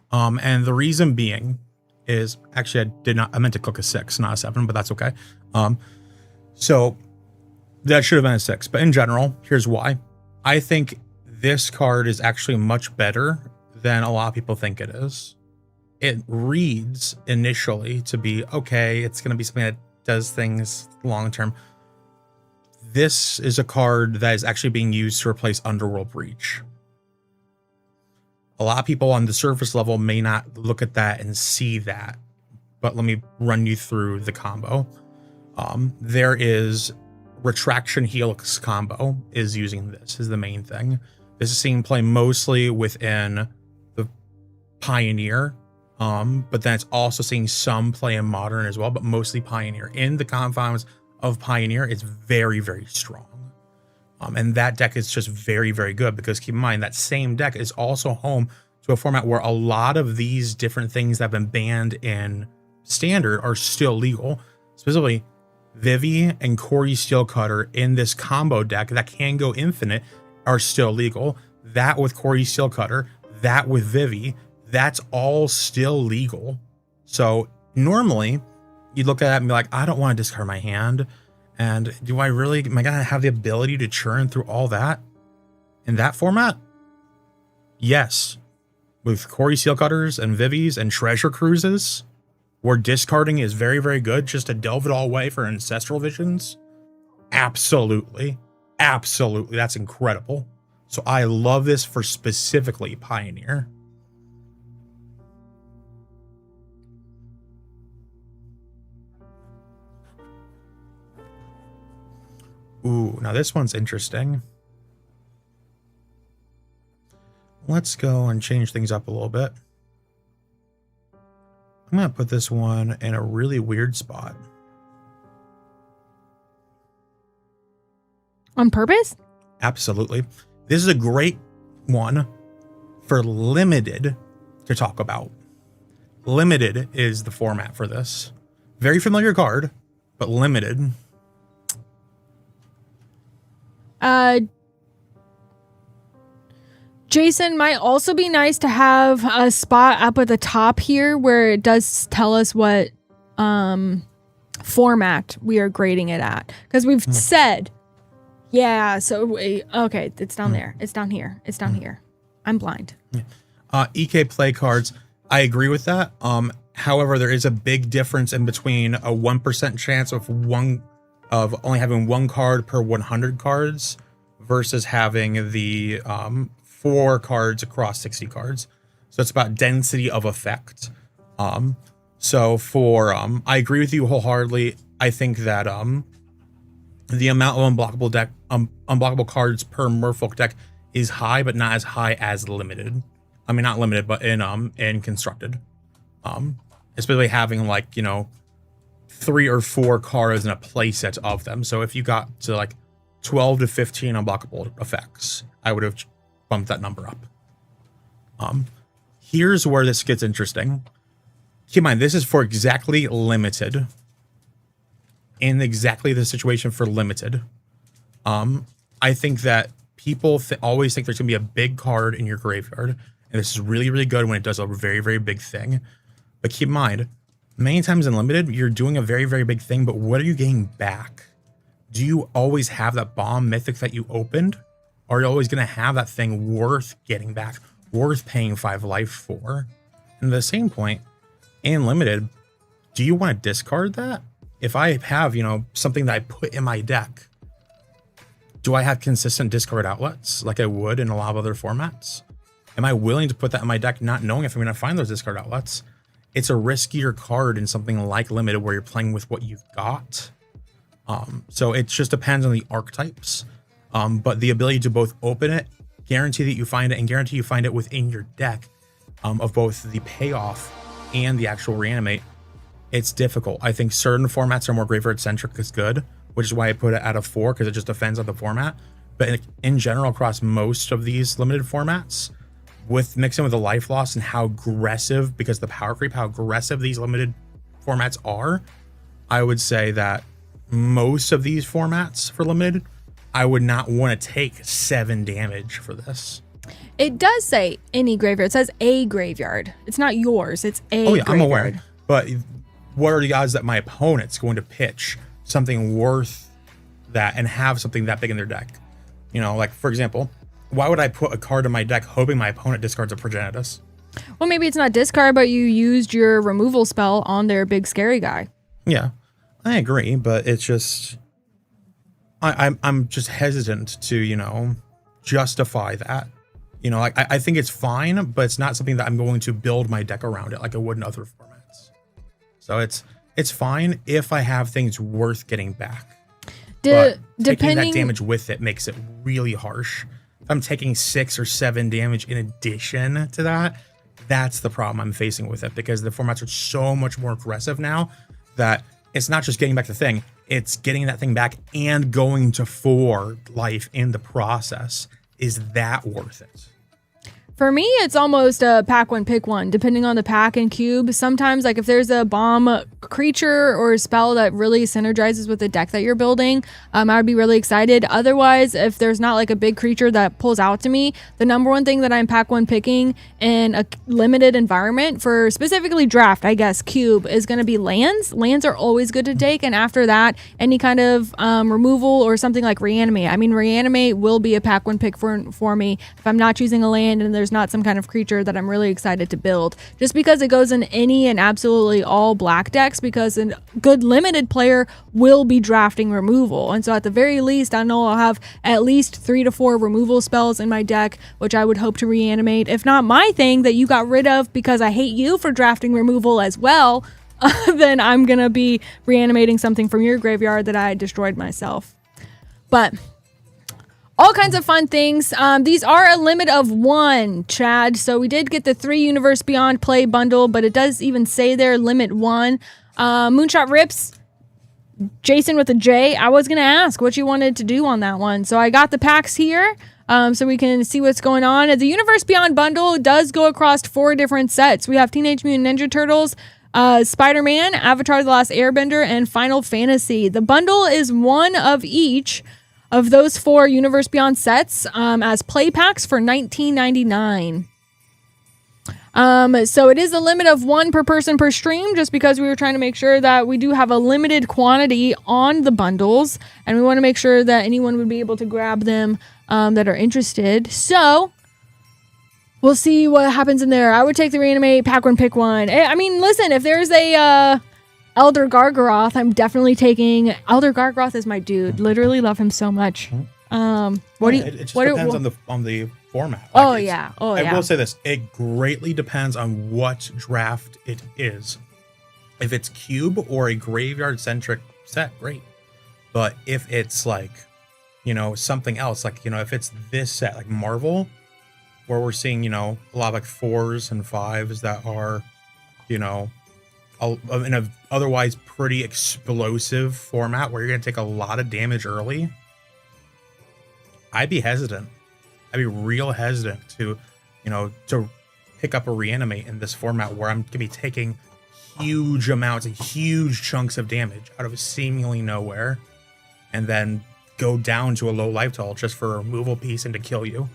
And the reason being is, actually I meant to click a 6, not a 7, but that's okay. So that should have been a 6. But in general, here's why. I think this card is actually much better than a lot of people think it is. It reads initially to be, okay, it's going to be something that does things long term. This is a card that is actually being used to replace Underworld Breach. A lot of people on the surface level may not look at that and see that, but let me run you through the combo. There is Retraction Helix combo is using this is the main thing. This is seen play mostly within the Pioneer But then it's also seeing some play in Modern as well, but mostly Pioneer. In the confines of Pioneer, it's very, very strong. And that deck is just very, very good because keep in mind that same deck is also home to a format where a lot of these different things that have been banned in Standard are still legal. Specifically, Vivi and Corey Steelcutter in this combo deck that can go infinite are still legal. That with Corey Steelcutter, that with Vivi, that's all still legal. So normally you'd look at it and be like, I don't want to discard my hand. And am I gonna have the ability to churn through all that in that format? Yes. With Corey Steelcutters and Vivis and Treasure Cruises, where discarding is very, very good just to delve it all away for Ancestral Visions. Absolutely. Absolutely. That's incredible. So I love this for specifically Pioneer. Ooh, now this one's interesting. Let's go and change things up a little bit. I'm going to put this one in a really weird spot. On purpose? Absolutely. This is a great one for Limited to talk about. Limited is the format for this. Very familiar card, but Limited. Jason, might also be nice to have a spot up at the top here where it does tell us what format we are grading it at. Because we've said, yeah, so, okay, it's down there. It's down here. It's down here. I'm blind. EK play cards, I agree with that. However, there is a big difference in between a 1% chance of only having one card per 100 cards versus having the 4 cards across 60 cards. So it's about density of effect. So for I agree with you wholeheartedly. I think that the amount of unblockable cards per Merfolk deck is high, but not as high as Limited. I mean, not Limited, but in Constructed. Especially having 3 or 4 cards in a playset of them. So if you got to 12 to 15 unblockable effects, I would have bumped that number up. Here's where this gets interesting. Keep in mind, this is for exactly Limited. In exactly the situation for Limited. I think that people always think there's going to be a big card in your graveyard. And this is really, really good when it does a very, very big thing. But keep in mind, many times in Limited, you're doing a very, very big thing, but what are you getting back? Do you always have that bomb mythic that you opened? Or are you always going to have that thing worth getting back, worth paying 5 life for? And at the same point, in Limited, do you want to discard that? If I have, something that I put in my deck, do I have consistent discard outlets like I would in a lot of other formats? Am I willing to put that in my deck not knowing if I'm going to find those discard outlets? It's a riskier card in something like Limited where you're playing with what you've got. So it just depends on the archetypes. But the ability to both open it, guarantee that you find it, and guarantee you find it within your deck of both the payoff and the actual reanimate, it's difficult. I think certain formats are more graveyard centric is good, which is why I put it at a 4 because it just defends on the format. But in general, across most of these Limited formats, with mixing with the life loss and how aggressive, because the power creep, how aggressive these Limited formats are, I would say that most of these formats for Limited, I would not want to take 7 damage for this. It does say any graveyard. It says a graveyard. It's not yours. It's a graveyard. I'm aware. But what are the odds that my opponent's going to pitch something worth that and have something that big in their deck? For example, why would I put a card in my deck hoping my opponent discards a Progenitus? Well, maybe it's not discard, but you used your removal spell on their big scary guy. Yeah, I agree, but it's just I'm just hesitant to justify that. I think it's fine, but it's not something that I'm going to build my deck around it like I would in other formats. So it's fine if I have things worth getting back. But taking that damage with it makes it really harsh. If I'm taking 6 or 7 damage in addition to that, That's the problem I'm facing with it, because the formats are so much more aggressive now that it's not just getting back the thing, it's getting that thing back and going to 4 life in the process. Is that worth it? For me, it's almost a pack one, pick one, depending on the pack and cube. Sometimes, like if there's a bomb creature or a spell that really synergizes with the deck that you're building, I would be really excited. Otherwise, if there's not like a big creature that pulls out to me, the number one thing that I'm pack one picking in a limited environment for specifically draft, I guess, cube, is going to be lands. Lands are always good to take. And after that, any kind of removal or something like reanimate. I mean, reanimate will be a pack one pick for me if I'm not choosing a land and there's not some kind of creature that I'm really excited to build, just because it goes in any and absolutely all black decks, because a good limited player will be drafting removal. And so at the very least, I know I'll have at least 3 to 4 removal spells in my deck, which I would hope to reanimate. If not my thing that you got rid of because I hate you for drafting removal as well, then I'm gonna be reanimating something from your graveyard that I destroyed myself. But all kinds of fun things. These are a limit of 1, Chad. So we did get the 3 Universe Beyond Play bundle, but it does even say there limit 1. Moonshot Rips, Jason with a J. I was going to ask what you wanted to do on that one. So I got the packs here so we can see what's going on. The Universe Beyond bundle does go across 4 different sets. We have Teenage Mutant Ninja Turtles, Spider-Man, Avatar The Last Airbender, and Final Fantasy. The bundle is one of each of those 4 Universe Beyond sets as play packs for $19.99. So it is a limit of 1 per person per stream, just because we were trying to make sure that we do have a limited quantity on the bundles, and we want to make sure that anyone would be able to grab them that are interested. So we'll see what happens in there. I would take the reanimate, pack one, pick one. I mean, listen, if there's a Elder Gargaroth, I'm definitely taking Elder Gargaroth is my dude. Literally love him so much. What do you? It just depends on the format. I will say this: it greatly depends on what draft it is. If it's cube or a graveyard centric set, great. But if it's like, something else, like if it's this set, like Marvel, where we're seeing a lot of like 4s and 5s that are, in a otherwise pretty explosive format where you're going to take a lot of damage early, I'd be hesitant. I'd be real hesitant to pick up a reanimate in this format where I'm going to be taking huge amounts and huge chunks of damage out of seemingly nowhere and then go down to a low life total just for a removal piece and to kill you.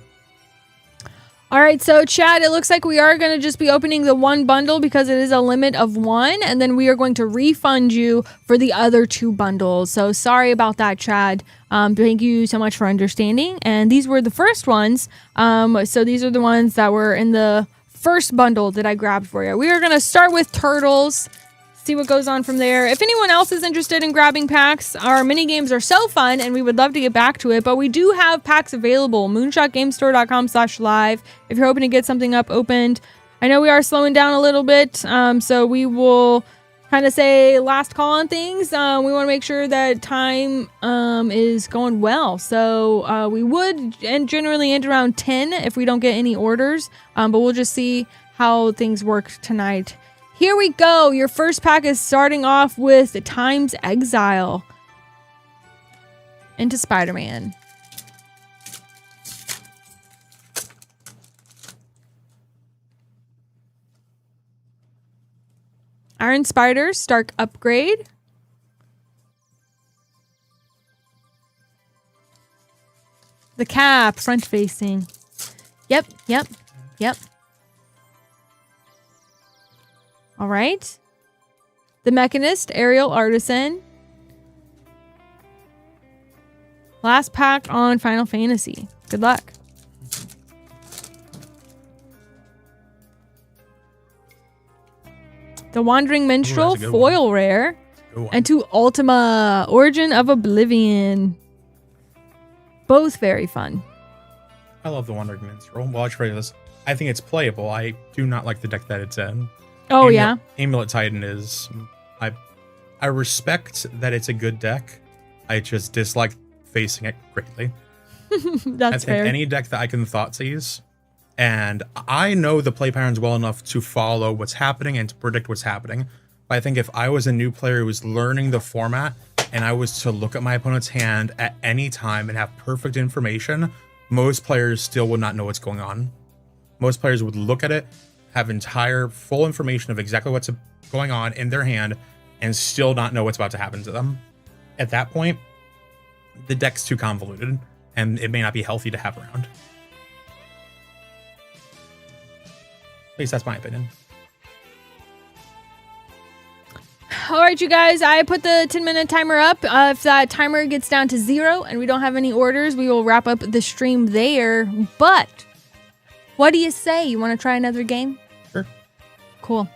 All right, so Chad, it looks like we are going to just be opening the 1 bundle because it is a limit of 1, and then we are going to refund you for the other 2 bundles. So sorry about that, Chad. Thank you so much for understanding. And these were the first ones. So these are the ones that were in the first bundle that I grabbed for you. We are going to start with Turtles, see what goes on from there. If anyone else is interested in grabbing packs, our mini games are so fun and we would love to get back to it, but we do have packs available. moonshotgamestore.com/live if you're hoping to get something opened. I know we are slowing down a little bit, so we will kind of say last call on things. We want to make sure that time is going well. So we would generally end around 10 if we don't get any orders, but we'll just see how things work tonight. Here we go. Your first pack is starting off with the Time's Exile into Spider-Man. Iron Spider, Stark Upgrade. The Cap, front facing. Yep. All right. The Mechanist, Aerial Artisan. Last pack on Final Fantasy. Good luck. The Wandering Minstrel, foil rare. And to Ultima, Origin of Oblivion. Both very fun. I love the Wandering Minstrel. Well, I'll try this. I think it's playable. I do not like the deck that it's in. Oh, yeah? Amulet Titan is... I respect that it's a good deck. I just dislike facing it greatly. That's fair. Any deck that I can Thoughtseize And I know the play patterns well enough to follow what's happening and to predict what's happening. But I think if I was a new player who was learning the format and I was to look at my opponent's hand at any time and have perfect information, most players still would not know what's going on. Most players would look at it, have entire full information of exactly what's going on in their hand, and still not know what's about to happen to them. At that point, the deck's too convoluted, and it may not be healthy to have around. At least that's my opinion. All right, you guys, I put the 10-minute timer up. If that timer gets down to 0 and we don't have any orders, we will wrap up the stream there. But what do you say? You want to try another game? Sure. Cool.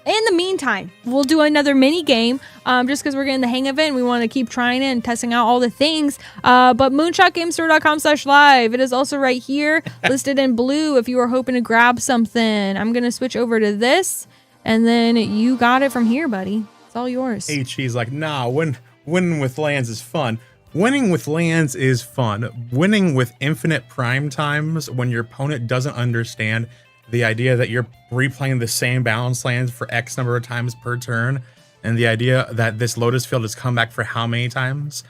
In the meantime, we'll do another mini game just because we're getting the hang of it and we want to keep trying it and testing out all the things. But moonshotgamestore.com/live. It is also right here listed in blue if you are hoping to grab something. I'm going to switch over to this and then you got it from here, buddy. It's all yours. HE's like, nah, winning with lands is fun. Winning with lands is fun. Winning with infinite prime times when your opponent doesn't understand the idea that you're replaying the same balance lands for X number of times per turn, and the idea that this Lotus Field has come back for how many times,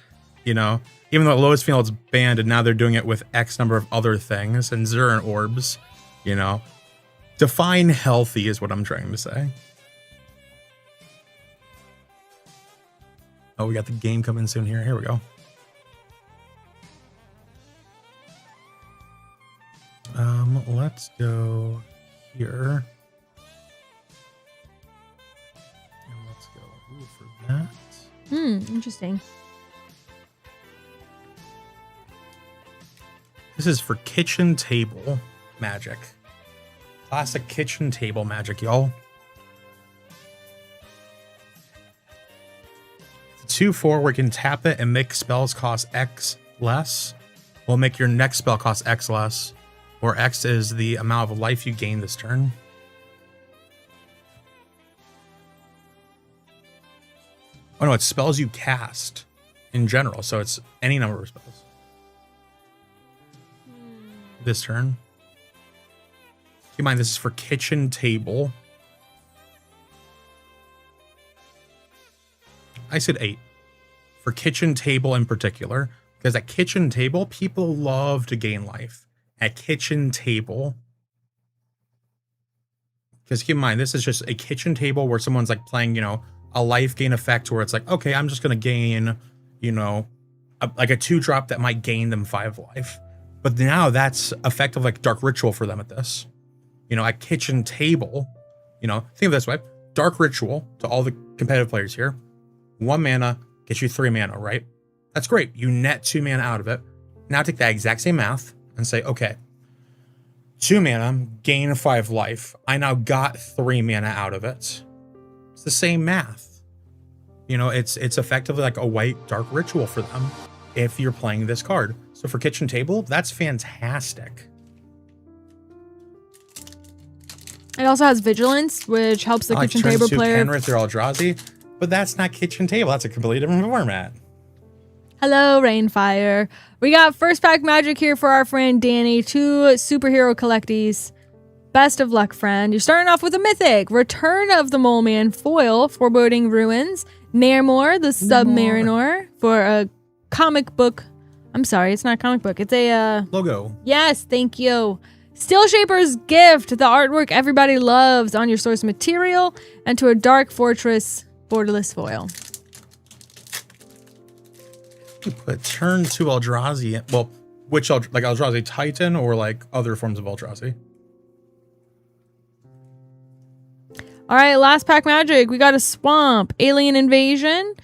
you know, even though Lotus Field's banned and now they're doing it with X number of other things and Zerran orbs, you know, define healthy is what I'm trying to say. Oh, we got the game coming soon here. Here we go. Let's go here. And let's go for that. Interesting. This is for kitchen table magic. Classic kitchen table magic, y'all. It's a 2/4 where you can tap it and make spells cost X less. Will make your next spell cost X less, where X is the amount of life you gain this turn. Oh no, it's spells you cast in general, so it's any number of spells. This turn. Keep in mind, this is for kitchen table. I said 8. For kitchen table in particular, because at kitchen table, people love to gain life. At kitchen table, because keep in mind, this is just a kitchen table where someone's like playing, you know, a life gain effect where it's like, okay, I'm just going to gain, you know, like a 2-drop that might gain them 5 life. But now that's effective like Dark Ritual for them at this. You know, at kitchen table, you know, think of it this way. Dark Ritual, to all the competitive players here, 1 mana gets you 3 mana, right? That's great. You net 2 mana out of it. Now take that exact same math and say, okay, 2 mana, gain 5 life. I now got 3 mana out of it. It's the same math. You know, it's effectively like a white Dark Ritual for them if you're playing this card. So for kitchen table, that's fantastic. It also has Vigilance, which helps the kitchen table player. Penrith or Eldrazi, but that's not kitchen table. That's a completely different format. Hello, Rainfire. We got first pack magic here for our friend Danny. 2 superhero collectees. Best of luck, friend. You're starting off with a mythic. Return of the Mole Man foil, Foreboding Ruins. Nairmore, the Submariner, for a comic book. I'm sorry, it's not a comic book. It's a logo. Yes, thank you. Steel Shaper's Gift, the artwork everybody loves on your source material, and to a Dark Fortress borderless foil. You put turn 2 Eldrazi in, well, which like Eldrazi Titan or like other forms of Eldrazi? All right, last pack magic. We got a Swamp, Alien Invasion,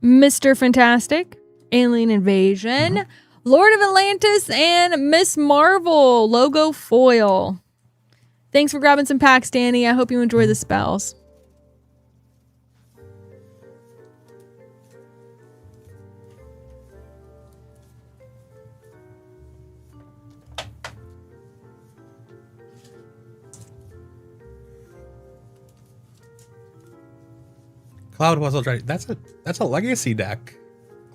Mr. Fantastic, Alien Invasion, Lord of Atlantis, and Miss Marvel logo foil. Thanks for grabbing some packs, Danny. I hope you enjoy the spells. Cloud Plus Eldrazi. That's a legacy deck.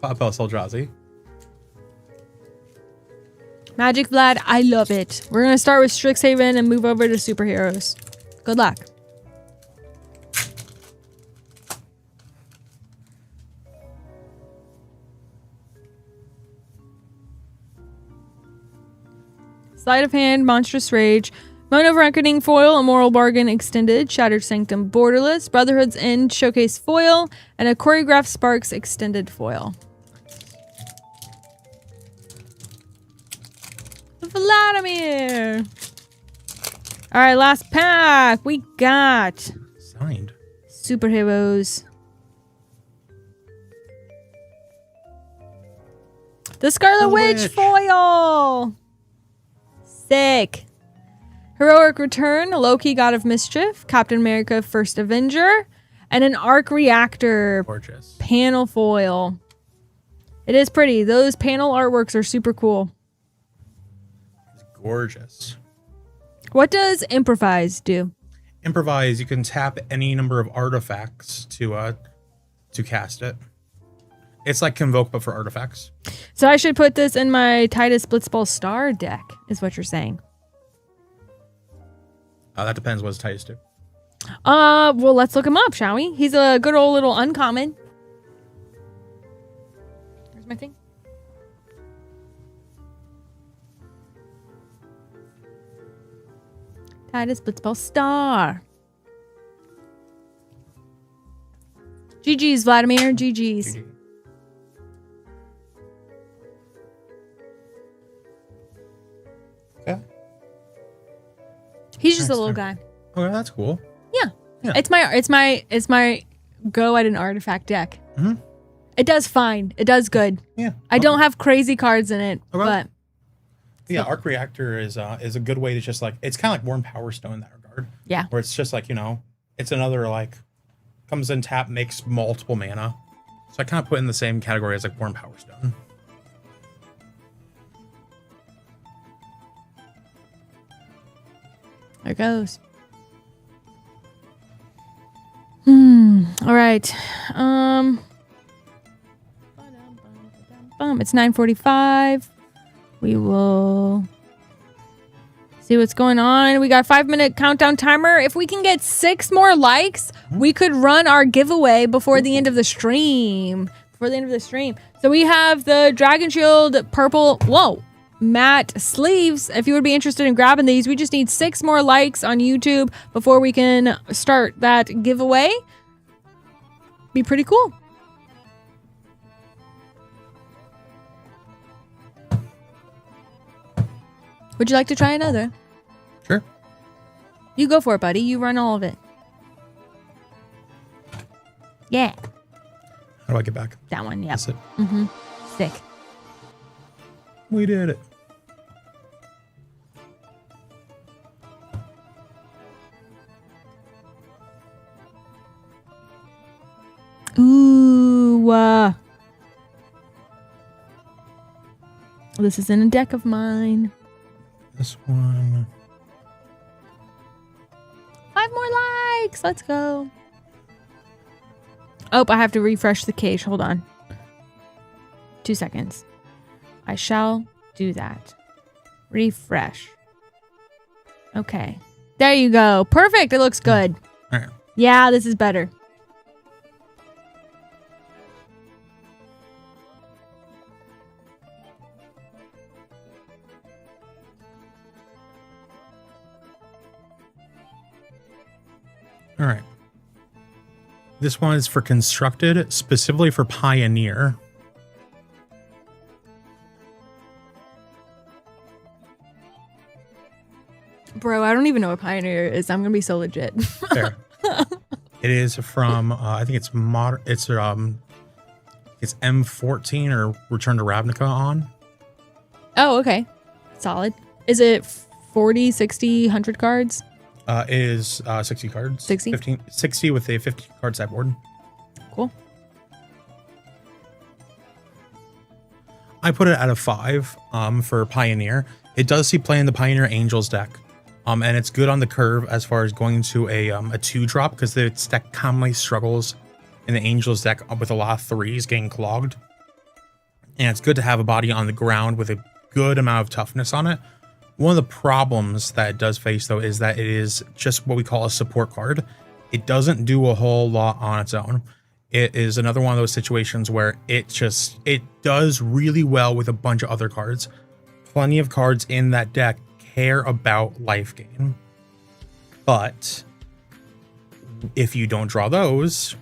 Cloud Plus Eldrazi. Magic Vlad, I love it. We're going to start with Strixhaven and move over to superheroes. Good luck. Sleight of Hand, Monstrous Rage, Moan of Reckoning foil, Immoral Bargain extended, Shattered Sanctum borderless, Brotherhood's End showcase foil, and a Choreographed Sparks extended foil. Vladimir! Alright, last pack. We got Signed. superheroes. The Scarlet Witch foil! Sick. Heroic Return, Loki, God of Mischief, Captain America, First Avenger, and an Arc Reactor Gorgeous. panel foil. It is pretty. Those panel artworks are super cool. It's gorgeous. What does Improvise do? Improvise, you can tap any number of artifacts to cast it. It's like Convoke, but for artifacts. So I should put this in my Titus Blitzball Star deck, is what you're saying. That depends what his Titus do. Well, let's look him up, shall we? He's a good old little uncommon. Where's my thing? Titus Blitzball Star. GG's, Vladimir. GG's. GG. Okay. He's just Nice, a little nice. guy. Okay, that's cool. Yeah. Yeah. It's my go at an artifact deck. Mm-hmm. It does fine. It does good. Yeah. I don't have crazy cards in it, Okay. but Yeah, Arc Reactor is a good way to just like, it's kind of like Worn Power Stone in that regard. yeah. Where it's just like, you know, it's another like, comes in tap, makes multiple mana. So I kind of put in the same category as like Worn Power Stone. There it goes. All right. It's 9:45. We will see what's going on. We got a 5-minute countdown timer. If we can get 6 more likes, we could run our giveaway before the end of the stream. So we have the Dragon Shield purple. Whoa. Matte sleeves. If you would be interested in grabbing these, we just need 6 more likes on YouTube before we can start that giveaway. Be pretty cool. Would you like to try another? Sure. You go for it, buddy. You run all of it. Yeah. How do I get back? That one, yeah. That's it. Sick. We did it. Ooh. This is in a deck of mine. This one. 5 more likes. Let's go. Oh, I have to refresh the cache. Hold on. 2 seconds. I shall do that. Refresh. Okay. There you go. Perfect. It looks good. All right. Yeah, this is better. All right. This one is for Constructed, specifically for Pioneer. Bro, I don't even know what Pioneer is. I'm going to be so legit. Fair. It is from I think it's modern. It's M14 or Return to Ravnica on. Oh, okay. Solid. Is it 40, 60, 100 cards? It is 60 cards. 60? 60 with a 50 card sideboard. Cool. I put it at a 5 for Pioneer. It does see play in the Pioneer Angels deck. And it's good on the curve as far as going to a 2-drop because its deck commonly struggles in the Angels deck with a lot of 3s getting clogged. And it's good to have a body on the ground with a good amount of toughness on it. One of the problems that it does face, though, is that it is just what we call a support card. It doesn't do a whole lot on its own. It is another one of those situations where it does really well with a bunch of other cards. Plenty of cards in that deck care about life gain. But if you don't draw those,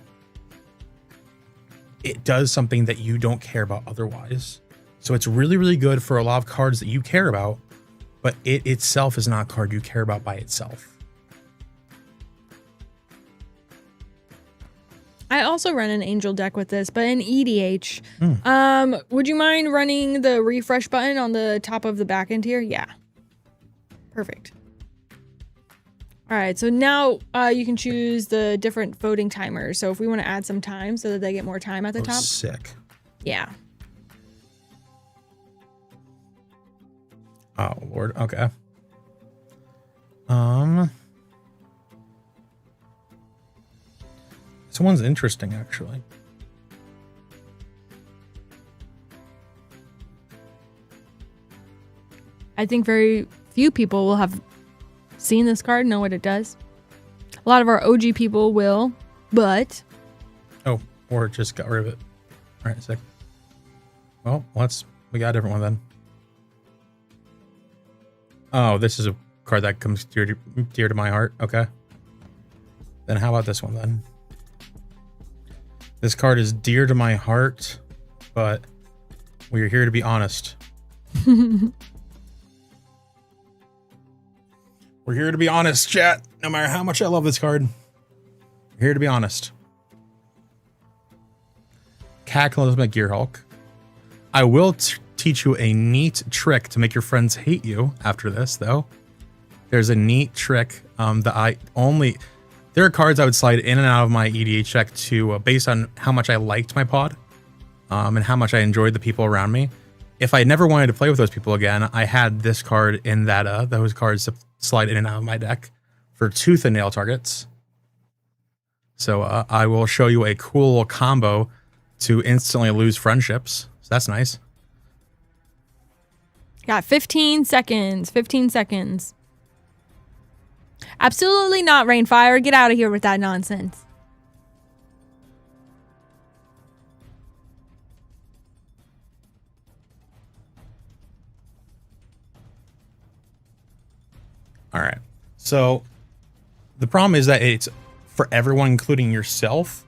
it does something that you don't care about otherwise. So it's really, really good for a lot of cards that you care about, but it itself is not a card you care about by itself. I also run an Angel deck with this, but in EDH. Would you mind running the refresh button on the top of the back end here? Yeah. Perfect. All right, so now you can choose the different voting timers. So if we want to add some time so that they get more time at the top. Sick. Yeah. Oh, Lord. Okay. This one's interesting, actually. I think very few people will have seen this card, know what it does. A lot of our OG people will, but... Oh, or just got rid of it. All right, sick. Well, we got a different one then. Oh, this is a card that comes dear to my heart. Okay. Then how about this one then? This card is dear to my heart, but we are here to be honest. We're here to be honest, chat. No matter how much I love this card, we're here to be honest. Cataclysmic Gearhulk. I will teach you a neat trick to make your friends hate you after this, though. There's a neat trick there are cards I would slide in and out of my EDH deck to based on how much I liked my pod and how much I enjoyed the people around me. If I never wanted to play with those people again, I had this card in those cards to slide in and out of my deck for tooth and nail targets. So I will show you a cool little combo to instantly lose friendships. So that's nice. Got 15 seconds. 15 seconds. Absolutely not, Rainfire. Get out of here with that nonsense. All right. So the problem is that it's for everyone, including yourself.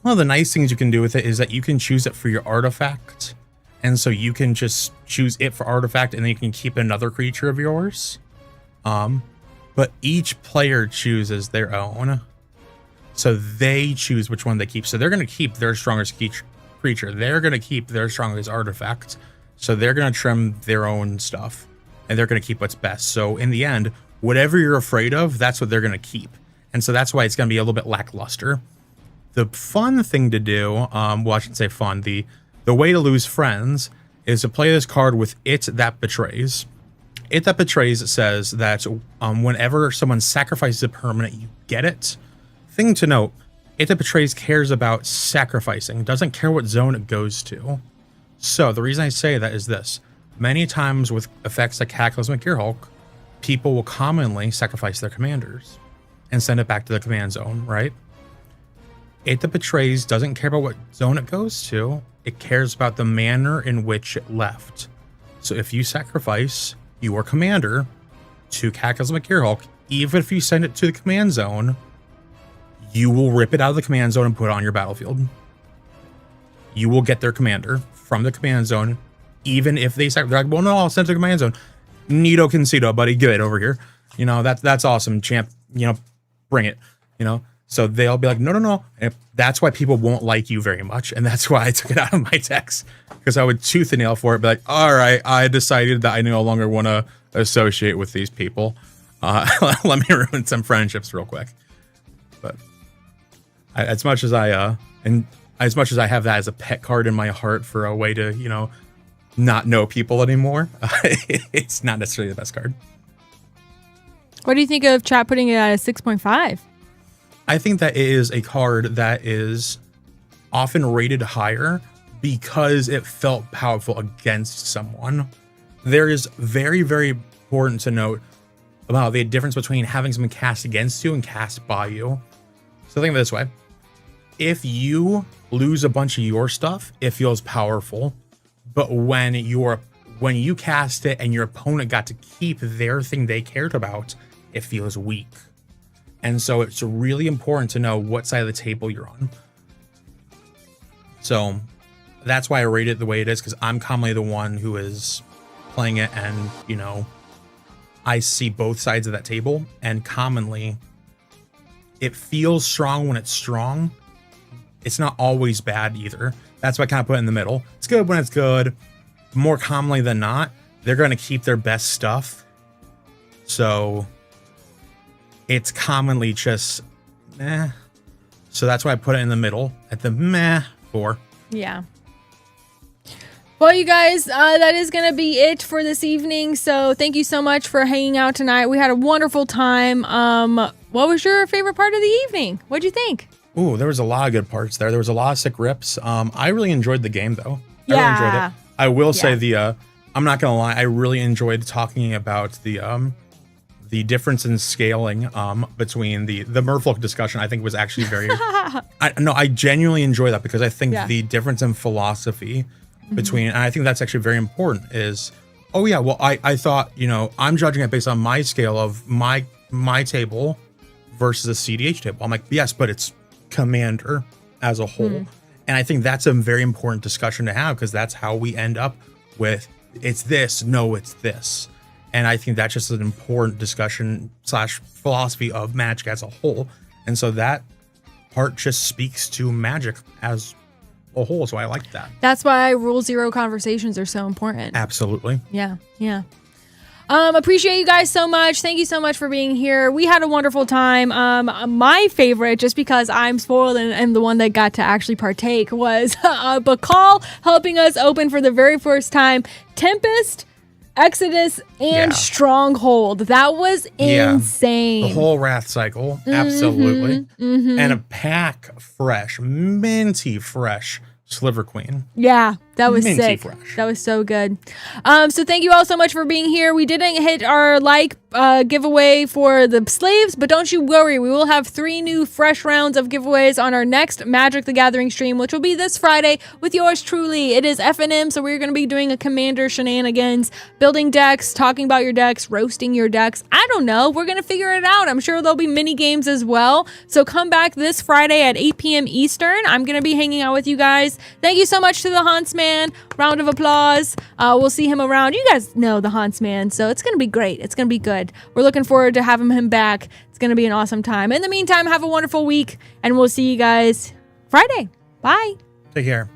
One of the nice things you can do with it is that you can choose it for your artifact. And so you can just choose it for artifact and then you can keep another creature of yours. But each player chooses their own. So they choose which one they keep. So they're going to keep their strongest creature. They're going to keep their strongest artifact. So they're going to trim their own stuff. And they're going to keep what's best. So in the end, whatever you're afraid of, that's what they're going to keep. And so that's why it's going to be a little bit lackluster. The fun thing to do, well, I shouldn't say fun, the way to lose friends is to play this card with It That Betrays. It That Betrays says that whenever someone sacrifices a permanent, you get it. Thing to note, It That Betrays cares about sacrificing, doesn't care what zone it goes to. So the reason I say that is this. Many times with effects like Cataclysmic Gearhulk, people will commonly sacrifice their commanders and send it back to the command zone, right? It That Betrays doesn't care about what zone it goes to. It cares about the manner in which it left. So if you sacrifice your commander to Cataclysmic Gearhulk, even if you send it to the command zone, you will rip it out of the command zone and put it on your battlefield. You will get their commander from the command zone, even if they're like, well, no, I'll send it to the command zone. Neato concito, buddy, get it over here. You know, that's awesome, champ. You know, bring it. You know, so they'll be like, no. And that's why people won't like you very much. And that's why I took it out of my decks, because I would tooth and nail for it. Be like, all right, I decided that I no longer want to associate with these people. Let me ruin some friendships real quick. But as much as I have that as a pet card in my heart for a way to, you know, not know people anymore, it's not necessarily the best card. What do you think of chat putting it at a 6.5? I think that it is a card that is often rated higher because it felt powerful against someone. there is very, very important to note about the difference between having something cast against you and cast by you. So think of it this way. If you lose a bunch of your stuff, it feels powerful. But when you cast it and your opponent got to keep their thing they cared about, it feels weak. And so it's really important to know what side of the table you're on. So that's why I rate it the way it is, because I'm commonly the one who is playing it, and I see both sides of that table, and commonly it feels strong when it's strong. It's not always bad either. That's why I kind of put it in the middle. It's good when it's good. More commonly than not, they're going to keep their best stuff. So it's commonly just meh. So that's why I put it in the middle at the meh 4. Yeah. Well, you guys, that is going to be it for this evening. So thank you so much for hanging out tonight. We had a wonderful time. What was your favorite part of the evening? What'd you think? Ooh, there was a lot of good parts there. There was a lot of sick rips. I really enjoyed the game, though. I really enjoyed it. I will say I'm not going to lie, I really enjoyed talking about the difference in scaling between the Merfolk discussion. I think was actually very I genuinely enjoy that, because I think the difference in philosophy between, and I think that's actually very important, is I thought, I'm judging it based on my scale of my table versus a CDH table. I'm like, yes, but it's Commander as a whole. And I think that's a very important discussion to have, because that's how we end up with it's this, no, it's this. And I think that's just an important discussion / philosophy of Magic as a whole. And so that part just speaks to Magic as a whole. So I like that. That's why Rule Zero conversations are so important. Absolutely. Yeah. Appreciate you guys so much. Thank you so much for being here. We had a wonderful time. My favorite, just because I'm spoiled and am the one that got to actually partake, was Bakal helping us open for the very first time Tempest, Exodus, and Stronghold. That was insane. The whole Wrath cycle. Absolutely. And a pack fresh, minty fresh Sliver Queen. Yeah, that was minty sick. Fresh. That was so good. So thank you all so much for being here. We didn't hit our giveaway for the slaves, but don't you worry. We will have 3 new fresh rounds of giveaways on our next Magic the Gathering stream, which will be this Friday with yours truly. It is FNM, so we're going to be doing a Commander shenanigans, building decks, talking about your decks, roasting your decks. I don't know. We're going to figure it out. I'm sure there'll be mini games as well. So come back this Friday at 8 p.m. Eastern. I'm going to be hanging out with you guys. Thank you so much to the Huntsman. Round of applause. We'll see him around. You guys know the Huntsman, so it's going to be great. It's going to be good. We're looking forward to having him back. It's going to be an awesome time. In the meantime, have a wonderful week, and we'll see you guys Friday. Bye. Take care.